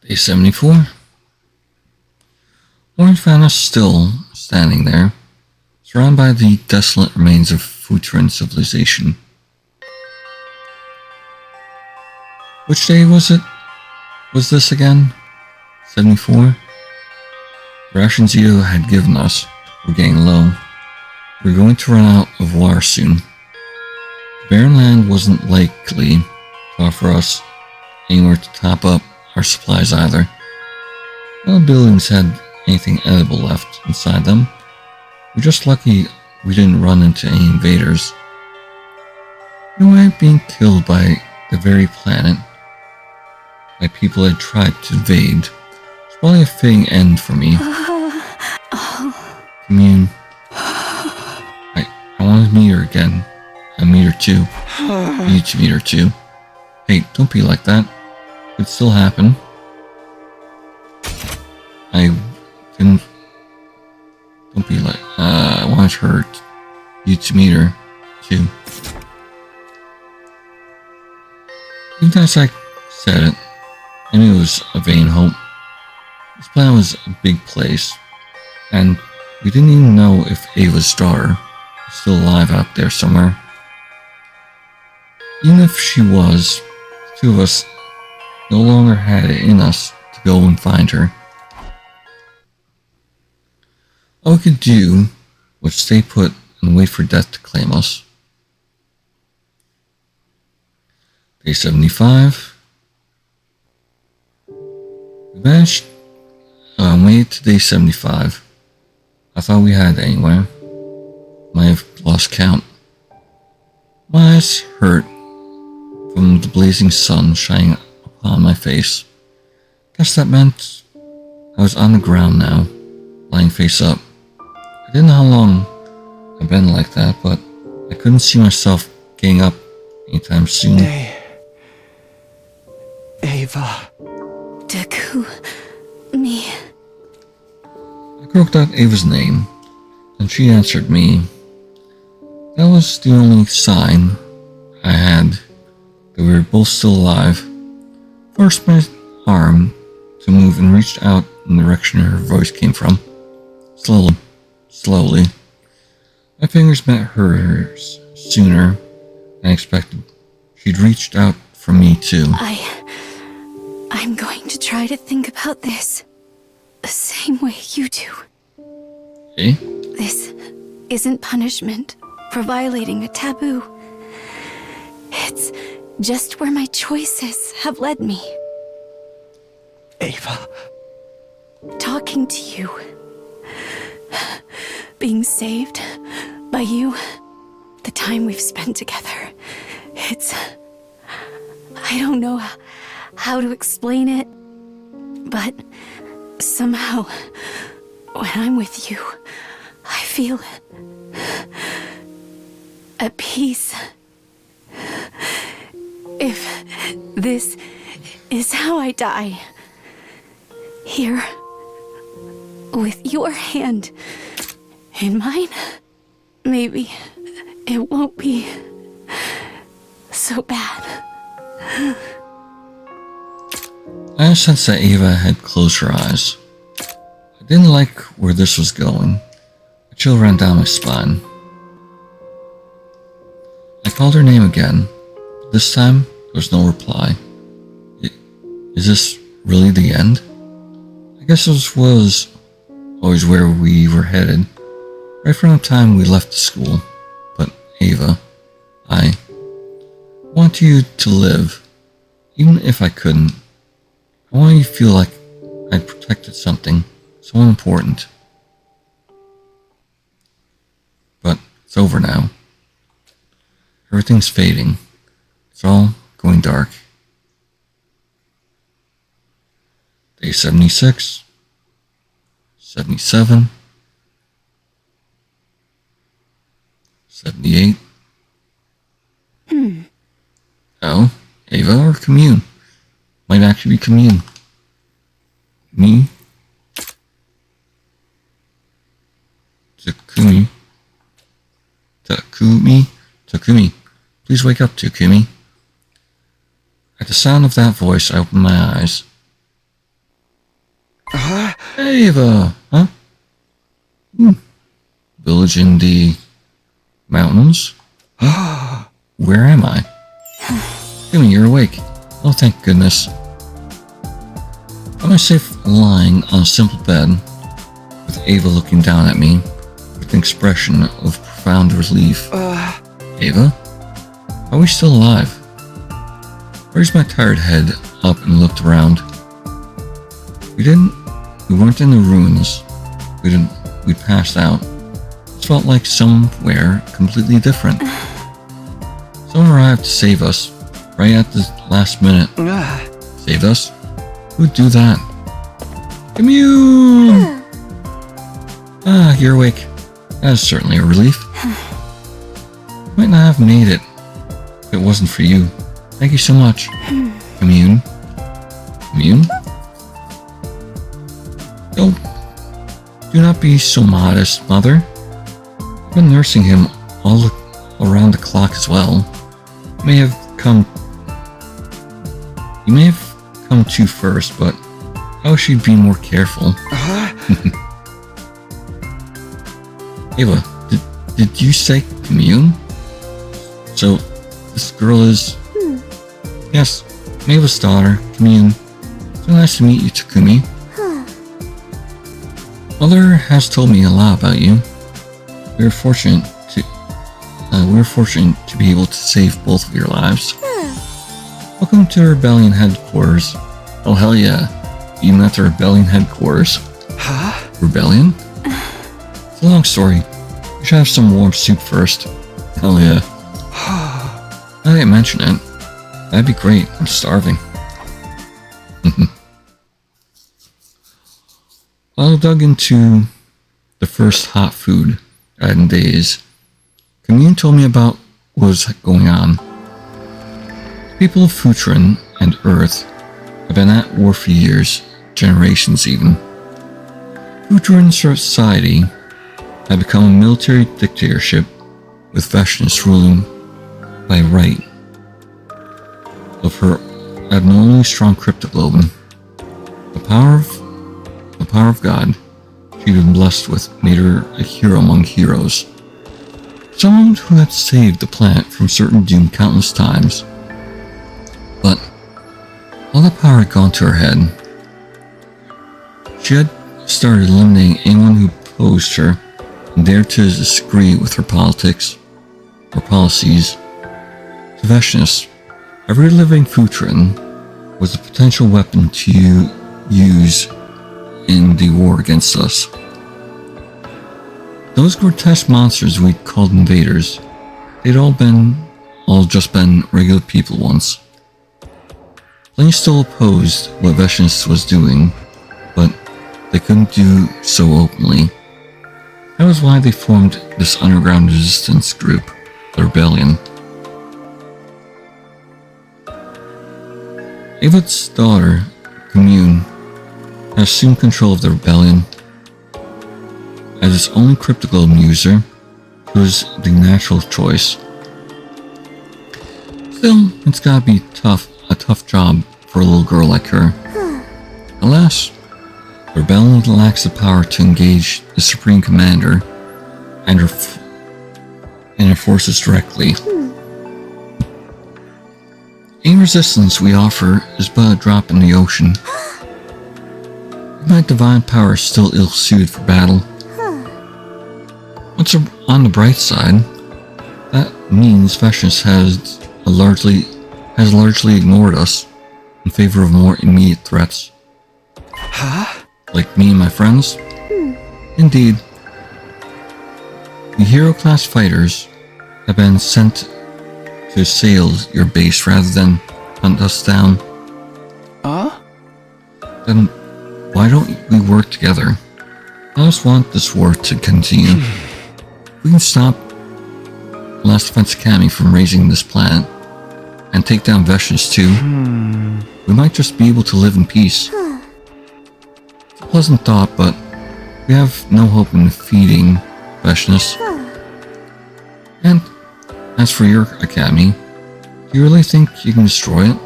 Day 74. Orange found us still standing there, surrounded by the desolate remains of Futrin civilization. Which day was it? Was this again? 74? The rations Ito had given us were getting low. We were going to run out of water soon. The barren land wasn't likely to offer us anywhere to top up our supplies either. None of the buildings had anything edible left inside them, We're just lucky we didn't run into any invaders. No way being killed by the very planet by people that tried to invade. It's probably a fitting end for me. Commune. I want to meet her again. I meet her too. I need to meet her too. Hey, don't be like that. It could still happen. I didn't. Don't be like. I wanted her. You to meet her too. Even as I said it, I knew it was a vain hope. This planet was a big place, and we didn't even know if Ava's daughter was still alive out there somewhere. Even if she was, the two of us no longer had it in us to go and find her. All we could do was stay put and wait for death to claim us. Day 75. We managed, made it to day 75. I thought we had it anyway. Might have lost count. My eyes hurt from the blazing sun shining upon my face. Guess that meant I was on the ground now, lying face up. I didn't know how long I've been like that, but I couldn't see myself getting up anytime soon. Ava. Takumi. I croaked out Ava's name, and she answered me. That was the only sign I had that we were both still alive. Forced my arm to move and reached out in the direction her voice came from. Slowly. My fingers met hers sooner than I expected. She'd reached out for me too. I'm going to try to think about this the same way you do. Eh? This isn't punishment for violating a taboo. It's just where my choices have led me. Ava. Talking to you. Being saved by you. The time we've spent together. It's... I don't know how to explain it, but somehow, when I'm with you, I feel at peace. If this is how I die, here, with your hand in mine, maybe it won't be so bad. I sensed that Ava had closed her eyes. I didn't like where this was going. A chill ran down my spine. I called her name again. This time, there was no reply. Is this really the end? I guess this was always where we were headed, right from the time we left school. But Ava, I want you to live, even if I couldn't. I want you to feel like I'd protected something so important. But it's over now. Everything's fading. It's all going dark. Day 76, 77, 78. Oh, Ava or Commune? Might actually be Commune. Me? Takumi. Please wake up, Takumi. At the sound of that voice, I opened my eyes. Ava, huh? Village in the mountains? Where am I? Takumi, you're awake. Oh, thank goodness. Am I safe lying on a simple bed, with Ava looking down at me, with an expression of profound relief? Ava? Are we still alive? I raised my tired head up and looked around. We weren't in the ruins. We'd passed out. It felt like somewhere completely different. Someone arrived to save us, right at the last minute. Saved us? Who'd do that? Commune! Ah, you're awake. That is certainly a relief. Might not have made it if it wasn't for you. Thank you so much. Commune? Commune? Oh, do not be so modest, Mother. I've been nursing him all around the clock as well. You may have come to first, but how should be more careful? Ava, did you say Commune? So, this girl is... Yes, Maeva's daughter, Commune. So nice to meet you, Takumi. Mother has told me a lot about you. We're fortunate to be able to save both of your lives. Welcome to Rebellion headquarters. Oh hell yeah, you met the Rebellion headquarters. Huh? Rebellion? It's a long story. You should have some warm soup first. Hell yeah. Now that I mention it, that'd be great. I'm starving. While I dug into the first hot food I had in days, Commune told me about what was going on. The people of Futrin and Earth have been at war for years, generations even. Futrin society had become a military dictatorship with Veshness ruling by right of her abnormally strong cryptoglobin. The power of God she'd been blessed with made her a hero among heroes. Someone who had saved the planet from certain doom countless times. But all that power had gone to her head. She had started eliminating anyone who opposed her and dared to disagree with her politics or policies. To Veshness, every living Futrin was a potential weapon to use in the war against us. Those grotesque monsters we'd called invaders, they'd all just been regular people once. Plenty still opposed what Veshness was doing, but they couldn't do so openly. That was why they formed this underground resistance group, the Rebellion. Ava's daughter, Commune, had assumed control of the Rebellion. As its only cryptoglobin user, it was the natural choice. Still, it's gotta be a tough job for a little girl like her. Alas, the Rebellion lacks the power to engage the Supreme Commander and her forces directly. Any resistance we offer is but a drop in the ocean. My divine power is still ill-suited for battle. Once on the bright side, that means Veshness has largely ignored us in favor of more immediate threats. Like me and my friends? Indeed. The hero-class fighters have been sent to assail your base rather than hunt us down. Then why don't we work together? I just want this war to continue. We can stop Last Defense Academy from raising this planet and take down Veshness too. We might just be able to live in peace. It's a pleasant thought, but we have no hope in defeating Veshness. And as for your academy, do you really think you can destroy it?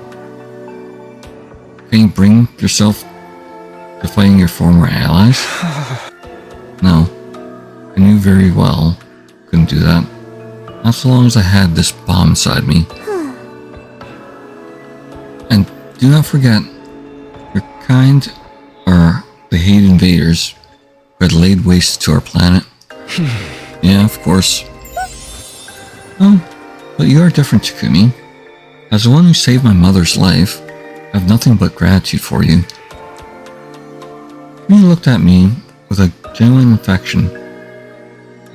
Can you bring yourself to fighting your former allies? No, I knew very well couldn't do that. Not so long as I had this bomb inside me. And do not forget, your kind are the hated invaders who had laid waste to our planet. Yeah, of course. Oh, but you are different, Takumi. As the one who saved my mother's life, I have nothing but gratitude for you. Takumi looked at me with a genuine affection.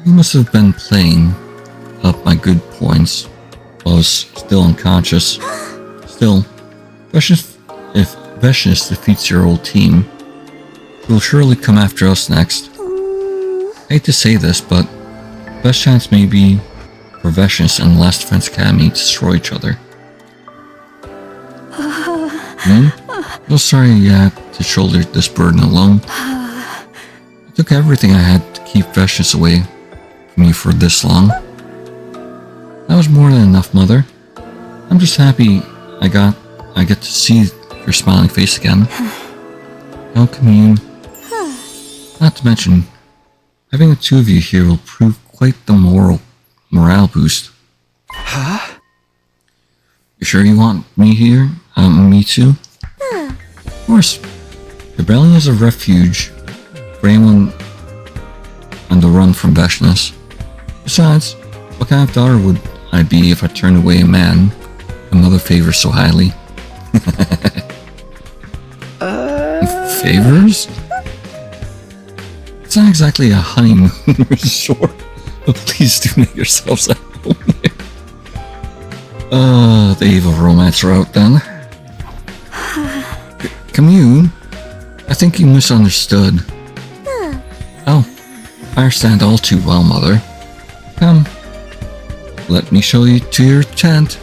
You must have been playing up my good points while I was still unconscious. Still, if Vecious defeats your old team, he will surely come after us next. I hate to say this, but best chance may be for Vecious and the Last Defense Academy to destroy each other. I'm sorry you had to shoulder this burden alone. It took everything I had to keep Vecious away from you for this long. That was more than enough, Mother. I'm just happy I get to see your smiling face again. How commune. Not to mention, having the two of you here will prove quite the morale boost. Huh? You sure you want me here? Me too? Of course. Rebellion is a refuge for anyone on the run from Vecious. Besides, what kind of daughter would I be if I turned away a man my mother favors so highly? Favors? It's not exactly a honeymoon resort, but please do make yourselves at home there. The Ava romance route then. Commune? I think you misunderstood. Oh, I understand all too well, Mother. Come, let me show you to your tent.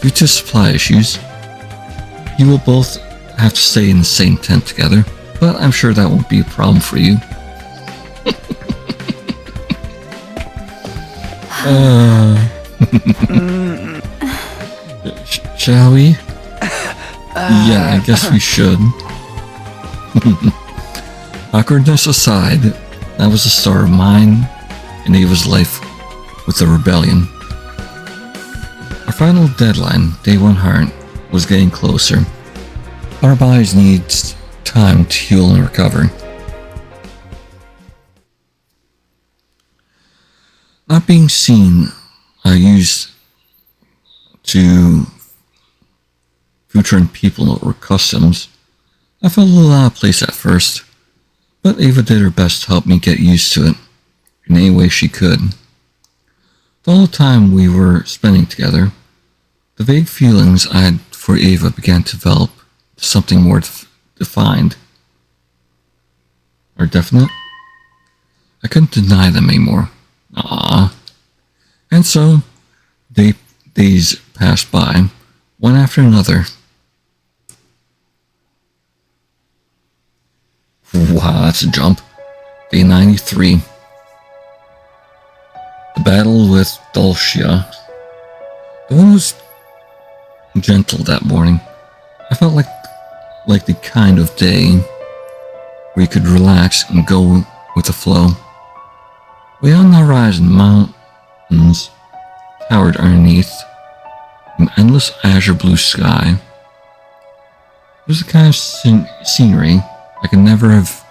Due to supply issues, you will both have to stay in the same tent together, but I'm sure that won't be a problem for you. Shall we? Yeah, I guess we should. Awkwardness aside, that was the start of mine and Ava's life with the rebellion. Our final deadline, Day 100, was getting closer. Our bodies need time to heal and recover. Not being seen, I used to future people or customs. I felt a little out of place at first, but Ava did her best to help me get used to it in any way she could. All the time we were spending together, the vague feelings I had for Ava began to develop to something more defined. Or definite? I couldn't deny them anymore. And so, days passed by, one after another. Wow, that's a jump. Day 93. The battle with Dulcia. The one was gentle that morning. I felt like the kind of day where you could relax and go with the flow. Way on the horizon, mountains towered underneath an endless azure blue sky. It was the kind of scenery I could never have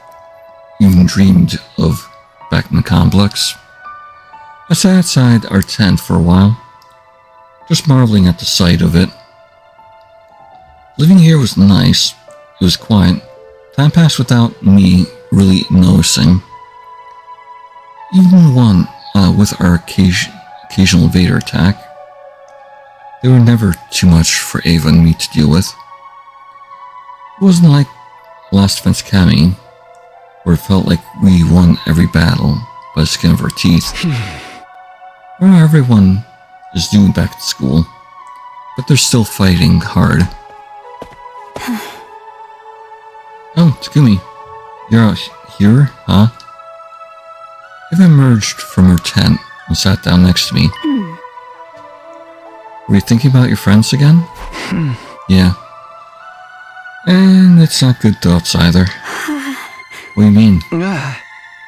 even dreamed of back in the complex. I sat outside our tent for a while, just marveling at the sight of it. Living here was nice. It was quiet. Time passed without me really noticing. Even with our occasional invader attack, they were never too much for Ava and me to deal with. It wasn't like Last Defense Academy, where it felt like we won every battle by the skin of our teeth. Where everyone is doing back to school, but they're still fighting hard. Oh, Takumi, you're out here, huh? Ava emerged from her tent and sat down next to me. Were you thinking about your friends again? Yeah. And it's not good thoughts either. What do you mean?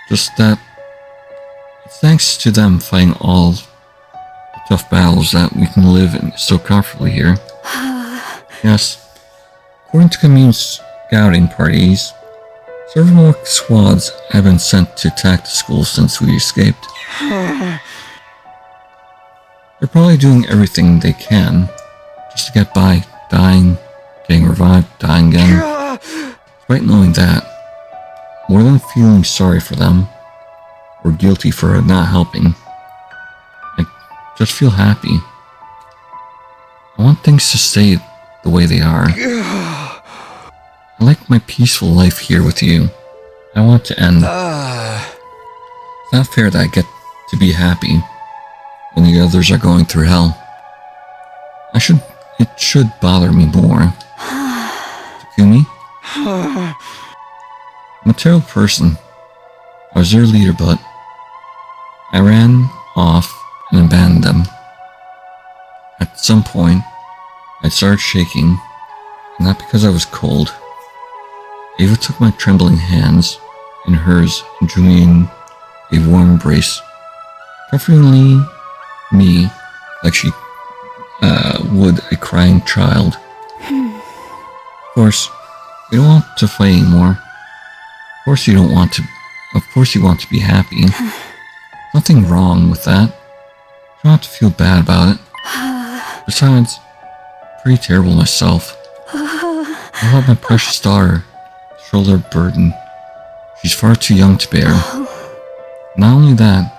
Just that it's thanks to them fighting all the tough battles that we can live in so comfortably here. Yes. According to commune scouting parties, several more squads have been sent to attack the school since we escaped. They're probably doing everything they can just to get by, dying, getting revived, dying again. Despite knowing that, more than feeling sorry for them, or guilty for not helping. I just feel happy. I want things to stay the way they are. I like my peaceful life here with you. I want to end. It's not fair that I get to be happy when the others are going through hell. It should bother me more. Takumi? I'm a terrible person. I was their leader, but I ran off and abandoned them. At some point, I started shaking, and not because I was cold. Ava took my trembling hands in hers and drew me in a warm embrace, comfortingly me like she would a crying child. Of course, we don't want to fight anymore. Of course you want to be happy. Nothing wrong with that. You don't have to feel bad about it. Besides, I'm pretty terrible myself. I let my precious daughter shoulder a burden she's far too young to bear. Not only that,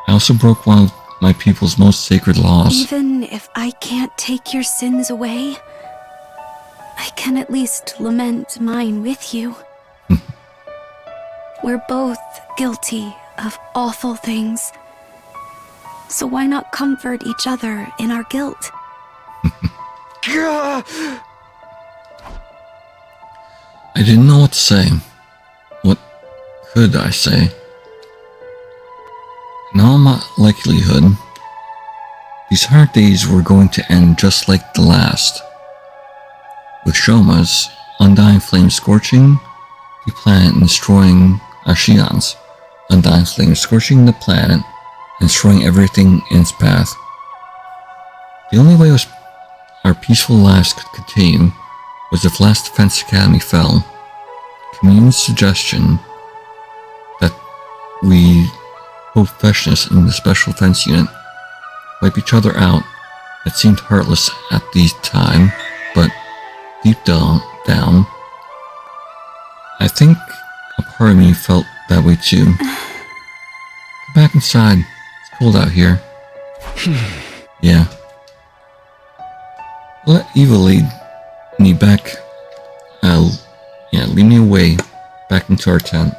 I also broke one of my people's most sacred laws. Even if I can't take your sins away, I can at least lament mine with you. We're both guilty of awful things, so why not comfort each other in our guilt? I didn't know what to say. What could I say? In all likelihood, these hard days were going to end just like the last, with Shoma's undying flame scorching the planet and destroying Ashian's undying flame scorching the planet and destroying everything in its path. The only way our peaceful lives could continue was if Last Defense Academy fell. Commune's suggestion that we, professionals in the Special Defense Unit, wipe each other out had seemed heartless at the time, but deep down, I think a part of me felt that way too. Come back inside. It's cold out here. Yeah. Let Eva lead me back. Lead me away back into our tent.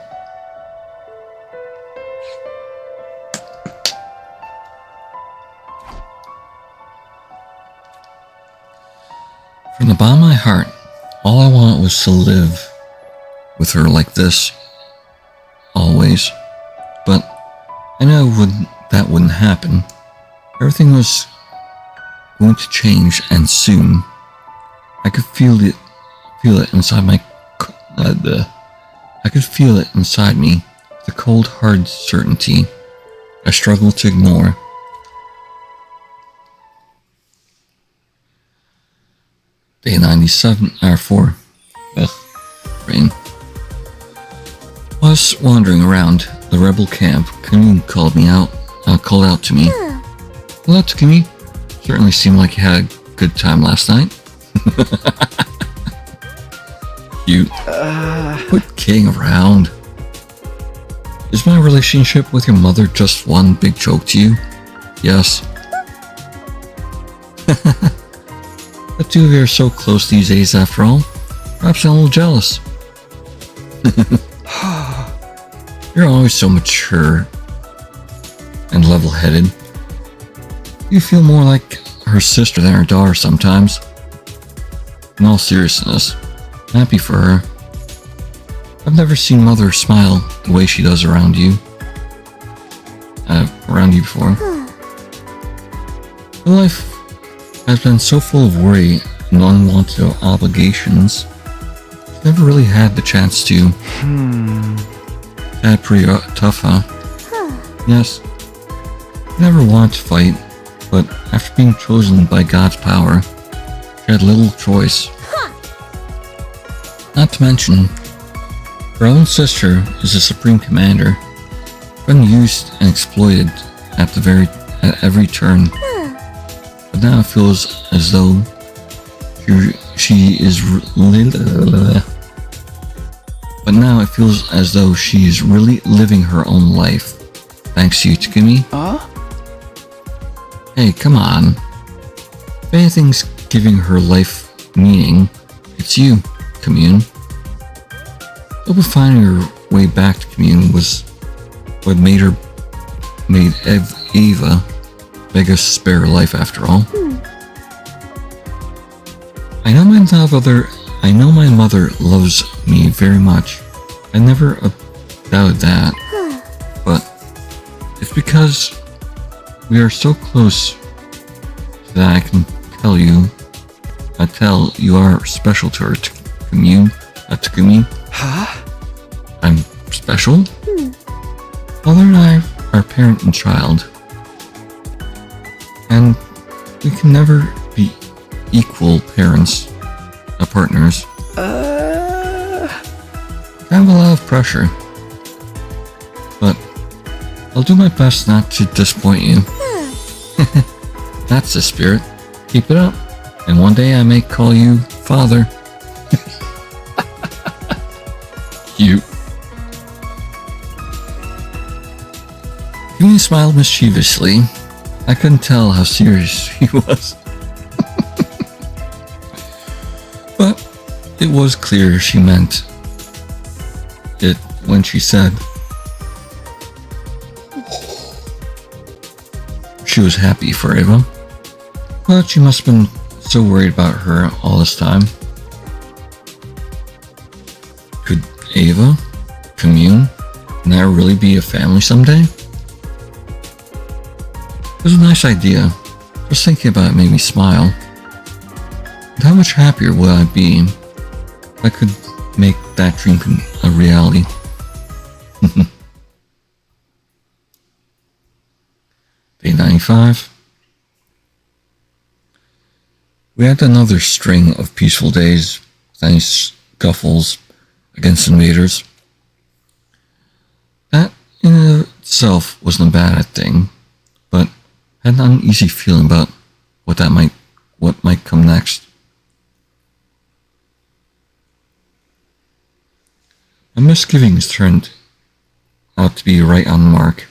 From the bottom of my heart, all I wanted was to live with her like this, always. But I know that wouldn't happen. Everything was going to change, and soon. I could feel it inside my. I could feel it inside me, the cold, hard certainty I struggled to ignore. Day 97, hour 4. Rain. Whilst wandering around the rebel camp, Kamune called out to me. Hello, Takumi. Certainly seemed like you had a good time last night. Cute. Quit kidding around. Is my relationship with your mother just one big joke to you? Yes. The two of you are so close these days after all. Perhaps I'm a little jealous. You're always so mature and level-headed. You feel more like her sister than her daughter sometimes. In all seriousness, I'm happy for her. I've never seen Mother smile the way she does around you. Before. Her life has been so full of worry and unwanted obligations. She's never really had the chance to. That's pretty tough, huh? Yes. She never wanted to fight, but after being chosen by God's power, she had little choice. Not to mention, her own sister is a supreme commander, been used and exploited at every turn. But now it feels as though she is but now it feels as though she's really living her own life. Thanks to you, Takumi. Hey, come on. If anything's giving her life meaning, it's you, Commune. Hope finding her way back to Commune was what made Eva beg us to spare her life after all. I know my mother loves me very much. I never doubted that. But it's because we are so close that I can tell you are special to her, Takumi. I'm special? Mother and I are parent and child. And we can never be equal partners. I have a lot of pressure. But I'll do my best not to disappoint you. That's the spirit. Keep it up. And one day I may call you father. Cute. Yumi smiled mischievously. I couldn't tell how serious he was. But it was clear she meant it when she said she was happy for Eva. But she must have been so worried about her all this time. Could Eva, Commune, and I really be a family someday? It was a nice idea. Just thinking about it made me smile. And how much happier would I be if I could make that dream a reality? Day 95. We had another string of peaceful days with any scuffles against invaders. That in itself wasn't a bad thing, but I had an uneasy feeling about what might come next. My misgivings turned out to be right on the mark.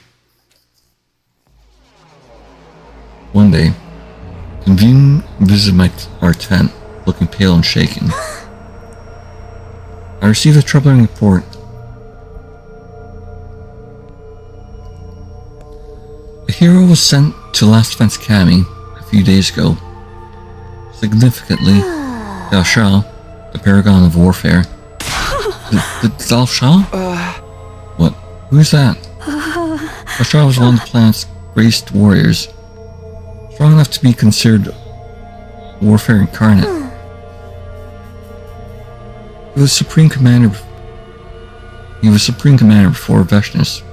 One day, Convene visited our tent, looking pale and shaken. I received a troubling report. A hero was sent to Last Defense Academy a few days ago. Significantly, Dal Shah, the paragon of warfare. The Dal Shah? What? Who's that? Dal Shah was one of the planet's greatest warriors. Strong enough to be considered warfare incarnate. He was Supreme Commander before Veshnus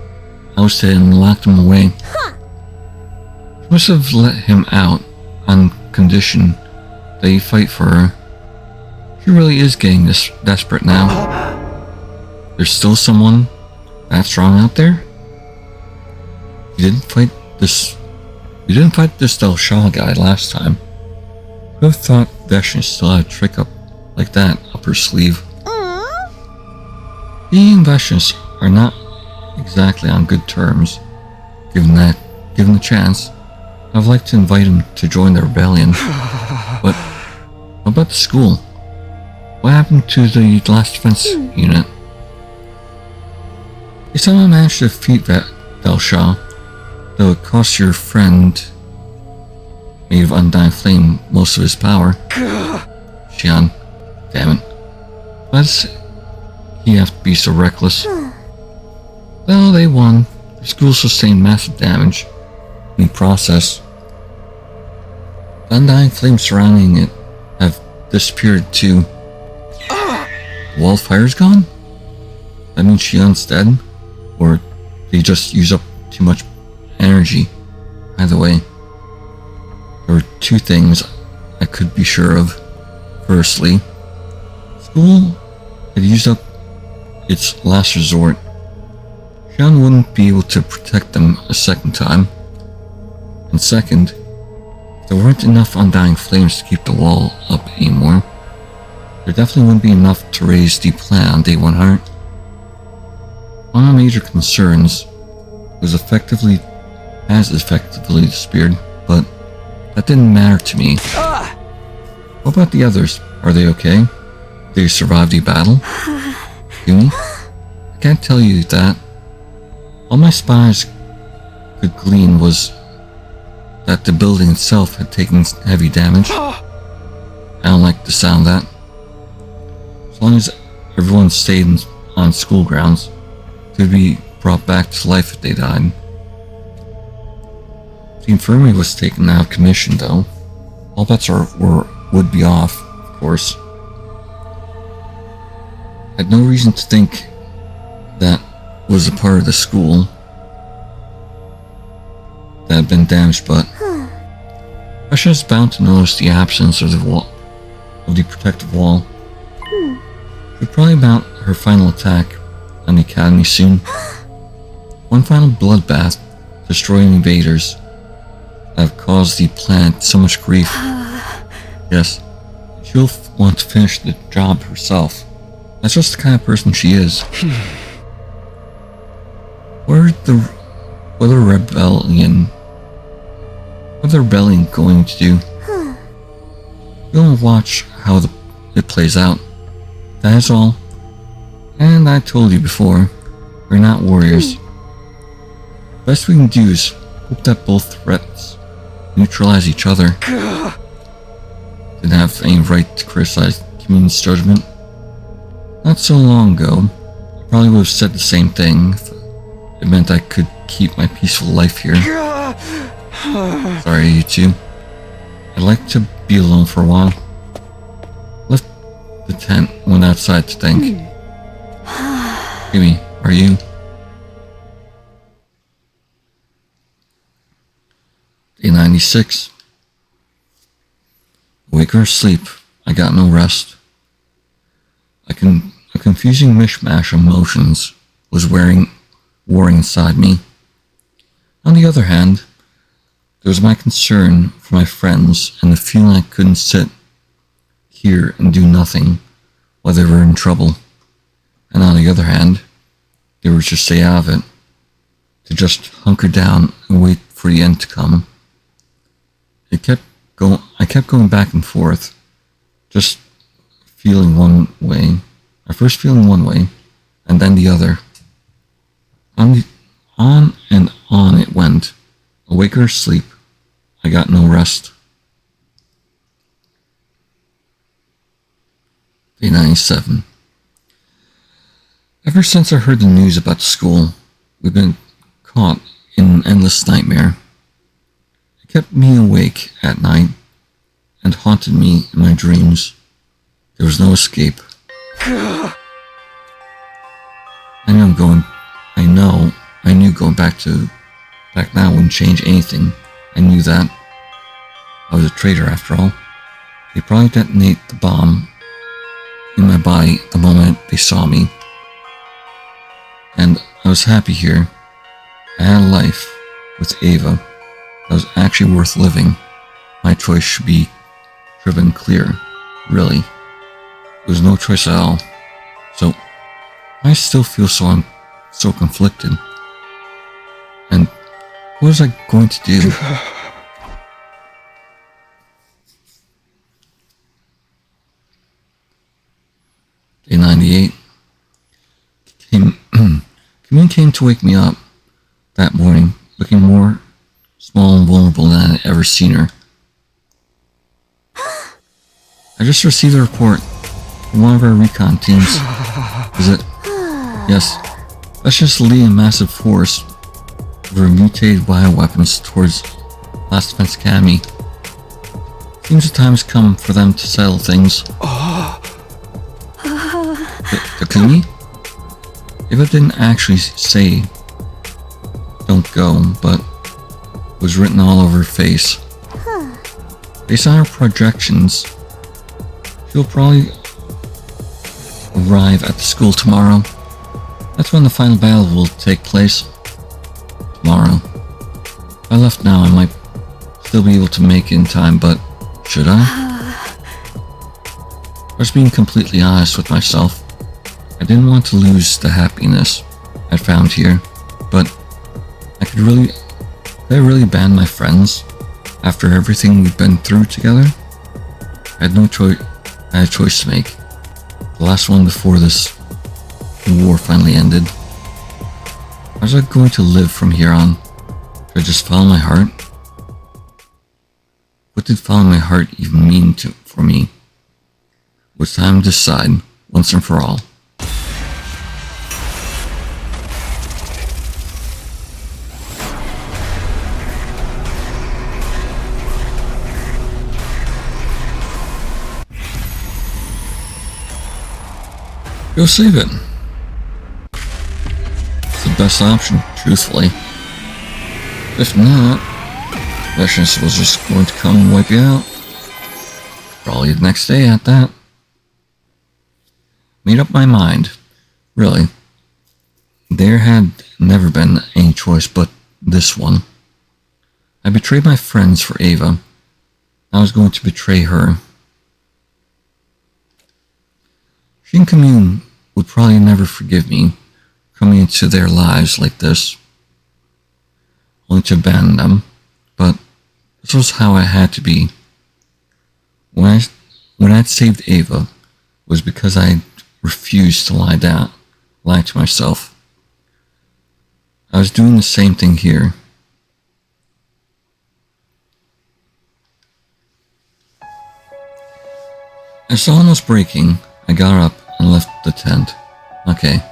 ousted and locked him away. She must have let him out on condition that he fight for her. She really is getting this desperate now. There's still someone that strong out there? You didn't fight this Dal Shah guy last time. Who would have thought Veshnus still had a trick like that up her sleeve? He and Veshnus are not exactly on good terms. Given the chance, I'd like to invite him to join the rebellion. But what about the school? What happened to the last defense unit? You somehow managed to defeat Dal Shah, though it cost your friend made of Undying Flame most of his power. Xian, damn it. Why does he have to be so reckless? Well, they won. The school sustained massive damage in the process. The Undying Flames surrounding it have disappeared too. The wall of fire's gone? That means Xian's dead? Or they just use up too much energy? Either way, there were two things I could be sure of. Firstly, school had used up its last resort. Xian wouldn't be able to protect them a second time. And second, if there weren't enough Undying Flames to keep the wall up anymore, there definitely wouldn't be enough to raise the planet on day 100. One of my major concerns has effectively disappeared, but that didn't matter to me. What about the others? Are they okay? Did they survive the battle? Yumi? I can't tell you that. All my spies could glean was that the building itself had taken heavy damage. I don't like the sound of that. As long as everyone stayed on school grounds, they'd be brought back to life if they died. The infirmary was taken out of commission, though. All bets would be off, of course. I had no reason to think that was a part of the school that had been damaged, but Russia is bound to notice the absence of the protective wall. She'll probably mount her final attack on the academy soon. One final bloodbath, destroying invaders that have caused the planet so much grief. Yes, she'll want to finish the job herself. That's just the kind of person she is. What the rebellion going to do? We'll watch how it plays out. That is all. And I told you before, we're not warriors. Best we can do is hope that both threats neutralize each other. Didn't have any right to criticize Communion's judgment. Not so long ago, I probably would have said the same thing if it meant I could keep my peaceful life here. Sorry, you two. I'd like to be alone for a while. Left the tent, went outside to think. Yumi, are you? Day 96. Awake or asleep, I got no rest. A confusing mishmash of emotions was warring inside me. On the other hand, there was my concern for my friends and the feeling I couldn't sit here and do nothing while they were in trouble. And on the other hand, they were to stay out of it, to just hunker down and wait for the end to come. I kept going back and forth, just feeling one way. At first feeling one way, and then the other. On and on it went. Awake or asleep, I got no rest. Day 97. Ever since I heard the news about the school, we've been caught in an endless nightmare. It kept me awake at night and haunted me in my dreams. There was no escape. I knew going back now wouldn't change anything. I knew that. I was a traitor after all. They'd probably detonate the bomb in my body the moment they saw me. And I was happy here. I had a life with Ava that was actually worth living. My choice should be driven clear, really. There was no choice at all. So, I still feel so conflicted. And what was I going to do? Day 98. Communion came to wake me up that morning, looking more small and vulnerable than I'd ever seen her. I just received a report from one of our recon teams. Is it? Yes. That's just leading a massive force of our mutated bioweapons towards Last Defense Academy. Seems the time has come for them to settle things. Takumi? Ava didn't actually say don't go, but it was written all over her face. Based on her projections, she'll probably arrive at the school tomorrow. That's when the final battle will take place. Tomorrow. If I left now, I might still be able to make it in time, but should I? I was being completely honest with myself. I didn't want to lose the happiness I found here, but could I really ban my friends after everything we've been through together? I had no choice. I had a choice to make. The last one before this war finally ended. How was I going to live from here on? Should I just follow my heart? What did following my heart even mean for me? It was time to decide, once and for all. Go save it. It's the best option, truthfully. If not, Vicious was just going to come and wipe you out. Probably the next day at that. Made up my mind. Really. There had never been any choice but this one. I betrayed my friends for Ava. I was going to betray her. She and Commune would probably never forgive me coming into their lives like this, only to abandon them, but this was how it had to be. When I'd saved Ava, it was because I refused to lie to myself. I was doing the same thing here. As dawn was breaking, I got up and left the tent. Okay,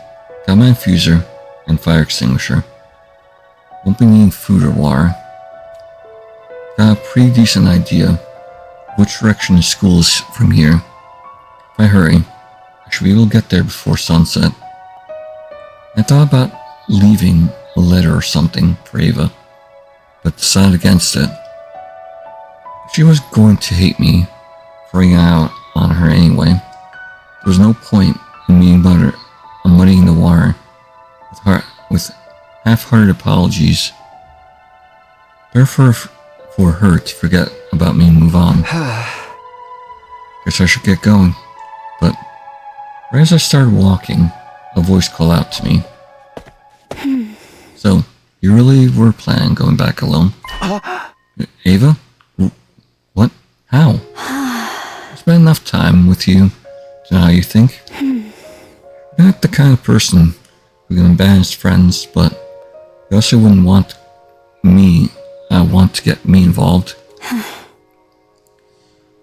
got my infuser and fire extinguisher. Won't be needing food or water. Got a pretty decent idea which direction the school is from here. If I hurry, I should be able to get there before sunset. I thought about leaving a letter or something for Ava, but decided against it. She was going to hate me for hanging out on her anyway. There was no point in me muddying the water with half-hearted apologies. Therefore, for her to forget about me and move on. Guess I should get going. But right as I started walking, a voice called out to me. So, you really were planning going back alone? Ava? What? How? I spent enough time with you to know how you think. You're not the kind of person who can abandon his friends, but you also wouldn't want to get me involved.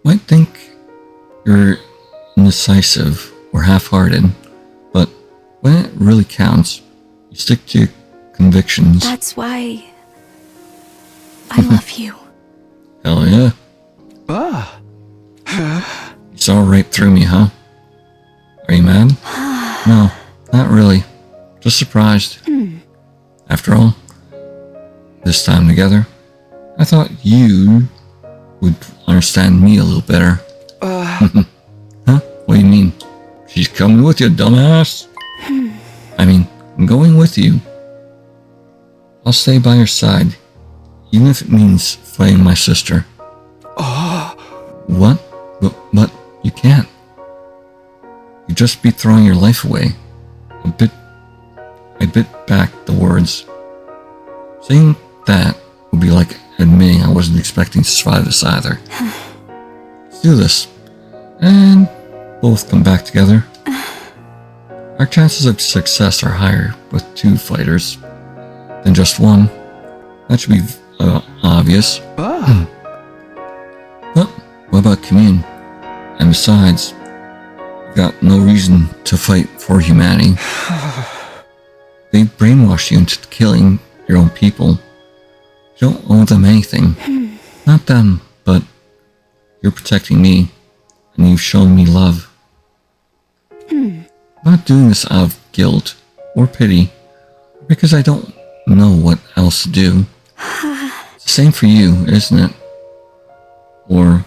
Might think you're indecisive or half-hearted, but when it really counts, you stick to your convictions. That's why I love you. Hell yeah. You saw right through me, huh? Are you mad? No, not really. Just surprised. After all, this time together, I thought you would understand me a little better. Huh? What do you mean? She's coming with you, dumbass. I mean, I'm going with you. I'll stay by your side, even if it means fighting my sister. What? But you can't. You'd just be throwing your life away. I bit back the words. Saying that would be like admitting I wasn't expecting to survive this either. Let's do this. And both come back together. Our chances of success are higher with 2 fighters than just one. That should be obvious. But what about Commune? And besides, you got no reason to fight for humanity. They brainwashed you into killing your own people. You don't owe them anything. Not them, but you're protecting me, and you've shown me love. I'm not doing this out of guilt or pity, because I don't know what else to do. It's the same for you, isn't it? Or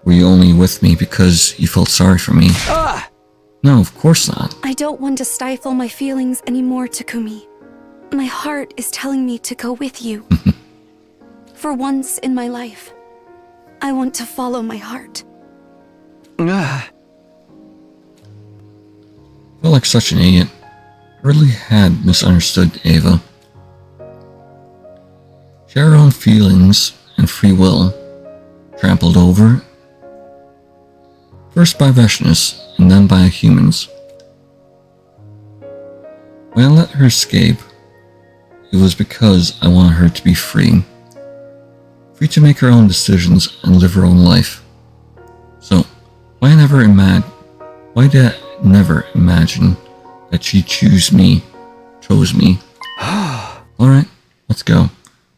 were you only with me because you felt sorry for me? No, of course not. I don't want to stifle my feelings anymore, Takumi. My heart is telling me to go with you. For once in my life, I want to follow my heart. I feel like such an idiot. really had misunderstood Ava. She had her own feelings and free will, trampled over, first by Veshnius and then by humans. When I let her escape, it was because I wanted her to be free. Free to make her own decisions and live her own life. So, why did I never imagine that she chose me? Alright, let's go.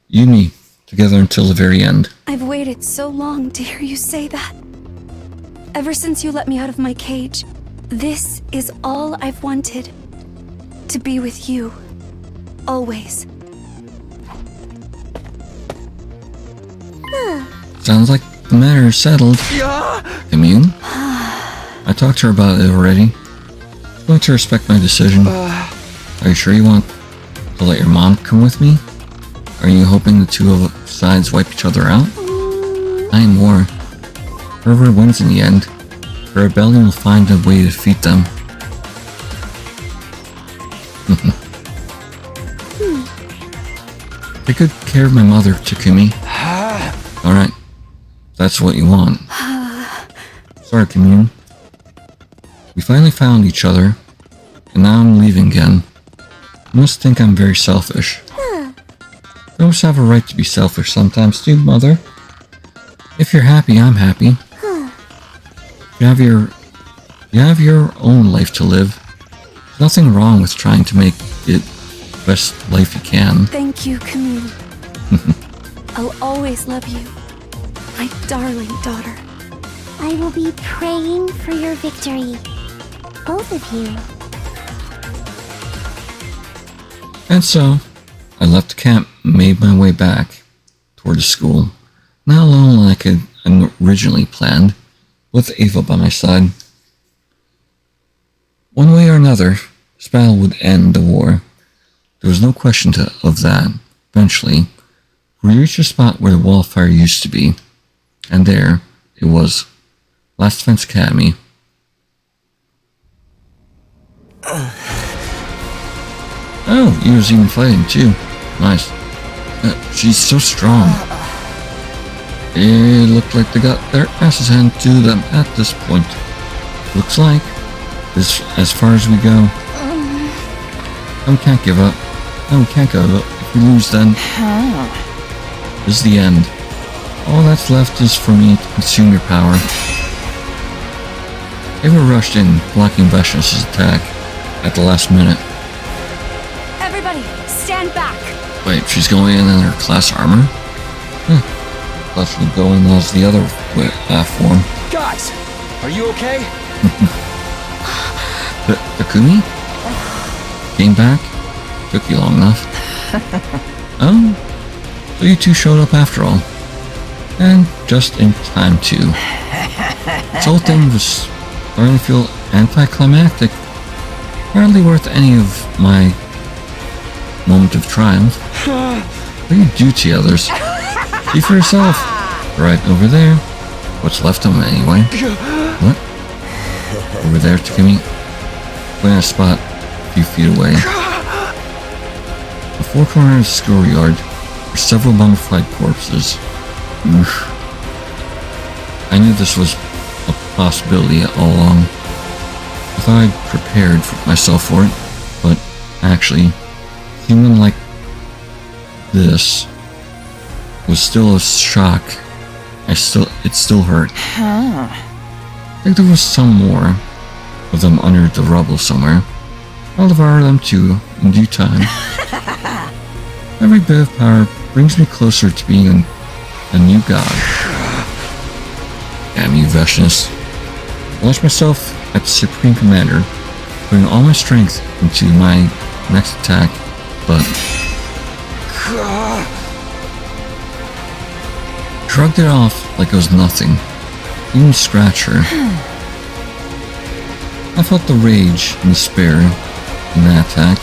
You and me, together until the very end. I've waited so long to hear you say that. Ever since you let me out of my cage, this is all I've wanted. To be with you. Always. Sounds like the matter is settled. Immune? I talked to her about it already. She's going to respect my decision. Are you sure you want to let your mom come with me? Are you hoping the two of sides wipe each other out? I am more. Whoever wins in the end, the rebellion will find a way to defeat them. Take good care of my mother, Takumi. Alright, that's what you want. Sorry, Commune. We finally found each other, and now I'm leaving again. You must think I'm very selfish. You always have a right to be selfish sometimes too, Mother. If you're happy, I'm happy. You have your own life to live. There's nothing wrong with trying to make it the best life you can. Thank you, Camille. I'll always love you. My darling daughter. I will be praying for your victory. Both of you. And so, I left the camp and made my way back toward the school. Not alone like I had originally planned, with Ava by my side. One way or another, this battle would end the war. There was no question of that. Eventually, we reached a spot where the wall of fire used to be, and there it was. Last Defense Academy. Oh, he was even fighting too. Nice. She's so strong. It looked like they got their asses handed to them at this point. Looks like as far as we go. And we can't give up. And we can't give up. If we lose, then this is the end. All that's left is for me to consume your power. Ava rushed in, blocking Veshnius' attack at the last minute. Everybody, stand back! Wait, she's going in her class armor? Thought she would go in as the other form. Guys, are you okay? Takumi? Came back? Took you long enough. Oh, so you two showed up after all. And just in time too. This whole thing was starting to feel anticlimactic. Hardly worth any of my moment of triumph. What do you do to the others? See for yourself. Right over there. What's left of them anyway. What? Over there, Takumi. Playing a spot a few feet away. The four corners of the schoolyard were several mummified corpses. Oof. I knew this was a possibility all along. I thought I'd prepared myself for it, but actually, human like this was still a shock. It still hurt. I think there was some more of them under the rubble somewhere. I'll devour them too, in due time. Every bit of power brings me closer to being a new god. Damn you, Veshnius. I launched myself at the Supreme Commander, putting all my strength into my next attack, but shrugged it off like it was nothing. Didn't scratch her. I felt the rage and despair in that attack,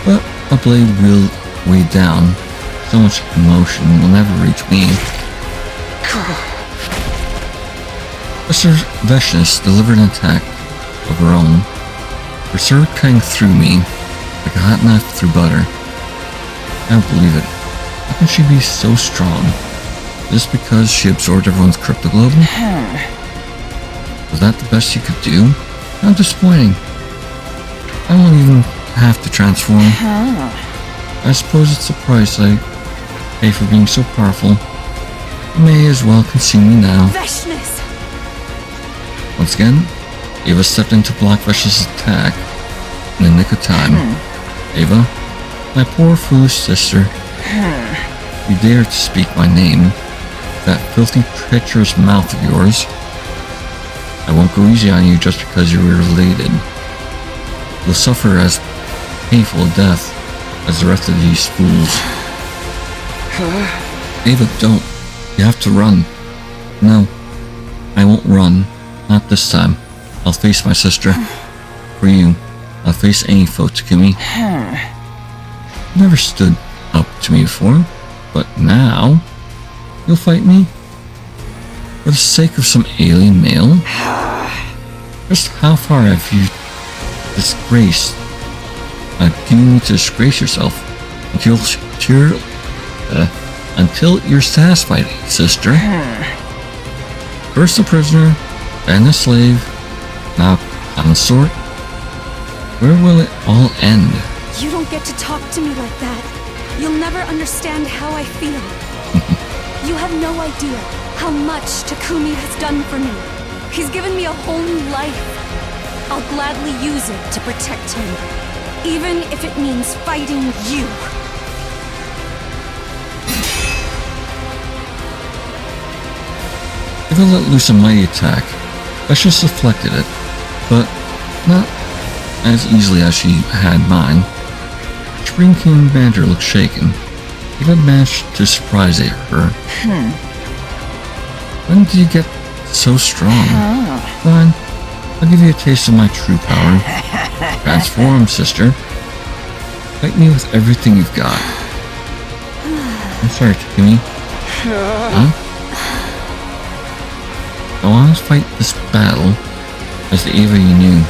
but a blade will weigh down. So much emotion will never reach me. Mr. Veshnius delivered an attack of her own. Berserk cutting through me like a hot knife through butter. I don't believe it. How can she be so strong? Just because she absorbed everyone's cryptoglobin? Was that the best she could do? How disappointing. I won't even have to transform. I suppose it's the price I pay for being so powerful. You may as well consume me now. Veshness! Once again, Ava stepped in to block Vesh's attack in the nick of time. Ava, my poor foolish sister, you dare to speak my name, that filthy treacherous mouth of yours. I won't go easy on you just because you were related. You'll suffer as painful a death as the rest of these fools. Ava, don't. You have to run. No, I won't run. Not this time. I'll face my sister. For you, I'll face any foe to kill me. You never stood up to me before, but now you'll fight me? For the sake of some alien male? Just how far have you disgraced? You need to disgrace yourself until you're satisfied, sister. First a prisoner, then a slave, now consort. Where will it all end? You don't get to talk to me like that. You'll never understand how I feel. You have no idea how much Takumi has done for me. He's given me a whole new life. I'll gladly use it to protect him, even if it means fighting you. Ava let loose a mighty attack. Vesh's deflected it, but not as easily as she had mine. Supreme King Commander looked shaken. Ava managed to surprise her. When did you get so strong? Fine, I'll give you a taste of my true power. Transform, sister. Fight me with everything you've got. I'm sorry, Takumi. Huh? I want to fight this battle as the Ava you knew.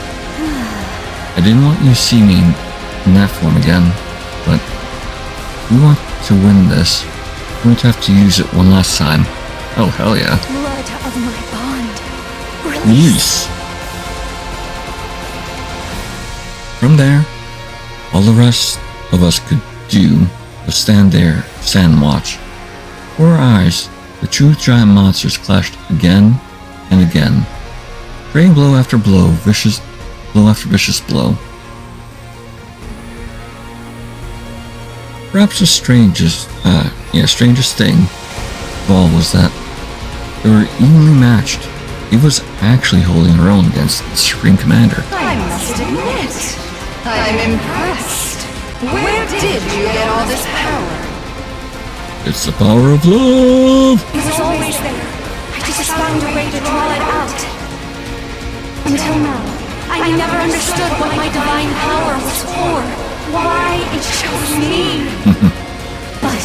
I didn't want you to see me in that form again, but if we want to win this, we're going to have to use it one last time. Oh, hell yeah. Blood of my bond. Release. From there, all the rest of us could do was stand there, stand and watch. Before our eyes, the two giant monsters clashed again and again, trading blow after blow, vicious blow after vicious blow. Perhaps the strangest thing of all was that they were evenly matched. Eva was actually holding her own against the Supreme Commander. I must admit, I'm impressed. Where did you get all this power? It's the power of love! It was always there. I just found a way to draw it out. Until now, I never understood what my divine power was for. Why it chose me. But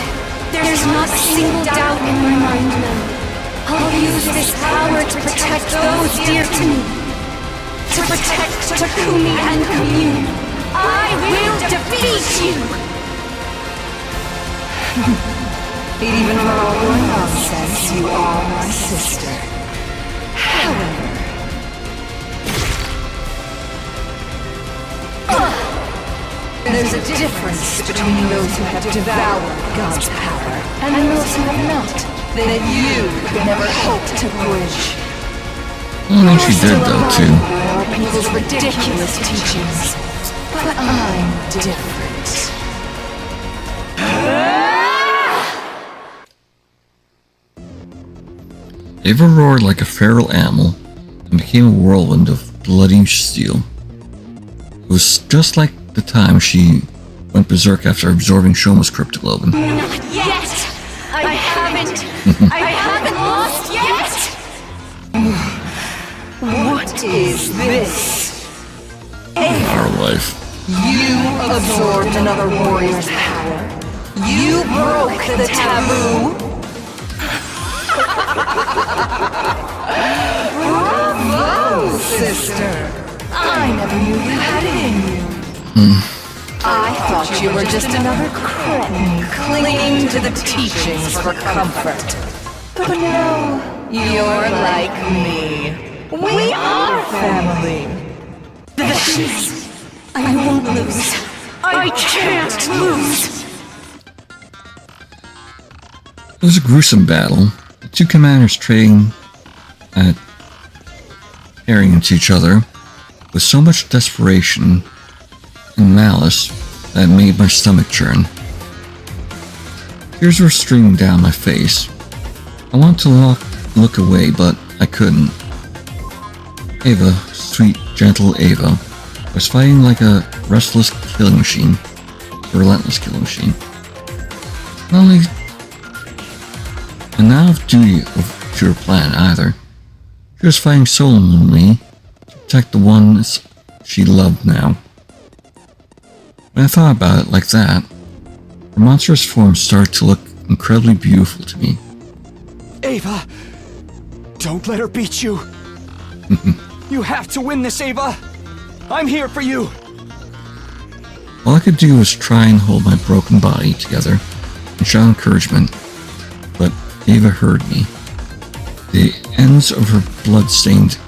there's not a single doubt in my mind now. I'll use this power to protect those dear to me. To protect Takumi and Commune. I will defeat you! Even for all your nonsense, you are my sister. However... there's a difference between those who have devoured God's power and those who have not, that you could never hope to bridge. I think she did, though, too. People's ridiculous teachings. But I'm different. Ava roared like a feral animal and became a whirlwind of bloody steel. It was just like the time she went berserk after absorbing Shoma's cryptoglobin. Not yet! I haven't lost yet! What is this? Our life. You absorbed another warrior's power. You broke the taboo. Bravo, sister. I never knew you had it in you. I thought you were just another cretin clinging to the teachings for comfort. But no, you're like me. We are family. This, I won't lose. I can't lose. It was a gruesome battle. The two commanders trading at tearing into each other with so much desperation and malice that it made my stomach churn. Tears were streaming down my face. I wanted to look away, but I couldn't. Ava, sweet, gentle Ava, was fighting like a relentless killing machine. And not of duty to her plan either. She was fighting solemnly to protect the ones she loved now. When I thought about it like that, her monstrous form started to look incredibly beautiful to me. Ava! Don't let her beat you! You have to win this, Ava! I'm here for you! All I could do was try and hold my broken body together and shout encouragement, but Ava heard me. The ends of her blood-stained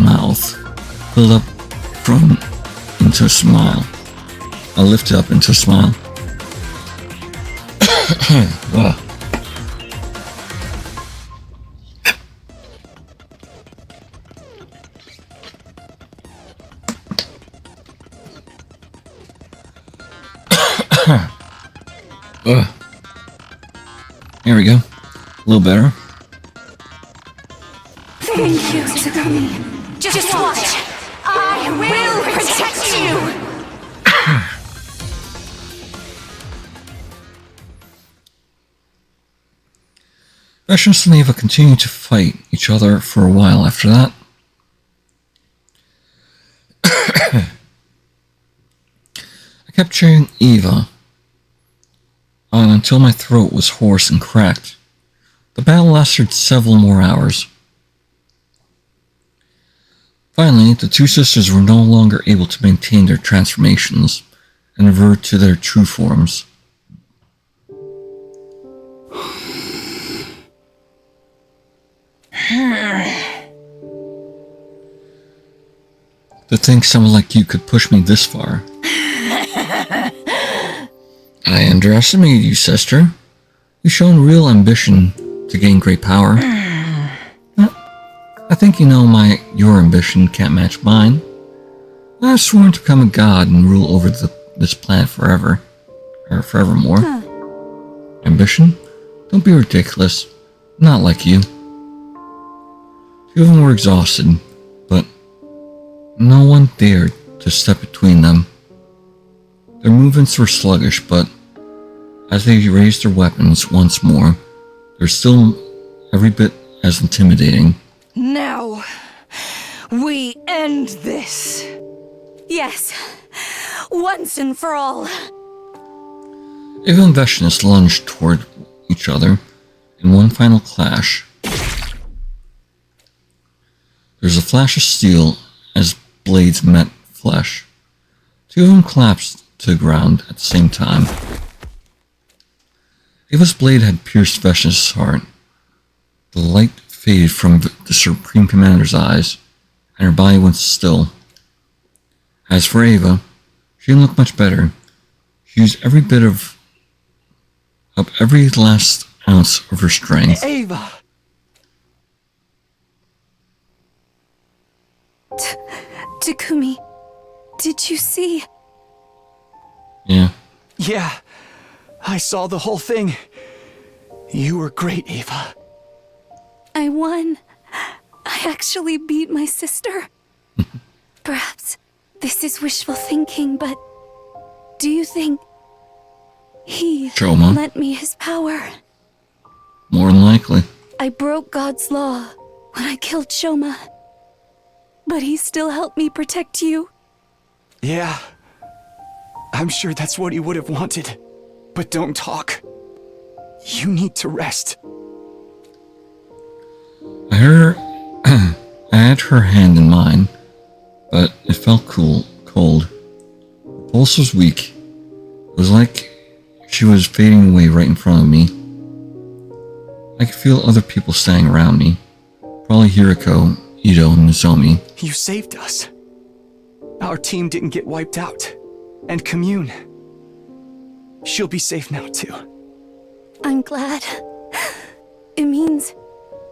mouth filled up into a smile. I lifted up into a smile. Wow. Here we go. A little better. Thank you, Takumi. Just watch. I will protect you. Vashnis and Ava continued to fight each other for a while after that. I kept cheering Ava on until my throat was hoarse and cracked. The battle lasted several more hours. Finally, the two sisters were no longer able to maintain their transformations and revert to their true forms. To think someone like you could push me this far. I underestimated you, sister. You've shown real ambition to gain great power. I think you know your ambition can't match mine. I have sworn to become a god and rule over this planet forever. Or forevermore. Ambition? Don't be ridiculous. Not like you. Two of them were exhausted, but no one dared to step between them. Their movements were sluggish, but as they raised their weapons once more, they're still every bit as intimidating. Now, we end this. Yes, once and for all. Ava and Vashnis lunged toward each other in one final clash. There's a flash of steel as blades met flesh. Two of them collapsed to the ground at the same time. Ava's blade had pierced Vashnis' heart. The light faded from the Supreme Commander's eyes, and her body went still. As for Ava, she didn't look much better. She used every bit of every last ounce of her strength. Ava! Takumi, did you see? Yeah. Yeah, I saw the whole thing. You were great, Ava. I won. I actually beat my sister. Perhaps this is wishful thinking, but do you think he Shoma lent me his power? More than likely. I broke God's law when I killed Shoma, but he still helped me protect you. Yeah, I'm sure that's what he would have wanted. But don't talk. You need to rest. I had her hand in mine, but it felt cold. Her pulse was weak. It was like she was fading away right in front of me. I could feel other people standing around me. Probably Hiriko, Ito, and Nozomi. You saved us. Our team didn't get wiped out. And Commune. She'll be safe now, too. I'm glad. It means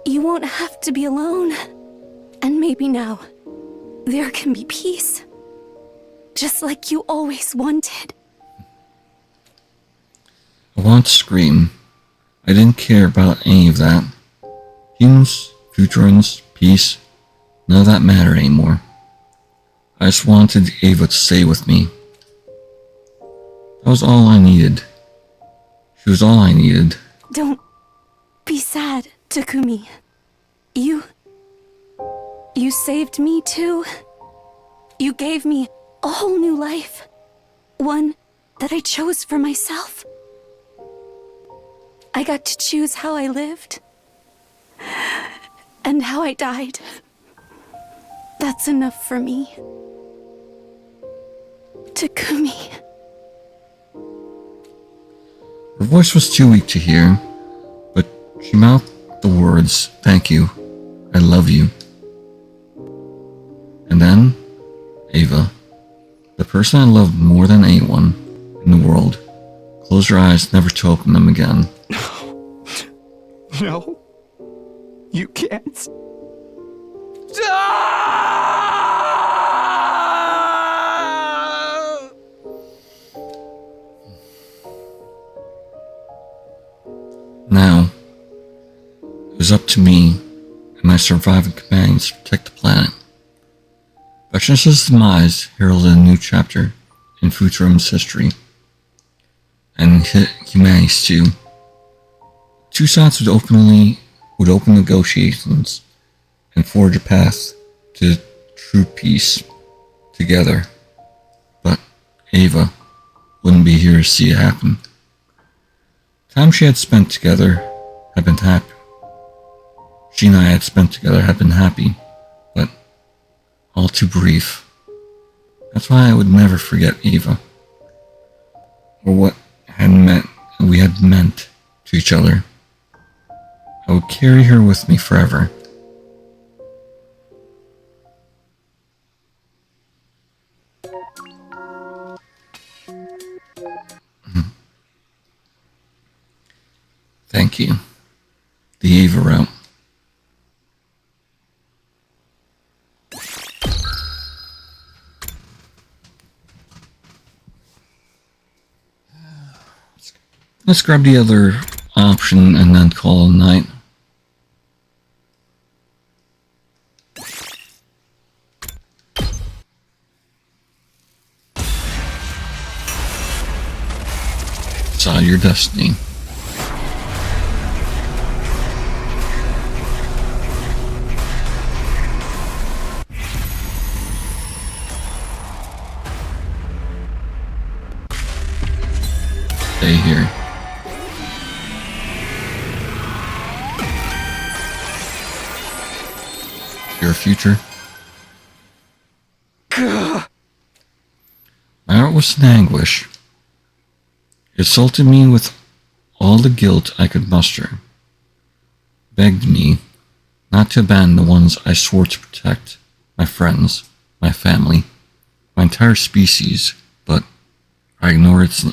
you won't have to be alone. And maybe now, there can be peace. Just like you always wanted. I wanted to scream. I didn't care about any of that. Humans, Futurans, peace, none of that mattered anymore. I just wanted Ava to stay with me. That was all I needed. She was all I needed. Don't be sad, Takumi. You saved me too. You gave me a whole new life. One that I chose for myself. I got to choose how I lived. And how I died. That's enough for me. Takumi. Her voice was too weak to hear, but she mouthed the words, "Thank you. I love you." And then, Ava, the person I loved more than anyone in the world, closed her eyes never to open them again. No. You can't. Now, it was up to me and my surviving companions to protect the planet. Vection's demise heralded a new chapter in Futuram's history, and humanity's too. Two sides would open negotiations and forge a path to true peace together. But Ava wouldn't be here to see it happen. Time she had spent together had been happy. She and I had spent together had been happy, but all too brief. That's why I would never forget Ava, or what we had meant to each other. I would carry her with me forever. Thank you. The Ava route. Let's grab the other option and then call it a night. Saw your destiny. Stay here. Your future. My heart was in anguish. It assaulted me with all the guilt I could muster. Begged me not to abandon the ones I swore to protect, my friends, my family, my entire species, but I ignored its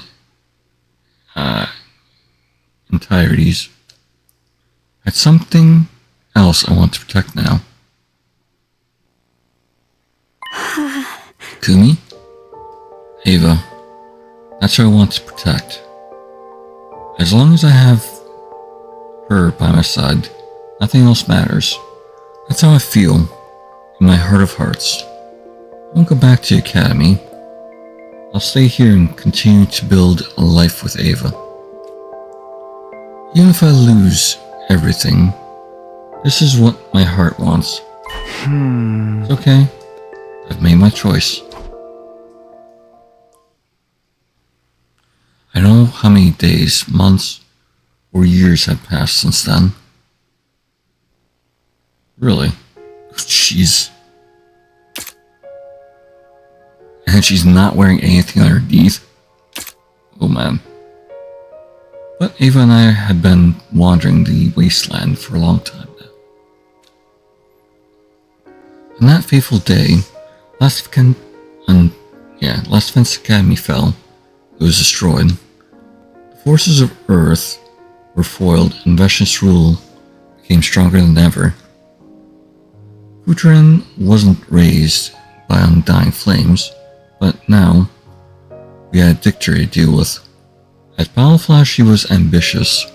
entireties. I had something else I want to protect now. Kumi? Ava. That's who I want to protect. As long as I have her by my side, nothing else matters. That's how I feel in my heart of hearts. I won't go back to the academy. I'll stay here and continue to build a life with Ava. Even if I lose everything, this is what my heart wants. It's okay. I've made my choice. I don't know how many days, months, or years have passed since then. Really? Jeez. And she's not wearing anything underneath. Oh man. But Ava and I had been wandering the wasteland for a long time now. On that fateful day, Last Defense Academy fell. It was destroyed. The forces of Earth were foiled, and Vashna's rule became stronger than ever. Futrin wasn't raised by undying flames, but now we had Dictory to deal with. At Battleflash, she was ambitious.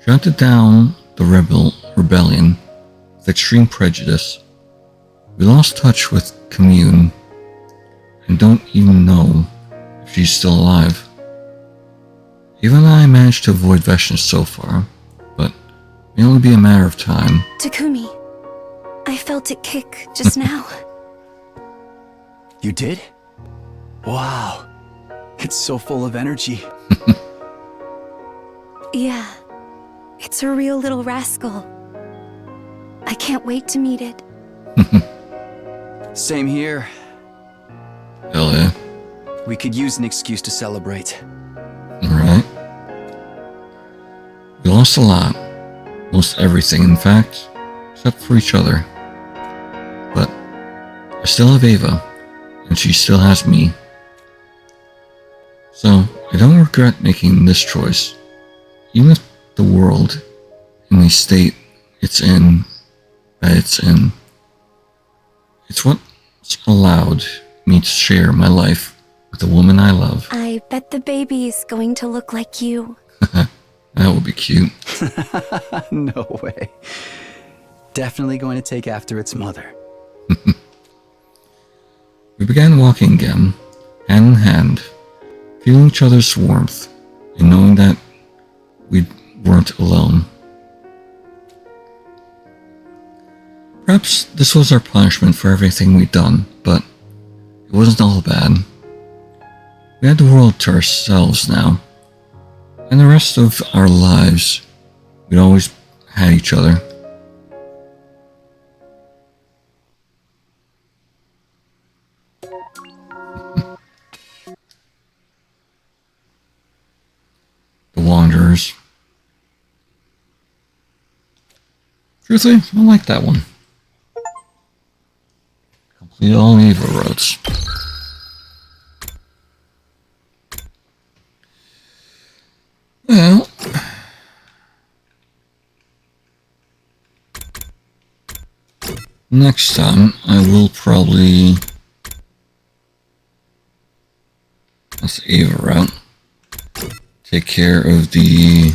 She hunted down the rebellion with extreme prejudice. We lost touch with Commune and don't even know if she's still alive. Ava and I managed to avoid Vashna so far, but it may only be a matter of time. Takumi, I felt it kick just now. You did? Wow. It's so full of energy. Yeah, it's a real little rascal. I can't wait to meet it. Same here. Hell yeah. We could use an excuse to celebrate. Alright. We lost a lot. Most everything, in fact, except for each other. But I still have Ava, and she still has me. So, I don't regret making this choice. Even if the world, in the state it's in, it's what's allowed me to share my life with the woman I love. I bet the baby's going to look like you. That would be cute. No way. Definitely going to take after its mother. We began walking again, hand in hand, feeling each other's warmth, and knowing that we weren't alone. Perhaps this was our punishment for everything we'd done, but it wasn't all bad. We had the world to ourselves now, and the rest of our lives, we'd always had each other. The Wanderers. Truthfully, I like that one. Complete all Eva roads. Well, next time I will probably, that's Ava route, take care of the,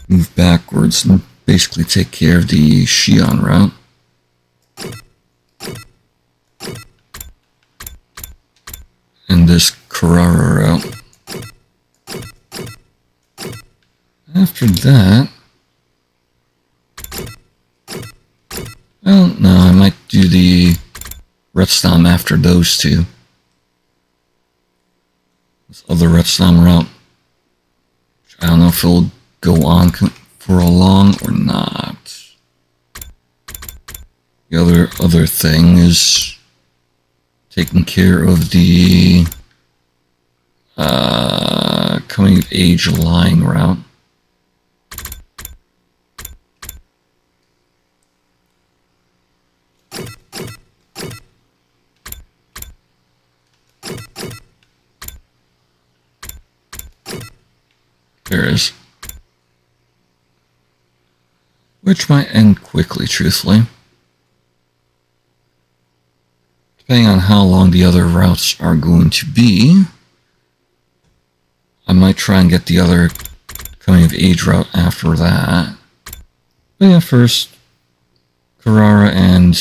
move backwards and basically take care of the Shion route. And this Carrara route. After that, well, no, I might do the Retstam after those two. This other Retstam route. I don't know if it'll go on for a long or not. The other thing is taking care of the coming of age lying route. There is. Which might end quickly, truthfully. Depending on how long the other routes are going to be, I might try and get the other coming of age route after that. But yeah, first, Carrara and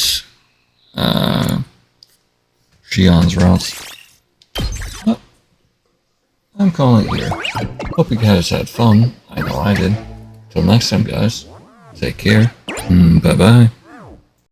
Shion's routes. But I'm calling it here. Hope you guys had fun. I know I did. Till next time, guys. Take care. Bye-bye.